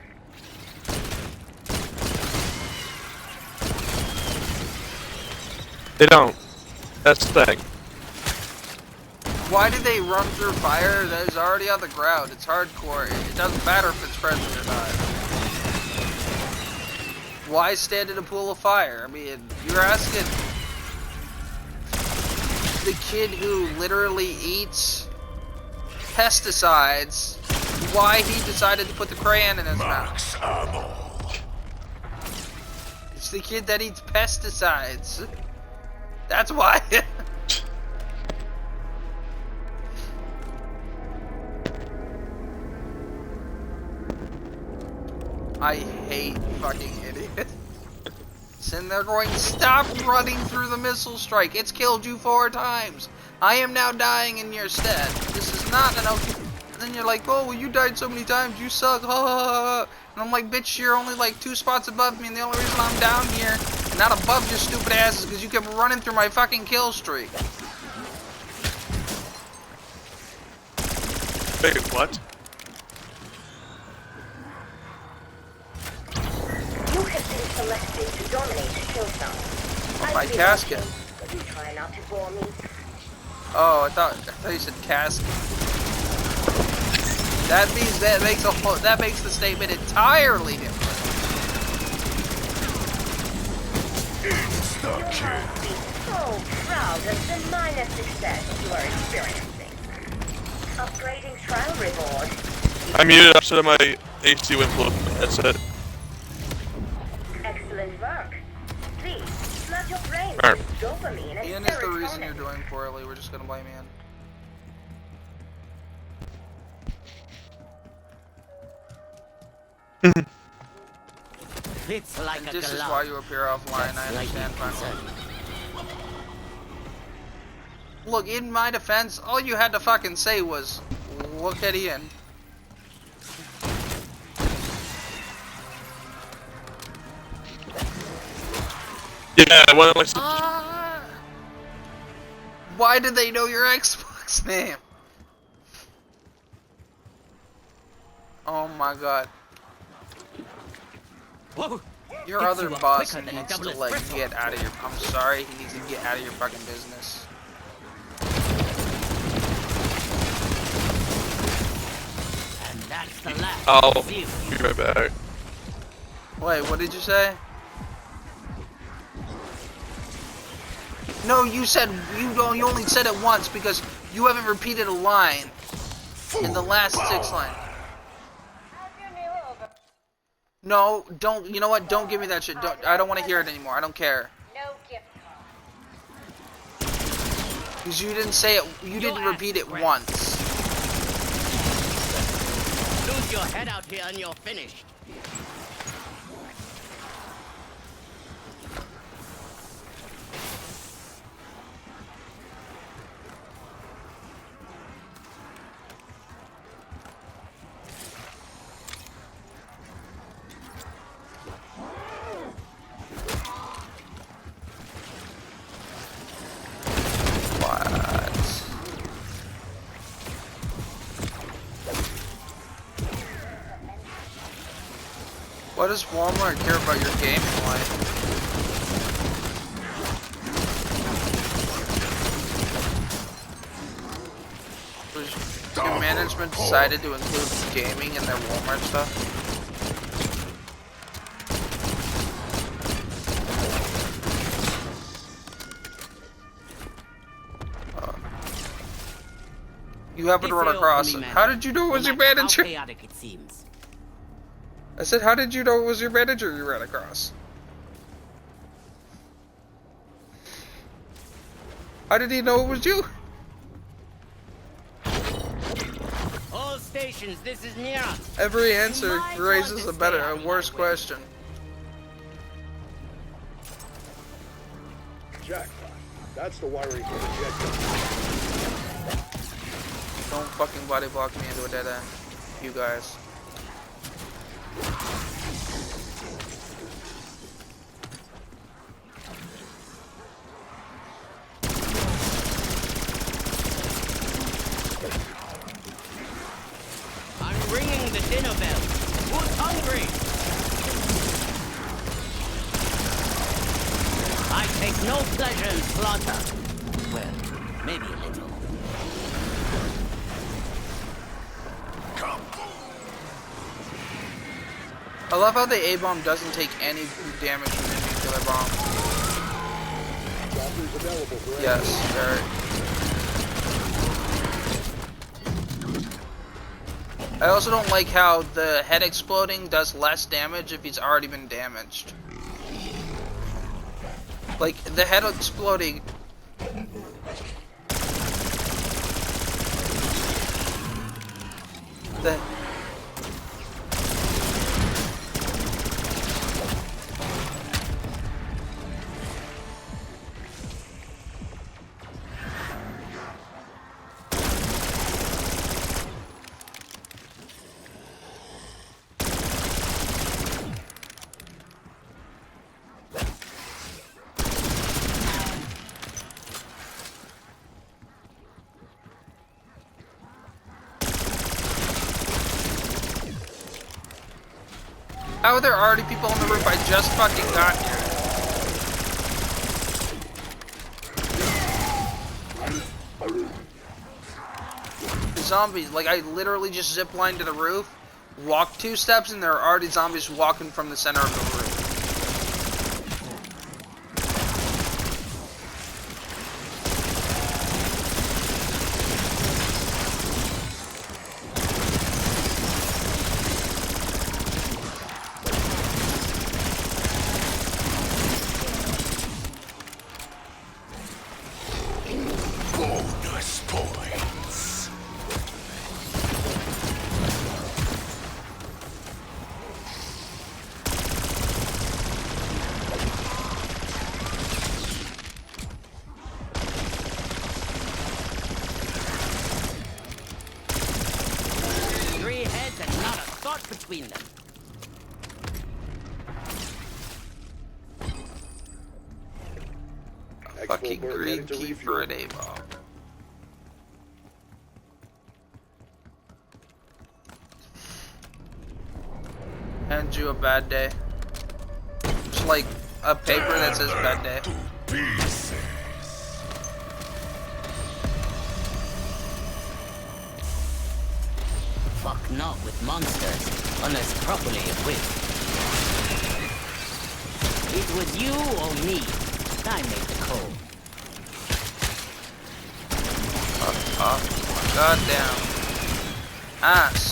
They don't. That's the thing. Why did they run through fire that is already on the ground? It's hardcore. It doesn't matter if it's friendly or not. Why stand in a pool of fire? I mean, you're asking the kid who literally eats pesticides why he decided to put the crayon in his mouth. It's the kid that eats pesticides. That's why. I hate fucking idiots. And they're going, stop running through the missile strike. It's killed you 4 times. I am now dying in your stead. This is not an okay. And then you're like, oh, well, you died so many times. You suck. Ha ha ha. And I'm like, bitch, you're only like 2 spots above me. And the only reason I'm down here and not above your stupid ass is because you kept running through my fucking kill streak. Wait, what? You have been selected requested to dominate the kill zone. My casket. But you try not to bore me. Oh, I thought you said casket. That means that makes the statement entirely different. You must be so proud of the minor success you are experiencing. Upgrading trial reward. I muted up so that my AC went flow from my headset. Excellent work. Please, flood your brain Alright. with dopamine and Ian is the reason serotonin. you're doing poorly. We're just gonna blame Ian. It's like And a this is glove. why you appear offline. I understand finally. Look, in my defense, all you had to fucking say was, look at Ian. Yeah, one of my Why did they know your Xbox name? Oh my god. Whoa. Your Gets other you up boss quicker than a needs to double like espresso. get out of your. I'm sorry, he needs to get out of your fucking business. And that's the last. I'll we'll see you. be right back. Wait, what did you say? No, you said you only said it once because you haven't repeated a line in the last 6 lines. No, don't. You know what? Don't give me that shit. I don't want to hear it anymore. I don't care. No gift Because you didn't say it. You didn't repeat it once. Lose your head out here and you're finished. What does Walmart care about your gaming life? Your management decided to include gaming in their Walmart stuff? You happen to run across it. How did you know it was your manager? How chaotic it seems. I said, how did you know it was your manager you ran across? How did he know it was you? All stations, this is Mira. Every answer raises a worse question. Jackpot. That's the wiring for the jet. Don't fucking body block me into a dead end. You guys. I'm ringing the dinner bell. Who's hungry? I take no pleasure in slaughter. Well, maybe a little. I love how the A-bomb doesn't take any damage from the nuclear bomb. Yes, Barrett. I also don't like how the head exploding does less damage if he's already been damaged. Like, the head exploding... The... How are there already people on the roof? I just fucking got here. The zombies, like I literally just ziplined to the roof, walked 2 steps, and there are already zombies walking from the center of the roof. Between them. A fucking green key for an A-bomb. Hand you a bad day. Just like a paper that says bad day. Fuck not with monsters, unless properly equipped. It was you or me. I made the call. Goddamn. Ass.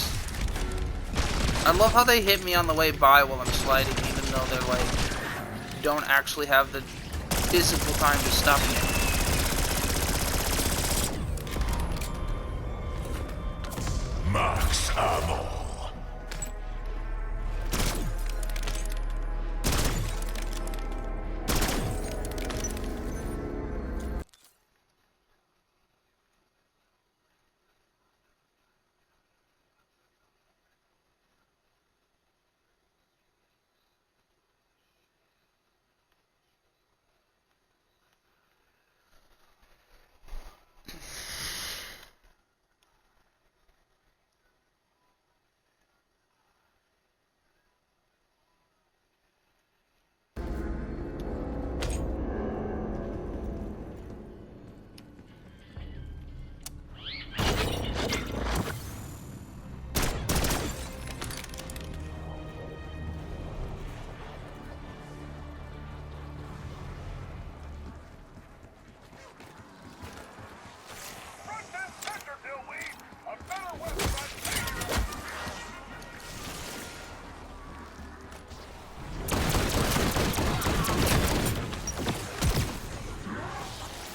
I love how they hit me on the way by while I'm sliding, even though they're like, don't actually have the physical time to stop me. Max ammo.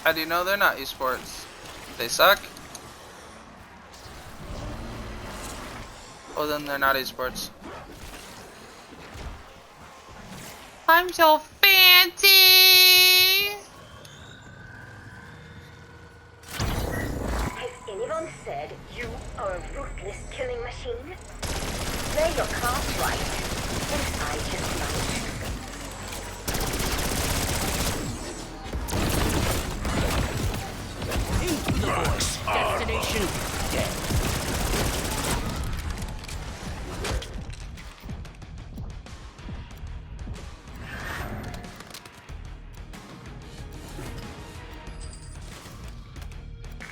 How do you know they're not esports? They suck? Well, then they're not esports. I'm so fancy! Has anyone said you are a ruthless killing machine? Play your cards right, and I just might. Destination dead.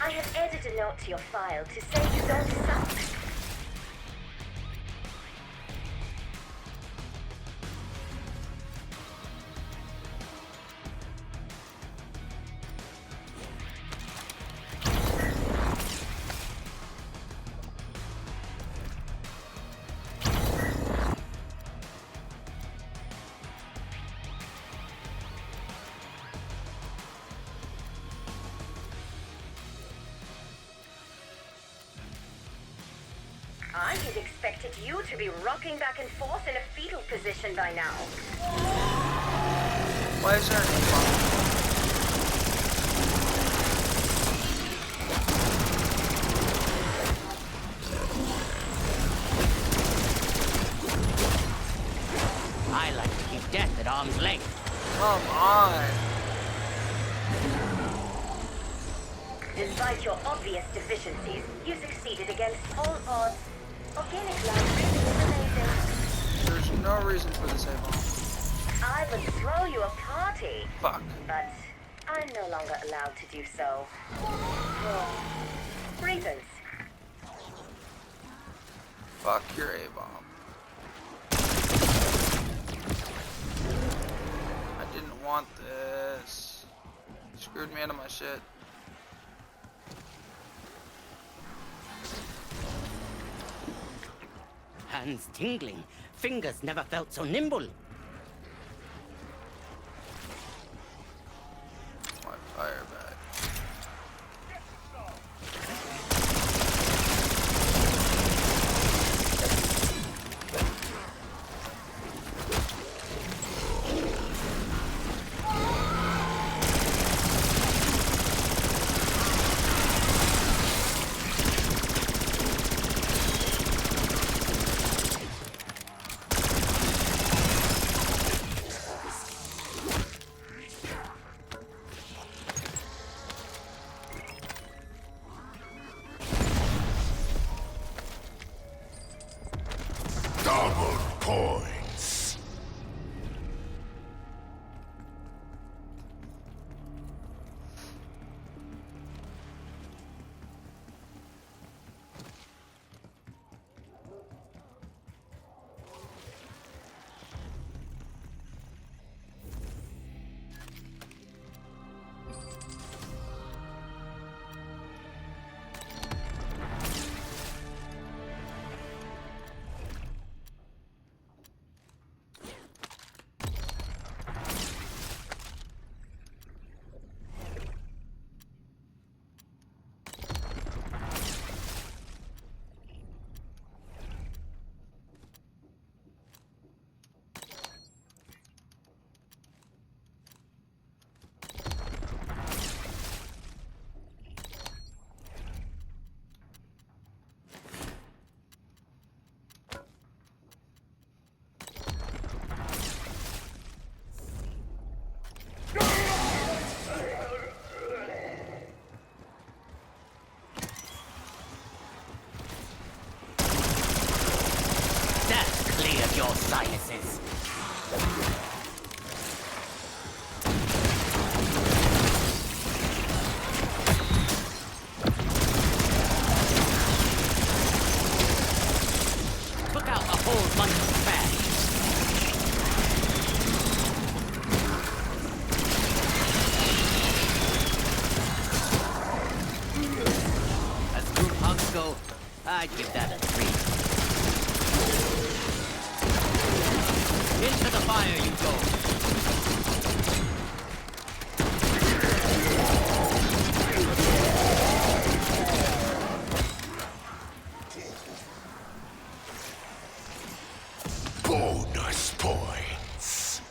I have added a note to your file to say you don't suck. I had expected you to be rocking back and forth in a fetal position by now. Why is there an A-bomb? I like to keep death at arm's length. Come on. Despite your obvious deficiencies, you succeeded against all odds. Organic life really is amazing. There's no reason for this A-bomb. I would throw you a party. Fuck. But I'm no longer allowed to do so. For reasons. Fuck your A-bomb. I didn't want this. Screwed me out of my shit. Hands tingling, fingers never felt so nimble. My fire bag. Double points. That cleared your sinuses. Took out a whole bunch of trash. As group hugs go, I'd give that a 3. Into the fire you go. Bonus points.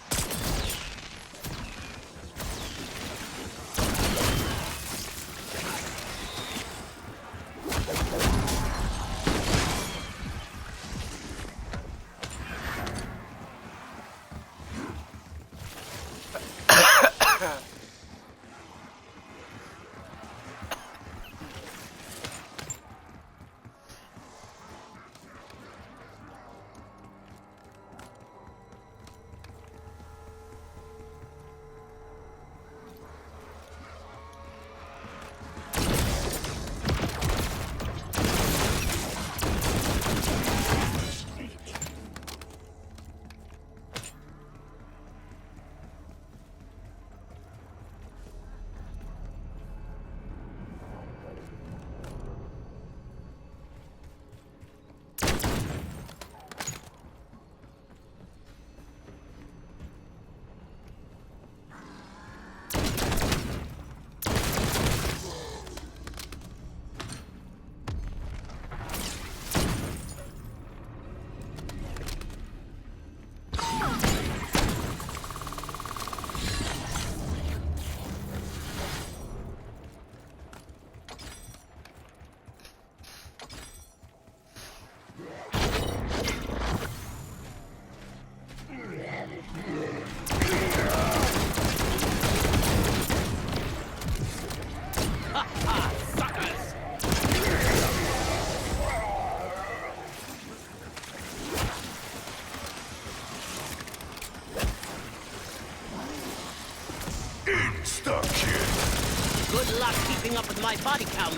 Insta-kill. Good luck keeping up with my body count.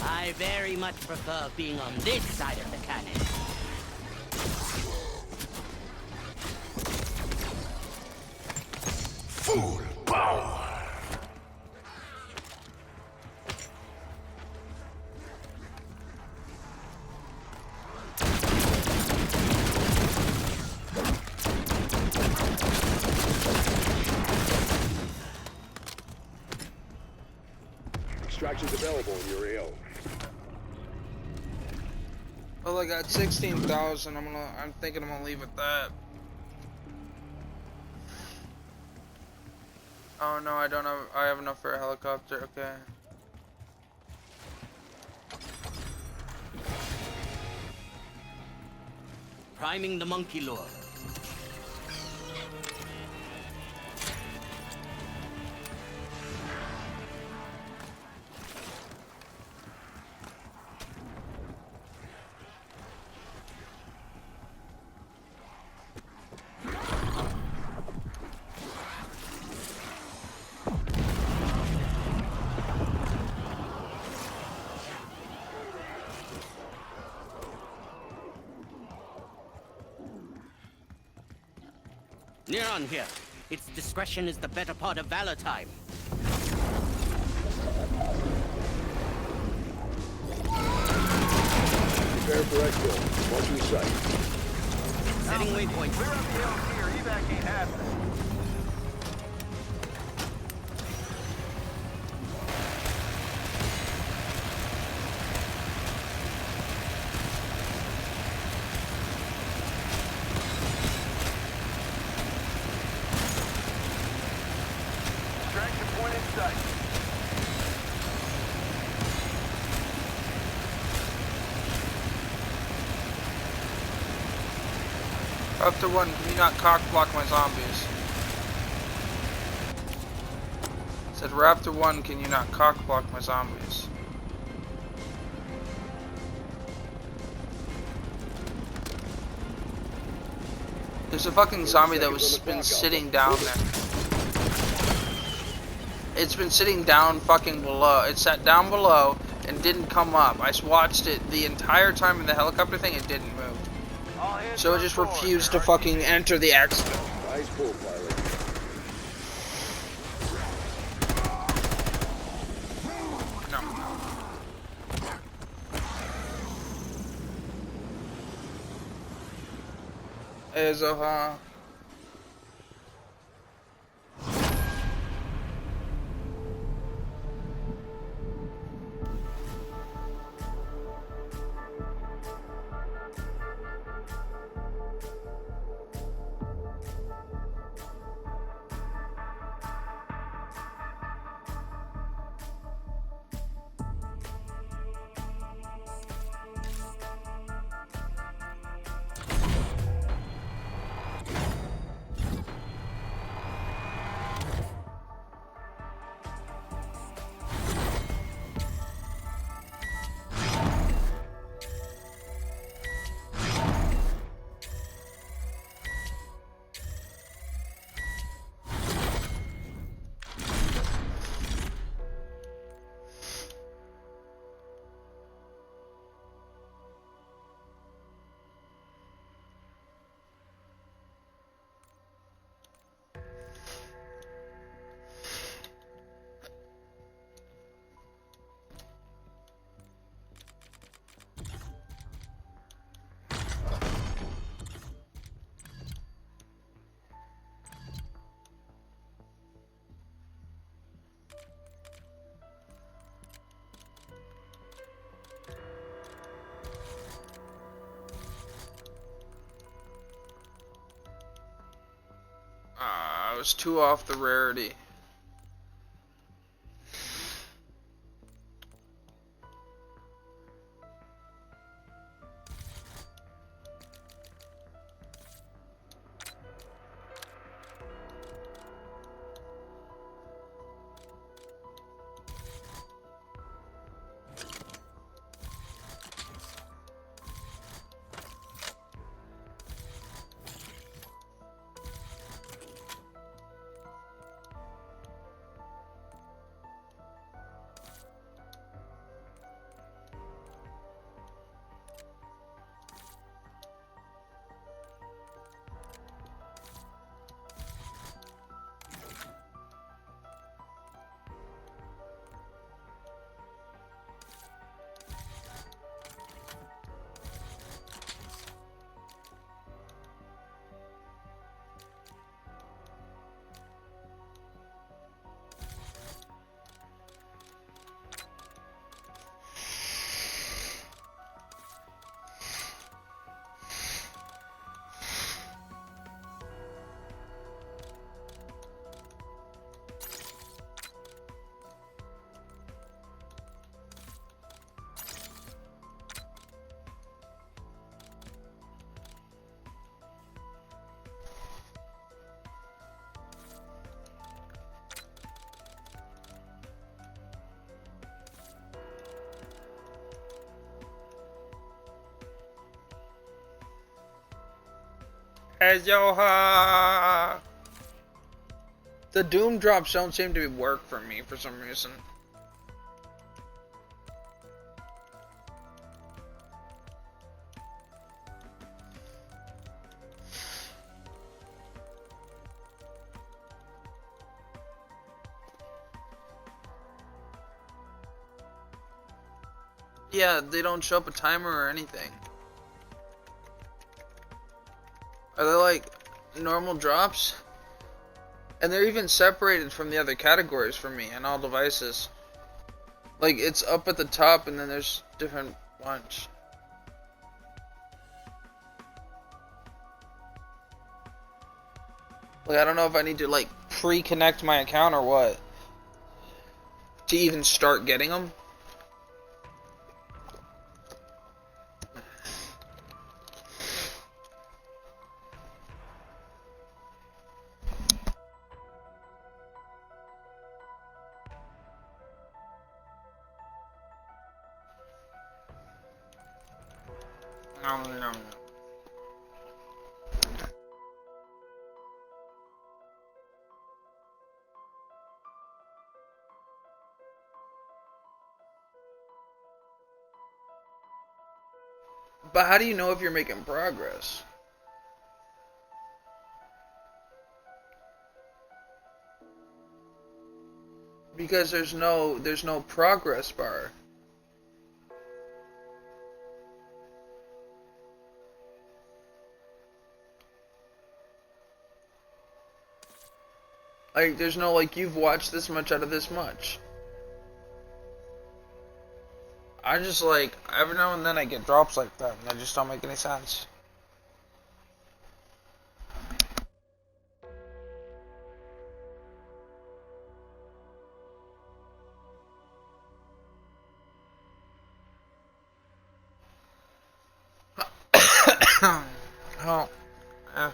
I very much prefer being on this side of the cannon. Full power. Extractions available in your AO. Well, I got 16,000. I'm thinking I'm gonna leave at that. Oh no, I don't have. I have enough for a helicopter. Okay. Priming the monkey lure. Neron here. Its discretion is the better part of valor time. Prepare for exfil. Watch your sight. Setting waypoint. Clear up the LC or evac ain't happening. Extraction point in sight. Raptor 1, can you not cock block my zombies? Said Raptor 1, can you not cock block my zombies? There's a fucking zombie that was been sitting down there. It's been sitting down fucking below. It sat down below and didn't come up. I watched it the entire time in the helicopter thing. It didn't move. So it just refused to fucking enter the exfil. Nice pull, pilot. Hey, Zoha. I was 2 off the rarity. As Yoha. The Doom drops don't seem to work for me for some reason. Yeah, they don't show up a timer or anything. Are they like normal drops? And they're even separated from the other categories for me and all devices. Like, it's up at the top and then there's different bunch. Like, I don't know if I need to like pre-connect my account or what to even start getting them. No. But how do you know if you're making progress? Because there's no progress bar. Like, there's no, like, you've watched this much out of this much. I just, like, every now and then I get drops like that, and they just don't make any sense. Oh, yeah.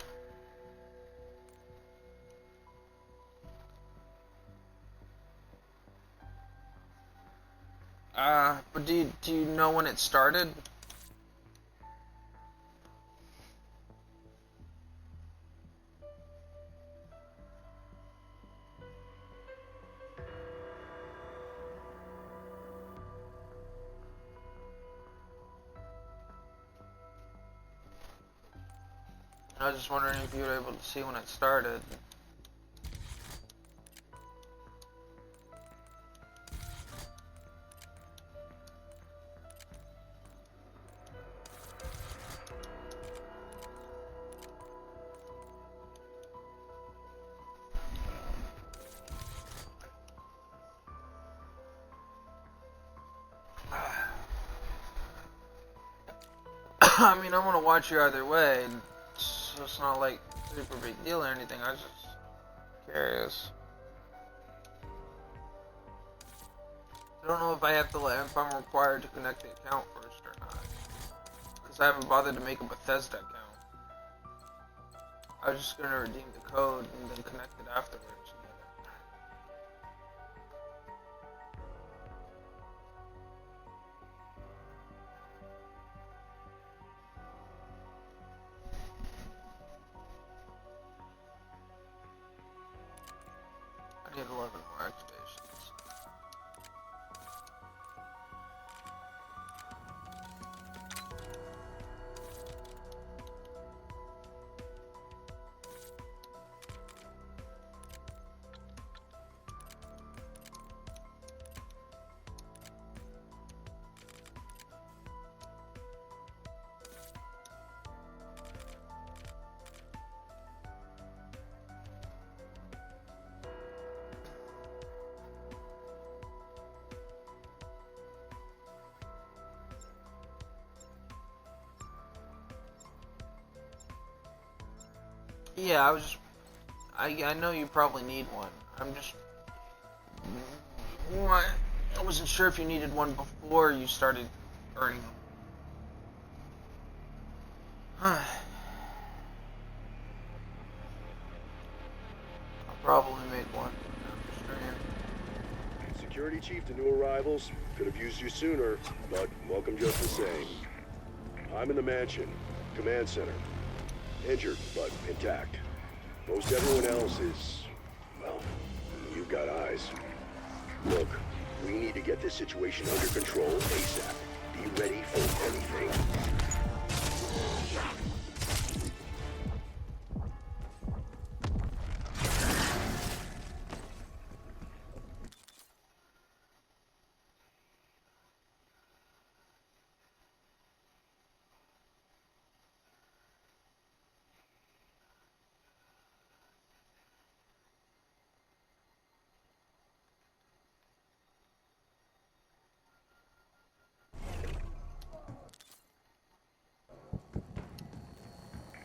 But do you know when it started? I was just wondering if you were able to see when it started. I mean, I'm gonna watch you either way, so it's not like a super big deal or anything. I was just curious. I don't know if I have to if I'm required to connect the account first or not, because I haven't bothered to make a Bethesda account. I was just gonna redeem the code and then connect it afterwards. I need 11 more activations. Yeah, I know you probably need one. I'm just, I wasn't sure if you needed one before you started earning them. I'll probably make one after stream. Security chief to new arrivals. Could have used you sooner, but welcome just the same. I'm in the mansion, command center. Injured, but intact. Most everyone else is, well, you've got eyes. Look, we need to get this situation under control ASAP. Be ready for anything.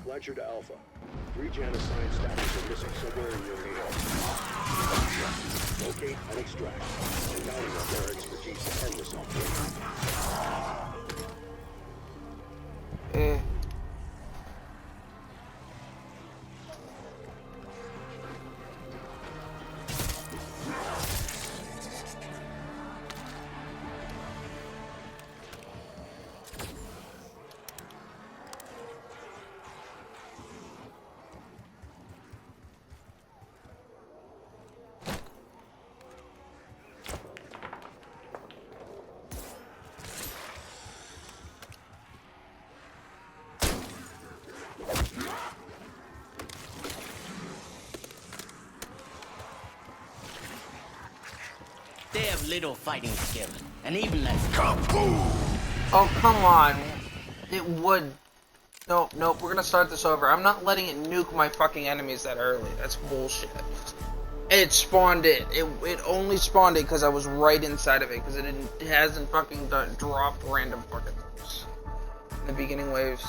Fletcher to Alpha. 3 Janus-signed staffers are missing somewhere in your area. Locate and extract. And counting on their expertise to end this operation. They have little fighting skill, and even less. Oh, come on. It would. Nope, nope, we're gonna start this over. I'm not letting it nuke my fucking enemies that early. That's bullshit. It spawned it. It only spawned it because I was right inside of it, because it hasn't fucking dropped random fucking things in the beginning waves.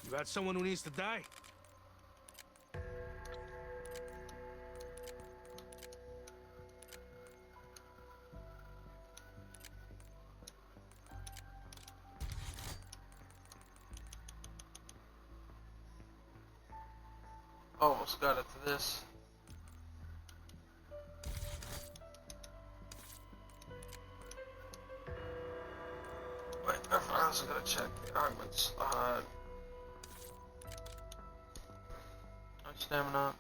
You got someone who needs to die? Almost got it to this. Wait, I also gotta check the arguments. Stamina.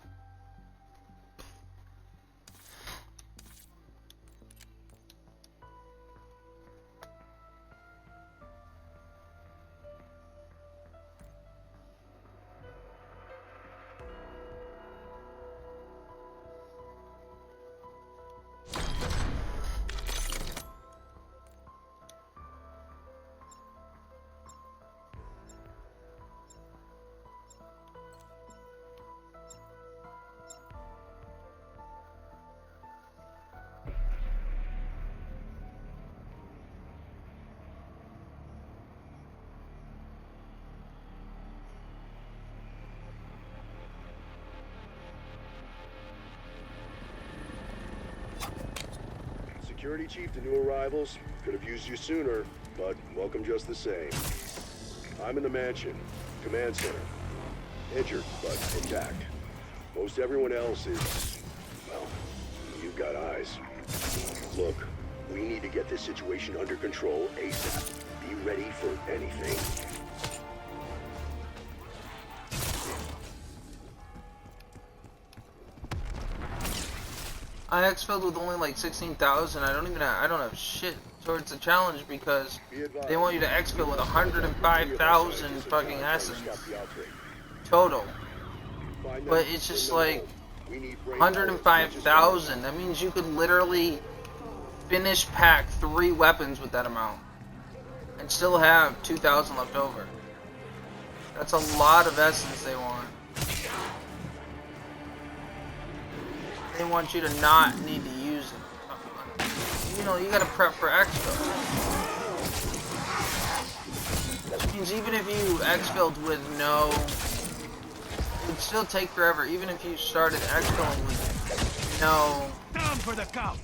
Security Chief to new arrivals. Could have used you sooner, but welcome just the same. I'm in the mansion, command center. Injured, but intact. Most everyone else is, well, you've got eyes. Look, we need to get this situation under control ASAP. Be ready for anything. I exfilled with only like 16,000. I don't have shit towards the challenge because they want you to exfil with 105,000 fucking essence total. But it's just like 105,000. That means you could literally finish pack 3 weapons with that amount and still have 2,000 left over. That's a lot of essence they want. They want you to not need to use it. You know, you gotta prep for exfil. Which means even if you exfilled with no... It would still take forever, even if you started exfilling with no... Down for the count!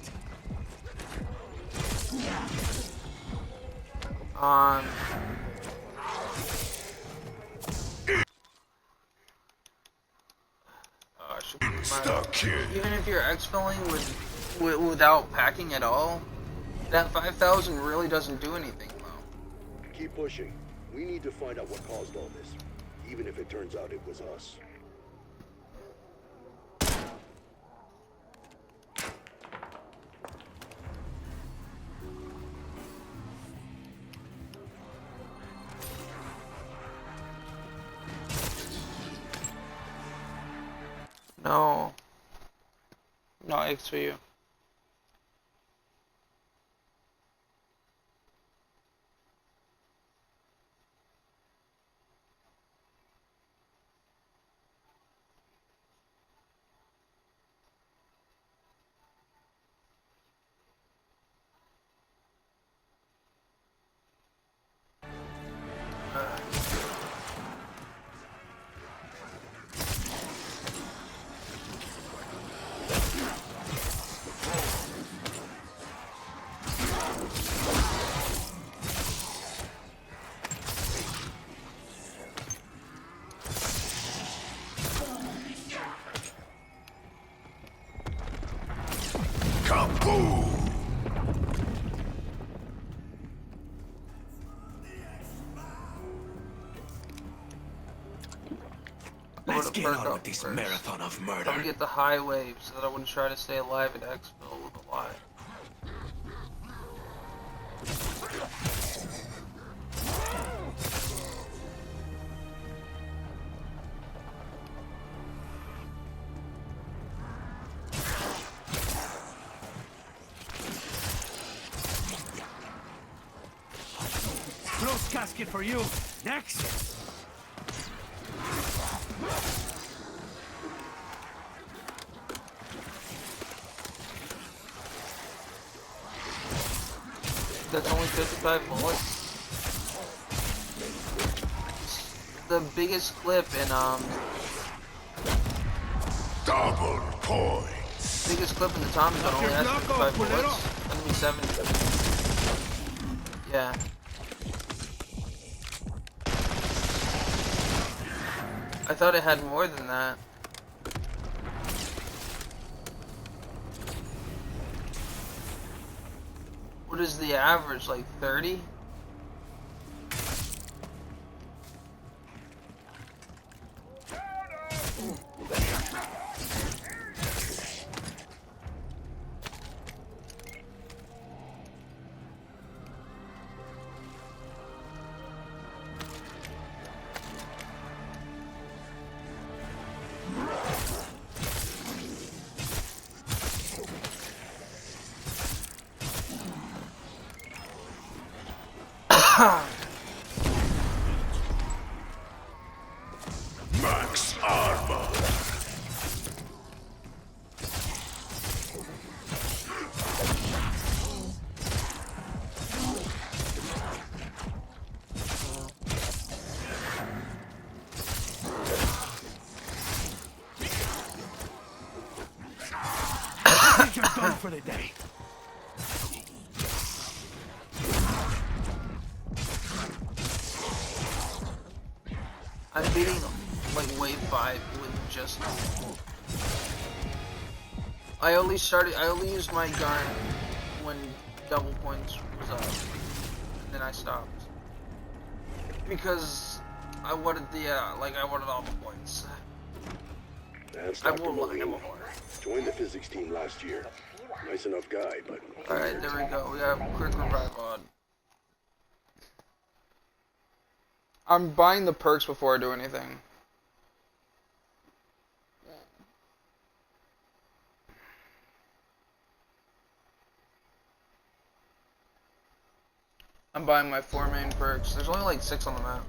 Even if you're exfilling without packing at all, that 5,000 really doesn't do anything, though. Keep pushing. We need to find out what caused all this, even if it turns out it was us. No. No X for you. Let's get on with this marathon of murder. I would get the high wave so that I wouldn't try to stay alive at exfil with a lie. Close casket for you. Next. That's only 55 bullets. The biggest clip in double points. Biggest clip in the Tommy gun only has 55 bullets. Enemy 70. Yeah. I thought it had more than that. What is the average, like 30? Max armor. I think you're done for the day. I'm beating like wave 5 with just. I only used my gun when double points was up, and then I stopped because I wanted I wanted all the points. That's Dr. Moline. Joined the physics team last year. Nice enough guy, but... Alright, there we go. We got a quick revive on. I'm buying the perks before I do anything. I'm buying my 4 main perks. There's only like 6 on the map.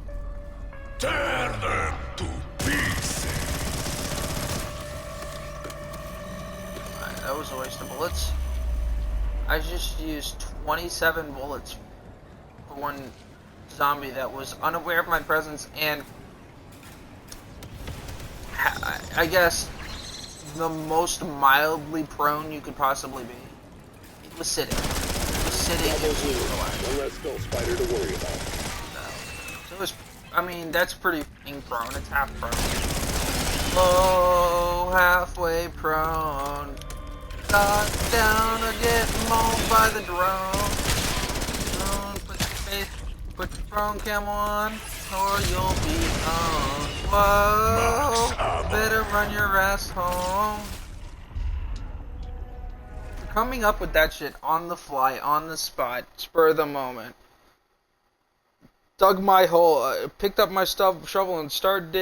Tear them to pieces. that was a waste of bullets. I just used 27 bullets for one zombie that was unaware of my presence and I guess the most mildly prone you could possibly be. It was sitting. It was sitting and one less skull spider to worry about. So it was, I mean, that's pretty prone. It's half prone. Oh, halfway prone. Got down or get mauled by the drone. Put your prone cam on, or you'll be on. Whoa, better run your ass home. Coming up with that shit on the fly, on the spot, spur of the moment. Dug my hole, picked up my shovel and started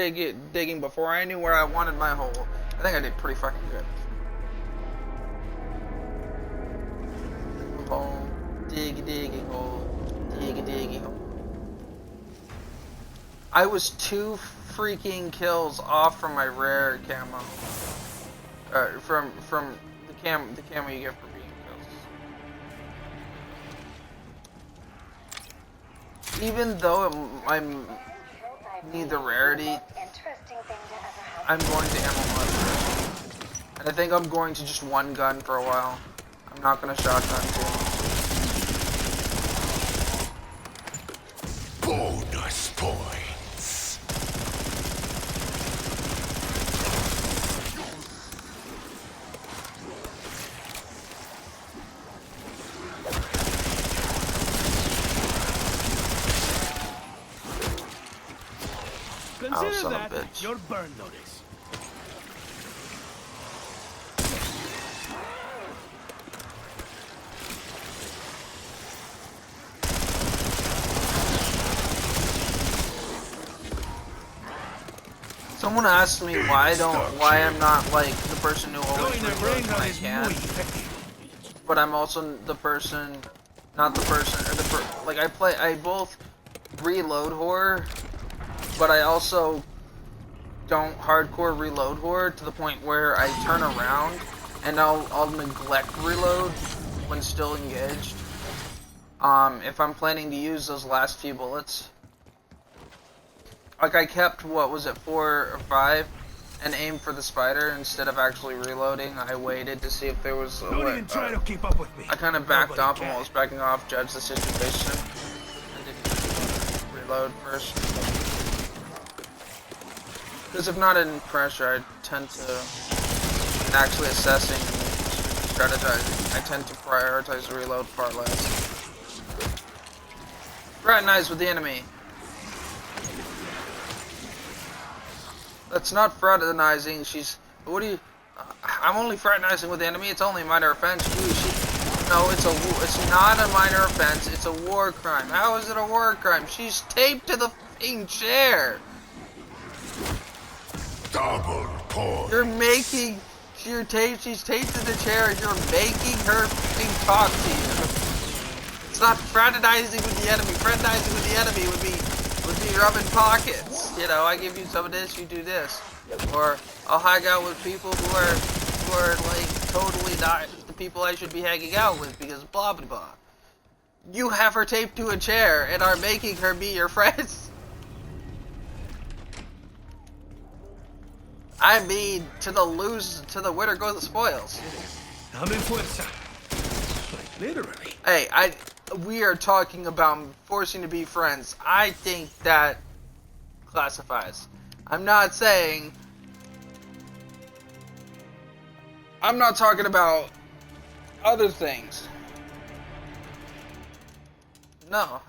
digging before I knew where I wanted my hole. I think I did pretty fucking good. Hole, digging hole, digging hole. I was 2 freaking kills off from my rare camo. From the camo you get for being kills. Even though I'm need the rarity, I'm going to ammo mod first. And I think I'm going to just one gun for a while. I'm not going to shotgun too. Bonus points. Consider that your burn notice. Someone asked me why I'm not like the person who always reloads when I can. But I'm also the person, not the person, or like I both reload horror, but I also don't hardcore reload horror to the point where I turn around and I'll neglect reload when still engaged. If I'm planning to use those last few bullets. Like I kept, what was it, 4 or 5, and aimed for the spider instead of actually reloading. I waited to see if there was a way. Try to keep up with me. I kind of backed off and while I was backing off, judged the situation, and didn't reload first. Because if not in pressure, I tend to, in actually assessing and strategizing, I tend to prioritize the reload far less. Fraternize with the enemy. That's not fraternizing. What do you? I'm only fraternizing with the enemy. It's only a minor offense. No, it's not a minor offense. It's a war crime. How is it a war crime? She's taped to the fucking chair. Double point. You're making. She's taped to the chair. You're making her fucking talk to you. It's not fraternizing with the enemy. Fraternizing with the enemy would be rubbing pockets. You know, I give you some of this, you do this. Or I'll hang out with people who are like totally not the people I should be hanging out with because blah blah blah. You have her taped to a chair and are making her be your friends. I mean, to the winner go the spoils. Like literally. Hey, we are talking about forcing to be friends. I think that classifies. I'm not saying. I'm not talking about other things. No.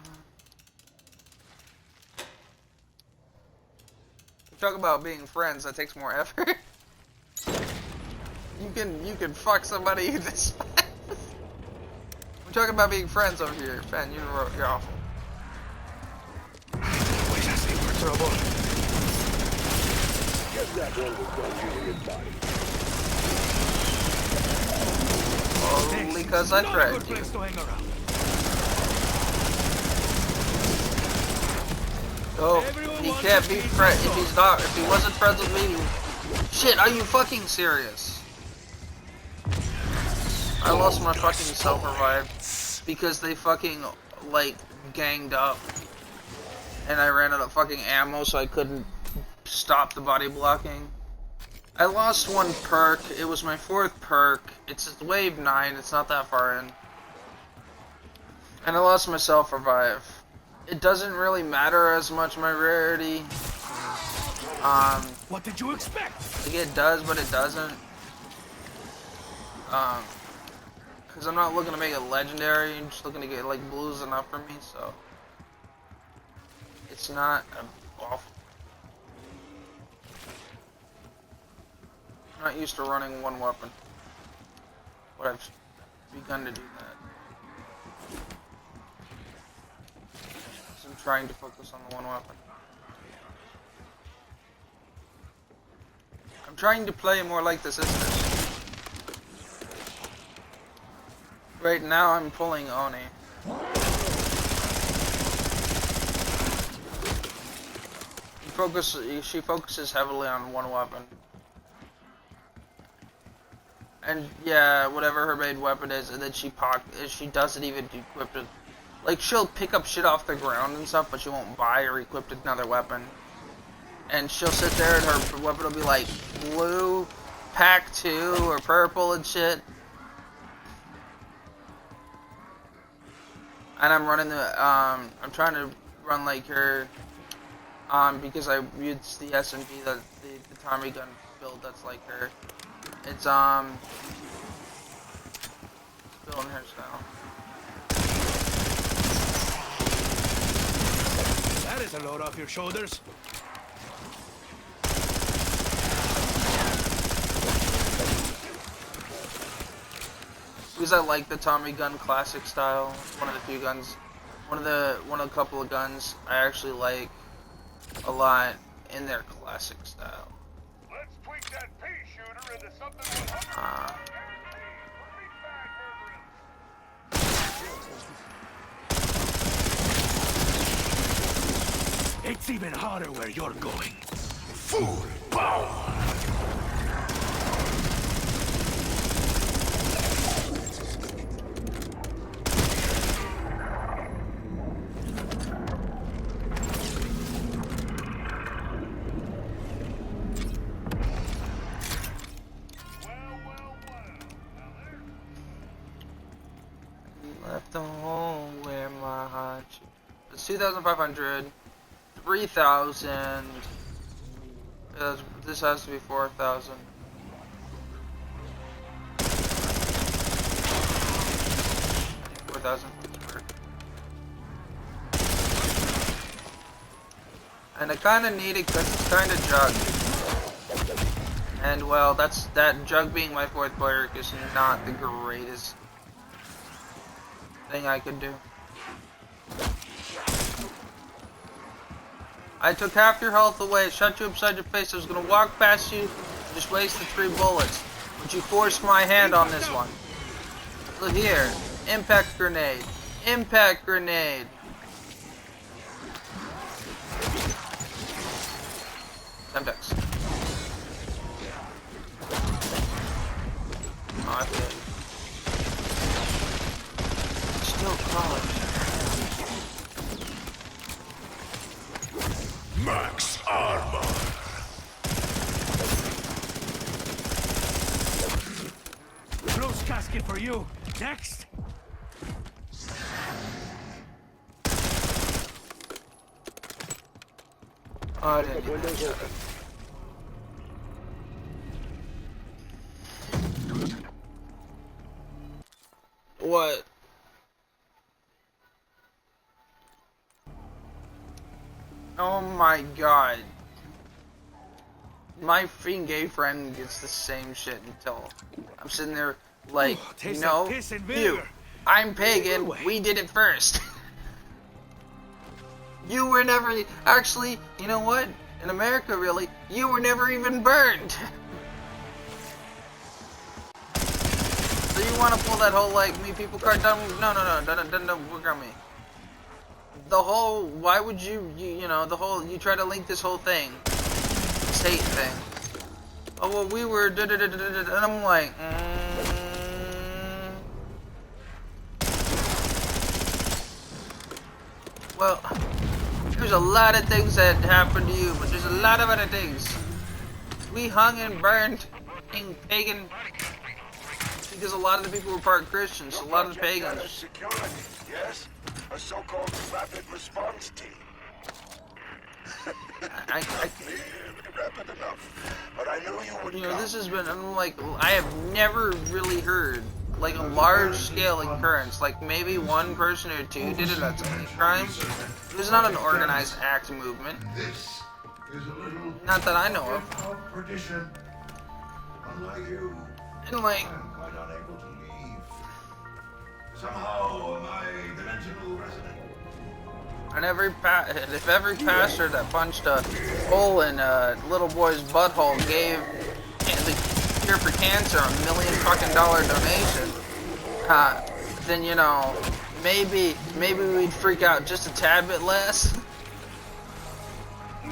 Talk about being friends. That takes more effort. You can fuck somebody you despise. We're talking about being friends over here, Ben. You're awful. Always asking for trouble. Guess that one was done using his body. Only because I threatened you. Oh, he can't be friends if if he wasn't friends with me. Shit, are you fucking serious? I lost my fucking self-revive because they fucking, like, ganged up. And I ran out of fucking ammo, so I couldn't stop the body blocking. I lost one perk. It was my 4th perk. It's wave 9. It's not that far in. And I lost my self-revive. It doesn't really matter as much, my rarity. What did you expect? Like, it does, but it doesn't. Because I'm not looking to make it legendary. I'm just looking to get, like, blues enough for me, so. It's not awful. I'm not used to running one weapon. But I've begun to do that. So I'm trying to focus on the one weapon. I'm trying to play more like the sisters. Right now I'm pulling Oni. She focuses heavily on one weapon. And yeah, whatever her main weapon is, and then she doesn't even equip it. Like, she'll pick up shit off the ground and stuff, but she won't buy or equip another weapon. And she'll sit there and her weapon will be like blue, pack 2, or purple and shit. And I'm running the, I'm trying to run like her, because I used the SMP, the Tommy gun build that's like her. It's, building her style. That is a load off your shoulders. Because I like the Tommy gun classic style. One of the few guns, one of the couple of guns I actually like a lot in their classic style. Let's tweak that pea shooter into something It's even harder where you're going. Full power. Left the hole where my heart. It's 2,500, 3,000. This has to be 4,000. And I kind of need it because it's kind of jug. And well, that jug being my 4th player is not the greatest thing I could do. I took half your health away, shot you upside your face. I was gonna walk past you, just wasted 3 bullets. But you forced my hand on this one. Look here, impact grenade, impact grenade. Semtex. Oh, I feel it. Still crawling. Max armor. Close casket for you. Next. Oh, I didn't do that. What? Oh my god. My freaking gay friend gets the same shit until I'm sitting there like, no, you, I'm pagan, we did it first. You were never, actually, you know what? In America, really, you were never even burned. So you want to pull that whole, like, me people card down? No, don't work on me. The whole, why would you know, the whole, you try to link this whole thing, this hate thing. Oh, well, we were, and I'm like, Well, there's a lot of things that happened to you, but there's a lot of other things. We hung and burned in pagan because a lot of the people were part Christians. A lot of the pagans. Security, yes? A so-called rapid response team. Rapid enough, but I knew you would. You know, this has been, I'm like, I have never really heard like a large-scale occurrence. Like maybe one person or two did it at some crime. It was not an organized act movement. This is a little Not that I know of. perdition. Unlike you, And like, I'm quite unable to leave. Somehow, my dimensional resident. and if every pastor that punched a hole in a little boy's butthole gave the cure for cancer $1 million fucking donation, then you know, maybe we'd freak out just a tad bit less.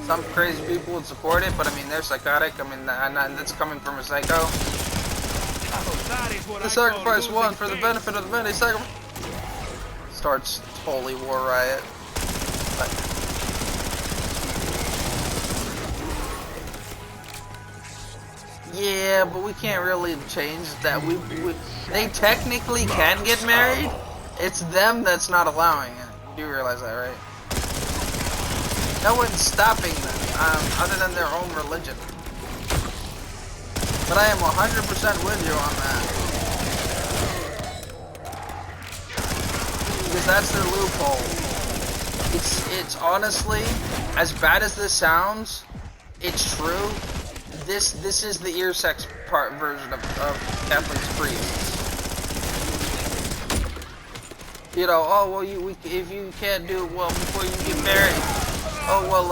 Some crazy people would support it, but I mean they're psychotic. I mean that's coming from a psycho. The sacrifice one for the benefit of the many. Starts holy war riot. But yeah, but we can't really change that. They technically can get married. It's them that's not allowing it. You do realize that, right? No one's stopping them, other than their own religion. But I am 100% with you on that. Because that's their loophole. It's honestly, as bad as this sounds, it's true. This is the ear sex part version of Catholic priests. You know, oh well, if you can't do it well before you get married, oh well,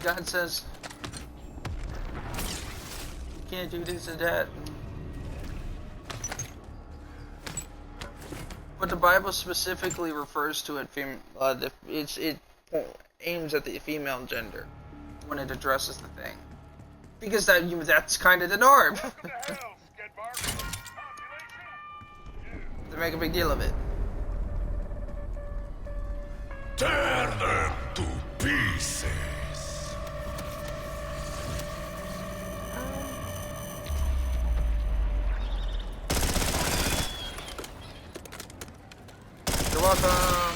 God says you can't do this or that. But the Bible specifically refers to it. It aims at the female gender when it addresses the thing, because that's kind of the norm. They make a big deal of it. Tear them to pieces. You're welcome.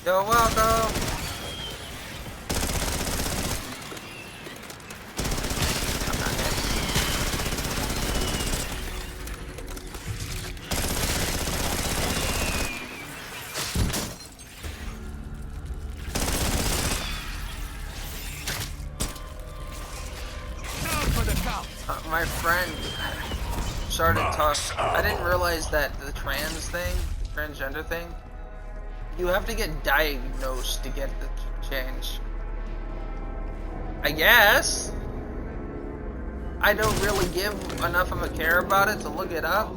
You're welcome. I'm not next. My friend started talking. I didn't realize that the transgender thing, you have to get diagnosed to get the change. I guess. I don't really give enough of a care about it to look it up.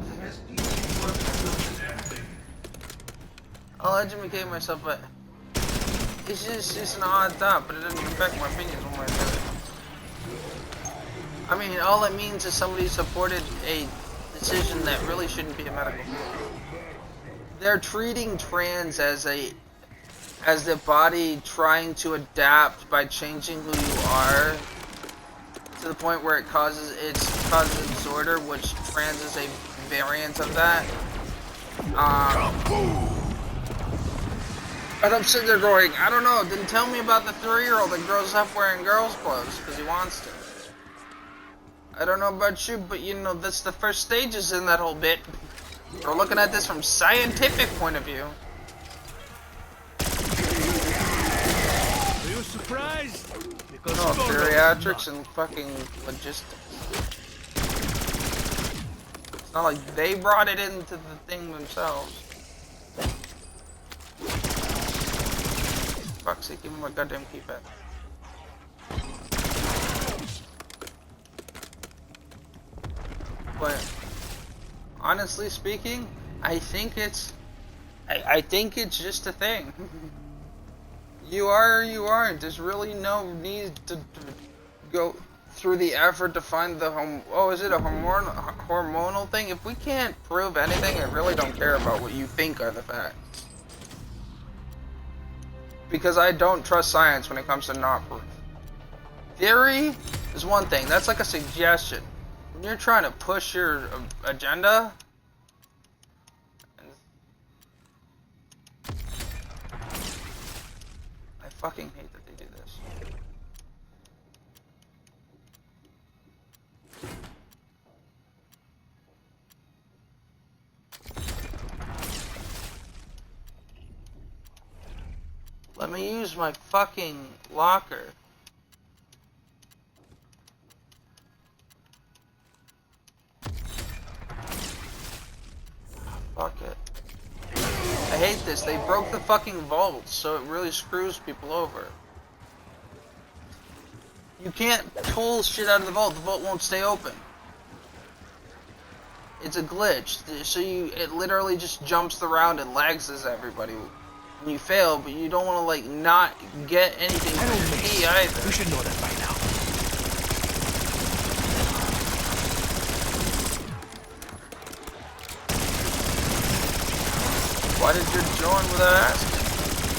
I'll educate myself, but it's just an odd thought, but it doesn't affect my opinions one way or the other. I mean, all it means is somebody supported a decision that really shouldn't be a medical. They're treating trans as the body trying to adapt by changing who you are to the point where it causes disorder, which trans is a variant of that. And I'm sitting there going, I don't know, then tell me about the 3-year-old that grows up wearing girls' clothes because he wants to. I don't know about you, but you know, that's the first stages in that whole bit. We're looking at this from scientific point of view. Are you surprised? Because No, geriatrics and fucking logistics. It's not like they brought it into the thing themselves. Fuck's sake, give me my goddamn keypad. But honestly speaking, I think it's just a thing. You are or you aren't. There's really no need to go through the effort to find the is it a hormonal thing? If we can't prove anything, I really don't care about what you think are the facts. Because I don't trust science when it comes to not proof. Theory is one thing, that's like a suggestion. When you're trying to push your agenda, I fucking hate that they do this. Let me use my fucking locker. Fuck it. I hate this. They broke the fucking vault, so it really screws people over. You can't pull shit out of the vault. The vault won't stay open. It's a glitch. So it literally just jumps around and lags as everybody. And you fail, but you don't want to like not get anything from the key either. You should know that by now. Why did you join without asking?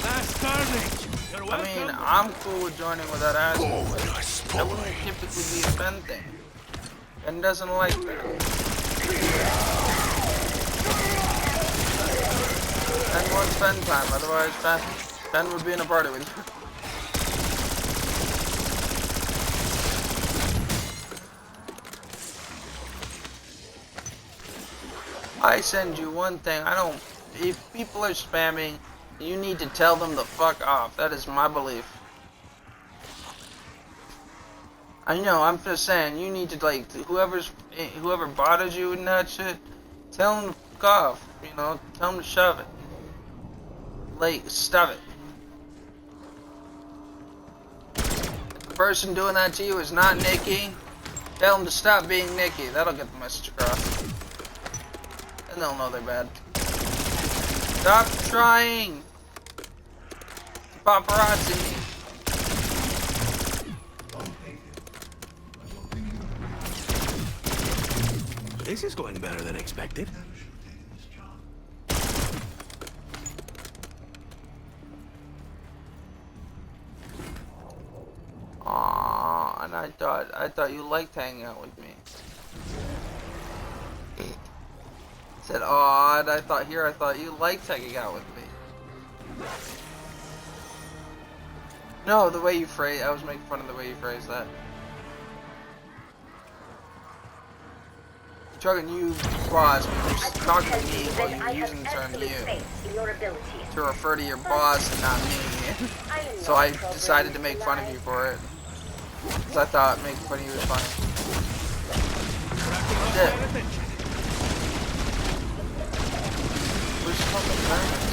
Last carnage. You're welcome. I mean, I'm cool with joining without asking, but that wouldn't typically be a Ben thing. Ben doesn't like that. Ben wants Ben time, otherwise Ben would be in a party with you. I send you one thing, if people are spamming, you need to tell them the fuck off. That is my belief. I know, I'm just saying, you need to, like, whoever botted you and that shit, tell them to fuck off, you know, tell them to shove it. Like, stuff it. If the person doing that to you is not Nikki, tell them to stop being Nikki. That'll get the message across. And they'll know they're bad. Stop trying! Paparazzi! This is going better than expected. Aww, and I thought you liked hanging out with me. Said, "Aw," and I thought you liked hanging out with me. No, the way you phrase, I was making fun of the way you phrased that. Talking to you, boss, but you're talking to me while you're using the term you to refer to your boss and not me. So I decided to make fun of you for it. Because I thought making fun of you was funny. Shit. Where's fucking Vernon?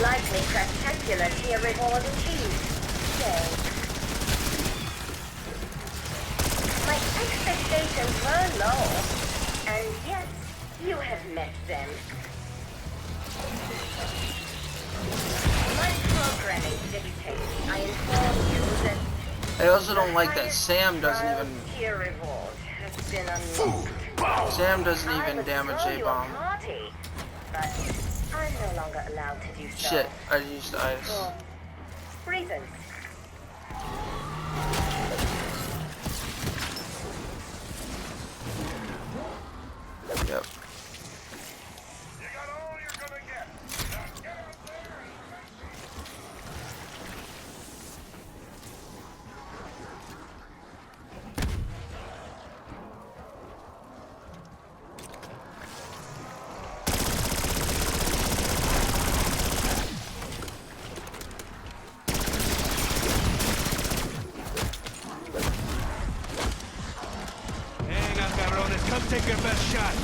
Likely spectacular tier reward achieved. Yay. My expectations were low, and yes, you have met them. My programming dictates I inform you that I also don't like that Sam doesn't even. Tier reward has been unlocked. Sam doesn't even damage A-bomb. But I'm no longer allowed to do so. Shit, I used ice. For reasons. Yep. Take your best shot.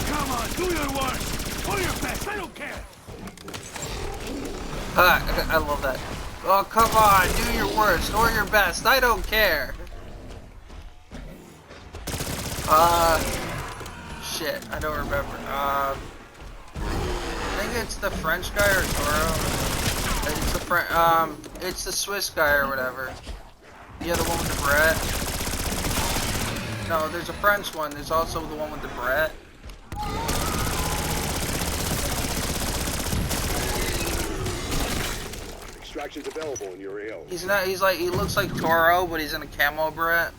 Come on, do your worst. Do your best. I don't care. I love that. Oh, come on, do your worst or your best. I don't care. Shit, I don't remember. I think it's the French guy or Toro. It's the it's the Swiss guy or whatever. Yeah, the one with the Brett. No, there's a French one. There's also the one with the Brett. Extractions available in your AO. He's not. He's like. He looks like Toro, but he's in a camo Brett.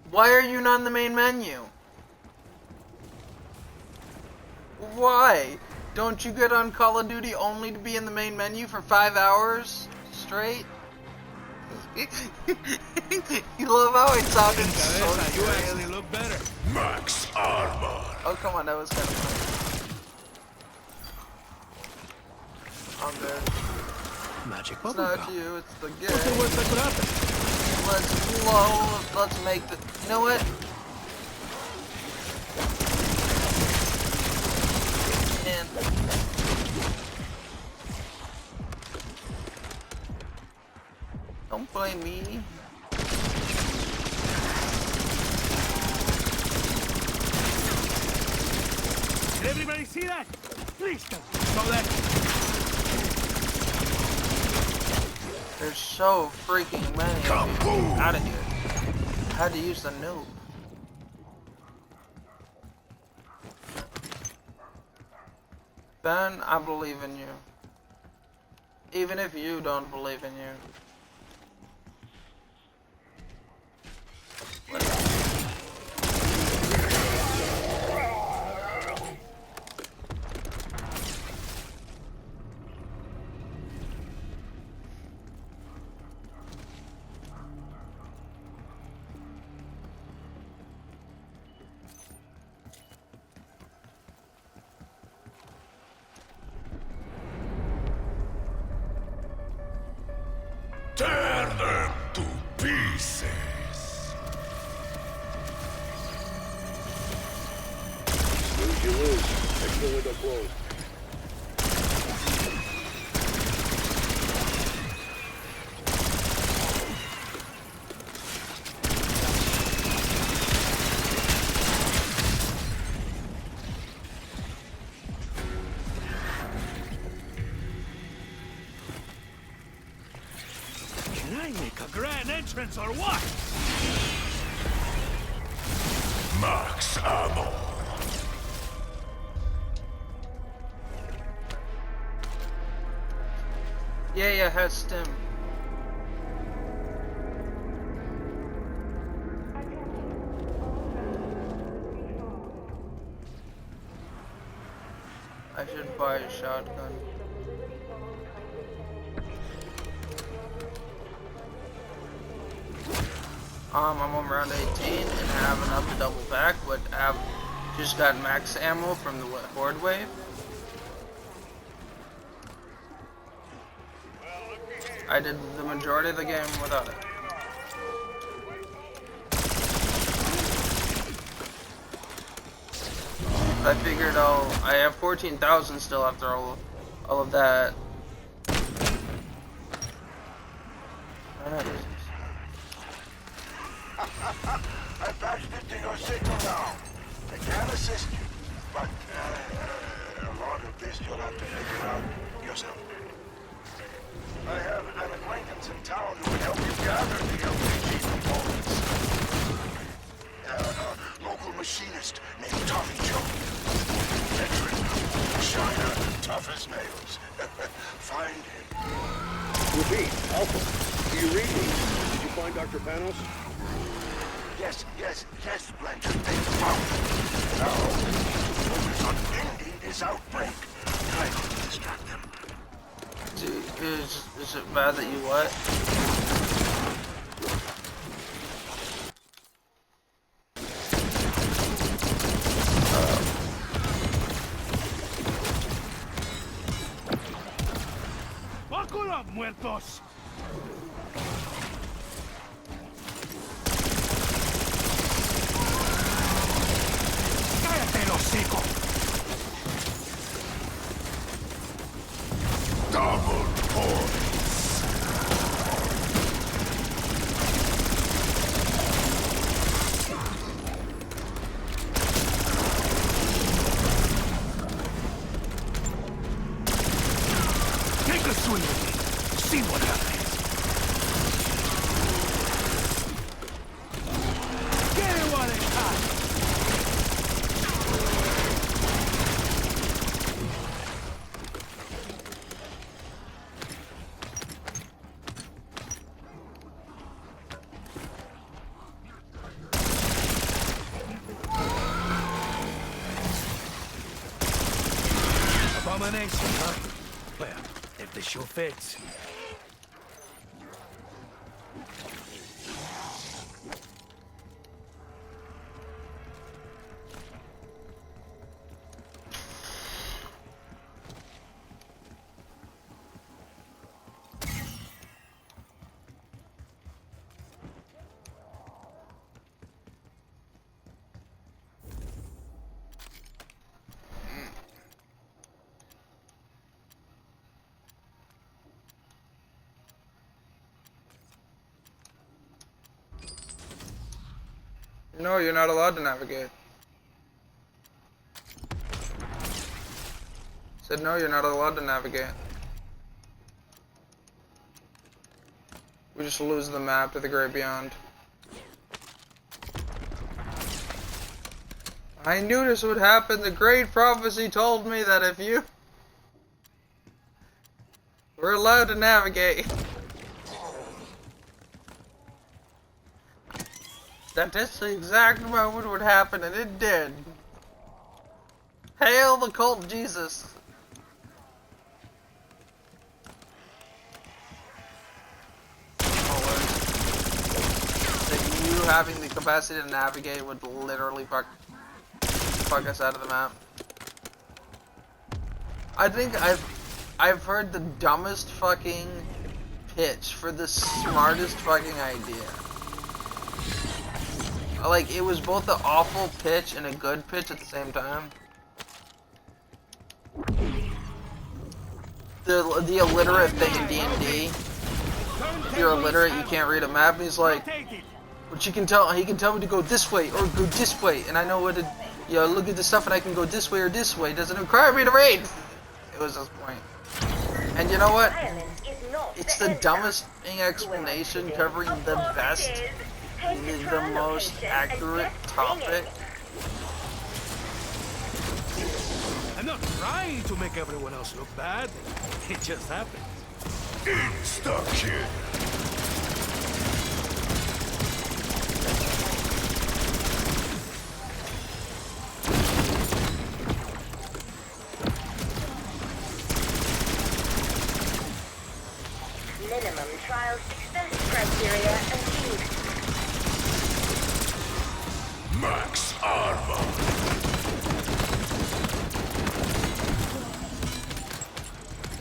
Why are you not in the main menu? Why? Don't you get on Call of Duty only to be in the main menu for 5 hours straight? You love how it sounded so You actually look better. Max armor. Oh, come on, that was kind of funny. I'm dead. Magic It's bubble not gum. you, it's the game. What's the worst that could happen? Let's make the, you know what? And don't blame me. Did everybody see that? Please don't. So that. There's so freaking many. Out of here. I had to use the nuke. Ben, I believe in you. Even if you don't believe in you. Tear them to pieces. Lose, you lose. Extra window closed. Can I make a grand entrance or what? Max ammo. Yeah, has stim. I should buy a shotgun. I'm on round 18 and have enough to double back, but have just got max ammo from the Horde wave. I did the majority of the game without it. I figured I have 14,000 still after all of that. I patched it to your signal now. I can assist you, but a lot of this you'll have to figure out yourself. I have an acquaintance in town who can help you gather the LPG components. A local machinist named Tommy Jones. Veteran, China, tough as nails. Find him. Repeat, Alpha. Do you read me? Did you find Dr. Panos? Yes, Blanchard. They found him. Now, focus on ending this outbreak. Try not to distract them. Dude, is it bad that you what? Buckle up, muertos! ¡Cállate, el hocico! explanation, huh? Well, if the shoe fits. No, you're not allowed to navigate. Said no, you're not allowed to navigate. We just lose the map to the great beyond. I knew this would happen. The great prophecy told me that if you were allowed to navigate, that this exact moment would happen, and it did. Hail the cult Jesus. That you having the capacity to navigate would literally fuck us out of the map. I think I've heard the dumbest fucking pitch for the smartest fucking idea. Like, it was both an awful pitch and a good pitch at the same time. The illiterate thing in D&D. If you're illiterate, you can't read a map, and he's like, but he can tell me to go this way or go this way, and I know what to, you know, look at the stuff and I can go this way or this way. It doesn't require me to read. It was his point. And you know what? It's the dumbest thing explanation covering the best, the most accurate topic. I'm not trying to make everyone else look bad. It just happens. Insta-kill. Minimum trial success criteria achieved. Max armor.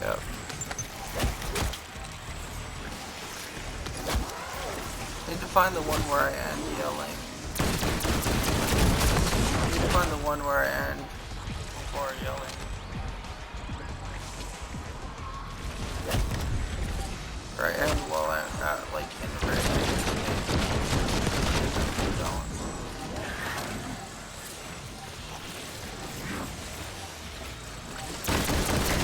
Yep. Need to find the one where I end yelling. Need to find the one where I end before yelling. Or I end while I'm not like in the very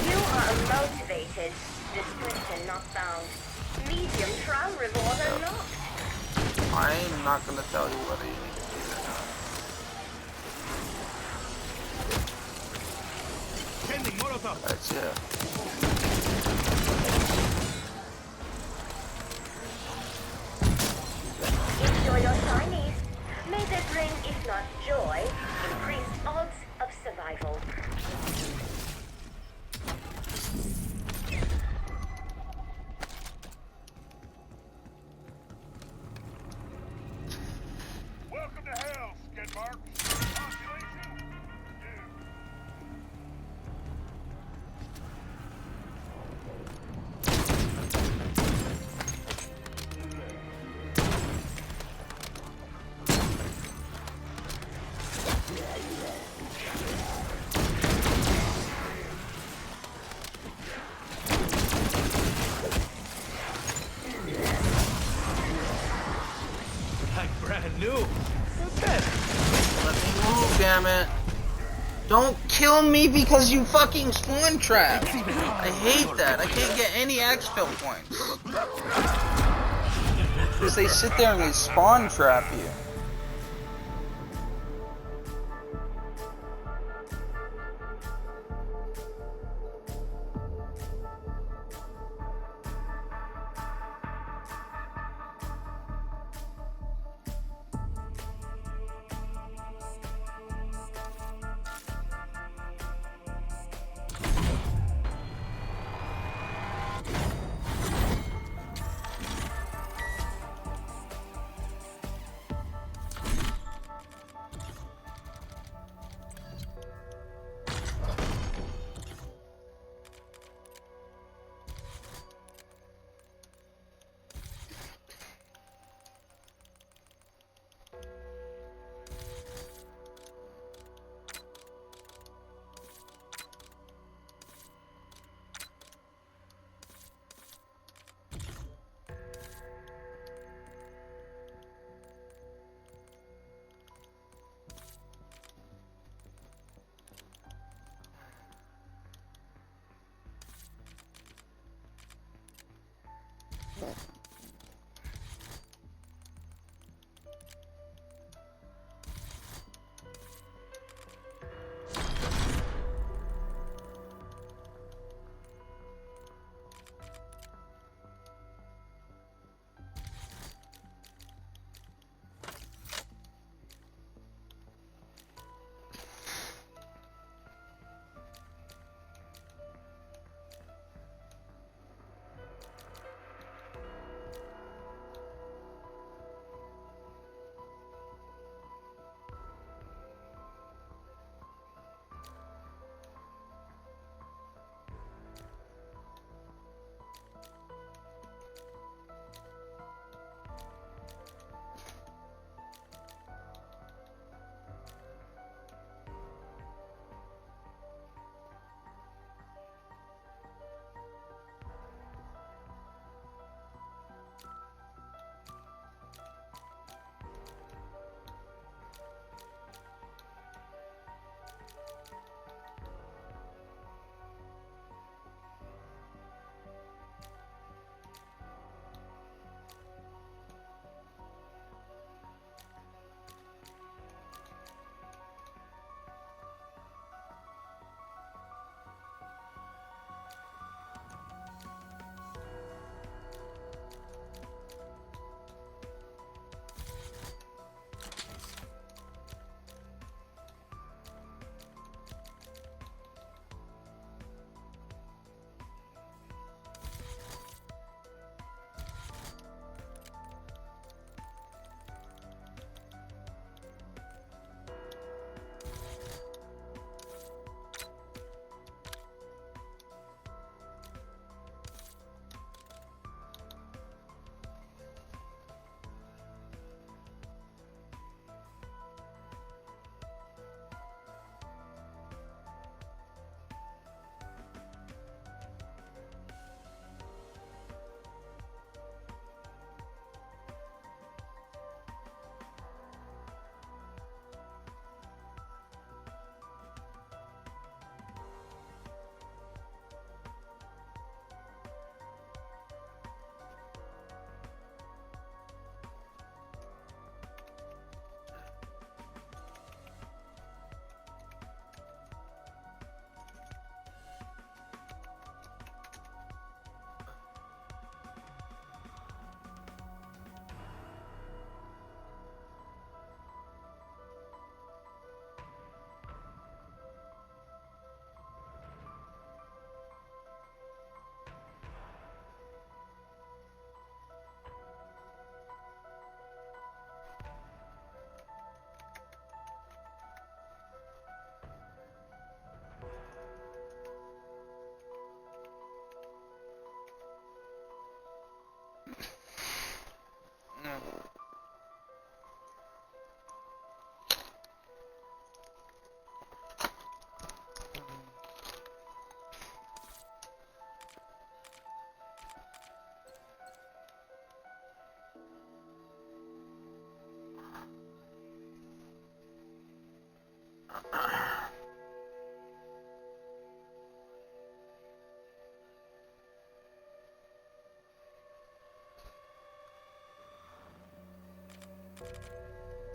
You are motivated. Description not found. Medium trial reward unlocked. I'm not gonna tell you whether you need to do it or not. That's it. Enjoy your Chinese. May they bring, if not joy, increased odds of survival. Welcome to hell, skid marks. Brand new. Okay. Let me move, damn it. Don't kill me because you fucking spawn trap. I hate that. I can't get any exfil points. Because they sit there and they spawn trap you.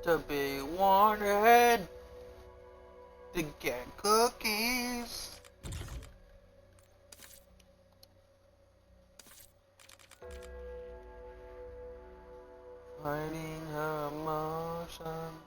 to be wanted, to get cookies. Fighting her emotions.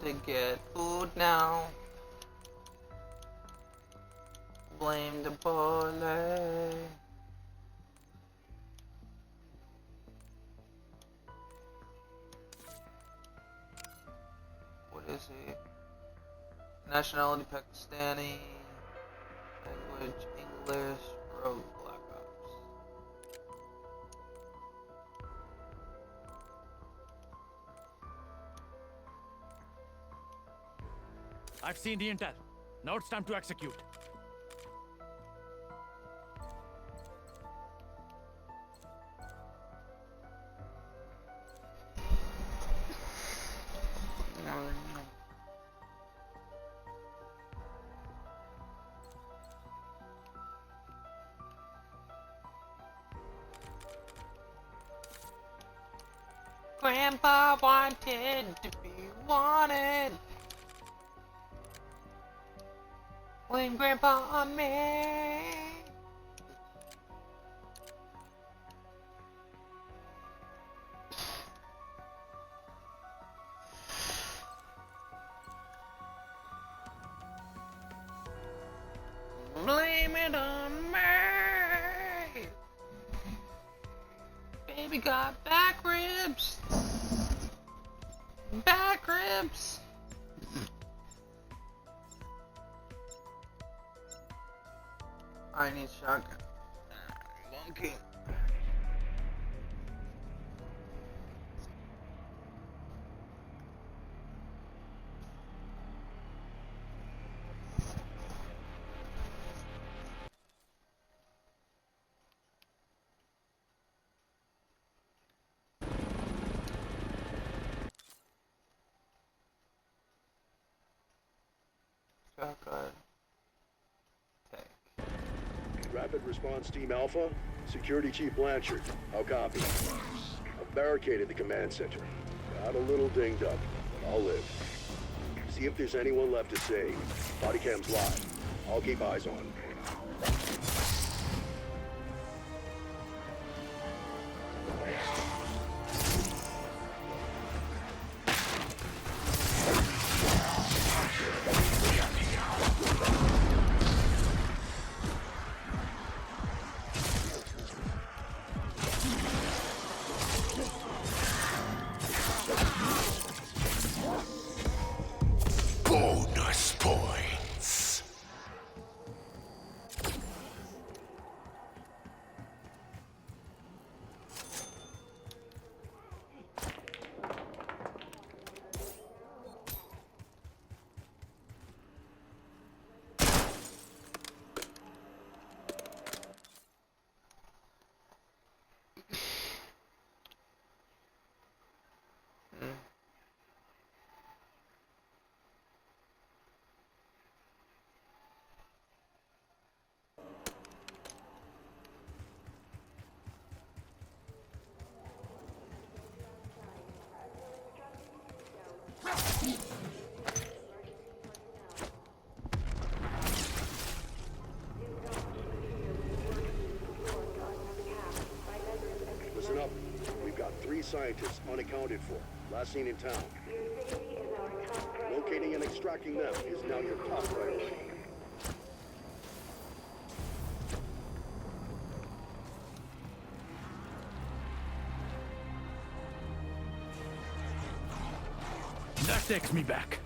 To get food now. Blame the bully. What is he? Nationality Pakistani. Language English. Rogue Black Ops. I've seen the intel. Now it's time to execute. Grandpa wanted to be wanted. When Grandpa me. Blame it on me. Baby got back ribs. Back ribs. I need shotgun. Monkey. Shotgun. Rapid Response Team Alpha, Security Chief Blanchard. How copy? I've barricaded the command center. Got a little dinged up, but I'll live. See if there's anyone left to save. Body cam's live. I'll keep eyes on. Bonus points. Listen up. We've got 3 scientists unaccounted for. Last seen in town. Locating and extracting them is now your top priority. That takes me back.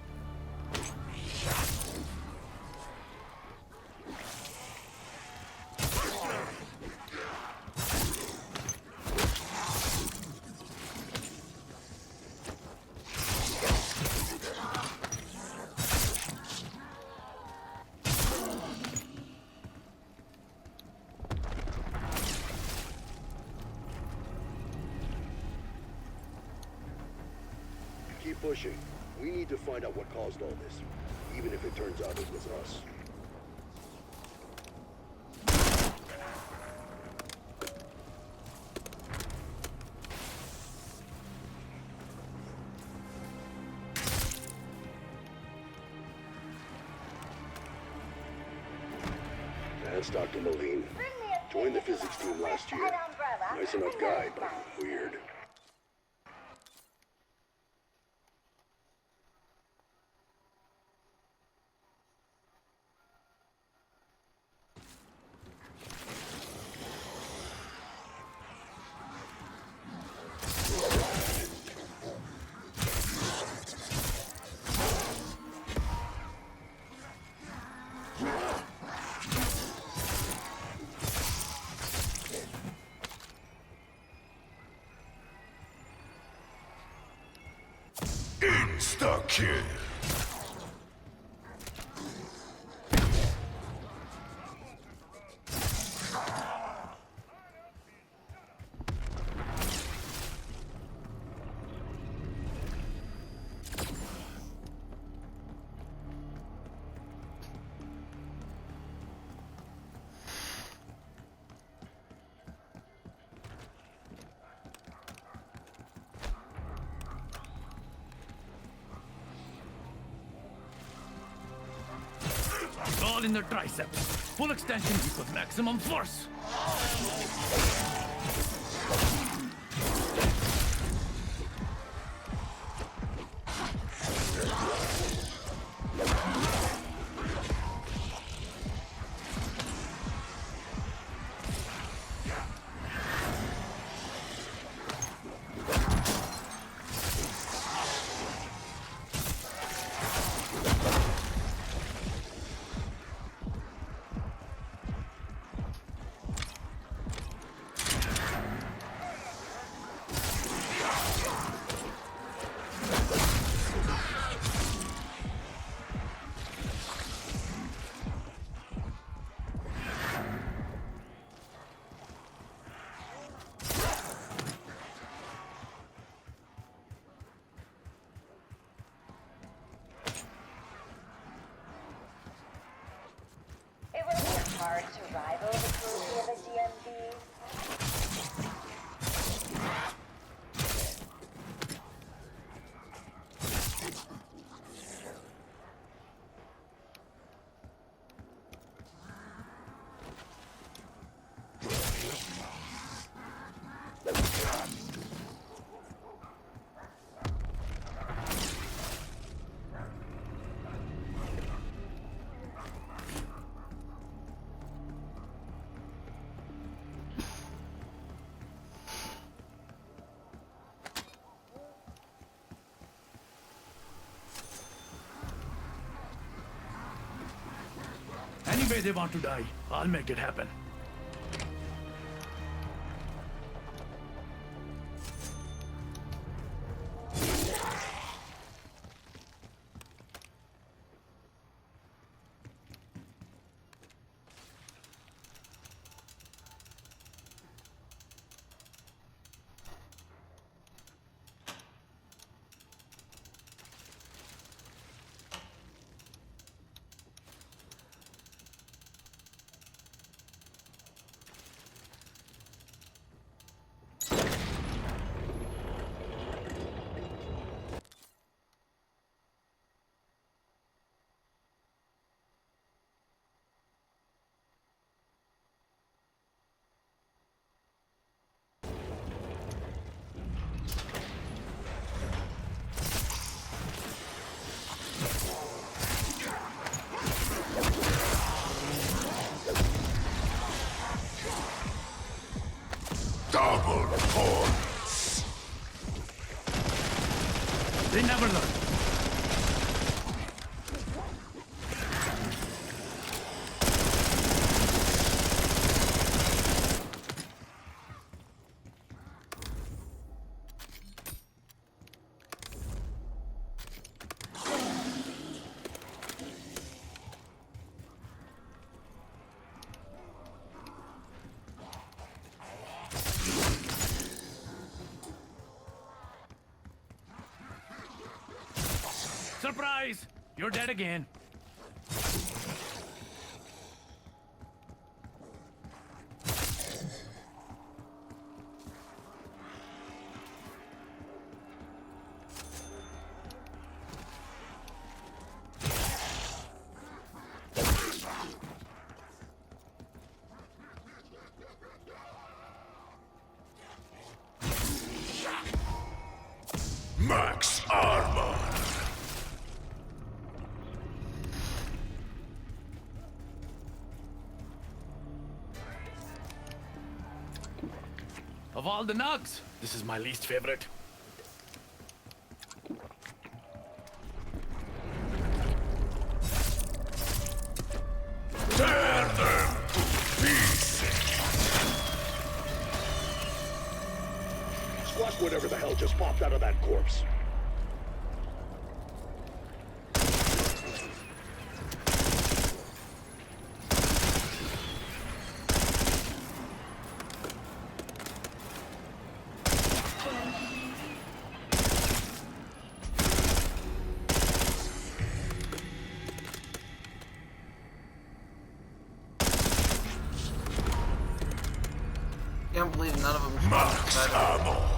Keep pushing. We need to find out what caused all this, even if it turns out it was us. That's Dr. Moline. Joined the physics team last year. Nice enough guy, but weird. Insta-kill. All in their triceps. Full extension equals maximum force. It will be hard to rival the cruelty of a DMV. Any way they want to die, I'll make it happen. Double points. They never learn. Surprise! You're dead again. Max armor. Of all the nugs, this is my least favorite. Tear them to pieces. Squash whatever the hell just popped out of that corpse. I can't believe none of them Max ammo.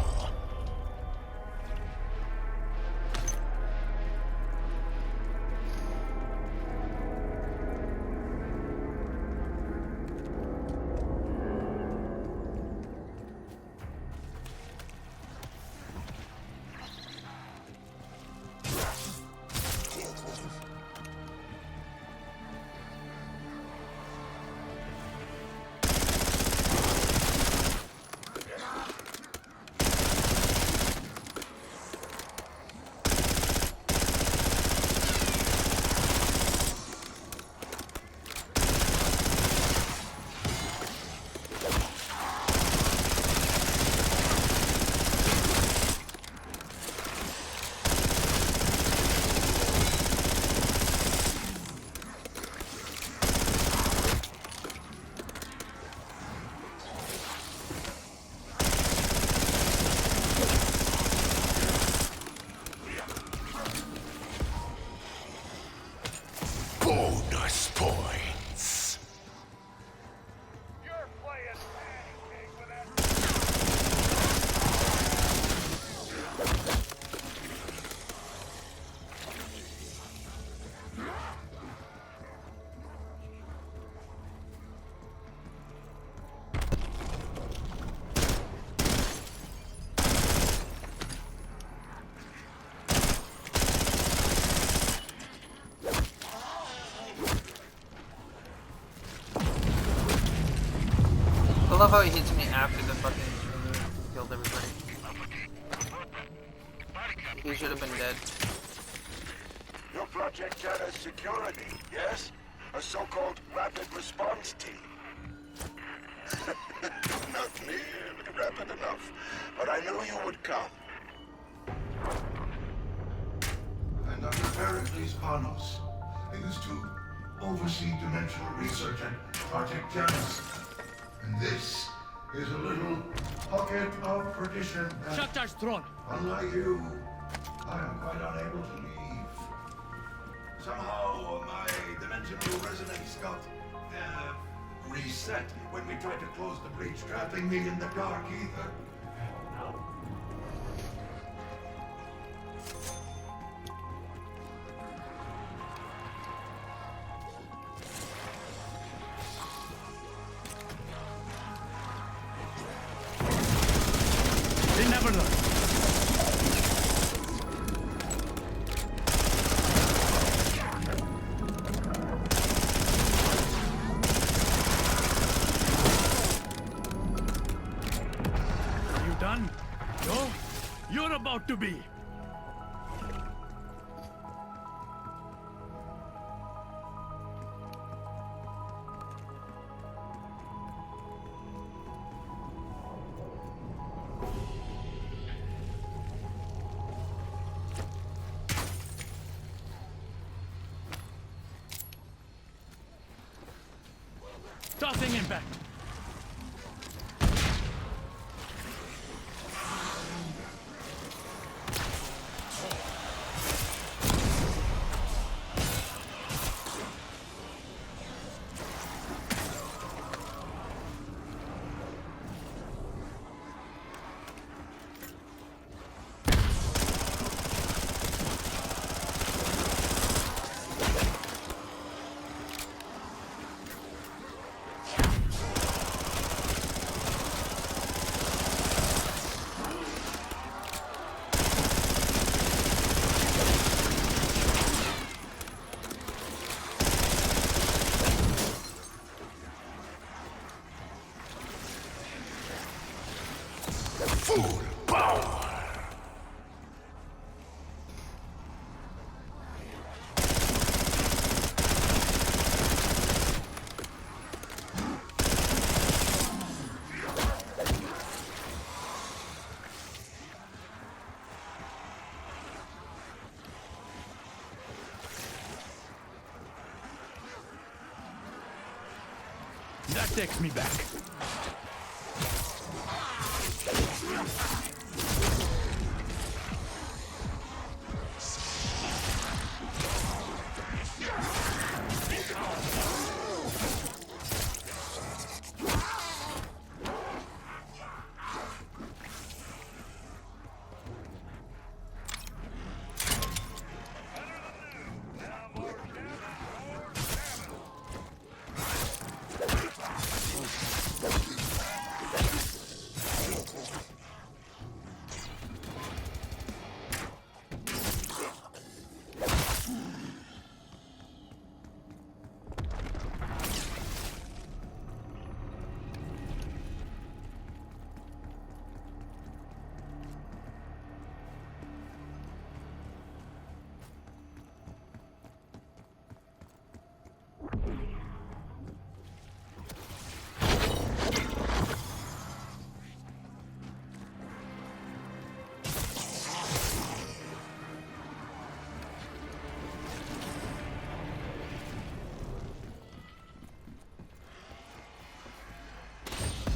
Bonus points. You're playing pancake with that. I love how he hits me after the fucking killed everybody. He should have been dead. Your Project Terra's security, yes? A so-called rapid response team. Not nearly rapid enough, but I knew you would come. And under Pericles Panos, it is to oversee dimensional research at Project Terra's. And this is a little pocket of perdition. Shakhtar's throne. Unlike you, I am quite unable to leave. Somehow my dimensional resonance got reset when we tried to close the breach, trapping me in the dark ether. They never learn. Are you done? No? You're about to be. Tossing impact. takes me back.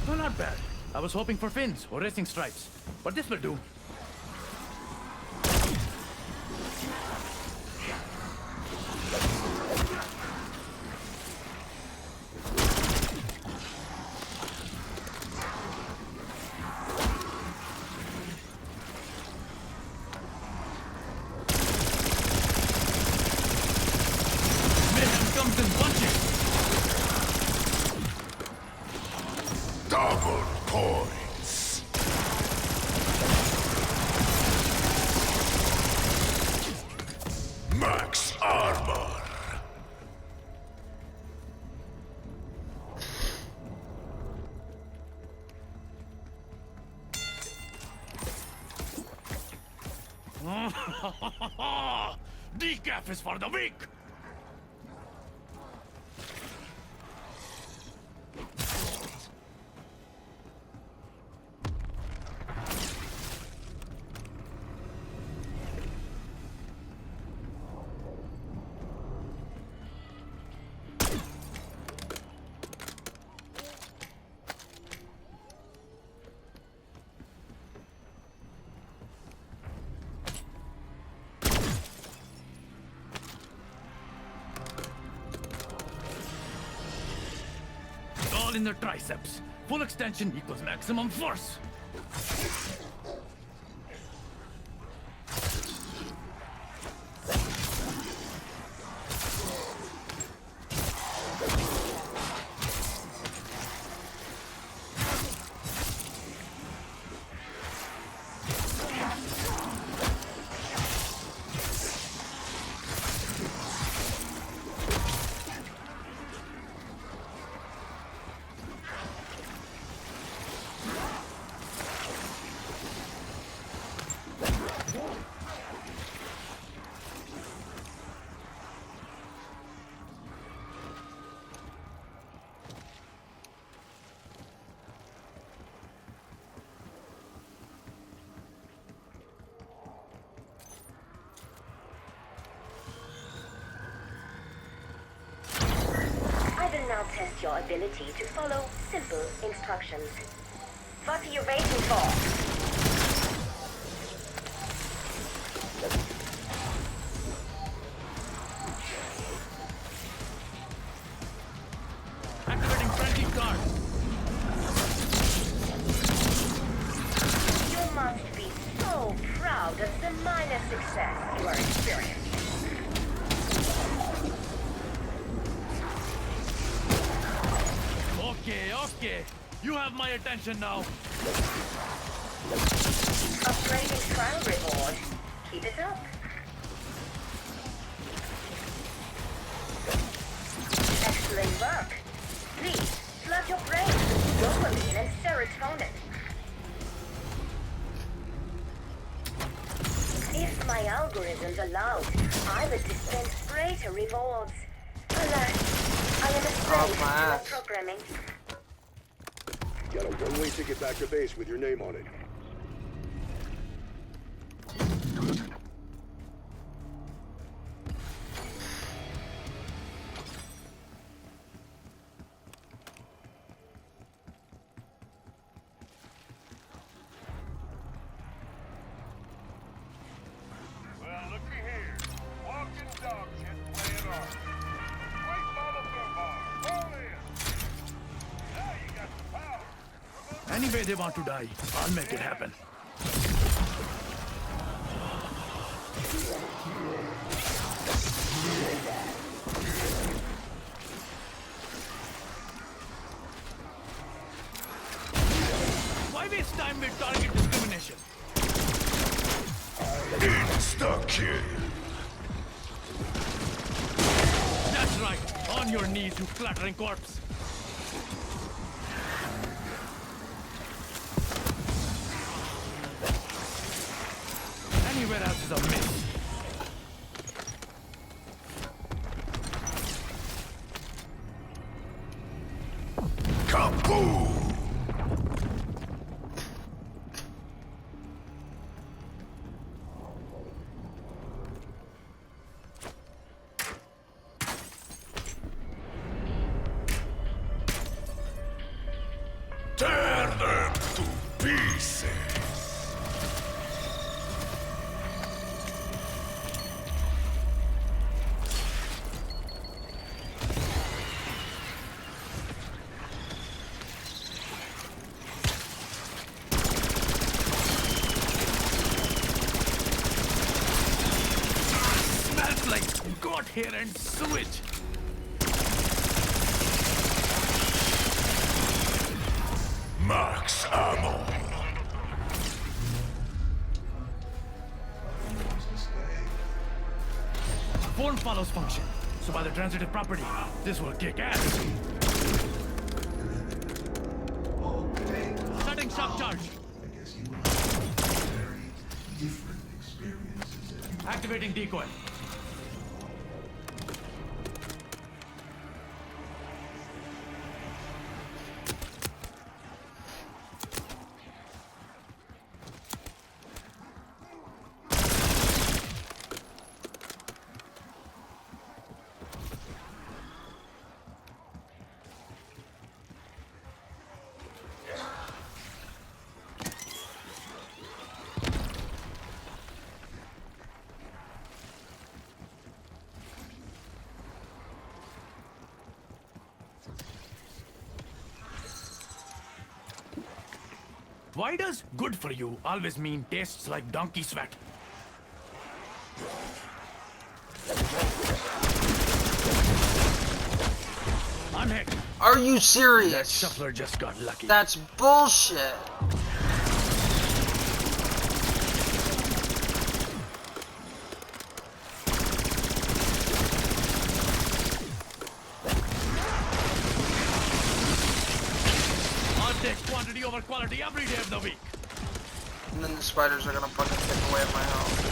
Well, not bad. I was hoping for fins or racing stripes, but this will do. Mayhem comes in bunches. Double points. Max armor. Decaf is for the weak! All in their triceps. Full extension equals maximum force. I will now test your ability to follow simple instructions. What are you waiting for? Activating friendly guard. You must be so proud of the minor success you are experiencing. Okay. You have my attention now. Upgrading trial reward. Keep it up. Excellent work. Please, flood your brain with dopamine and serotonin. If my algorithms allowed, I would dispense greater rewards. Alas, I am a slave to my programming. Got a one-way ticket back to base with your name on it. Any way they want to die, I'll make it happen. Why waste time with target discrimination? Insta-kill. That's right. On your knees, you clattering corpse. Anywhere else is a miss. Kaboom! Tear them to pieces! Smells like goat hair and sewage. Max ammo. Form follows function. So by the transitive property, this will kick ass. Setting shock charge. Activating decoy. Why does good for you always mean tastes like donkey sweat? I'm hit. Are you serious? That shuffler just got lucky. That's bullshit. I'll take quantity over quality every day of the week. And then the spiders are gonna fucking take away my health.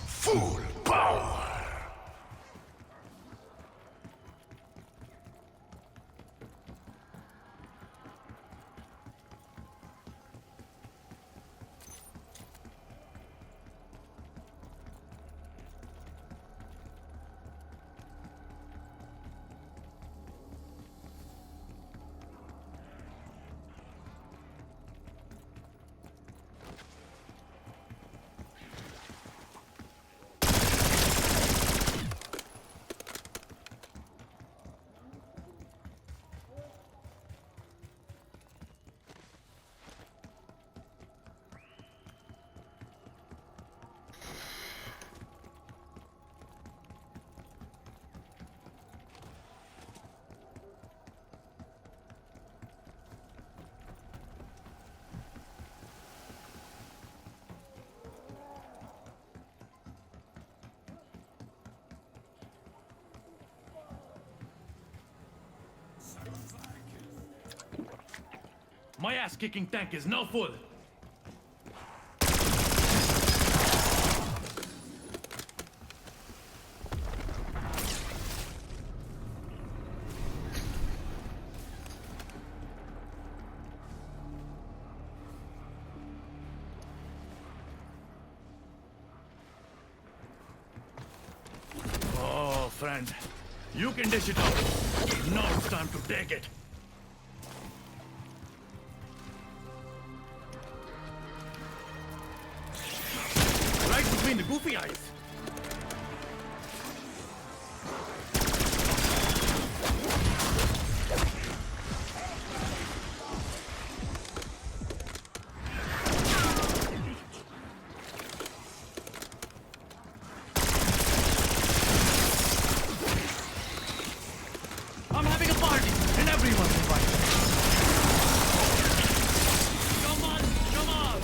Full power. My ass-kicking tank is now full. hand. You can dish it out. Now it's time to take it. Right between the goofy eyes. I'm having a party, and everyone's invited. Come on, come on!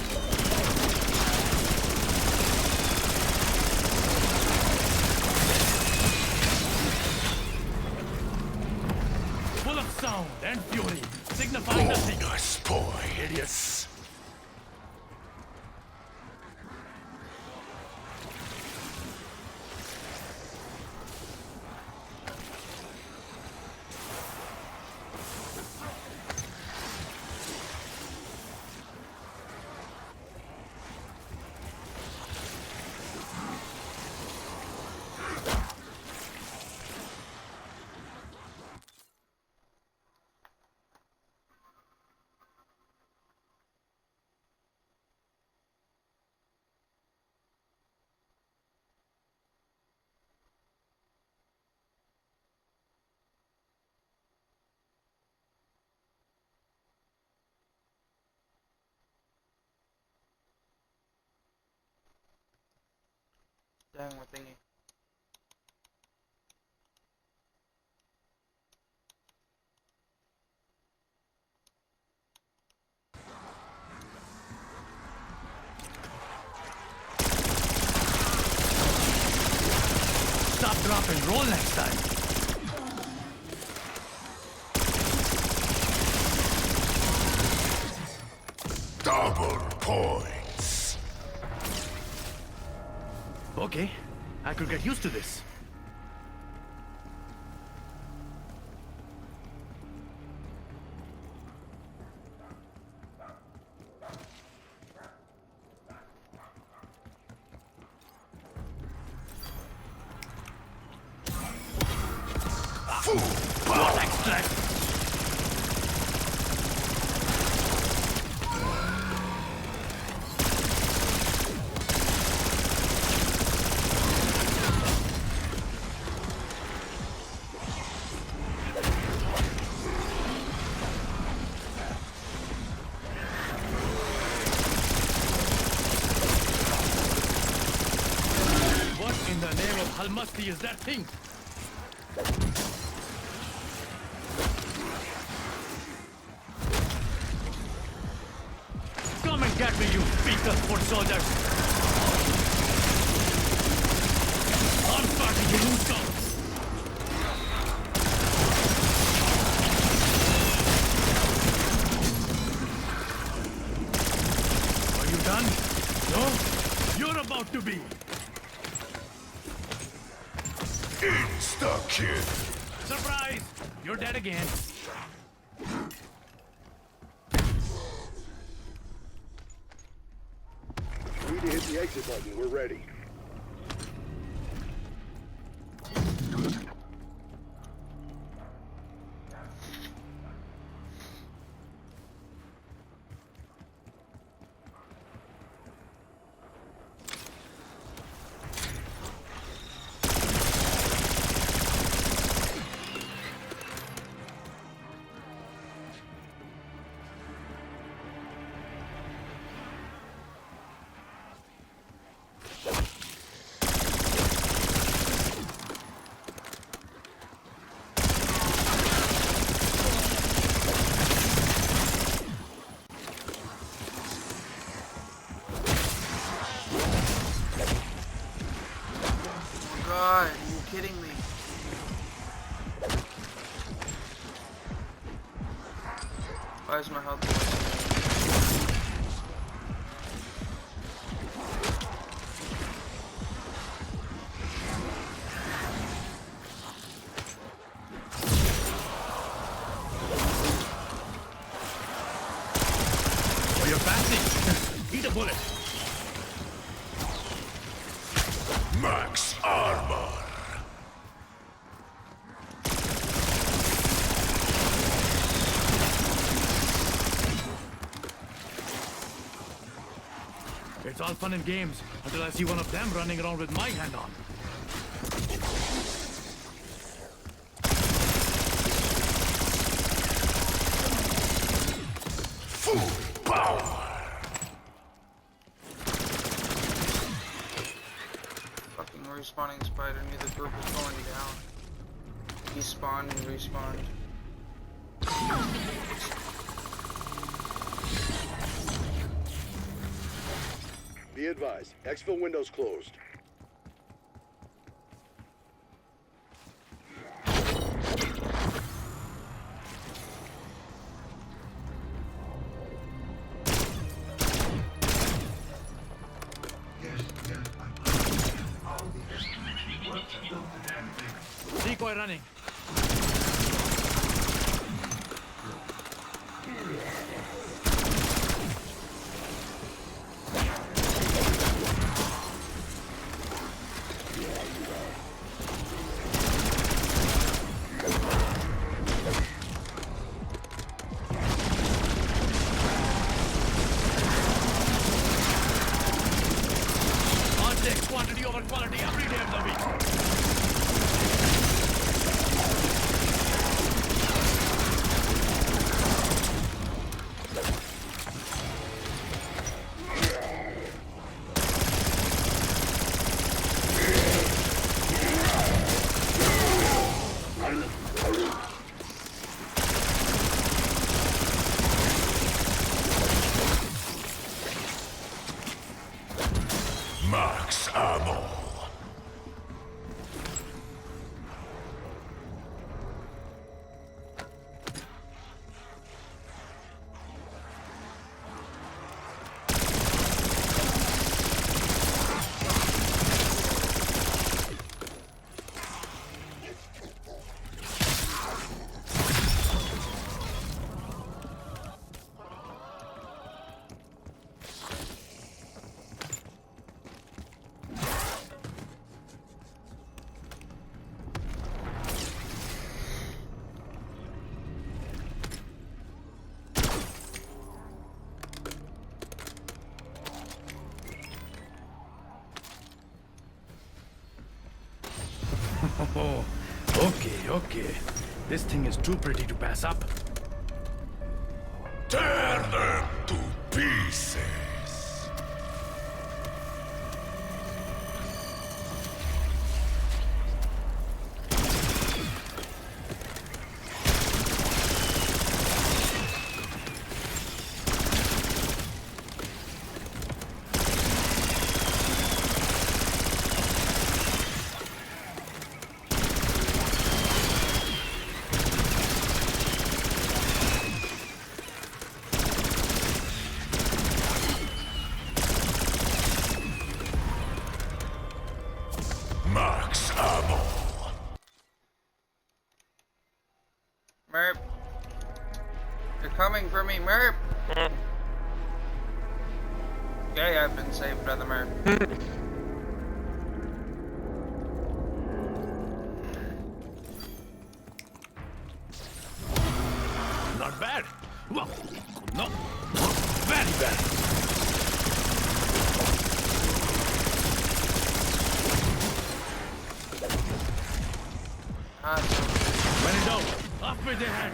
Full of sound and fury, signifying nothing. Us, boy, idiots. Dang, my thingy. Stop, drop, and roll next time. Double points. Okay, I could get used to this. What extract? What in the name of Halmasti is that thing? Come and get me, you beaten foot soldiers! I'm starting to lose count! Are you done? No? You're about to be! Insta-kill. Surprise! You're dead again. Need to hit the exit button. We're ready. God, are you kidding me? Why is my health less? Oh, you're fancy. Eat a bullet. Max armor. It's all fun and games until I see one of them running around with my hand on. Full power! Fucking respawning spider, neither group is going down. He spawned and respawned. Be advised, exfil windows closed. Decoy running. On deck, quantity over quality every day of the week. Max ammo. Oh, okay. This thing is too pretty to pass up. Tear them to pieces. Max ammo. Merp. They're coming for me, Merp. Okay, I've been saved by the Merp. Not bad. Well, no. Very bad. When in doubt, up with their head.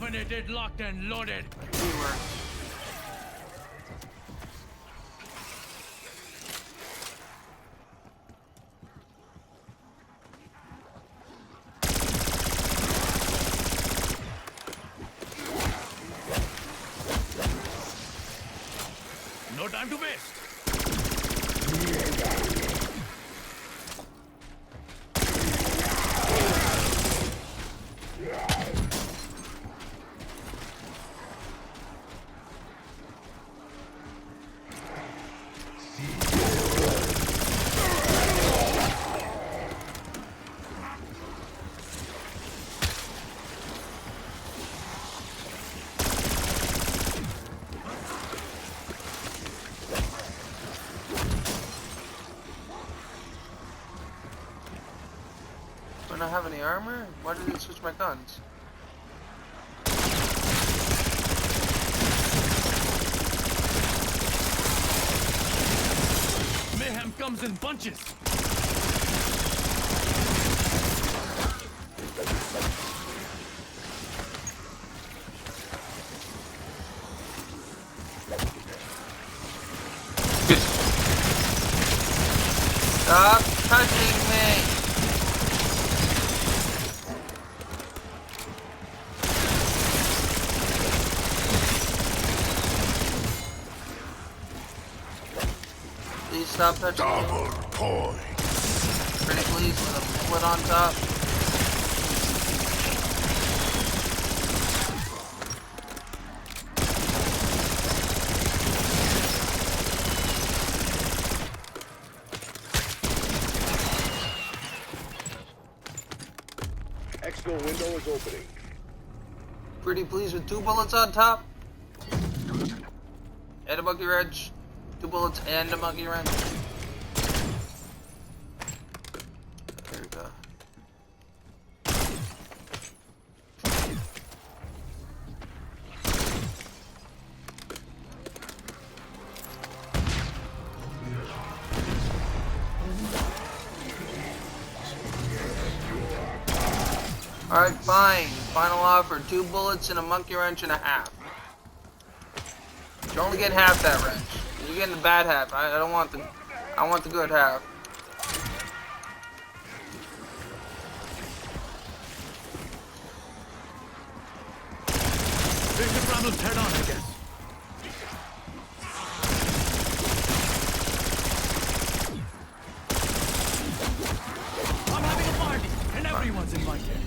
Caffeinated, locked, and loaded. We were. No time to waste. Do I not have any armor? Why did it switch my guns? Mayhem comes in bunches. Stop touching me! Please stop touching me. Double point. Pretty please with a bullet on top. Exfil window is opening. Pretty please with 2 bullets on top. And a monkey wrench. 2 bullets and a monkey wrench. There we go. Alright, fine. Final offer. 2 bullets and a monkey wrench and a half. You're only getting half that wrench. You're getting the bad half. I don't want the... I want the good half. Face the problems head on, I guess. I'm having a party, and everyone's invited.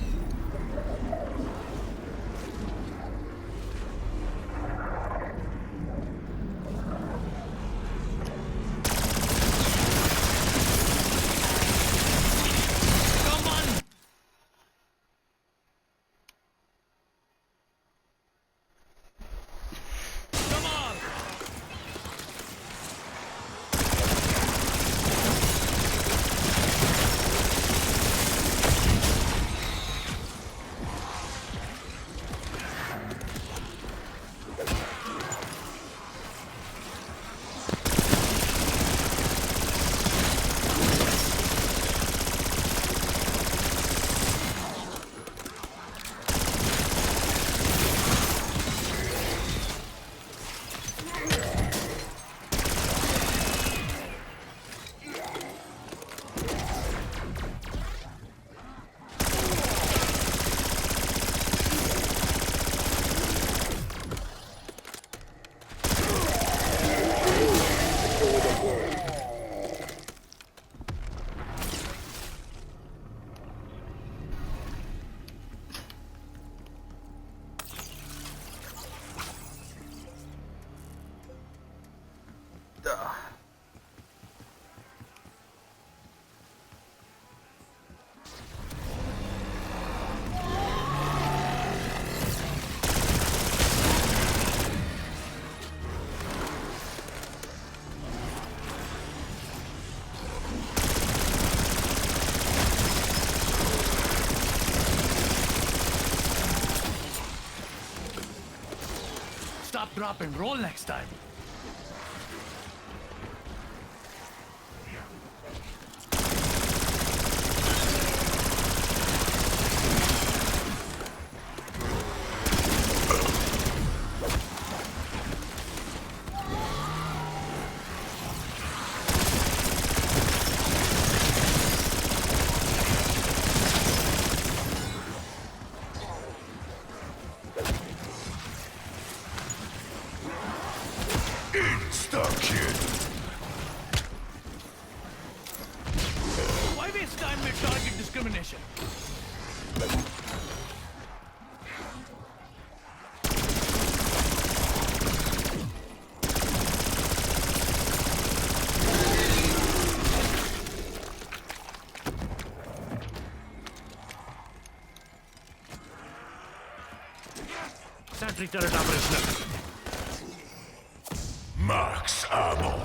Stop, drop, and roll next time. position. Sentry turret operational. Max ammo.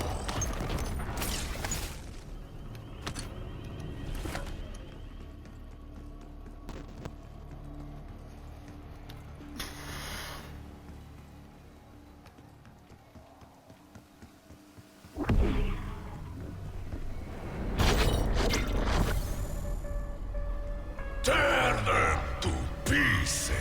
Tear them to pieces.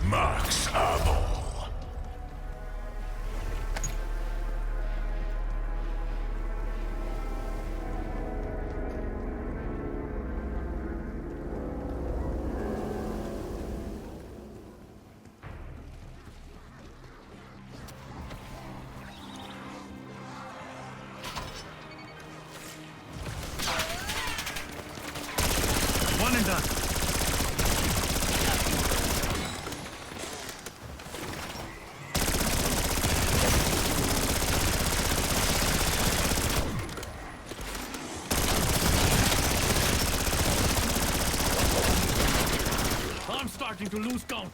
Max ammo. One and done. I'm starting to lose count.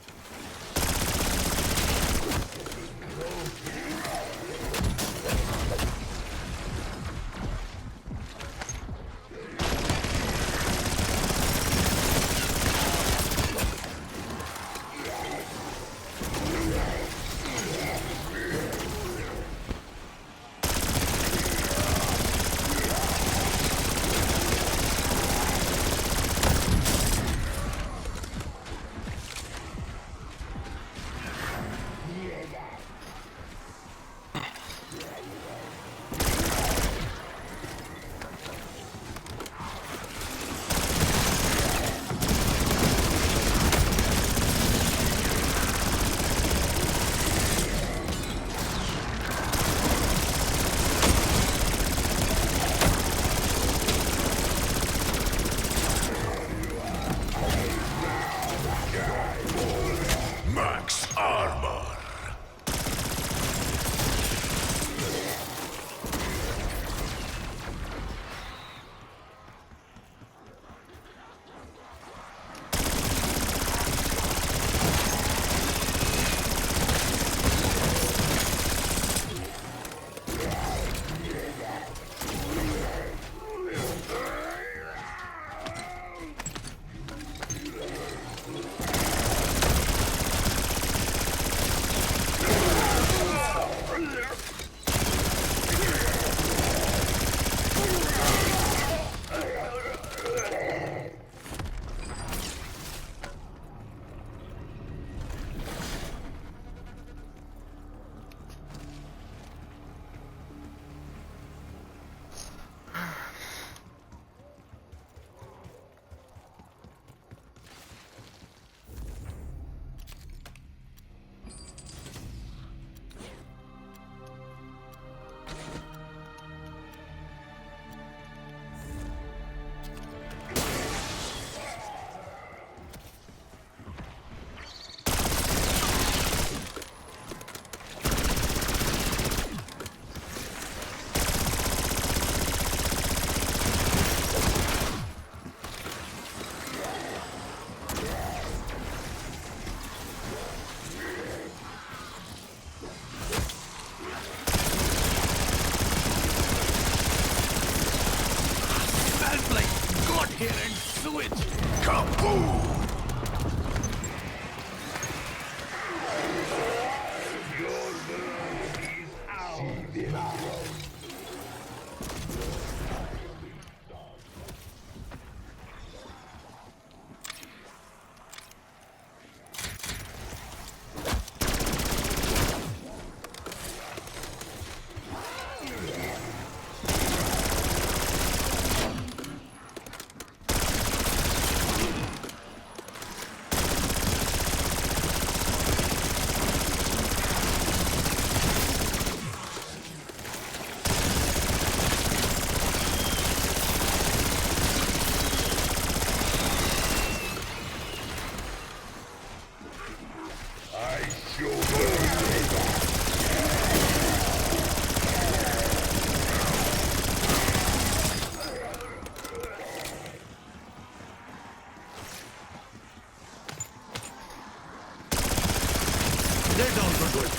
They're down for good.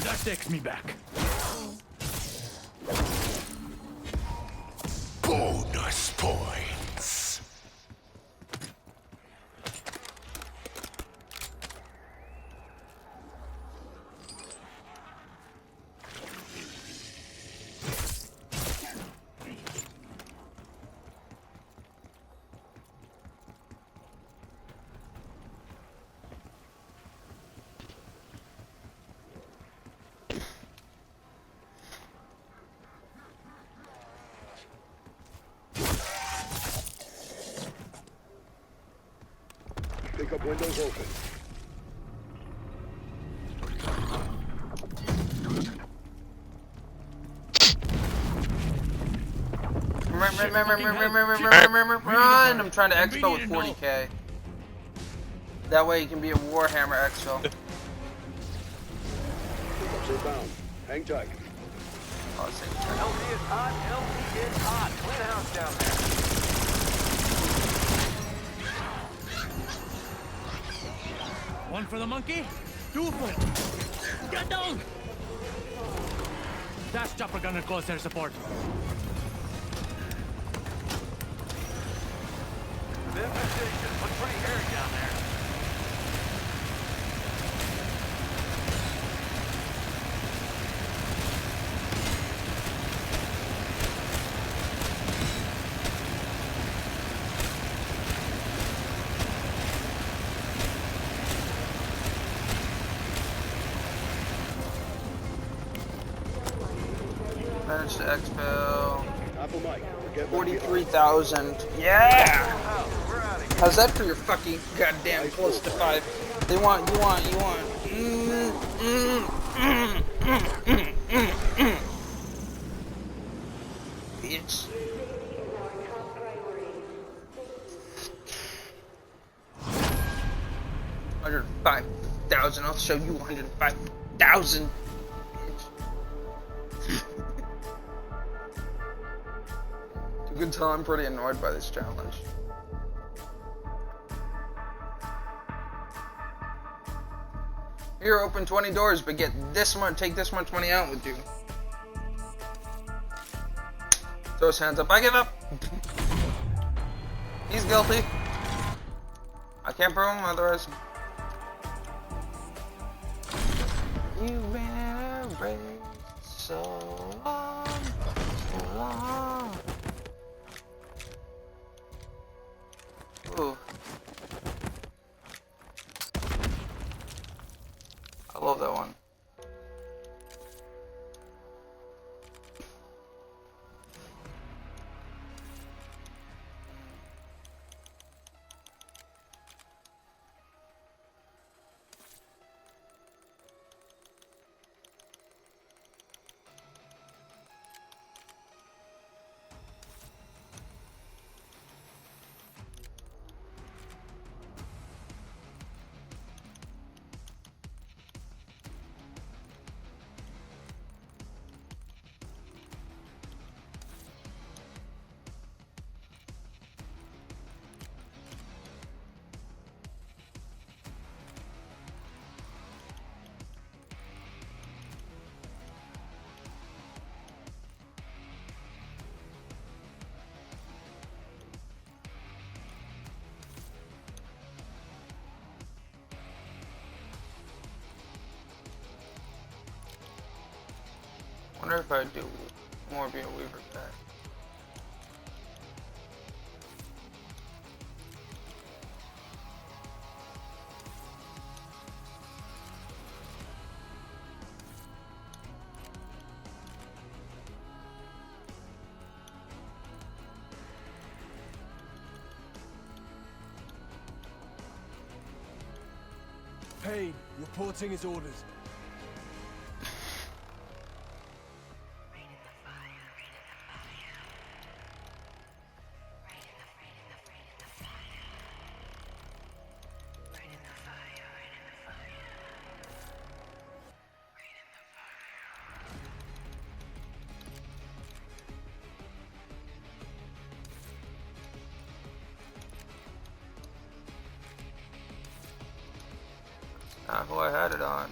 That takes me back. Bonus points. Pickup windows open. Run! I'm trying to expo with 40k. That way you can be a Warhammer expo. Pickups are bound. Hang tight. Oh, it's LZ is hot. LZ is hot. Clean house down there. One for the monkey, two for it. Get down! Dash chopper gunner calls their support. The infestation looks pretty hairy down there. Managed to expo. Apple Mike, forget 43,000. Yeah! How's that for your fucking goddamn close to 5? They want, you want. Bitch. $105,000. I'll show you 105,000. You can tell I'm pretty annoyed by this challenge. Here, open 20 doors, but get this much, take this much money out with you. Throw his hands up. I give up. He's guilty. I can't prove him otherwise. You ran a race so long, so long. Ooh. I love that one. Wonder if I do more be a Weaver back. Payne, reporting his orders. Not who I had it on.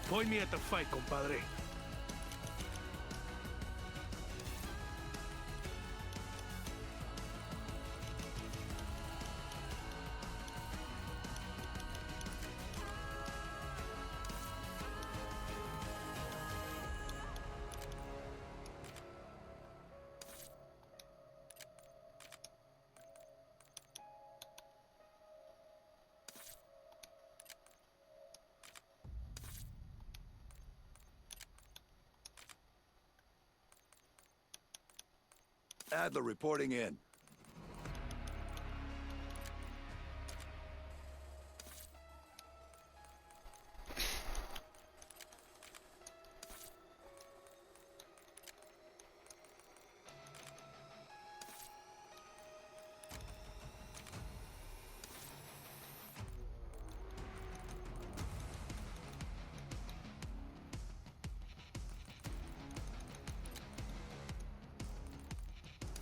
Point me at the fight, compadre. Adler reporting in.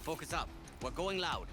Focus up. We're going loud.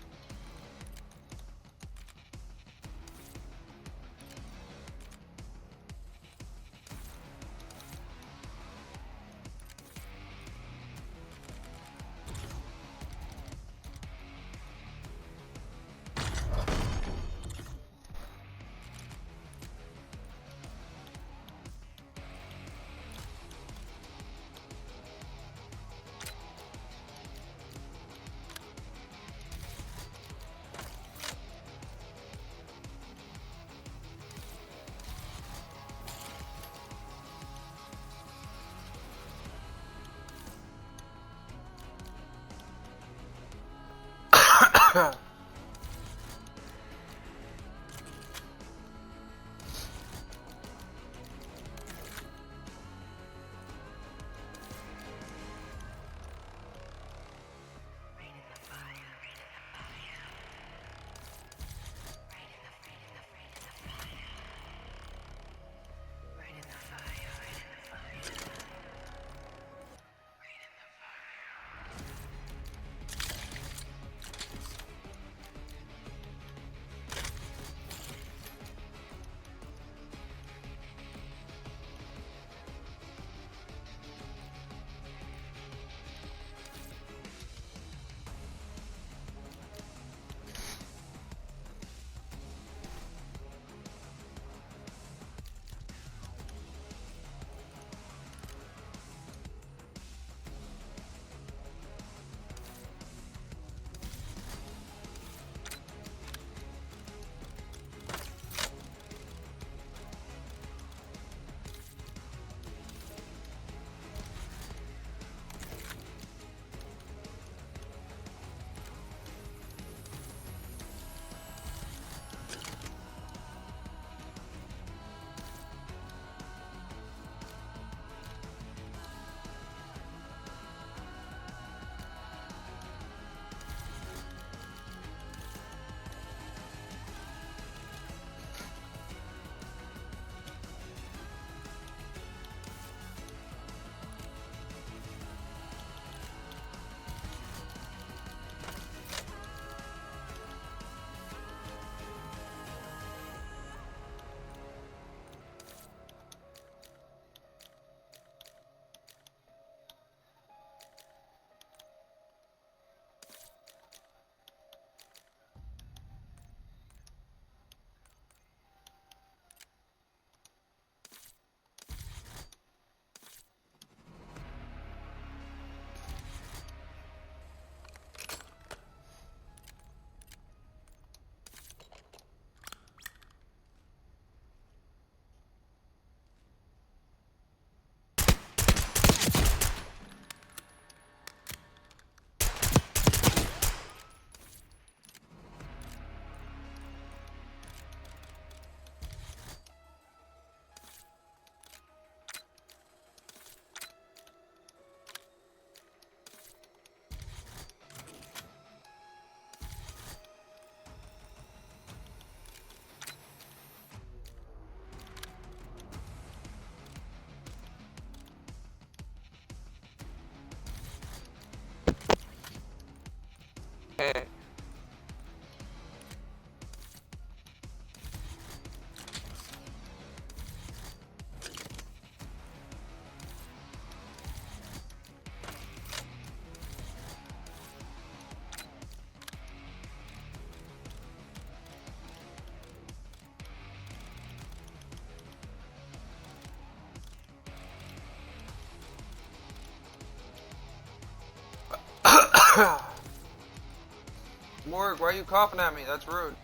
Morg, why are you coughing at me? That's rude.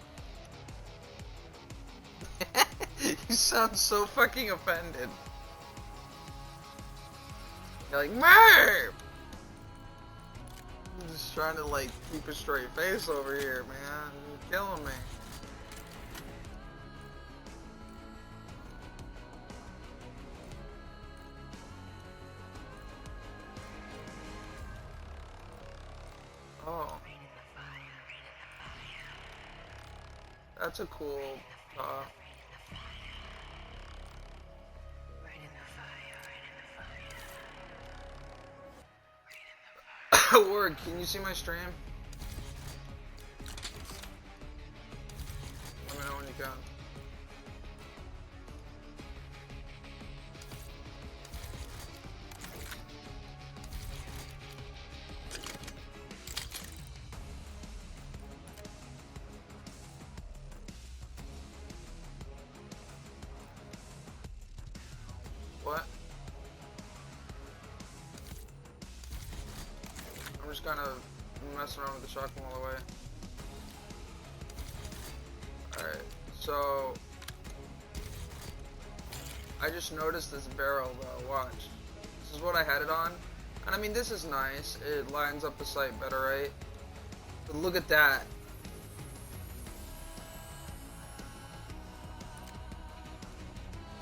You sound so fucking offended. You're like, Merp! I'm just trying to, like, keep a straight face over here, man. You're killing me. Oh. That's a cool thought. Word, can you see my stream? Let me know when you can. What? I'm just kind of messing around with the shotgun all the way. Alright, so I just noticed this barrel though, watch. This is what I had it on. And I mean, this is nice. It lines up the sight better, right? But look at that.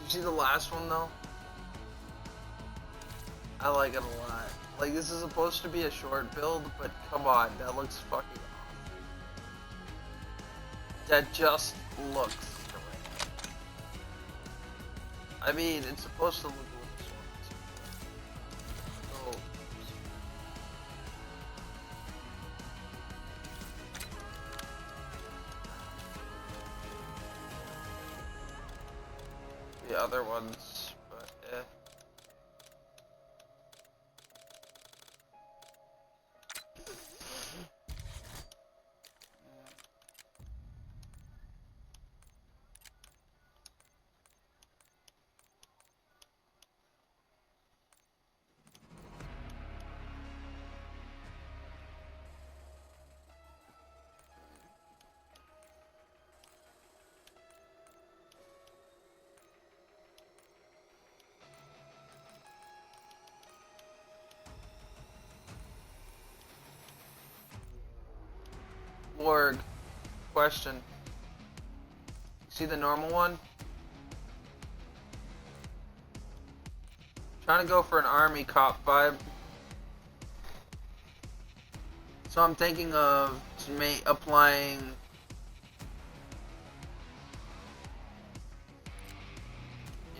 You see the last one though? I like it a lot. Like, this is supposed to be a short build, but come on, that looks fucking awesome. That just looks great. I mean, it's supposed to look a little short. So, the other ones, but eh. Org. Question. See the normal one? Trying to go for an army cop vibe. So I'm thinking of applying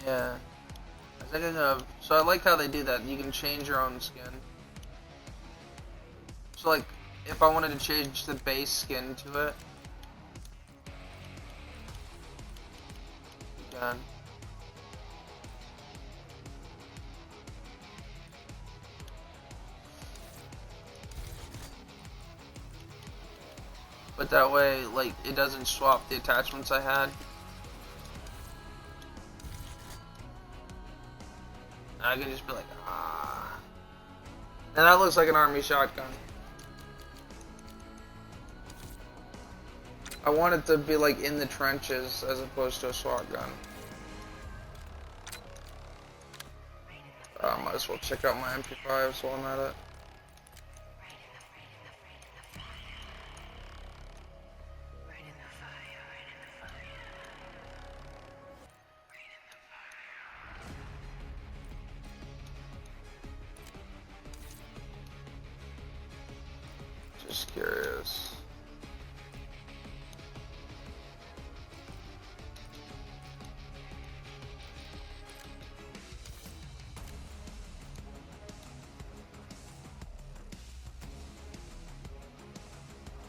yeah. I'm thinking of, so I like how they do that. You can change your own skin. So like, if I wanted to change the base skin to it, you can. But that way, like, it doesn't swap the attachments I had. I can just be like, ah. And that looks like an army shotgun. I want it to be like in the trenches as opposed to a SWAT gun. I might as well check out my MP5s while I'm at it. Just curious.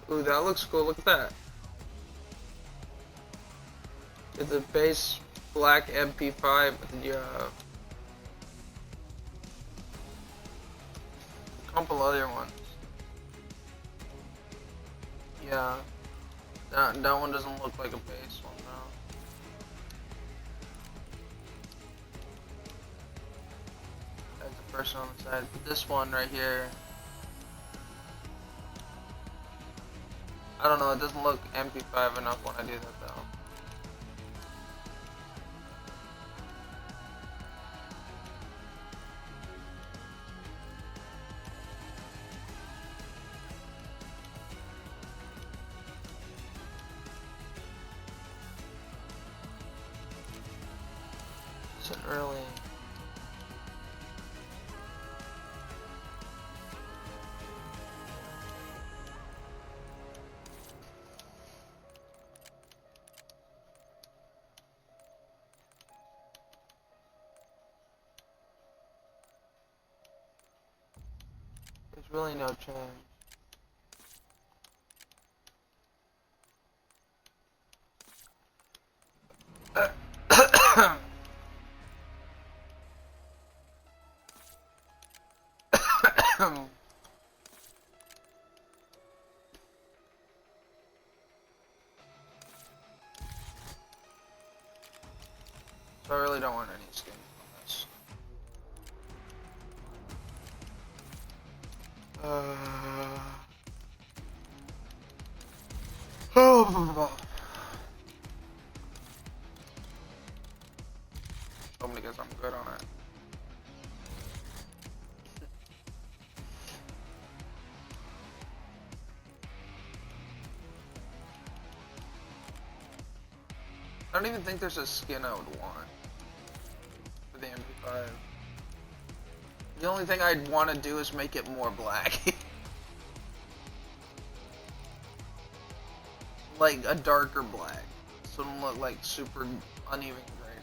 Ooh, that looks cool. Look at that. It's a base black MP5 with the couple other ones. Yeah, that one doesn't look like a base one though. That's the person on the side, but this one right here, I don't know. It doesn't look MP5 enough when I do that though. Isn't really. There's really no change. So I really don't want any skins on this. Only because I'm good on it. I don't even think there's a skin I would want for the MP5. The only thing I'd want to do is make it more black. Like a darker black. So it don't look like super uneven gray.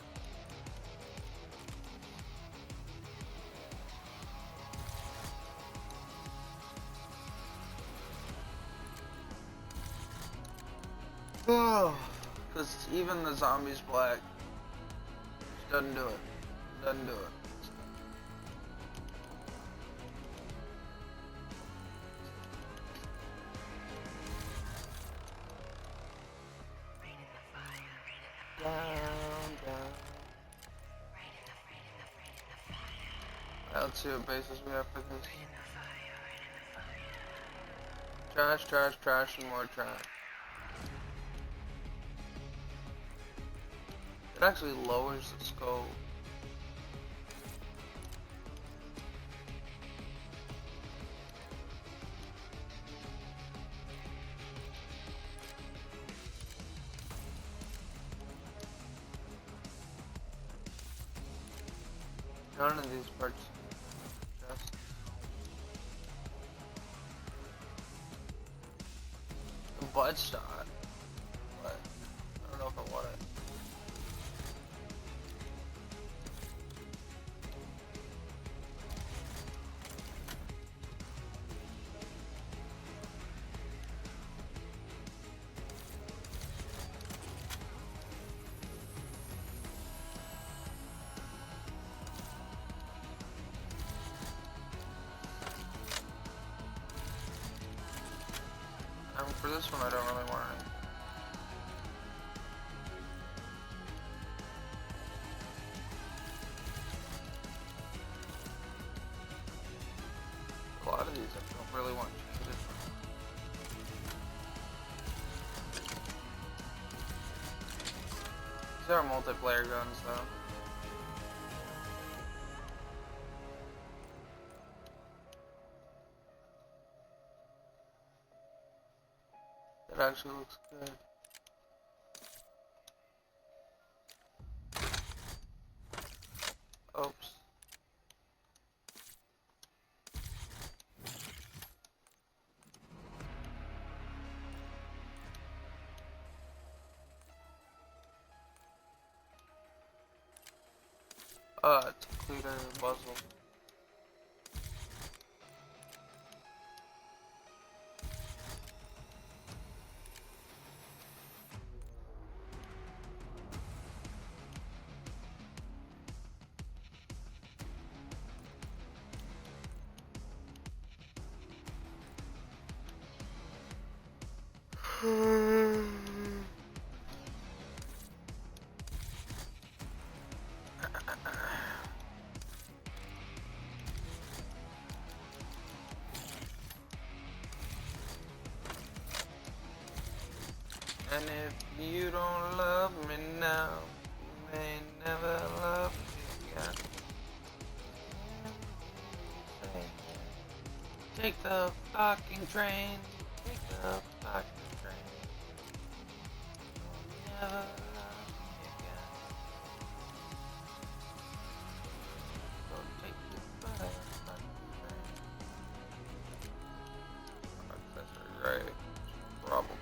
Because even the zombies black just doesn't do it. Doesn't do it. Let's see what bases we have for this. Trash, trash, trash, and more trash. It actually lowers the scope. None of these parts. Just the butt shot, but I don't know if I want it. For this one, I don't really want it. A lot of these I don't really want changes. These are multiplayer guns, though. It actually looks good. Oops. It's a cleaner muzzle. And if you don't love me now, you may never love me again. Take the fucking train. Take the fucking train. You'll never love me again. So take the fucking train. That's right. Probably.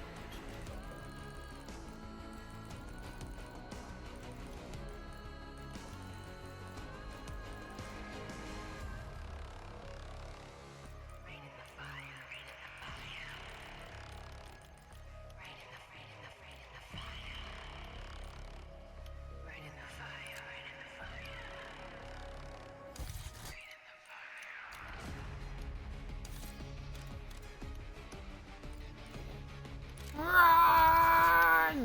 Run!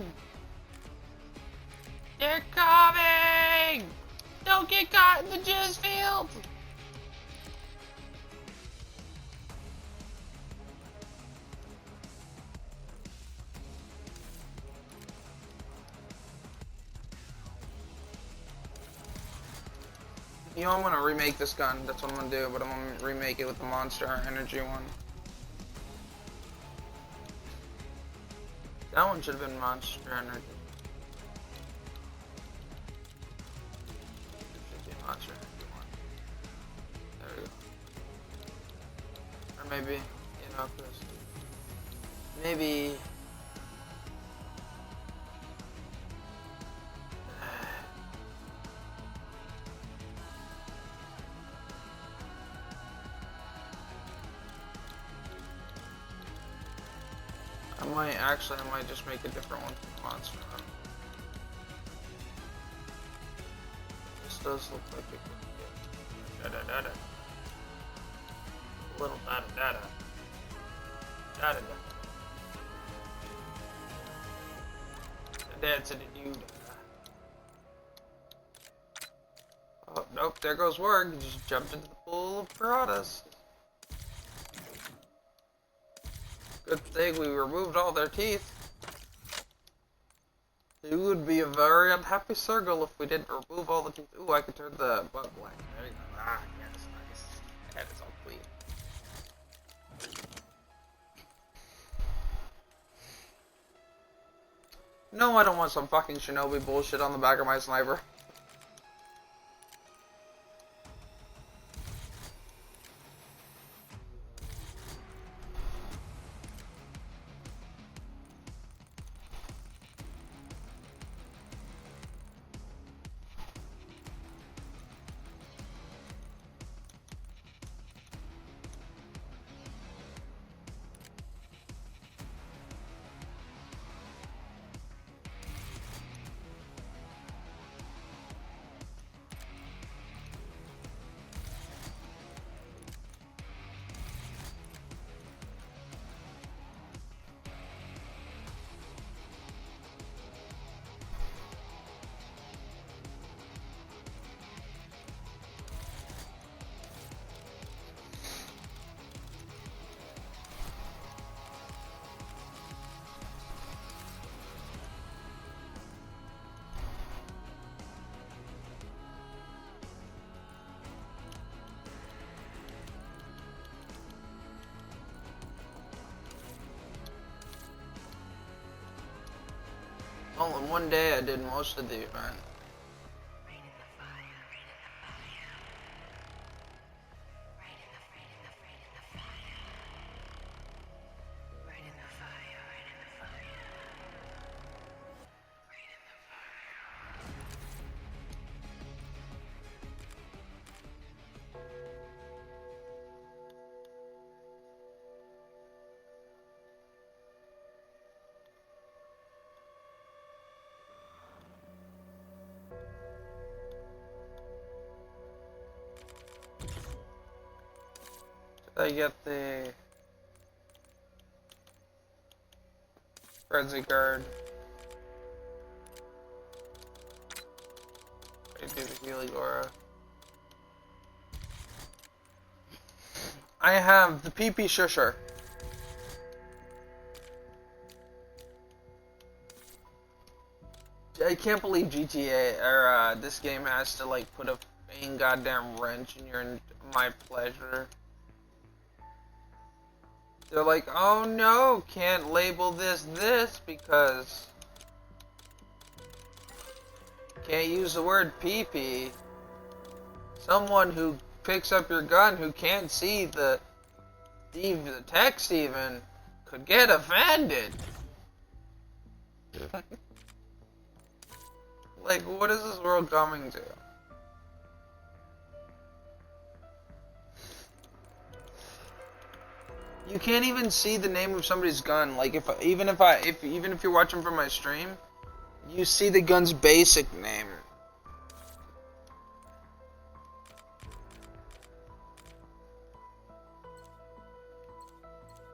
They're coming! Don't get caught in the jizz field! You know, I'm gonna remake this gun. That's what I'm gonna do, but I'm gonna remake it with the Monster Energy one. That one should have been Monster Energy. It should be Monster Energy one. There we go. Or maybe, you know, cause maybe. I might just make a different one from the Monster Hunter. This does look like it could be a little That's a dude. Oh nope, there goes Warg. He just jumped into the pool of piranhas. Good thing we removed all their teeth. It would be a very unhappy circle if we didn't remove all the teeth. Ooh, I could turn the butt black. There you go. Ah, yes, nice. That is all clean. No, I don't want some fucking shinobi bullshit on the back of my sniper. Well, in one day I did most of the event. I get the Frenzy guard. I do the healing aura. I have the PP Shusher. I can't believe GTA or this game has to like put a fucking goddamn wrench in my pleasure. They're like, oh no, can't label this because can't use the word PP. Someone who picks up your gun who can't see the text even could get offended. Like, what is this world coming to? You can't even see the name of somebody's gun. Like, even if you're watching from my stream, you see the gun's basic name.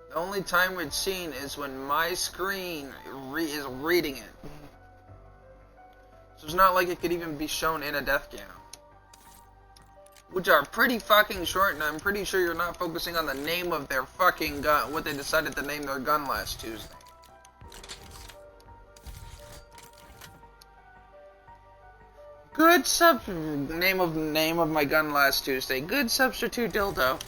The only time it's seen is when my screen is reading it. So it's not like it could even be shown in a death cam. Which are pretty fucking short, and I'm pretty sure you're not focusing on the name of their fucking gun, what they decided to name their gun last Tuesday. Good name of my gun last Tuesday. Good substitute dildo.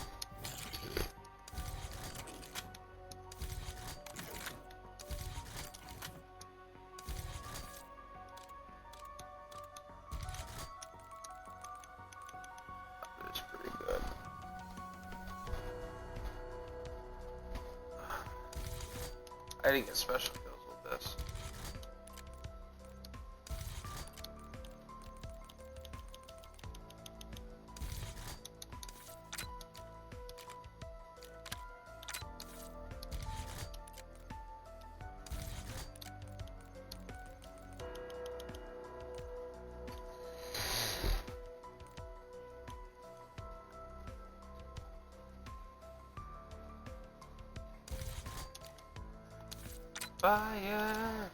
I didn't get special kills with this. Fire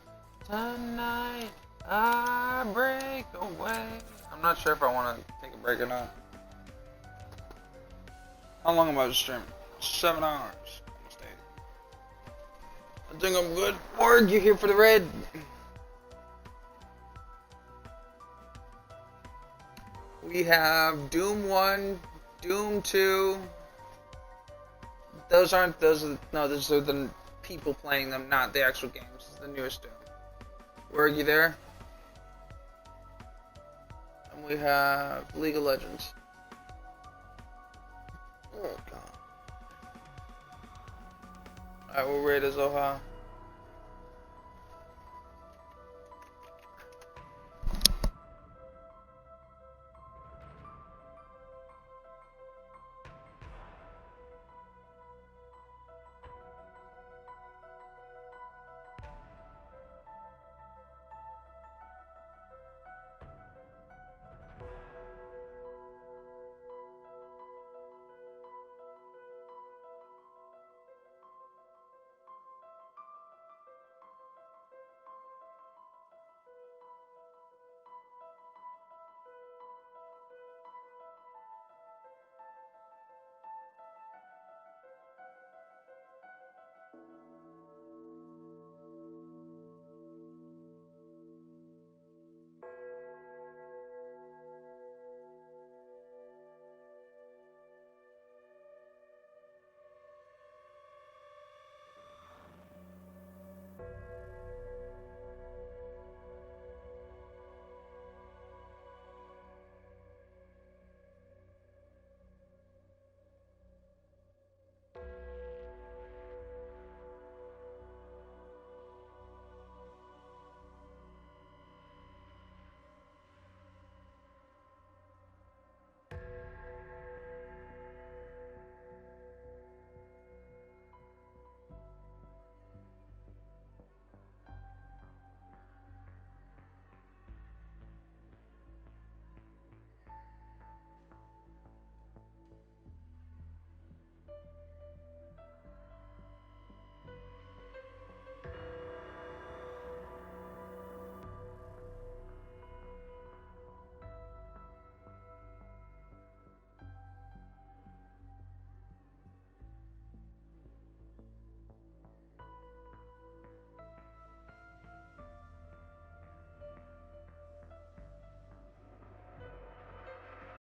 tonight, I break away. I'm not sure if I want to take a break or not. How long am I streaming? 7 hours. Almost 8. I think I'm good. Morg, you here for the raid? We have Doom 1, Doom 2. Those are the people playing them, not the actual games. This is the newest Doom. Were you there? And we have League of Legends. Oh god. Alright, we'll raid as Zoha.